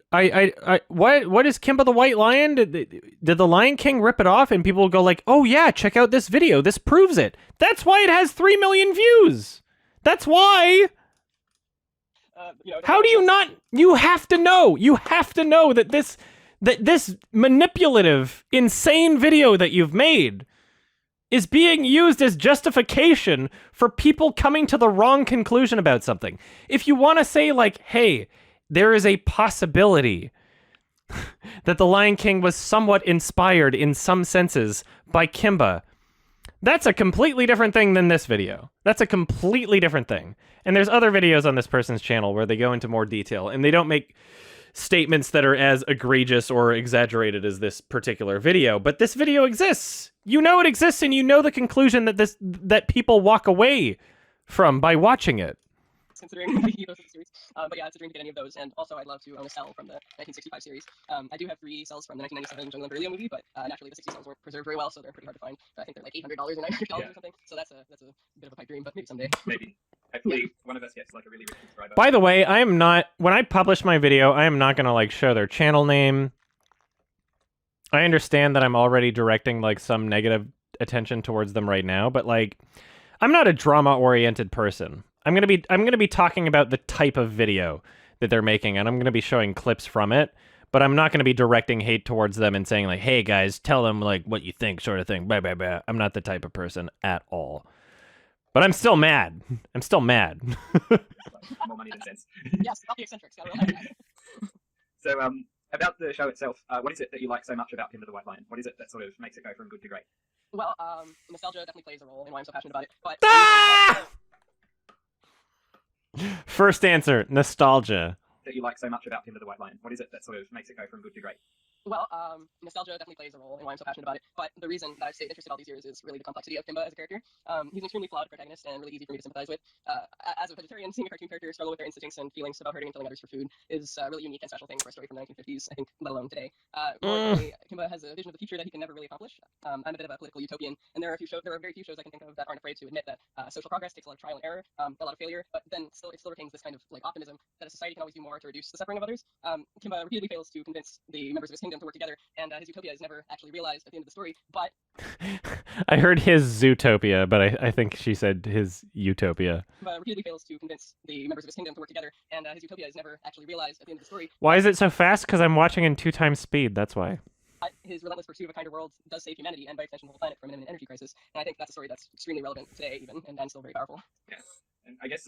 What is Kimba the White Lion? Did the Lion King rip it off? And people will go like, oh yeah, check out this video. This proves it. That's why it has 3 million views. That's why. How do you not? You have to know. You have to know that this manipulative, insane video that you've made is being used as justification for people coming to the wrong conclusion about something. If you want to say, like, hey, there is a possibility that The Lion King was somewhat inspired in some senses by Kimba, that's a completely different thing than this video. That's a completely different thing. And there's other videos on this person's channel where they go into more detail, and they don't make statements that are as egregious or exaggerated as this particular video, but this video exists. You know it exists, and you know the conclusion that people walk away from by watching it. Considering the ethos of the series. But yeah, it's a dream to get any of those, and also I'd love to own a cell from the 1965 series. I do have 3 cells from the 1997 Jungle and Berlioz movie, but naturally the 60 cells weren't preserved very well, so they're pretty hard to find. I think they're like $800 or $900 or something, so that's a bit of a pipe dream, but maybe someday. Maybe. Hopefully, one of us gets like a really rich subscriber. By the way, I am not, when I publish my video, I am not going to like show their channel name. I understand that I'm already directing like some negative attention towards them right now, but like, I'm not a drama-oriented person. I'm gonna be talking about the type of video that they're making, and I'm gonna be showing clips from it. But I'm not gonna be directing hate towards them and saying like, "Hey guys, tell them like what you think," sort of thing. Blah blah blah. I'm not the type of person at all. But I'm still mad. I'm still mad. More money than sense. Yes, not the eccentrics. Gotta remember that. So, about the show itself, what is it that you like so much about Kimber the White Lion? What is it that sort of makes it go from good to great? Well, nostalgia definitely plays a role in why I'm so passionate about it. But First answer, nostalgia. That you like so much about Kimber the White Lion. What is it that sort of makes it go from good to great? Well, nostalgia definitely plays a role in why I'm so passionate about it, but the reason that I've stayed interested all these years is really the complexity of Kimba as a character. He's an extremely flawed protagonist and really easy for me to sympathize with. As a vegetarian, seeing a cartoon character struggle with their instincts and feelings about hurting and killing others for food is a really unique and special thing for a story from the 1950s, I think, let alone today. Kimba has a vision of the future that he can never really accomplish. I'm a bit of a political utopian, and there are very few shows I can think of that aren't afraid to admit that social progress takes a lot of trial and error, a lot of failure, but then it still retains this kind of like optimism that a society can always do more to reduce the suffering of others. Kimba repeatedly fails to convince the members of his kingdom to work together, and his utopia is never actually realized at the end of the story, but... I heard his Zootopia, but I think she said his utopia. But repeatedly fails to convince the members of his kingdom to work together, and his utopia is never actually realized at the end of the story. Why is it so fast? Because I'm watching in 2 times speed, that's why. His relentless pursuit of a kinder world does save humanity, and by extension the whole planet, from an imminent energy crisis, and I think that's a story that's extremely relevant today, even, and still very powerful. Yeah, and I guess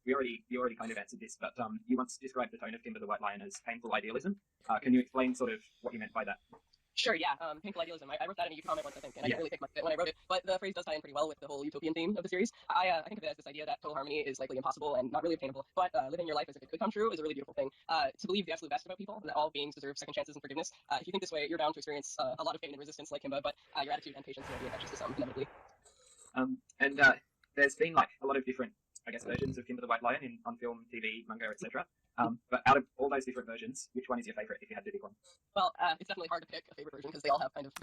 you already kind of answered this, but you once described the tone of Kimber the White Lion as painful idealism. Can you explain sort of what you meant by that? Sure, yeah. Painful idealism. I wrote that in a comment once, I think, and I didn't really pick much of it when I wrote it, but the phrase does tie in pretty well with the whole utopian theme of the series. I think of it as this idea that total harmony is likely impossible and not really obtainable, but living your life as if it could come true is a really beautiful thing. To believe the absolute best about people, that all beings deserve second chances and forgiveness. If you think this way, you're bound to experience a lot of pain and resistance like Kimba, but your attitude and patience will be infectious to some, inevitably. There's been like a lot of different, I guess, versions of Kimber the White Lion on film, TV, manga, etc. But out of all those different versions, which one is your favorite if you had to pick one? Well, it's definitely hard to pick a favorite version because they all have kind of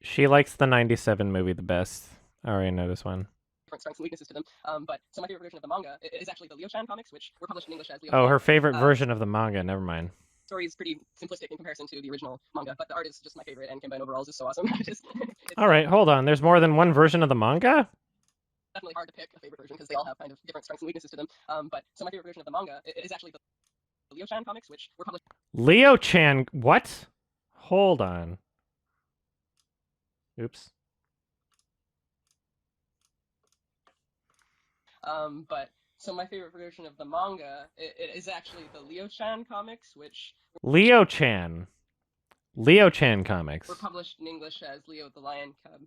She likes the 97 movie the best. I already know this one. different strengths and weaknesses to them. But so my favorite version of the manga is actually the Leo-chan comics, which were published in English as Leo. Oh, her favorite version of the manga. Never mind. The story is pretty simplistic in comparison to the original manga, but the art is just my favorite, and Kimba in overall is just so awesome. All right, hold on. There's more than one version of the manga? Definitely hard to pick a favorite version because they all have kind of different strengths and weaknesses to them. But so my favorite version of the manga is actually the Leo-chan comics, which were published. Leo-chan, what? Hold on. Oops. But so my favorite version of the manga is actually the Leo-chan comics, which Leo-chan. Leo-chan comics. were published in English as Leo the Lion Cub.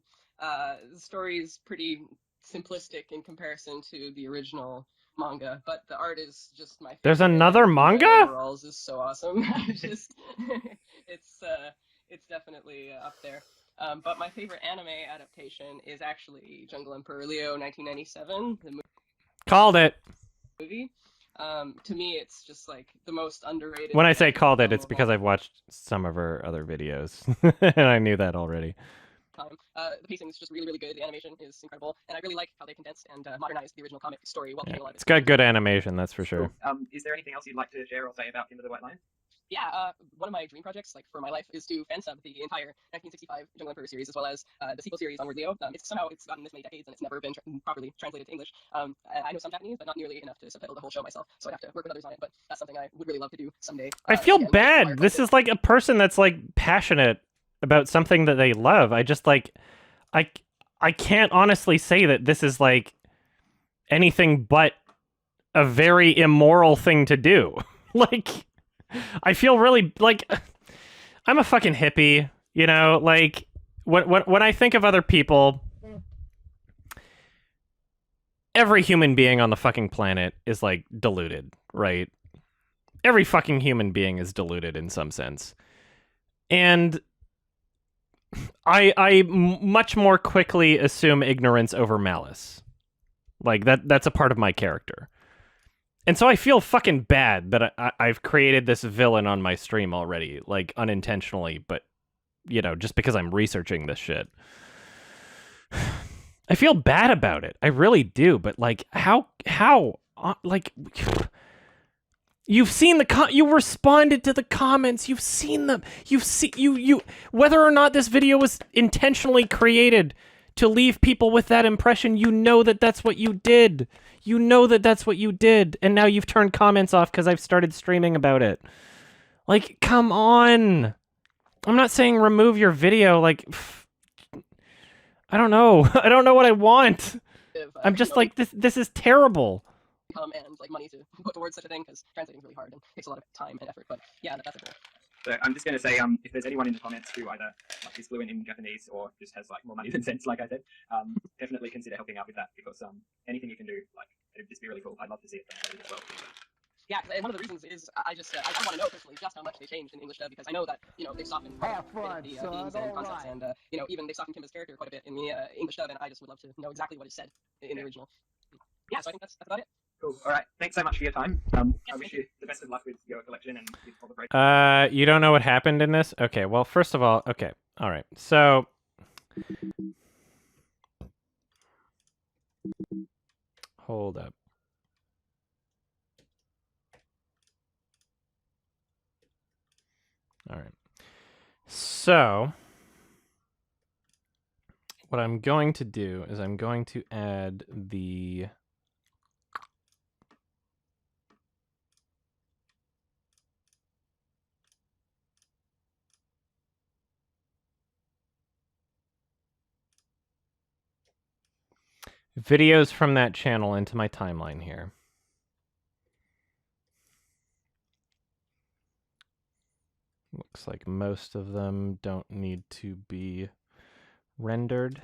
The story is pretty simplistic in comparison to the original manga, but the art is just my favorite. There's another manga? Overalls is so awesome. Just it's definitely up there. But my favorite anime adaptation is actually Jungle Emperor Leo 1997, the Called it. movie. To me, it's just like the most underrated. When I say called it, it's because I've watched some of her other videos. And I knew that already. The pacing is just really, really good. The animation is incredible, and I really like how they condensed and modernized the original comic story while keeping alive. It's got good animation, that's for sure. Is there anything else you'd like to share or say about Kimber the White Lion? Yeah, one of my dream projects, like for my life, is to fan sub the entire 1965 Jungle Emperor series, as well as the sequel series Onward Leo. It's gotten this many decades, and it's never been properly translated to English. I know some Japanese, but not nearly enough to subtitle the whole show myself, so I have to work with others on it. But that's something I would really love to do someday. I feel bad. This is like a person that's like passionate about something that they love. I just like, I can't honestly say that this is like anything but a very immoral thing to do. Like, I feel really like I'm a fucking hippie, you know, like when I think of other people, every human being on the fucking planet is like deluded, right? Every fucking human being is deluded in some sense. And I much more quickly assume ignorance over malice. Like that's a part of my character. And so I feel fucking bad that I've created this villain on my stream already, like unintentionally, but you know, just because I'm researching this shit. I feel bad about it. I really do, but like how like, you've seen the you responded to the comments. You've seen them. You've seen you whether or not this video was intentionally created to leave people with that impression, you know that that's what you did. You know that that's what you did, and now you've turned comments off because I've started streaming about it. Like, come on. I'm not saying remove your video, like, I don't know. I don't know what I want. I'm just like, this is terrible. And like money to put towards such a thing, because translating is really hard and takes a lot of time and effort. But yeah, that's a goal. So I'm just going to say, if there's anyone in the comments who either is fluent in Japanese or just has like more money than sense, like I said, definitely consider helping out with that, because anything you can do, like, it'd just be really cool. I'd love to see it translated as well. Yeah, and one of the reasons is I want to know personally just how much they changed in English dub, because I know that they've softened the themes and concepts, and even they've softened Kimba's character quite a bit in the English dub, and I just would love to know exactly what is said in the original. Yeah, so I think that's about it. Cool. All right. Thanks so much for your time. I wish you the best of luck with your collection and with all the great. You don't know what happened in this? Okay. Well, first of all, okay. All right. So, hold up. All right. So, what I'm going to do is I'm going to add the videos from that channel into my timeline here. Looks like most of them don't need to be rendered.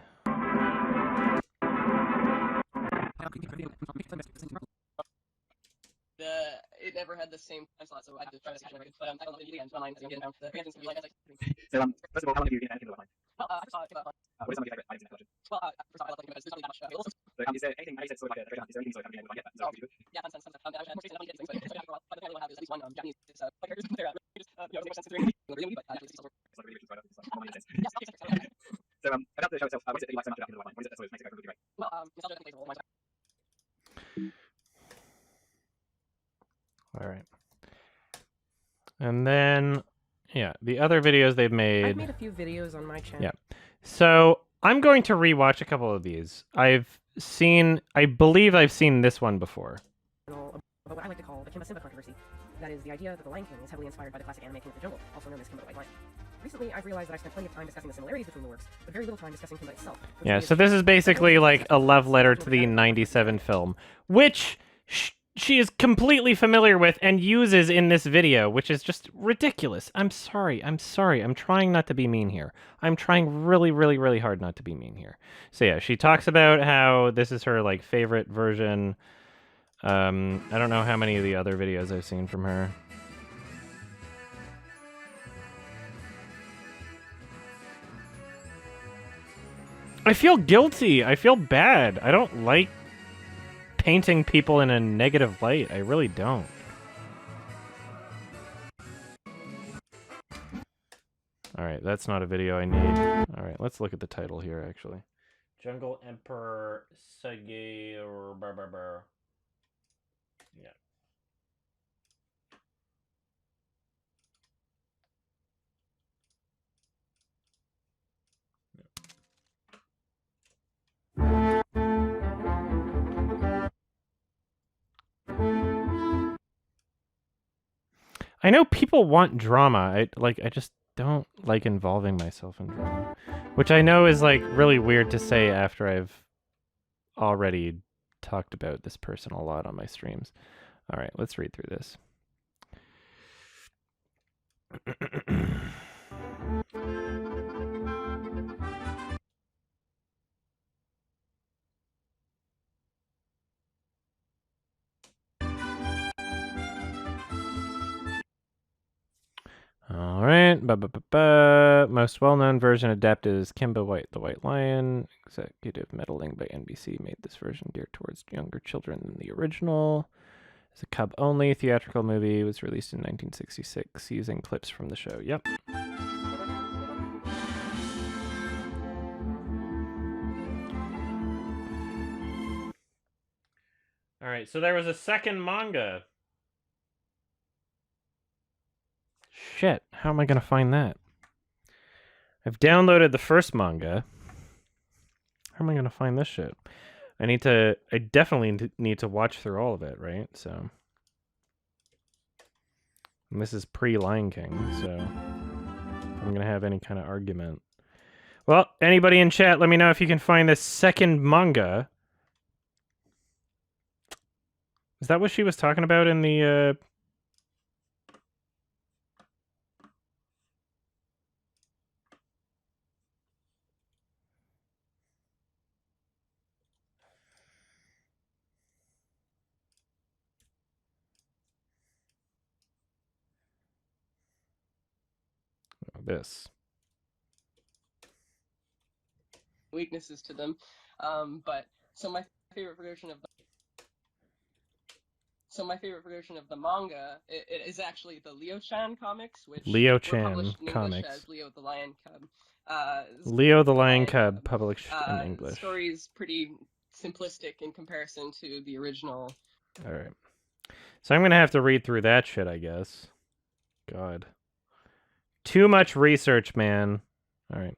It never had the same time slot, so I had to try to schedule it. But I don't know the online as you get down. The fans seem to be like, So first of all, how long have you been at Kimba Online? Well, I saw Kimba Online. What are some of your favorite items in that collection? Well, first off, I love Kimba because there's not that much available. So is there anything? I know you said sort of like a treasure hunt. Is there anything sort of coming in with like that? Yeah, tons. I was more chasing things, but I don't really have is at least one Japanese characters. They're just doesn't make much sense to read, but actually still work. It's like really right up. It's like more money than sense. So about the show itself, what is it that you like so much about Kimba the White Line? What is it that sort of makes it go completely right? Well, nostalgia plays a role. All right. And then, yeah, the other videos they've made. I've made a few videos on my channel. Yeah. So I'm going to rewatch a couple of these. I believe I've seen this one before. About what I like to call the Kimba Simba controversy. That is the idea that The Lion King is heavily inspired by the classic anime King of the Jungle, also known as Kimba the White Lion. Recently, I've realized that I've spent plenty of time discussing the similarities between the works, but very little time discussing Kimba itself. Yeah, so this is basically like a love letter to the '97 film, which she is completely familiar with and uses in this video, which is just ridiculous. I'm sorry. I'm trying not to be mean here. I'm trying really, really, really hard not to be mean here. So yeah, she talks about how this is her like favorite version. I don't know how many of the other videos I've seen from her. I feel guilty. I feel bad. I don't like painting people in a negative light. I really don't. Alright, that's not a video I need. Alright, let's look at the title here, actually. Jungle Emperor Sage... Yeah. I know people want drama. I just don't like involving myself in drama. Which I know is like really weird to say after I've already talked about this person a lot on my streams. All right, let's read through this. All right. Most well-known version adapted is Kimba the White Lion. Executive meddling by NBC made this version geared towards younger children than the original. It's a cub-only theatrical movie. It was released in 1966 using clips from the show. Yep. All right. Alright, so there was a second manga. Shit, how am I gonna find that? I've downloaded the first manga. How am I gonna find this shit? I definitely need to watch through all of it, right? So. And this is pre-Lion King, so I'm gonna have any kind of argument. Well, anybody in chat, let me know if you can find this second manga. Is that what she was talking about in the, this? Weaknesses to them, but so my favorite version of the manga it is actually the Leo-chan comics, which were published in English as Leo the Lion Cub. Leo the Lion Cub, published in English. The story is pretty simplistic in comparison to the original. All right, so I'm gonna have to read through that shit, I guess. God, too much research, man. All right.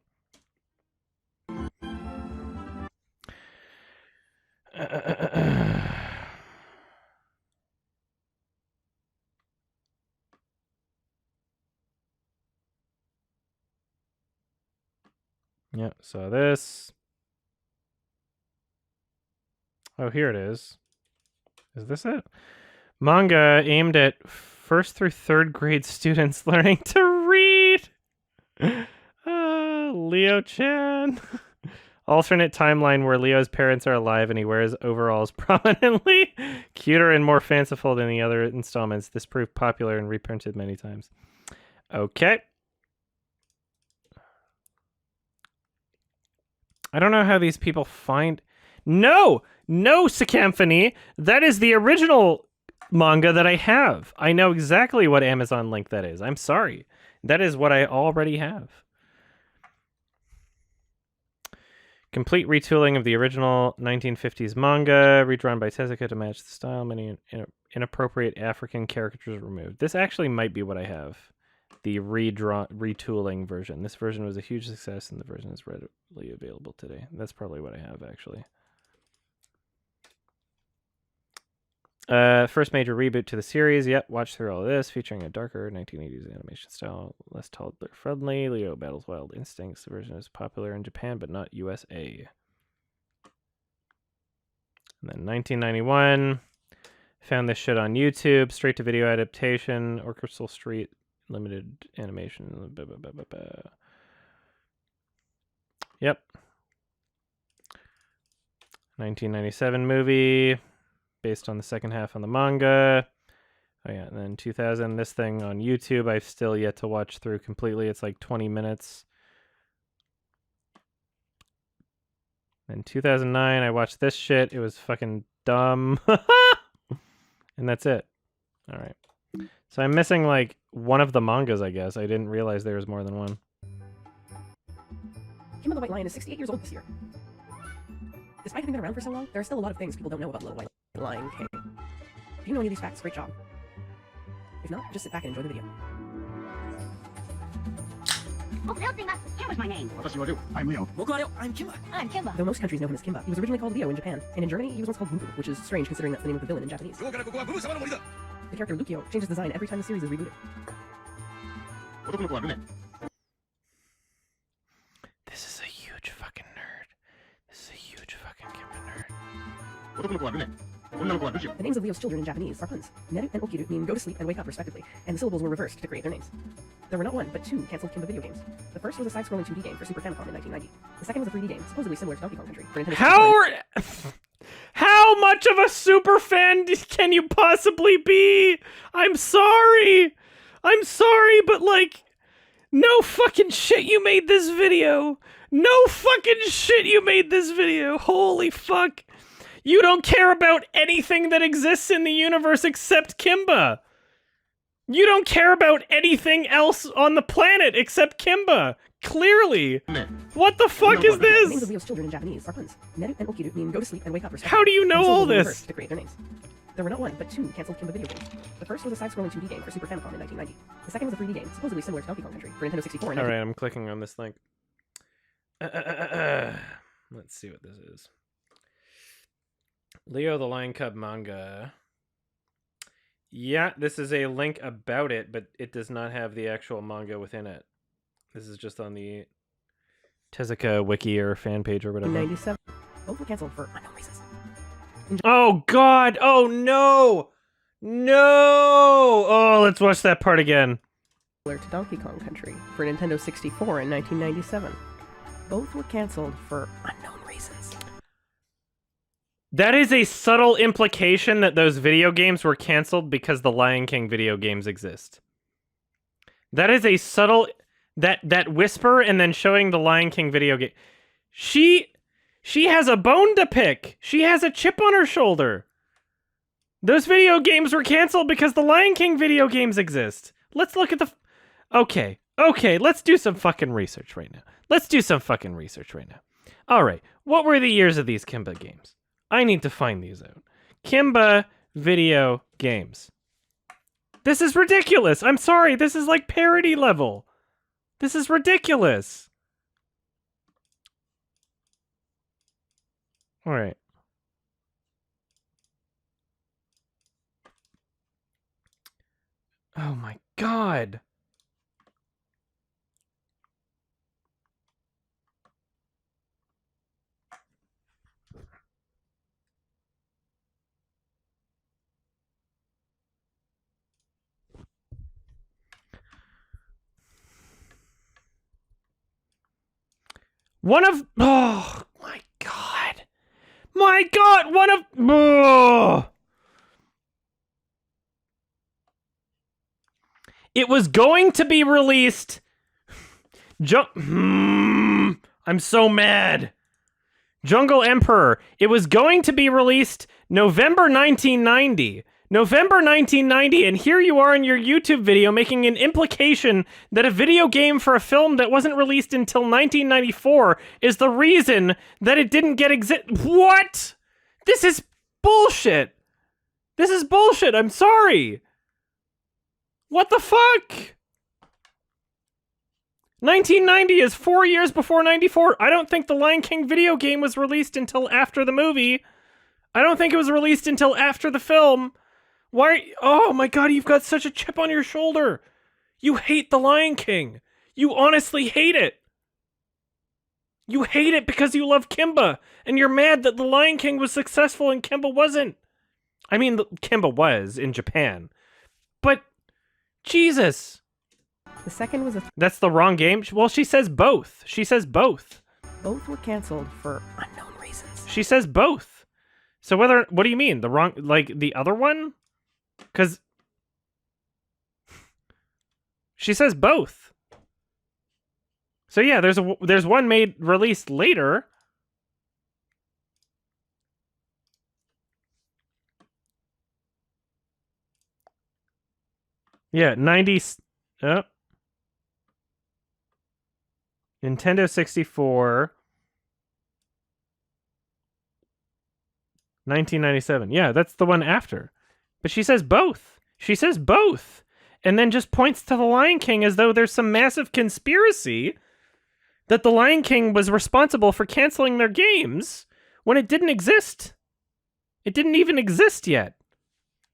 Yeah, so this. Oh, here it is. Is this it? Manga aimed at 1st through 3rd grade students learning to read. Leo-chan. Alternate timeline where Leo's parents are alive and he wears overalls prominently. Cuter and more fanciful than the other installments. This proved popular and reprinted many times. Okay. I don't know how these people find... No! No, Sakamphony! That is the original manga that I have. I know exactly what Amazon link that is. I'm sorry. That is what I already have. Complete retooling of the original 1950s manga, redrawn by Tezuka to match the style. Many inappropriate African characters removed. This actually might be what I have. The retooling version. This version was a huge success, and the version is readily available today. That's probably what I have, actually. First major reboot to the series. Yep, watch through all of this, featuring a darker 1980s animation style, less toddler friendly. Leo battles wild instincts. The version is popular in Japan, but not USA. And then 1991, found this shit on YouTube. Straight to video adaptation. Orchestral Street limited animation. Yep. 1997 movie. Based on the second half on the manga. Oh yeah, and then 2000, this thing on YouTube, I've still yet to watch through completely. It's like 20 minutes. Then 2009, I watched this shit. It was fucking dumb. And that's it. All right. So I'm missing like one of the mangas, I guess. I didn't realize there was more than one. Kimba the White Lion is 68 years old this year. Despite having been around for so long, there are still a lot of things people don't know about Little White Lion King. If you know any of these facts, great job. If not, just sit back and enjoy the video. Oh, they'll think that Kimba's my name. I'm Leo. I'm Kimba. I'm Kimba. Though most countries know him as Kimba, he was originally called Leo in Japan, and in Germany he was once called Bubu, which is strange considering that's the name of the villain in Japanese. The character Lukio changes design every time the series is rebooted. This is a huge fucking nerd. This is a huge fucking Kimba nerd. The names of Leo's children in Japanese are puns. Neru and Okiru mean go to sleep and wake up respectively, and the syllables were reversed to create their names. There were not one, but two cancelled Kimba video games. The first was a side-scrolling 2D game for Super Famicom in 1990. The second was a 3D game, supposedly similar to Donkey Kong Country. For Nintendo How much of a super fan can you possibly be? I'm sorry, but like, no fucking shit you made this video. No fucking shit you made this video. Holy fuck. You don't care about anything that exists in the universe except Kimba. You don't care about anything else on the planet except Kimba. Clearly. What the fuck is The names of this? Leo's children in Japanese are puns. Neru and Okiru mean go to sleep and wake up respectively. How do you know and the all syllables were this? reversed to create their names. There were not one, but two canceled Kimba video games. The first was a side-scrolling 2D game for Super Famicom in 1990. The second was a 3D game, supposedly similar to Donkey Kong Country, for Nintendo 64 in Alright, I'm clicking on this link. Let's see what this is. Leo the Lion Cub manga. Yeah, this is a link about it, but it does not have the actual manga within it. This is just on the Tezuka wiki or fan page or whatever. 1997. Both were canceled for unknown reasons. Oh god! Oh no! No! Oh, let's watch that part again. Similar to Donkey Kong Country, for Nintendo 64 in 1997. Both were canceled for unknown reasons. That is a subtle implication that those video games were canceled because the Lion King video games exist. That is a subtle... That whisper and then showing the Lion King video game. She has a bone to pick. She has a chip on her shoulder. Those video games were canceled because the Lion King video games exist. Let's look at the... Okay, let's do some fucking research right now. All right, what were the years of these Kimba games? I need to find these out. Kimba video games. This is ridiculous. I'm sorry, this is like parody level. This is ridiculous. All right. Oh my god. One of... Oh, my God. My God, one of... Oh. It was going to be released... I'm so mad. Jungle Emperor. It was going to be released November 1990. November 1990, and here you are in your YouTube video making an implication that a video game for a film that wasn't released until 1994 is the reason that it didn't get What? This is bullshit. This is bullshit. I'm sorry. What the fuck? 1990 is 4 years before 94. I don't think the Lion King video game was released until after the movie. I don't think it was released until after the film. Why? Oh my god, you've got such a chip on your shoulder. You hate the Lion King. You honestly hate it. You hate it because you love Kimba, and you're mad that the Lion King was successful and Kimba wasn't. I mean, Kimba was in Japan. But, Jesus. The second was That's the wrong game? Well, she says both. She says both. Both were canceled for unknown reasons. She says both. So what do you mean? The wrong, like, the other one? Because she says both. So yeah, there's one released later. Yeah, 90. Oh. Nintendo 64. 1997. Yeah, that's the one after. But she says both. She says both. And then just points to the Lion King as though there's some massive conspiracy that the Lion King was responsible for canceling their games when it didn't exist. It didn't even exist yet.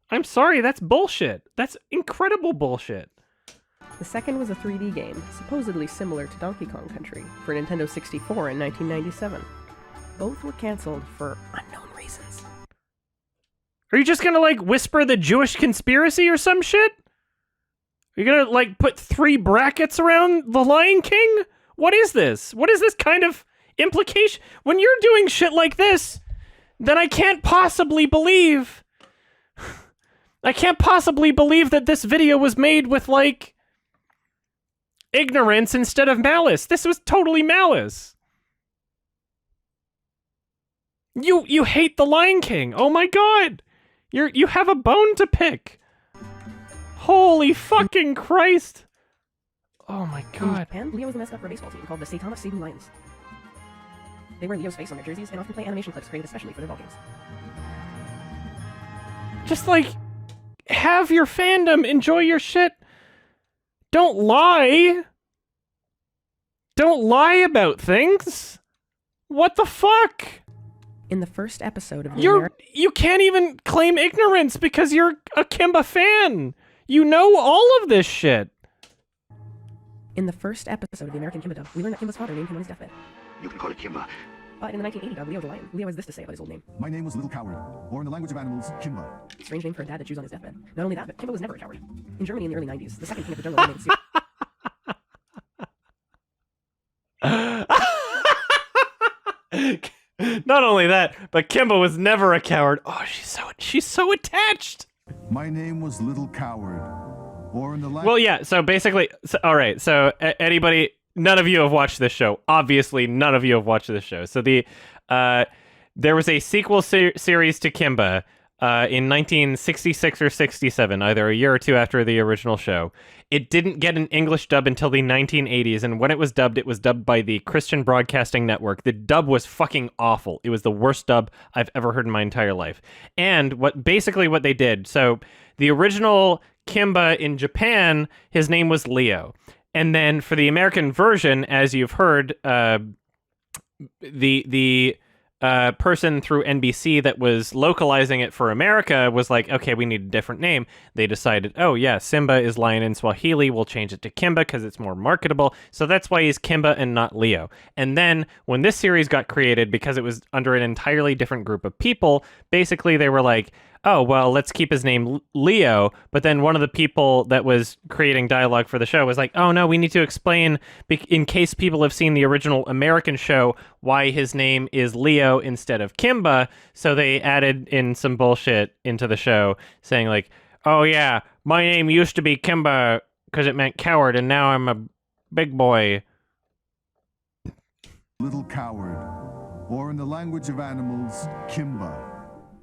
I'm sorry, that's bullshit. That's incredible bullshit. The second was a 3D game, supposedly similar to Donkey Kong Country, for Nintendo 64 in 1997. Both were canceled for unknown reasons. Are you just gonna, like, whisper the Jewish conspiracy or some shit? Are you gonna, like, put 3 brackets around the Lion King? What is this? What is this kind of implication? When you're doing shit like this, then I can't possibly believe... I can't possibly believe that this video was made with, like, ignorance instead of malice. This was totally malice. You hate the Lion King. Oh my god. You have a bone to pick. Holy fucking Christ. Oh my god. And Leo was the mascot for a baseball team called the St. Thomas Sabin Lions. They wear Leo's face on their jerseys and often play animation clips created especially for their ball games. Just like, have your fandom, enjoy your shit. Don't lie. Don't lie about things. What the fuck? In the first episode of the You can't even claim ignorance because you're a Kimba fan. You know all of this shit. In the first episode of the American Kimba dub, we learn that Kimba's father named him on his deathbed. You can call it Kimba. But in the 1980 dub, Leo the Lion, Leo has this to say about his old name. My name was Little Coward, or in the language of animals, Kimba. Strange name for a dad to choose on his deathbed. Not only that, but Kimba was never a coward. In Germany in the early 90s, the second king of the jungle made Not only that, but Kimba was never a coward. Oh, she's so attached. My name was Little Coward, or in the Well, yeah, so basically, all right, so anybody, none of you have watched this show. Obviously, none of you have watched this show. So there was a sequel series to Kimba in 1966 or 67, either a year or two after the original show. It didn't get an English dub until the 1980s, and when it was dubbed by the Christian Broadcasting Network. The dub was fucking awful. It was the worst dub I've ever heard in my entire life. And what they did, so the original Kimba in Japan, his name was Leo. And then for the American version, as you've heard, the person through NBC that was localizing it for America was like, okay, we need a different name. They decided, oh yeah, Simba is lion in Swahili. We'll change it to Kimba because it's more marketable. So that's why he's Kimba and not Leo. And then when this series got created, because it was under an entirely different group of people, basically they were like, oh, well, let's keep his name Leo. But then one of the people that was creating dialogue for the show was like, oh, no, we need to explain, in case people have seen the original American show, why his name is Leo instead of Kimba. So they added in some bullshit into the show saying like, oh, yeah, my name used to be Kimba because it meant coward, and now I'm a big boy. Little Coward, or in the language of animals, Kimba.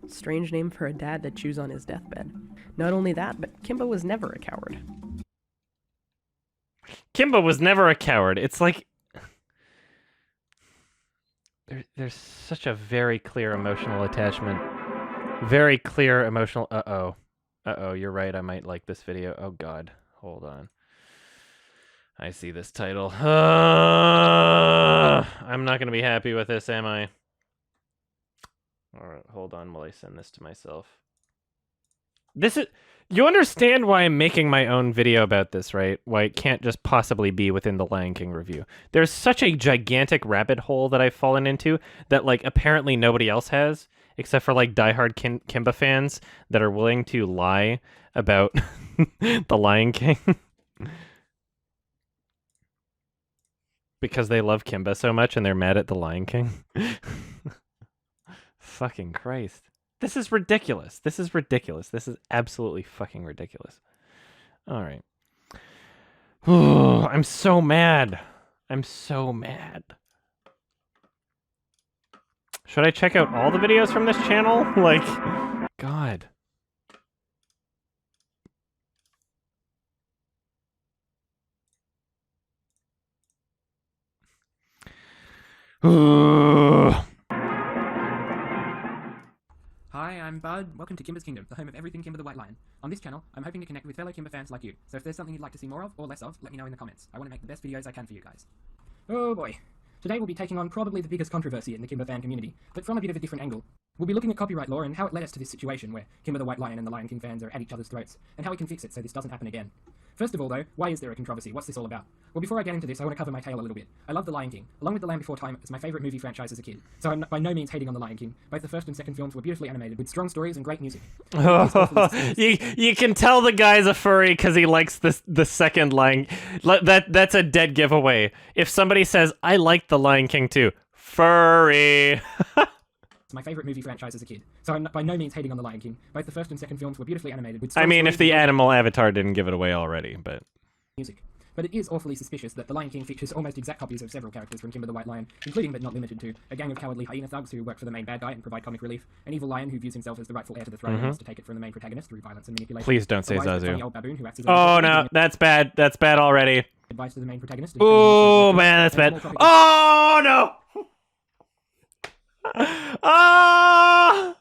Strange name for a dad to choose on his deathbed. Not only that, but Kimba was never a coward. Kimba was never a coward. It's like... There's such a very clear emotional attachment. Very clear emotional... Uh-oh. Uh-oh, you're right. I might like this video. Oh, God. Hold on. I see this title. I'm not going to be happy with this, am I? All right, hold on while I send this to myself. This is... You understand why I'm making my own video about this, right? Why it can't just possibly be within the Lion King review. There's such a gigantic rabbit hole that I've fallen into that, like, apparently nobody else has, except for, like, diehard Kimba fans that are willing to lie about the Lion King. Because they love Kimba so much and they're mad at the Lion King. Fucking Christ. This is ridiculous. This is ridiculous. This is absolutely fucking ridiculous. All right. I'm so mad. I'm so mad. Should I check out all the videos from this channel? Like, God. Hi, I'm Bud. Welcome to Kimba's Kingdom, the home of everything Kimba the White Lion. On this channel, I'm hoping to connect with fellow Kimba fans like you, so if there's something you'd like to see more of, or less of, let me know in the comments. I want to make the best videos I can for you guys. Oh boy. Today we'll be taking on probably the biggest controversy in the Kimba fan community, but from a bit of a different angle. We'll be looking at copyright law and how it led us to this situation where Kimba the White Lion and the Lion King fans are at each other's throats, and how we can fix it so this doesn't happen again. First of all though, why is there a controversy? What's this all about? Well, before I get into this, I want to cover my tale a little bit. I love The Lion King. Along with The Land Before Time, it's my favourite movie franchise as a kid. So I'm by no means hating on The Lion King. Both the first and second films were beautifully animated with strong stories and great music. You can tell the guy's a furry because he likes the second Lion. That's a dead giveaway. If somebody says, I like The Lion King too, furry. It's my favourite movie franchise as a kid. So I'm by no means hating on The Lion King. Both the first and second films were beautifully animated with strong I mean, stories if the and animal avatar didn't give it away already, but... music. But it is awfully suspicious that The Lion King features almost exact copies of several characters from Kimba the White Lion, including but not limited to a gang of cowardly hyena thugs who work for the main bad guy and provide comic relief, an evil lion who views himself as the rightful heir to the throne and wants to take it from the main protagonist through violence and manipulation. Please don't say a wise but Zazu. funny old baboon who acts as Oh no, that's bad. That's bad already. advice to the main protagonist. Oh man, that's bad. Oh no! Ah!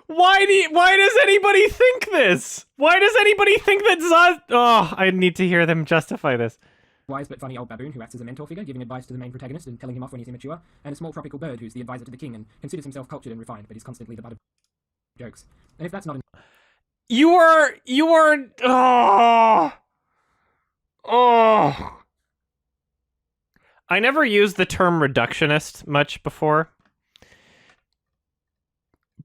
Why does anybody think this? Why does anybody think that Zaz... Oh, I need to hear them justify this. Wise but funny old baboon who acts as a mentor figure, giving advice to the main protagonist and telling him off when he's immature, and a small tropical bird who's the advisor to the king and considers himself cultured and refined, but is constantly the butt of jokes. And if that's not You are... Oh. I never used the term reductionist much before.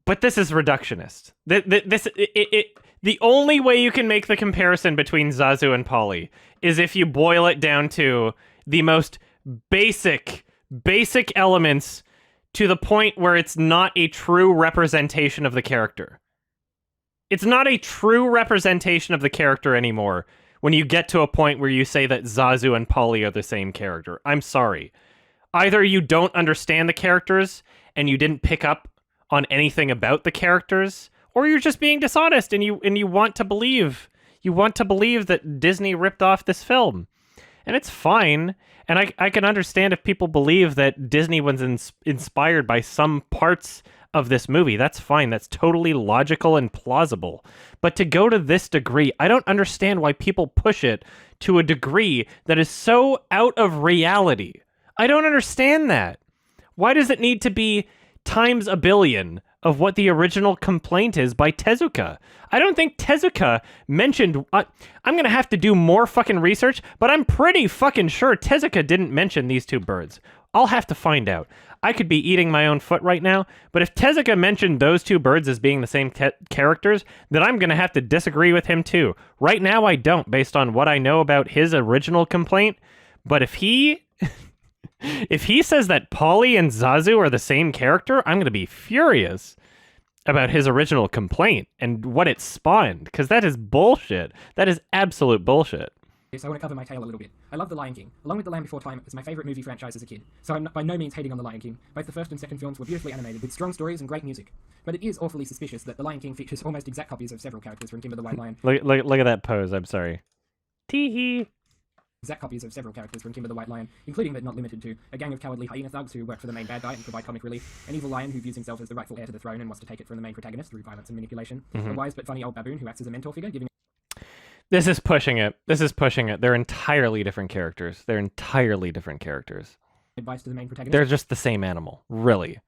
But this is reductionist. The only way you can make the comparison between Zazu and Polly is if you boil it down to the most basic elements to the point where it's not a true representation of the character. It's not a true representation of the character anymore when you get to a point where you say that Zazu and Polly are the same character. I'm sorry. Either you don't understand the characters and you didn't pick up on anything about the characters, or you're just being dishonest and you want to believe that Disney ripped off this film. And it's fine. And I can understand if people believe that Disney was inspired by some parts of this movie. That's fine. That's totally logical and plausible. But to go to this degree, I don't understand why people push it to a degree that is so out of reality. I don't understand that. Why does it need to be times a billion of what the original complaint is by Tezuka? I don't think Tezuka mentioned... I'm going to have to do more fucking research, but I'm pretty fucking sure Tezuka didn't mention these two birds. I'll have to find out. I could be eating my own foot right now, but if Tezuka mentioned those two birds as being the same characters, then I'm going to have to disagree with him too. Right now I don't, based on what I know about his original complaint, but if he... If he says that Polly and Zazu are the same character, I'm going to be furious about his original complaint and what it spawned, because that is bullshit. That is absolute bullshit. So I want to cover my tale a little bit. I love The Lion King. Along with The Land Before Time, it was my favourite movie franchise as a kid, so I'm by no means hating on The Lion King. Both the first and second films were beautifully animated, with strong stories and great music. But it is awfully suspicious that The Lion King features almost exact copies of several characters from Kimba the White Lion. Look at that pose, I'm sorry. Tee-hee. Exact copies of several characters from Kimba the White Lion, including but not limited to a gang of cowardly hyena thugs who work for the main bad guy and provide comic relief, an evil lion who views himself as the rightful heir to the throne and wants to take it from the main protagonist through violence and manipulation, a wise but funny old baboon who acts as a mentor figure, giving... This is pushing it. They're entirely different characters. Advice to the main protagonist. They're just the same animal, really.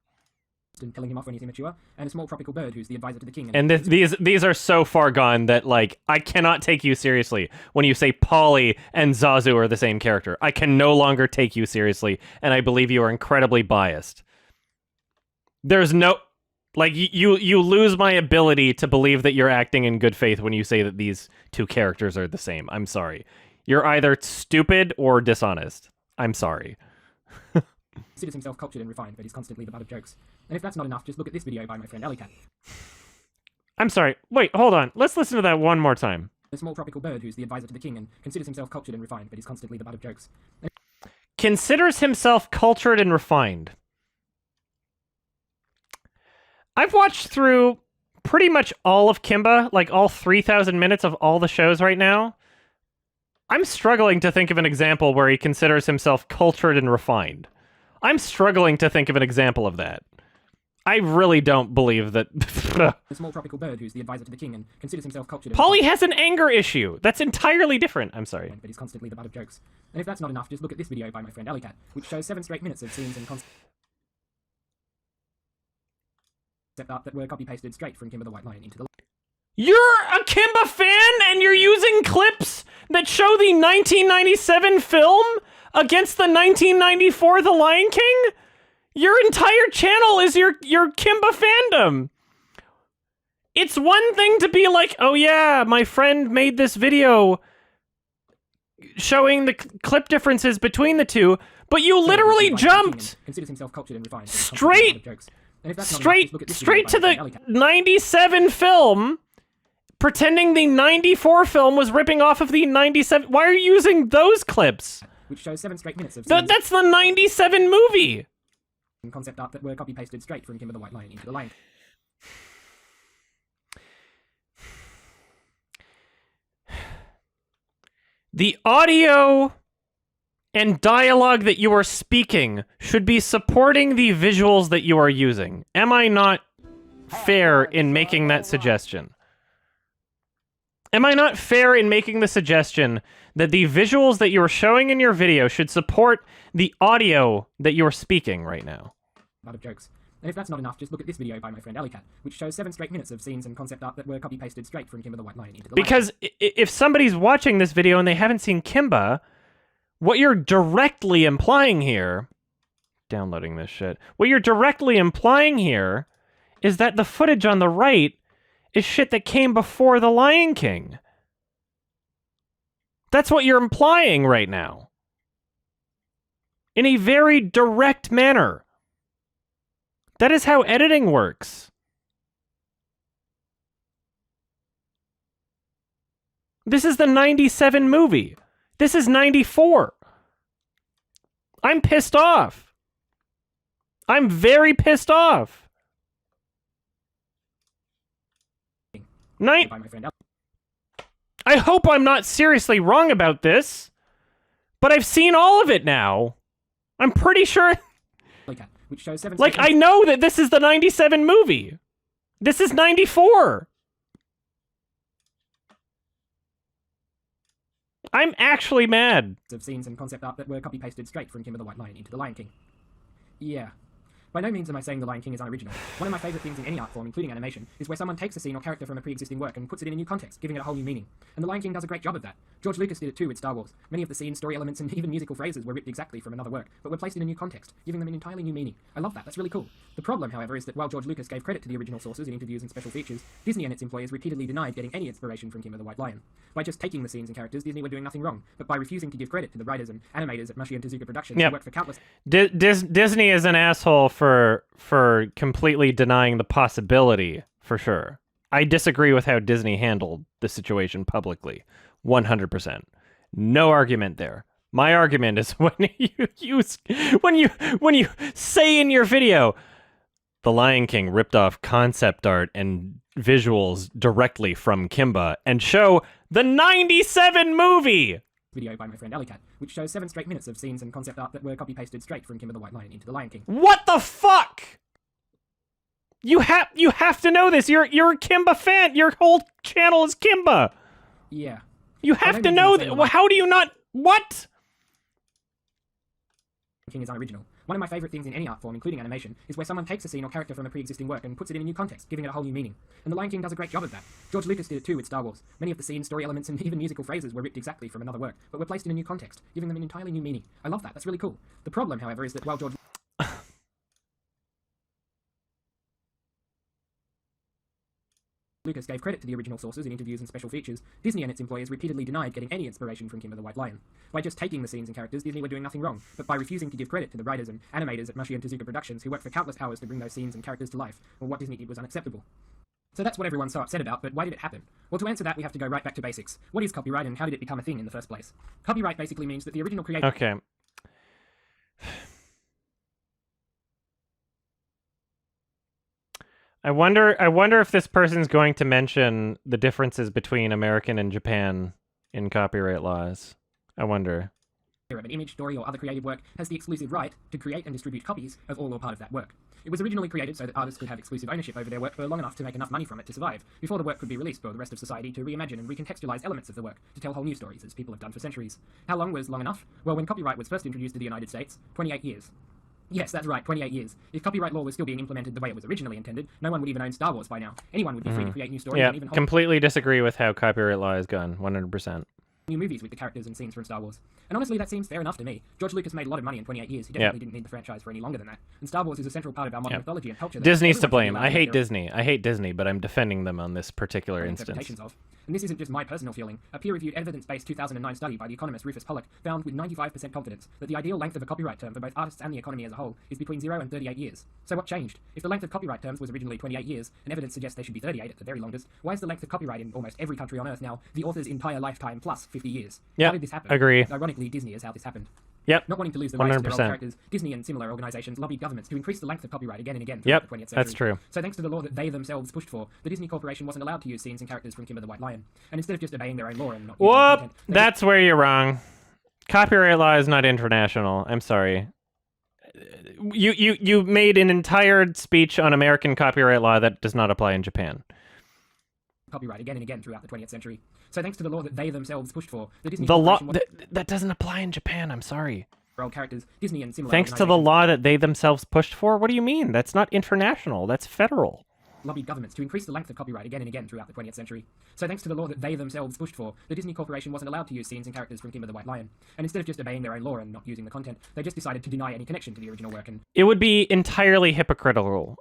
And telling him off when he's immature, and a small tropical bird who's the advisor to the king. And these are so far gone that, like, I cannot take you seriously when you say Polly and Zazu are the same character. I can no longer take you seriously, and I believe you are incredibly biased. There's no... Like, you lose my ability to believe that you're acting in good faith when you say that these two characters are the same. I'm sorry. You're either stupid or dishonest. I'm sorry. Considers himself cultured and refined, but he's constantly the butt of jokes. And if that's not enough, just look at this video by my friend Alleycat. I'm sorry. Wait, hold on. Let's listen to that one more time. A small tropical bird who's the advisor to the king and considers himself cultured and refined, but he's constantly the butt of jokes. Considers himself cultured and refined. I've watched through pretty much all of Kimba, like all 3,000 minutes of all the shows right now. I'm struggling to think of an example where he considers himself cultured and refined. I'm struggling to think of an example of that. I really don't believe that... A small tropical bird who's the advisor to the king and considers himself cultured... Polly has an anger issue. That's entirely different. I'm sorry. But he's constantly the butt of jokes. And if that's not enough, just look at this video by my friend Alleycat, which shows 7 straight minutes of scenes and concept art that were copy-pasted straight from Kimba the White Lion into the... You're a Kimba fan and you're using clips that show the 1997 film against the 1994 The Lion King? Your entire channel is your Kimba fandom. It's one thing to be like, oh yeah, my friend made this video showing the clip differences between the two, but you literally jumped straight to the 97 film, pretending the 94 film was ripping off of the 97. Why are you using those clips? Which shows 7 straight minutes of that's the 97 movie. Concept art that were copy-pasted straight from Kimba the White Lion into the Lion. The audio and dialogue that you are speaking should be supporting the visuals that you are using. Am I not fair in making that suggestion? Am I not fair in making the suggestion that the visuals that you are showing in your video should support the audio that you're speaking right now? A lot of jokes. And if that's not enough, just look at this video by my friend Alleycat, which shows 7 straight minutes of scenes and concept art that were copy-pasted straight from Kimba the White Lion into the Because if somebody's watching this video and they haven't seen Kimba, what you're directly implying here... Downloading this shit. What you're directly implying here is that the footage on the right is shit that came before The Lion King. That's what you're implying right now. In a very direct manner. That is how editing works. This is the 97 movie. This is 94. I'm pissed off. I'm very pissed off. I hope I'm not seriously wrong about this, but I've seen all of it now. I'm pretty sure... which shows 7 like, I know that this is the 97 movie. This is 94. I'm actually mad. Of scenes and concept art that were copy-pasted straight from Kimba the White Lion into The Lion King. Yeah. By no means am I saying The Lion King is unoriginal. One of my favourite things in any art form, including animation, is where someone takes a scene or character from a pre-existing work and puts it in a new context, giving it a whole new meaning. And The Lion King does a great job of that. George Lucas did it too with Star Wars. Many of the scenes, story elements, and even musical phrases were ripped exactly from another work, but were placed in a new context, giving them an entirely new meaning. I love that, that's really cool. The problem, however, is that while George Lucas gave credit to the original sources in interviews and special features, Disney and its employees repeatedly denied getting any inspiration from Kimba the White Lion. By just taking the scenes and characters, Disney were doing nothing wrong, but by refusing to give credit to the writers and animators at Mushi and Tezuka Productions who worked for countless... Disney is an asshole for completely denying the possibility, for sure. I disagree with how Disney handled the situation publicly. 100%. No argument there. My argument is when you say in your video, The Lion King ripped off concept art and visuals directly from Kimba and show the 97 movie. Video by my friend Alleycat, which shows 7 straight minutes of scenes and concept art that were copy-pasted straight from Kimba the White Lion into The Lion King. What the fuck? You have to know this. You're a Kimba fan. Your whole channel is Kimba. Yeah. You have to know that. How do you not? What? King is unoriginal. One of my favourite things in any art form, including animation, is where someone takes a scene or character from a pre-existing work and puts it in a new context, giving it a whole new meaning. And The Lion King does a great job of that. George Lucas did it too with Star Wars. Many of the scenes, story elements, and even musical phrases were ripped exactly from another work, but were placed in a new context, giving them an entirely new meaning. I love that, that's really cool. The problem, however, is that while George... Lucas gave credit to the original sources in interviews and special features, Disney and its employees repeatedly denied getting any inspiration from Kimba the White Lion. By just taking the scenes and characters, Disney were doing nothing wrong, but by refusing to give credit to the writers and animators at Mushi and Tezuka Productions who worked for countless hours to bring those scenes and characters to life, well, what Disney did was unacceptable. So that's what everyone's so upset about, but why did it happen? Well, to answer that, we have to go right back to basics. What is copyright and how did it become a thing in the first place? Copyright basically means that the original creator... Okay. I wonder if this person's going to mention the differences between American and Japan in copyright laws. I wonder. Of an image, story, or other creative work has the exclusive right to create and distribute copies of all or part of that work. It was originally created so that artists could have exclusive ownership over their work for long enough to make enough money from it to survive, before the work could be released for the rest of society to reimagine and recontextualize elements of the work to tell whole new stories, as people have done for centuries. How long was long enough? Well, when copyright was first introduced to the United States, 28 years. Yes, that's right, 28 years. If copyright law was still being implemented the way it was originally intended, no one would even own Star Wars by now. Anyone would be free to create new stories and even completely disagree with how copyright law is gone, 100%. New movies with the characters and scenes from Star Wars. And honestly, that seems fair enough to me. George Lucas made a lot of money in 28 years. He definitely didn't need the franchise for any longer than that. And Star Wars is a central part of our modern mythology and culture. Disney's to blame. I hate Disney. I hate Disney, but I'm defending them on this particular instance. And this isn't just my personal feeling. A peer-reviewed, evidence-based 2009 study by the economist Rufus Pollock found with 95% confidence that the ideal length of a copyright term for both artists and the economy as a whole is between 0 and 38 years. So what changed? If the length of copyright terms was originally 28 years, and evidence suggests they should be 38 at the very longest, why is the length of copyright in almost every country on Earth now the author's entire lifetime plus 50 years? Yeah, how did this happen? Agree. Ironically, Disney is how this happened. Yep. Not wanting to lose the rights to their old 100%. characters, Disney and similar organizations lobbied governments to increase the length of copyright again and again throughout Yep, the 20th century. that's true. So thanks to the law that they themselves pushed for, the Disney Corporation wasn't allowed to use scenes and characters from Kimba the White Lion. And instead of just obeying their own law and not using Whoop! content, That's where you're wrong. Copyright law is not international. I'm sorry. you made an entire speech on American copyright law that does not apply in Japan. Copyright again and again throughout the 20th century. So thanks to the law that they themselves pushed for, the Disney The law Corporation that doesn't apply in Japan. I'm sorry. old characters, Disney and similar Thanks to the organizations law that they themselves pushed for? What do you mean? That's not international. That's federal. lobbied governments to increase the length of copyright again and again throughout the 20th century. So thanks to the law that they themselves pushed for, the Disney Corporation wasn't allowed to use scenes and characters from Kimba the White Lion. And instead of just obeying their own law and not using the content, they just decided to deny any connection to the original work and... It would be entirely hypocritical.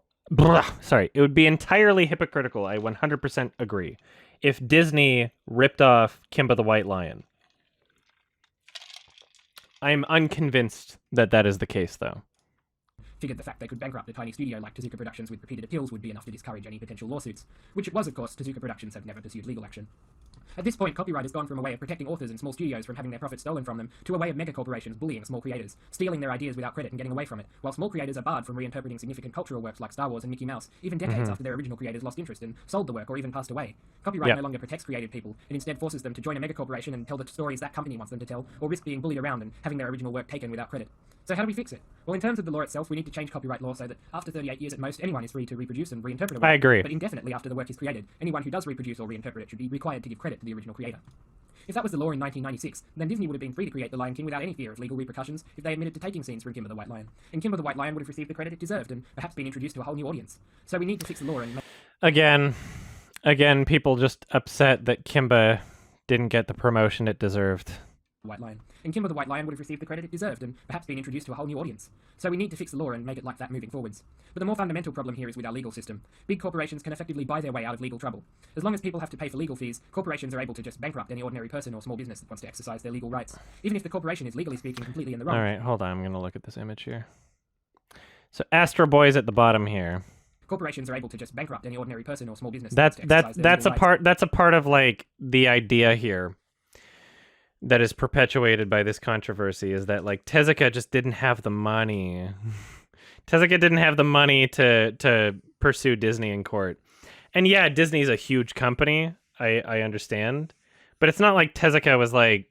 Sorry. It would be entirely hypocritical. I 100% agree. If Disney ripped off Kimba the White Lion. I'm unconvinced that that is the case, though. Figured the fact they could bankrupt a tiny studio like Tezuka Productions with repeated appeals would be enough to discourage any potential lawsuits, which it was, of course. Tezuka Productions have never pursued legal action. At this point, copyright has gone from a way of protecting authors and small studios from having their profits stolen from them to a way of megacorporations bullying small creators, stealing their ideas without credit and getting away from it, while small creators are barred from reinterpreting significant cultural works like Star Wars and Mickey Mouse, even decades after their original creators lost interest and sold the work or even passed away. Copyright no longer protects creative people, and instead forces them to join a megacorporation and tell the stories that company wants them to tell, or risk being bullied around and having their original work taken without credit. So how do we fix it? Well, in terms of the law itself, we need to change copyright law so that after 38 years at most, anyone is free to reproduce and reinterpret a work. I agree. But indefinitely after the work is created, anyone who does reproduce or reinterpret it should be required to give credit to the original creator. If that was the law in 1996, then Disney would have been free to create The Lion King without any fear of legal repercussions if they admitted to taking scenes from Kimba the White Lion. And Kimba the White Lion would have received the credit it deserved and perhaps been introduced to a whole new audience. So we need to fix the law and... Again, people just upset that Kimba didn't get the promotion it deserved. White Lion. And Kimba the White Lion would have received the credit it deserved and perhaps been introduced to a whole new audience. So we need to fix the law and make it like that moving forwards. But the more fundamental problem here is with our legal system. Big corporations can effectively buy their way out of legal trouble. As long as people have to pay for legal fees, corporations are able to just bankrupt any ordinary person or small business that wants to exercise their legal rights, even if the corporation is legally speaking completely in the wrong. Alright, hold on, I'm gonna look at this image here. So Astro Boy's at the bottom here. Corporations are able to just bankrupt any ordinary person or small business That's a part of like the idea here that is perpetuated by this controversy is that like Tezuka just didn't have the money. Tezuka didn't have the money to pursue Disney in court. And yeah, Disney's a huge company. I understand. But it's not like Tezuka was like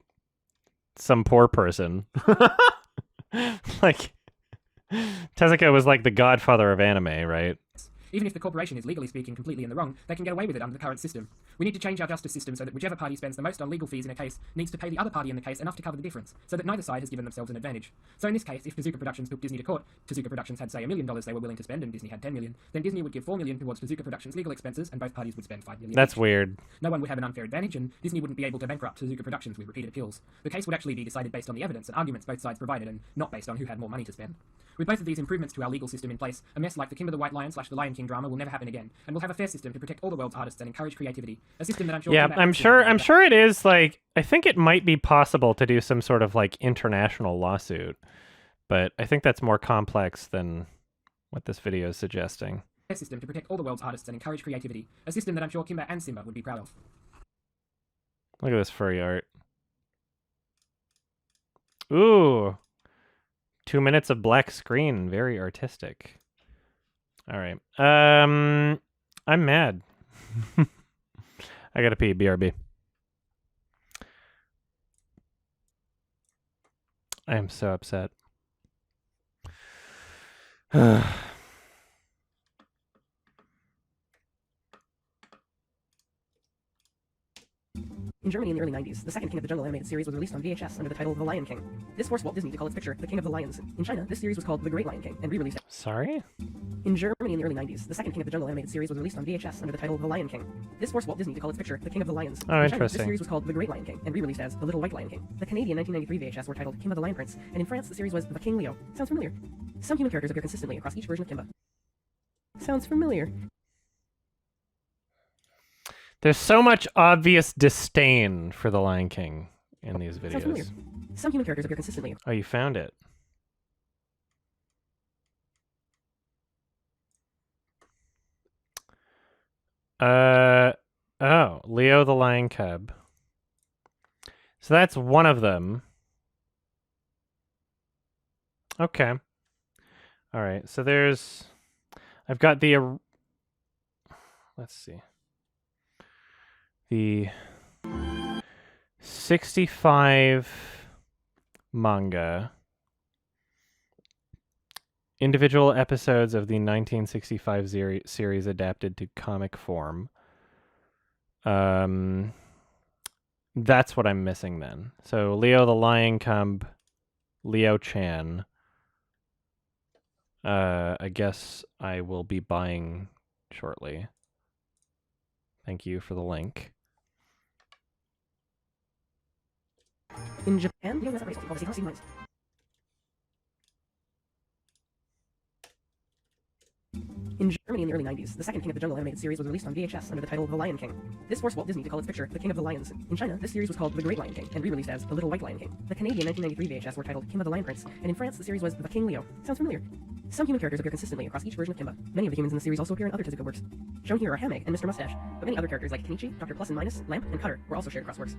some poor person. Like Tezuka was like the godfather of anime, right? Even if the corporation is legally speaking completely in the wrong, they can get away with it under the current system. We need to change our justice system so that whichever party spends the most on legal fees in a case needs to pay the other party in the case enough to cover the difference, so that neither side has given themselves an advantage. So in this case, if Tezuka Productions took Disney to court, Tezuka Productions had say $1 million they were willing to spend and Disney had $10 million, then Disney would give $4 million towards Tezuka Productions' legal expenses and both parties would spend $5 million. That's each. weird. No one would have an unfair advantage and Disney wouldn't be able to bankrupt Tezuka Productions with repeated appeals. The case would actually be decided based on the evidence and arguments both sides provided and not based on who had more money to spend. With both of these improvements to our legal system in place, a mess like the Kimba the White Lion / The Lion King drama will never happen again, and we'll have a fair system to protect all the world's artists and encourage creativity. A system that I'm sure... Yeah, I'm sure it is, like, I think it might be possible to do some sort of, like, international lawsuit, but I think that's more complex than what this video is suggesting. A system to protect all the world's artists and encourage creativity. A system that I'm sure Kimba and Simba would be proud of. Look at this furry art. Ooh! 2 minutes of black screen. Very artistic. Alright. I'm mad. I gotta pee. BRB. I am so upset. In Germany in the early 90s, the second King of the Jungle animated series was released on VHS under the title The Lion King. This forced Walt Disney to call its picture The King of the Lions. In China, this series was called The Great Lion King and re-released... Sorry? In Germany in the early 90s, the second King of the Jungle animated series was released on VHS under the title The Lion King. This forced Walt Disney to call its picture The King of the Lions. Oh, in China, interesting. this series was called The Great Lion King and re-released as The Little White Lion King. The Canadian 1993 VHS were titled Kimba the Lion Prince, and in France the series was The King Leo. Sounds familiar. Some human characters appear consistently across each version of Kimba. Sounds familiar. There's so much obvious disdain for The Lion King in these videos. Sounds familiar. Some human characters appear consistently. Oh, you found it. Oh, Leo the Lion Cub. So that's one of them. Okay. All right, so there's... I've got the... Let's see. The 65 manga individual episodes of the 1965 series adapted to comic form. That's what I'm missing then. So Leo the Lion Cub, Leo Chan. I guess I will be buying shortly. Thank you for the link. In Japan, Leo has called the House. In Germany in the early 90s, the second King of the Jungle animated series was released on VHS under the title The Lion King. This forced Walt Disney to call its picture The King of the Lions. In China, this series was called The Great Lion King and re-released as The Little White Lion King. The Canadian 1993 VHS were titled Kimba the Lion Prince, and in France the series was The King Leo. Sounds familiar. Some human characters appear consistently across each version of Kimba. Many of the humans in the series also appear in other Tezuka works. Shown here are Hammock and Mr. Mustache, but many other characters like Kenichi, Dr. Plus and Minus, Lamp, and Cutter were also shared across works.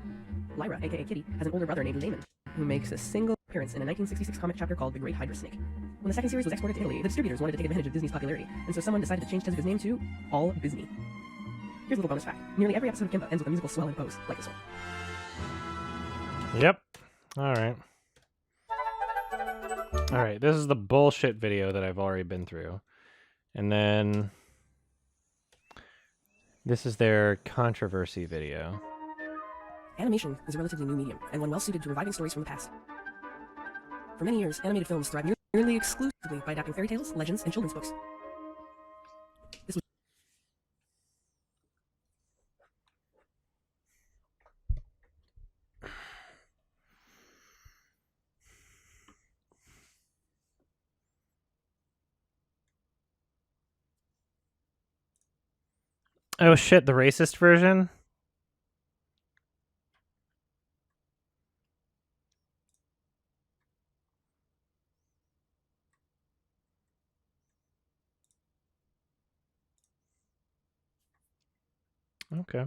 Lyra, aka Kitty, has an older brother named Layman, who makes a single appearance in a 1966 comic chapter called The Great Hydra Snake. When the second series was exported to Italy, the distributors wanted to take advantage of Disney's popularity, and so someone decided to change Tezuka's name to All Disney. Here's a little bonus fact. Nearly every episode of Kimba ends with a musical swell and pose, like this one. Yep. Alright. Alright, this is the bullshit video that I've already been through. And then this is their controversy video. Animation is a relatively new medium, and one well-suited to reviving stories from the past. For many years, animated films thrived nearly exclusively by adapting fairy tales, legends, and children's books. This was Oh shit, the racist version? Okay.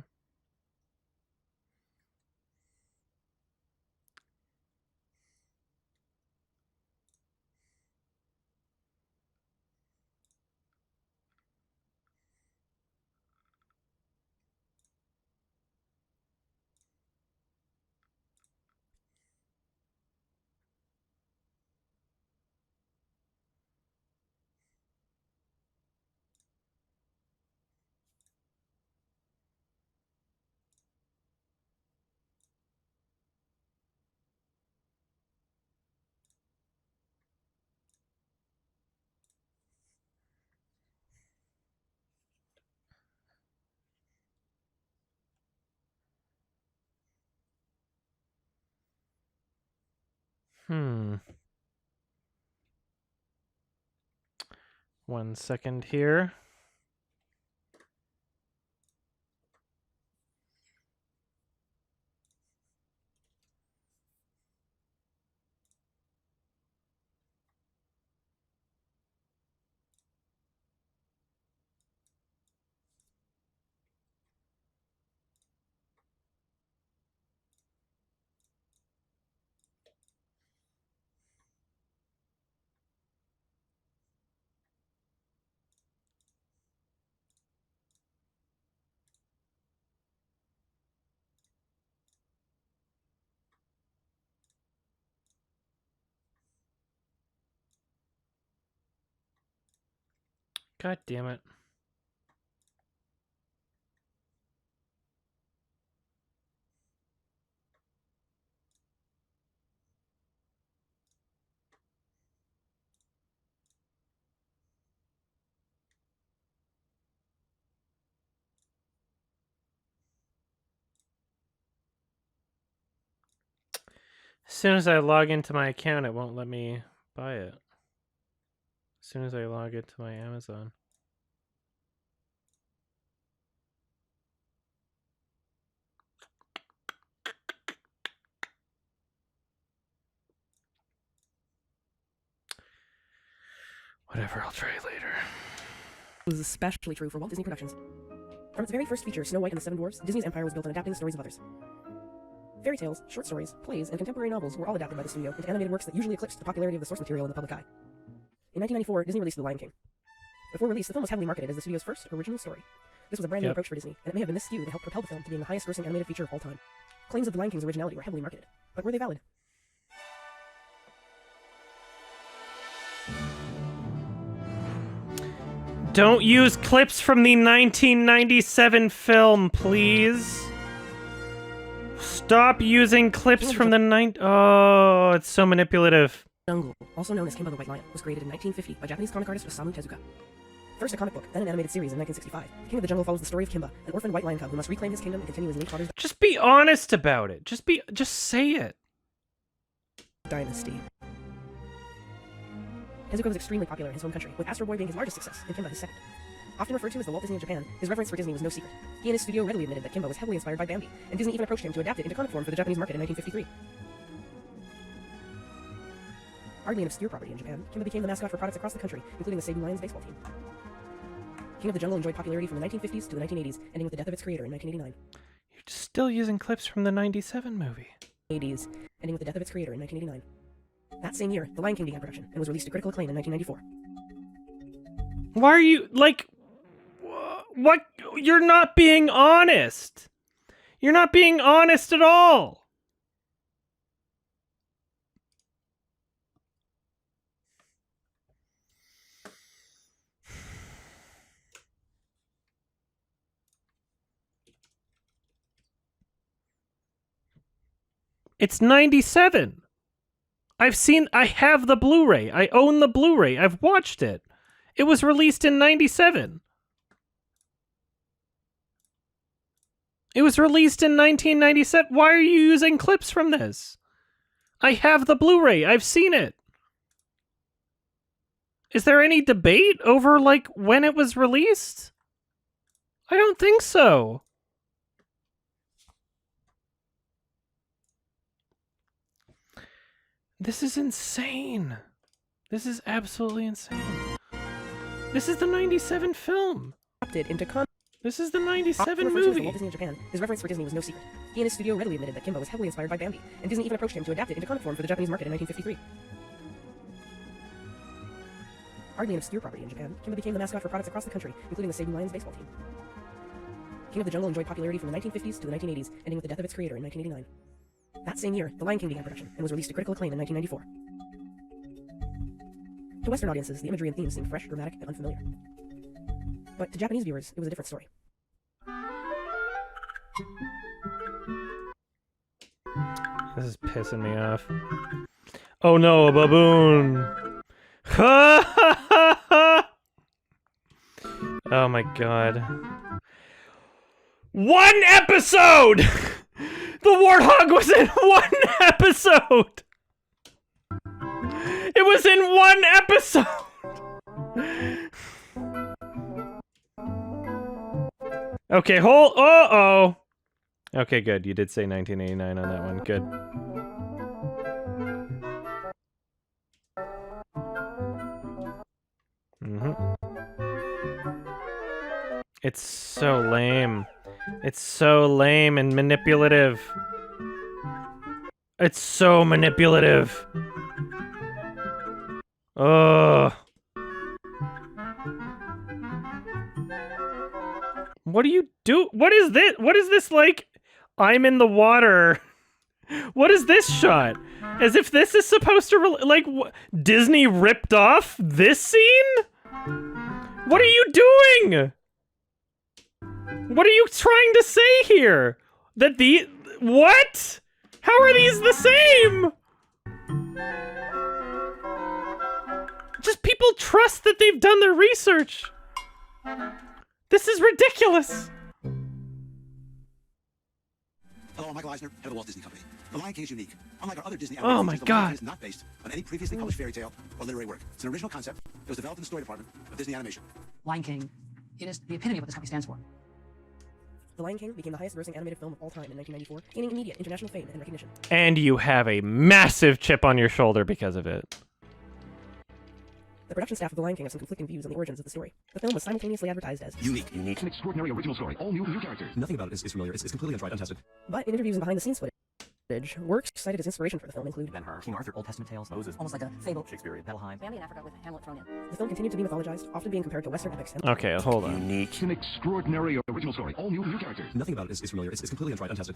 One second here. God damn it. As soon as I log into my account, it won't let me buy it. As soon as I log into my Amazon. Whatever, I'll try later. It was especially true for Walt Disney Productions. From its very first feature, Snow White and the Seven Dwarfs, Disney's empire was built on adapting the stories of others. Fairy tales, short stories, plays, and contemporary novels were all adapted by the studio into animated works that usually eclipsed the popularity of the source material in the public eye. In 1994, Disney released The Lion King. Before release, the film was heavily marketed as the studio's first original story. This was a brand new approach for Disney, and it may have been this skew that helped propel the film to being the highest-grossing animated feature of all time. Claims of The Lion King's originality were heavily marketed, but were they valid? Don't use clips from the 1997 film, please. Stop using clips from the Oh, it's so manipulative. Jungle, also known as Kimba the White Lion, was created in 1950 by Japanese comic artist Osamu Tezuka. First a comic book, then an animated series in 1965. King of the Jungle follows the story of Kimba, an orphaned white lion cub who must reclaim his kingdom and continue his late father's Just be honest about it. Just say it. dynasty. Tezuka was extremely popular in his home country, with Astro Boy being his largest success and Kimba his second. Often referred to as the Walt Disney of Japan, his reverence for Disney was no secret. He and his studio readily admitted that Kimba was heavily inspired by Bambi, and Disney even approached him to adapt it into comic form for the Japanese market in 1953. Hardly an obscure property in Japan, Kimba became the mascot for products across the country, including the Seibu Lions baseball team. King of the Jungle enjoyed popularity from the 1950s to the 1980s, ending with the death of its creator in 1989. You're still using clips from the 97 movie. 80s, ending with the death of its creator in 1989. That same year, The Lion King began production, and was released to critical acclaim in 1994. Why are you, like... What? You're not being honest. You're not being honest at all. It's 97. I have the Blu-ray. I own the Blu-ray. I've watched it. It was released in 97. It was released in 1997. Why are you using clips from this? I have the Blu-ray. I've seen it. Is there any debate over, like, when it was released? I don't think so. This is insane. This is absolutely insane. This is the 97 film. This is the 97 movie. Walt Disney of Japan, his reverence for Disney was no secret. He and his studio readily admitted that Kimba was heavily inspired by Bambi, and Disney even approached him to adapt it into comic form for the Japanese market in 1953. Hardly an obscure property in Japan, Kimba became the mascot for products across the country, including the Seibu Lions baseball team. King of the Jungle enjoyed popularity from the 1950s to the 1980s, ending with the death of its creator in 1989. That same year, The Lion King began production, and was released to critical acclaim in 1994. To Western audiences, the imagery and themes seemed fresh, dramatic, and unfamiliar. But to Japanese viewers, it was a different story. This is pissing me off. Oh no, a baboon! Oh my god. One episode! The warthog was in one episode! It was in one episode! Okay, uh-oh! Okay, good. You did say 1989 on that one. Good. It's so lame. It's so lame and manipulative. It's so manipulative. Ugh. What do you do? What is this? What is this like? I'm in the water. What is this shot? As if this is supposed to like Disney ripped off this scene? What are you doing? What are you trying to say here? That what? How are these the same? Just people trust that they've done their research. This is ridiculous. Hello, I'm Michael Eisner, head of the Walt Disney Company. The Lion King is unique. Unlike our other Disney Oh my features, The God. Lion King is not based on any previously published fairy tale or literary work. It's an original concept. It was developed in the story department of Disney Animation. Lion King, it is the epitome of what this company stands for. The Lion King became the highest-grossing animated film of all time in 1994, gaining immediate international fame and recognition. And you have a massive chip on your shoulder because of it. The production staff of The Lion King have some conflicting views on the origins of the story. The film was simultaneously advertised as unique, an extraordinary original story, all new characters. Nothing about it is familiar. It's completely untried, untested. But in interviews and behind-the-scenes footage, works cited as inspiration for the film include Ben-Hur, King Arthur, Old Testament tales, Moses, Almost like a fable. Shakespeare, Bettelheim. Bambi in Africa with Hamlet thrown in. The film continued to be mythologized, often being compared to Western epics. Okay, hold on. Unique, an extraordinary original story, all new characters. Nothing about it is familiar. It's completely untried, untested.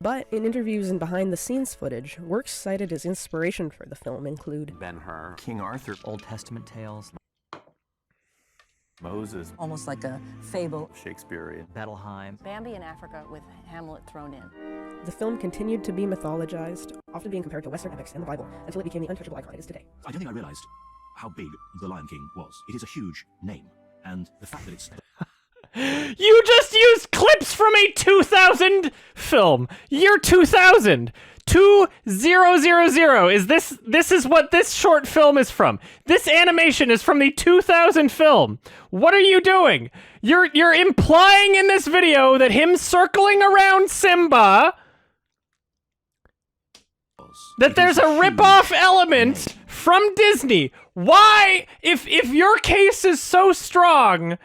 But in interviews and behind-the-scenes footage, works cited as inspiration for the film include Ben-Hur, King Arthur, Old Testament tales, Moses. Almost like a fable. Shakespearean. Bettelheim. Bambi in Africa with Hamlet thrown in. The film continued to be mythologized, often being compared to Western epics and the Bible, until it became the untouchable icon it is today. I don't think I realized how big The Lion King was. It is a huge name, and the fact that it's... You just used clips from a 2000 film. Year 2000. 2000. This is what this short film is from. This animation is from the 2000 film. What are you doing? You're implying in this video that him circling around Simba, that there's a rip-off element from Disney. Why, if your case is so strong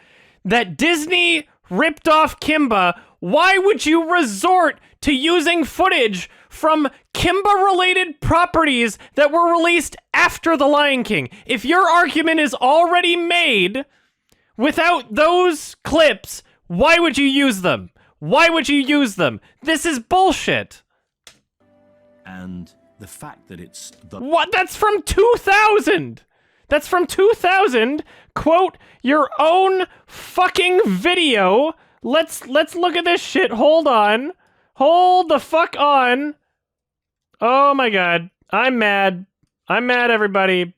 that Disney ripped off Kimba, why would you resort to using footage from Kimba-related properties that were released after The Lion King? If your argument is already made without those clips, why would you use them? Why would you use them? This is bullshit. And the fact that it's the... What? That's from 2000! That's from 2000! Quote, your own fucking video. Let's look at this shit. Hold on. Hold the fuck on. Oh my god. I'm mad. I'm mad, everybody.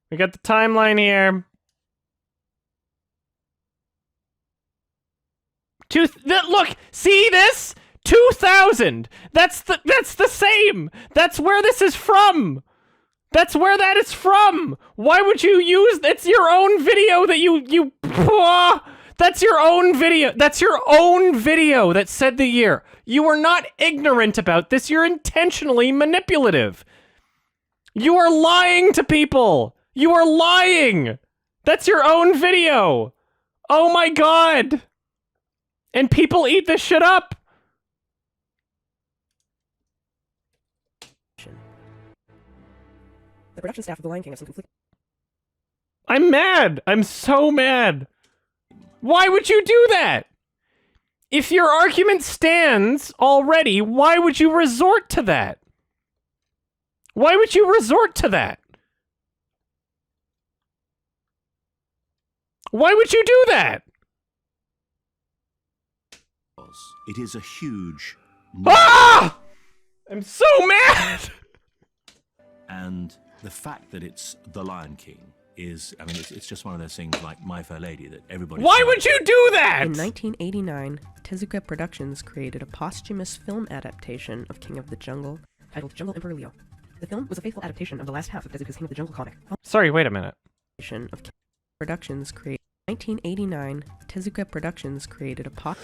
We got the timeline here. Look, see this? 2000. That's the same. That's where this is from. That's where that is from. Why would you use? It's your own video that you. That's your own video. That's your own video that said the year. You are not ignorant about this. You're intentionally manipulative. You are lying to people. You are lying. That's your own video. Oh my god. And people eat this shit up. The production staff of The Lion King have some conflict. I'm mad. I'm so mad. Why would you do that? If your argument stands already, why would you resort to that? Why would you resort to that? Why would you do that? It is a huge... Ah! I'm so mad! And the fact that it's The Lion King is, I mean, it's just one of those things like My Fair Lady that everybody... Why would you do that? In 1989, Tezuka Productions created a posthumous film adaptation of King of the Jungle titled Jungle Emperor Leo. The film was a faithful adaptation of the last half of Tezuka's King of the Jungle comic. Sorry, wait a minute. Of Productions created 1989, Tezuka Productions created a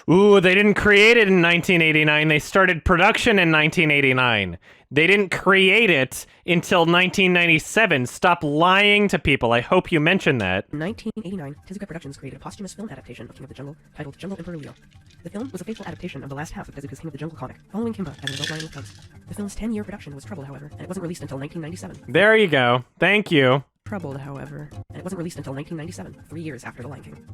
Ooh, they didn't create it in 1989. They started production in 1989. They didn't create it until 1997. Stop lying to people. I hope you mentioned that. In 1989, Tezuka Productions created a posthumous film adaptation of King of the Jungle titled Jungle Emperor Leo. The film was a faithful adaptation of the last half of Tezuka's King of the Jungle comic, following Kimba as an adult lion with cubs. The film's 10-year production was troubled, however, and it wasn't released until 1997. There you go. Thank you. Troubled, however, and it wasn't released until 1997, 3 years after The Lion King.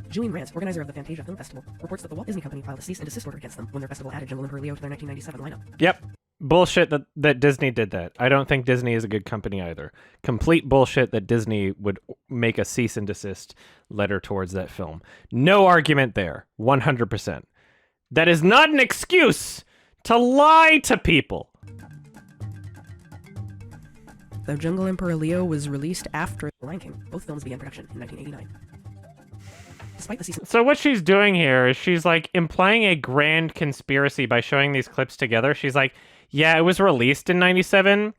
Julian Grant, organizer of the Fantasia Film Festival, reports that the Walt Disney Company filed a cease and desist order against them when their festival added Jungle Emperor Leo to their 1997 lineup. Yep. Bullshit that Disney did that. I don't think Disney is a good company either. Complete bullshit that Disney would make a cease and desist letter towards that film. No argument there. 100%. That is not an excuse to lie to people. Though Jungle Emperor Leo was released after The Lion King, both films began production in 1989. Despite the season. So what she's doing here is she's like implying a grand conspiracy by showing these clips together. She's like, yeah, it was released in 97,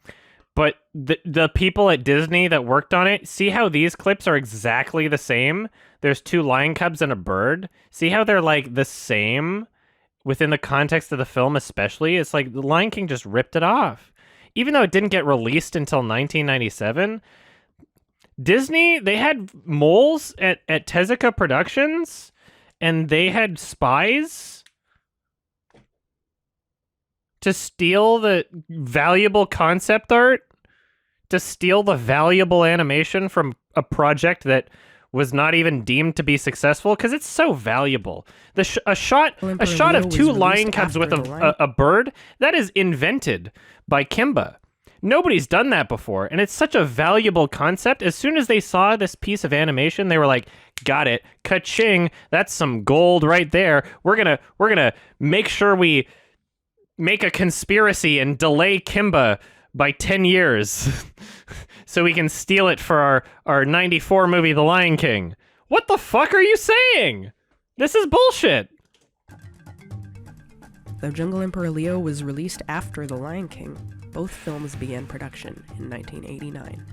but the people at Disney that worked on it, see how these clips are exactly the same? There's two lion cubs and a bird. See how they're like the same within the context of the film especially? It's like The Lion King just ripped it off. Even though it didn't get released until 1997, Disney, they had moles at Tezuka Productions, and they had spies to steal the valuable concept art, to steal the valuable animation from a project that was not even deemed to be successful because it's so valuable. A shot of two lion cubs with a bird, that is invented by Kimba. Nobody's done that before, and it's such a valuable concept. As soon as they saw this piece of animation, they were like, got it, ka-ching, that's some gold right there. We're gonna make sure we make a conspiracy and delay Kimba by 10 years so we can steal it for our 94 movie, The Lion King. What the fuck are you saying? This is bullshit. Though Jungle Emperor Leo was released after The Lion King, both films began production in 1989.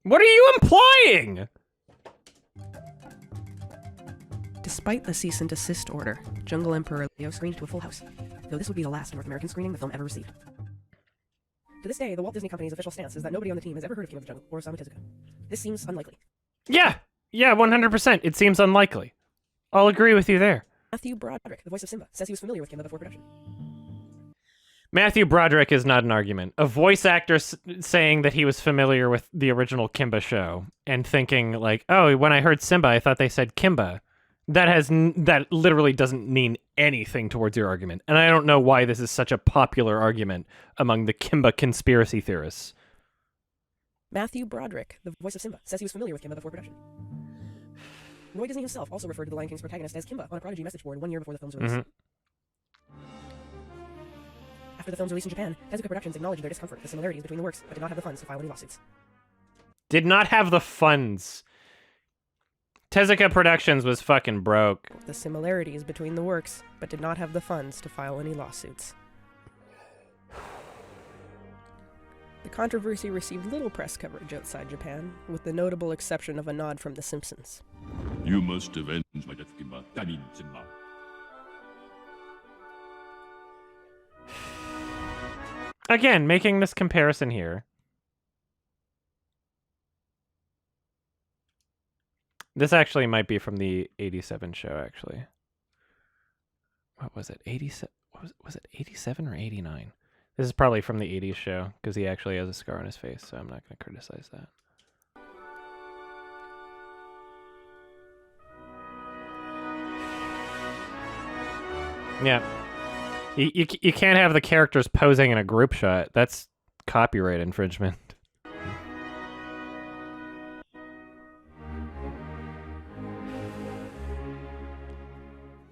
What are you implying? Despite the cease and desist order, Jungle Emperor Leo screened to a full house, though this would be the last North American screening the film ever received. To this day, the Walt Disney Company's official stance is that nobody on the team has ever heard of King of the Jungle or Osamu Tezuka. This seems unlikely. Yeah, 100%. It seems unlikely. I'll agree with you there. Matthew Broderick, the voice of Simba, says he was familiar with Kimba before production. Matthew Broderick is not an argument. A voice actor saying that he was familiar with the original Kimba show and thinking like, oh, when I heard Simba, I thought they said Kimba. That literally doesn't mean anything towards your argument. And I don't know why this is such a popular argument among the Kimba conspiracy theorists. Matthew Broderick, the voice of Simba, says he was familiar with Kimba before production. Roy Disney himself also referred to the Lion King's protagonist as Kimba on a Prodigy message board 1 year before the film's release. After the film's release in Japan, Tezuka Productions acknowledged their discomfort with the similarities between the works, but did not have the funds to file any lawsuits. Did not have the funds. Tezuka Productions was fucking broke. The similarities between the works, but did not have the funds to file any lawsuits. The controversy received little press coverage outside Japan, with the notable exception of a nod from The Simpsons. You must avenge my death, Kimba. I mean, Simba. Again, making this comparison here. This actually might be from the 87 show, actually. What was it? 87? Was it 87 or 89? This is probably from the 80s show, because he actually has a scar on his face, so I'm not going to criticize that. Yeah. You can't have the characters posing in a group shot. That's copyright infringement.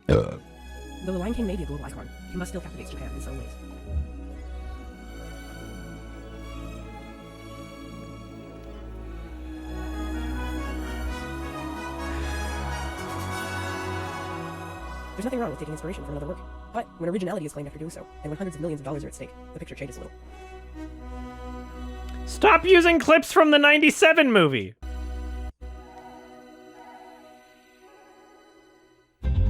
Though The Lion King may be a global icon, Kimba still captivates Japan in some ways. There's nothing wrong with taking inspiration from another work, but when originality is claimed after doing so, and when hundreds of millions of dollars are at stake, the picture changes a little. Stop using clips from the 97 movie! I'm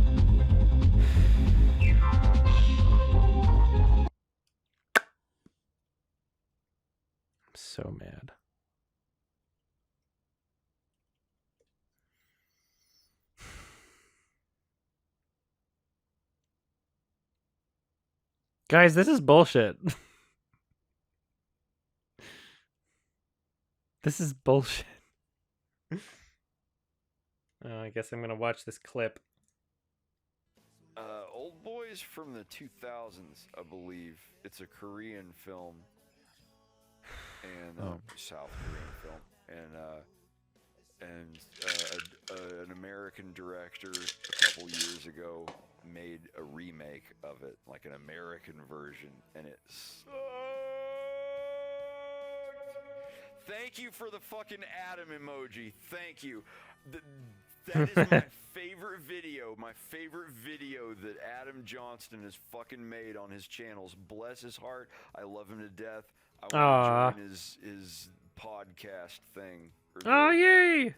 so mad. Guys, this is bullshit. This is bullshit. I guess I'm gonna watch this clip. Old Boy's from the 2000s, I believe. It's a Korean film. And South Korean film. And an American director a couple years ago made a remake of it, like an American version, and it sucked. Thank you for the fucking Adam emoji. Thank you. That is my favorite video. My favorite video that Adam Johnston has fucking made on his channels. Bless his heart. I love him to death. I want to join his podcast thing. Oh, yay!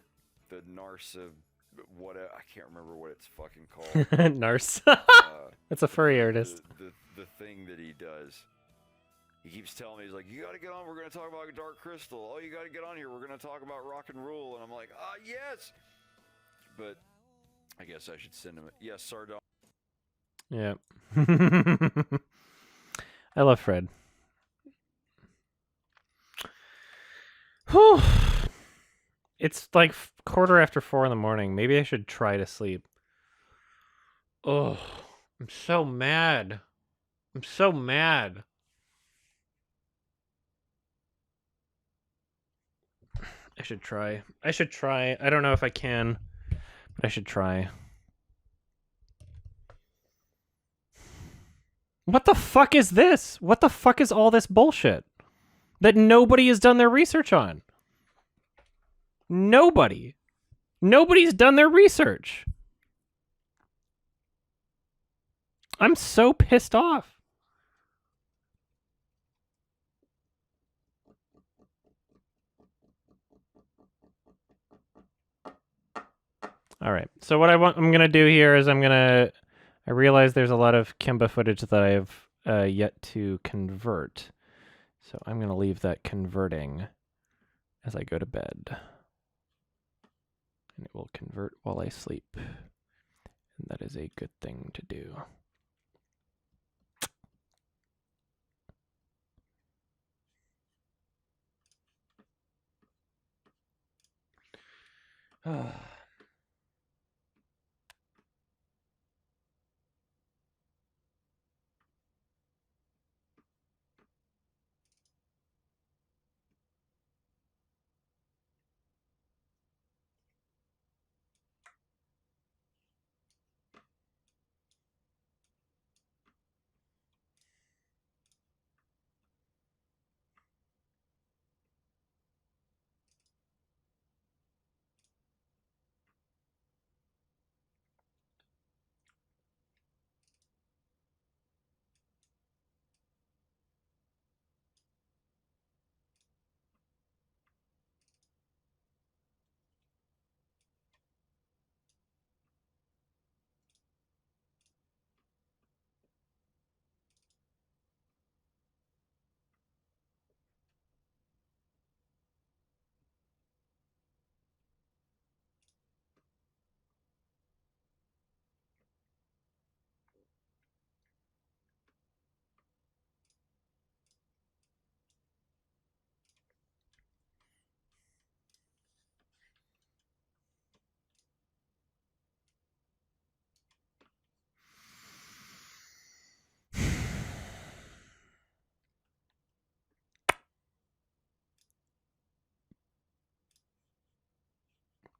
The Narsa, what I can't remember what it's fucking called. Narsa. That's a furry artist. The thing that he does. He keeps telling me, he's like, you got to get on. We're going to talk about Dark Crystal. Oh, you got to get on here. We're going to talk about Rock and Roll. And I'm like, yes. But I guess I should send him. Yes, Sardon. Yeah. I love Fred. Whew. It's like 4:15 in the morning. Maybe I should try to sleep. Oh, I'm so mad. I'm so mad. I should try. I should try. I don't know if I can, but I should try. What the fuck is this? What the fuck is all this bullshit that nobody has done their research on? Nobody. Nobody's done their research. I'm so pissed off. All right. So what I'm going to do here is I realize there's a lot of Kimba footage that I've yet to convert. So I'm going to leave that converting as I go to bed. And it will convert while I sleep. And that is a good thing to do.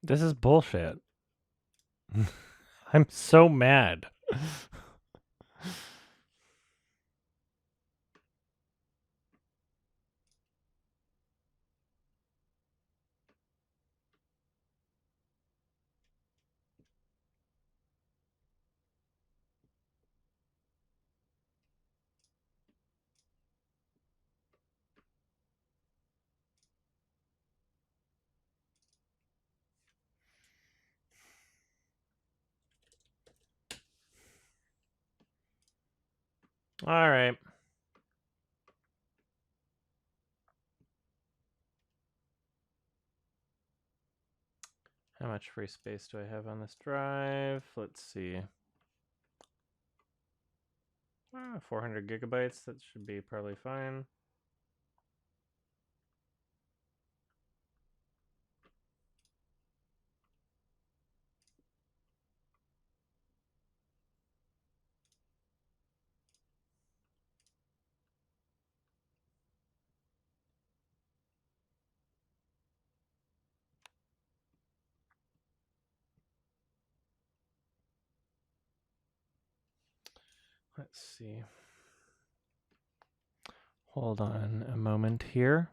This is bullshit. I'm so mad. All right. How much free space do I have on this drive? Let's see. 400 gigabytes. That should be probably fine. Let's see. Hold on a moment here.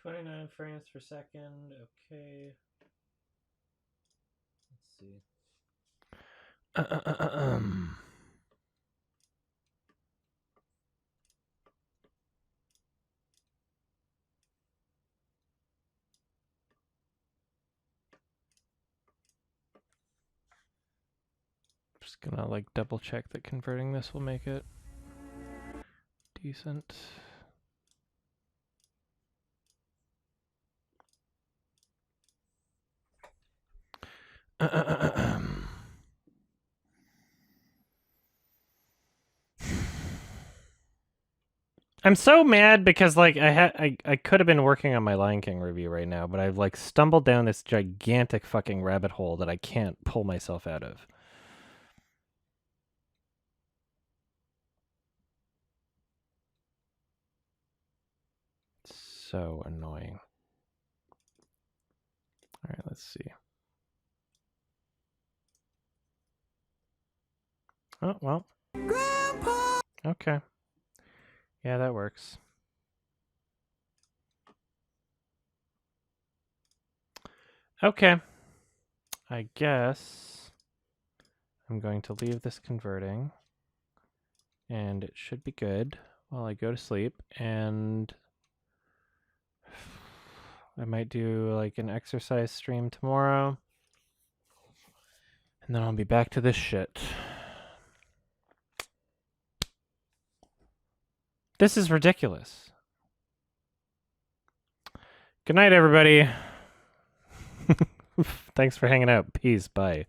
.29 frames per second. Okay. Let's see. Just gonna like double check that converting this will make it decent. I'm so mad because like I could have been working on my Lion King review right now, but I've like stumbled down this gigantic fucking rabbit hole that I can't pull myself out of. So annoying. All right, let's see. Oh, well. Grandpa! Okay. Yeah, that works. Okay. I guess I'm going to leave this converting, and it should be good while I go to sleep, and I might do like an exercise stream tomorrow, and then I'll be back to this shit. This is ridiculous. Good night, everybody. Thanks for hanging out. Peace. Bye.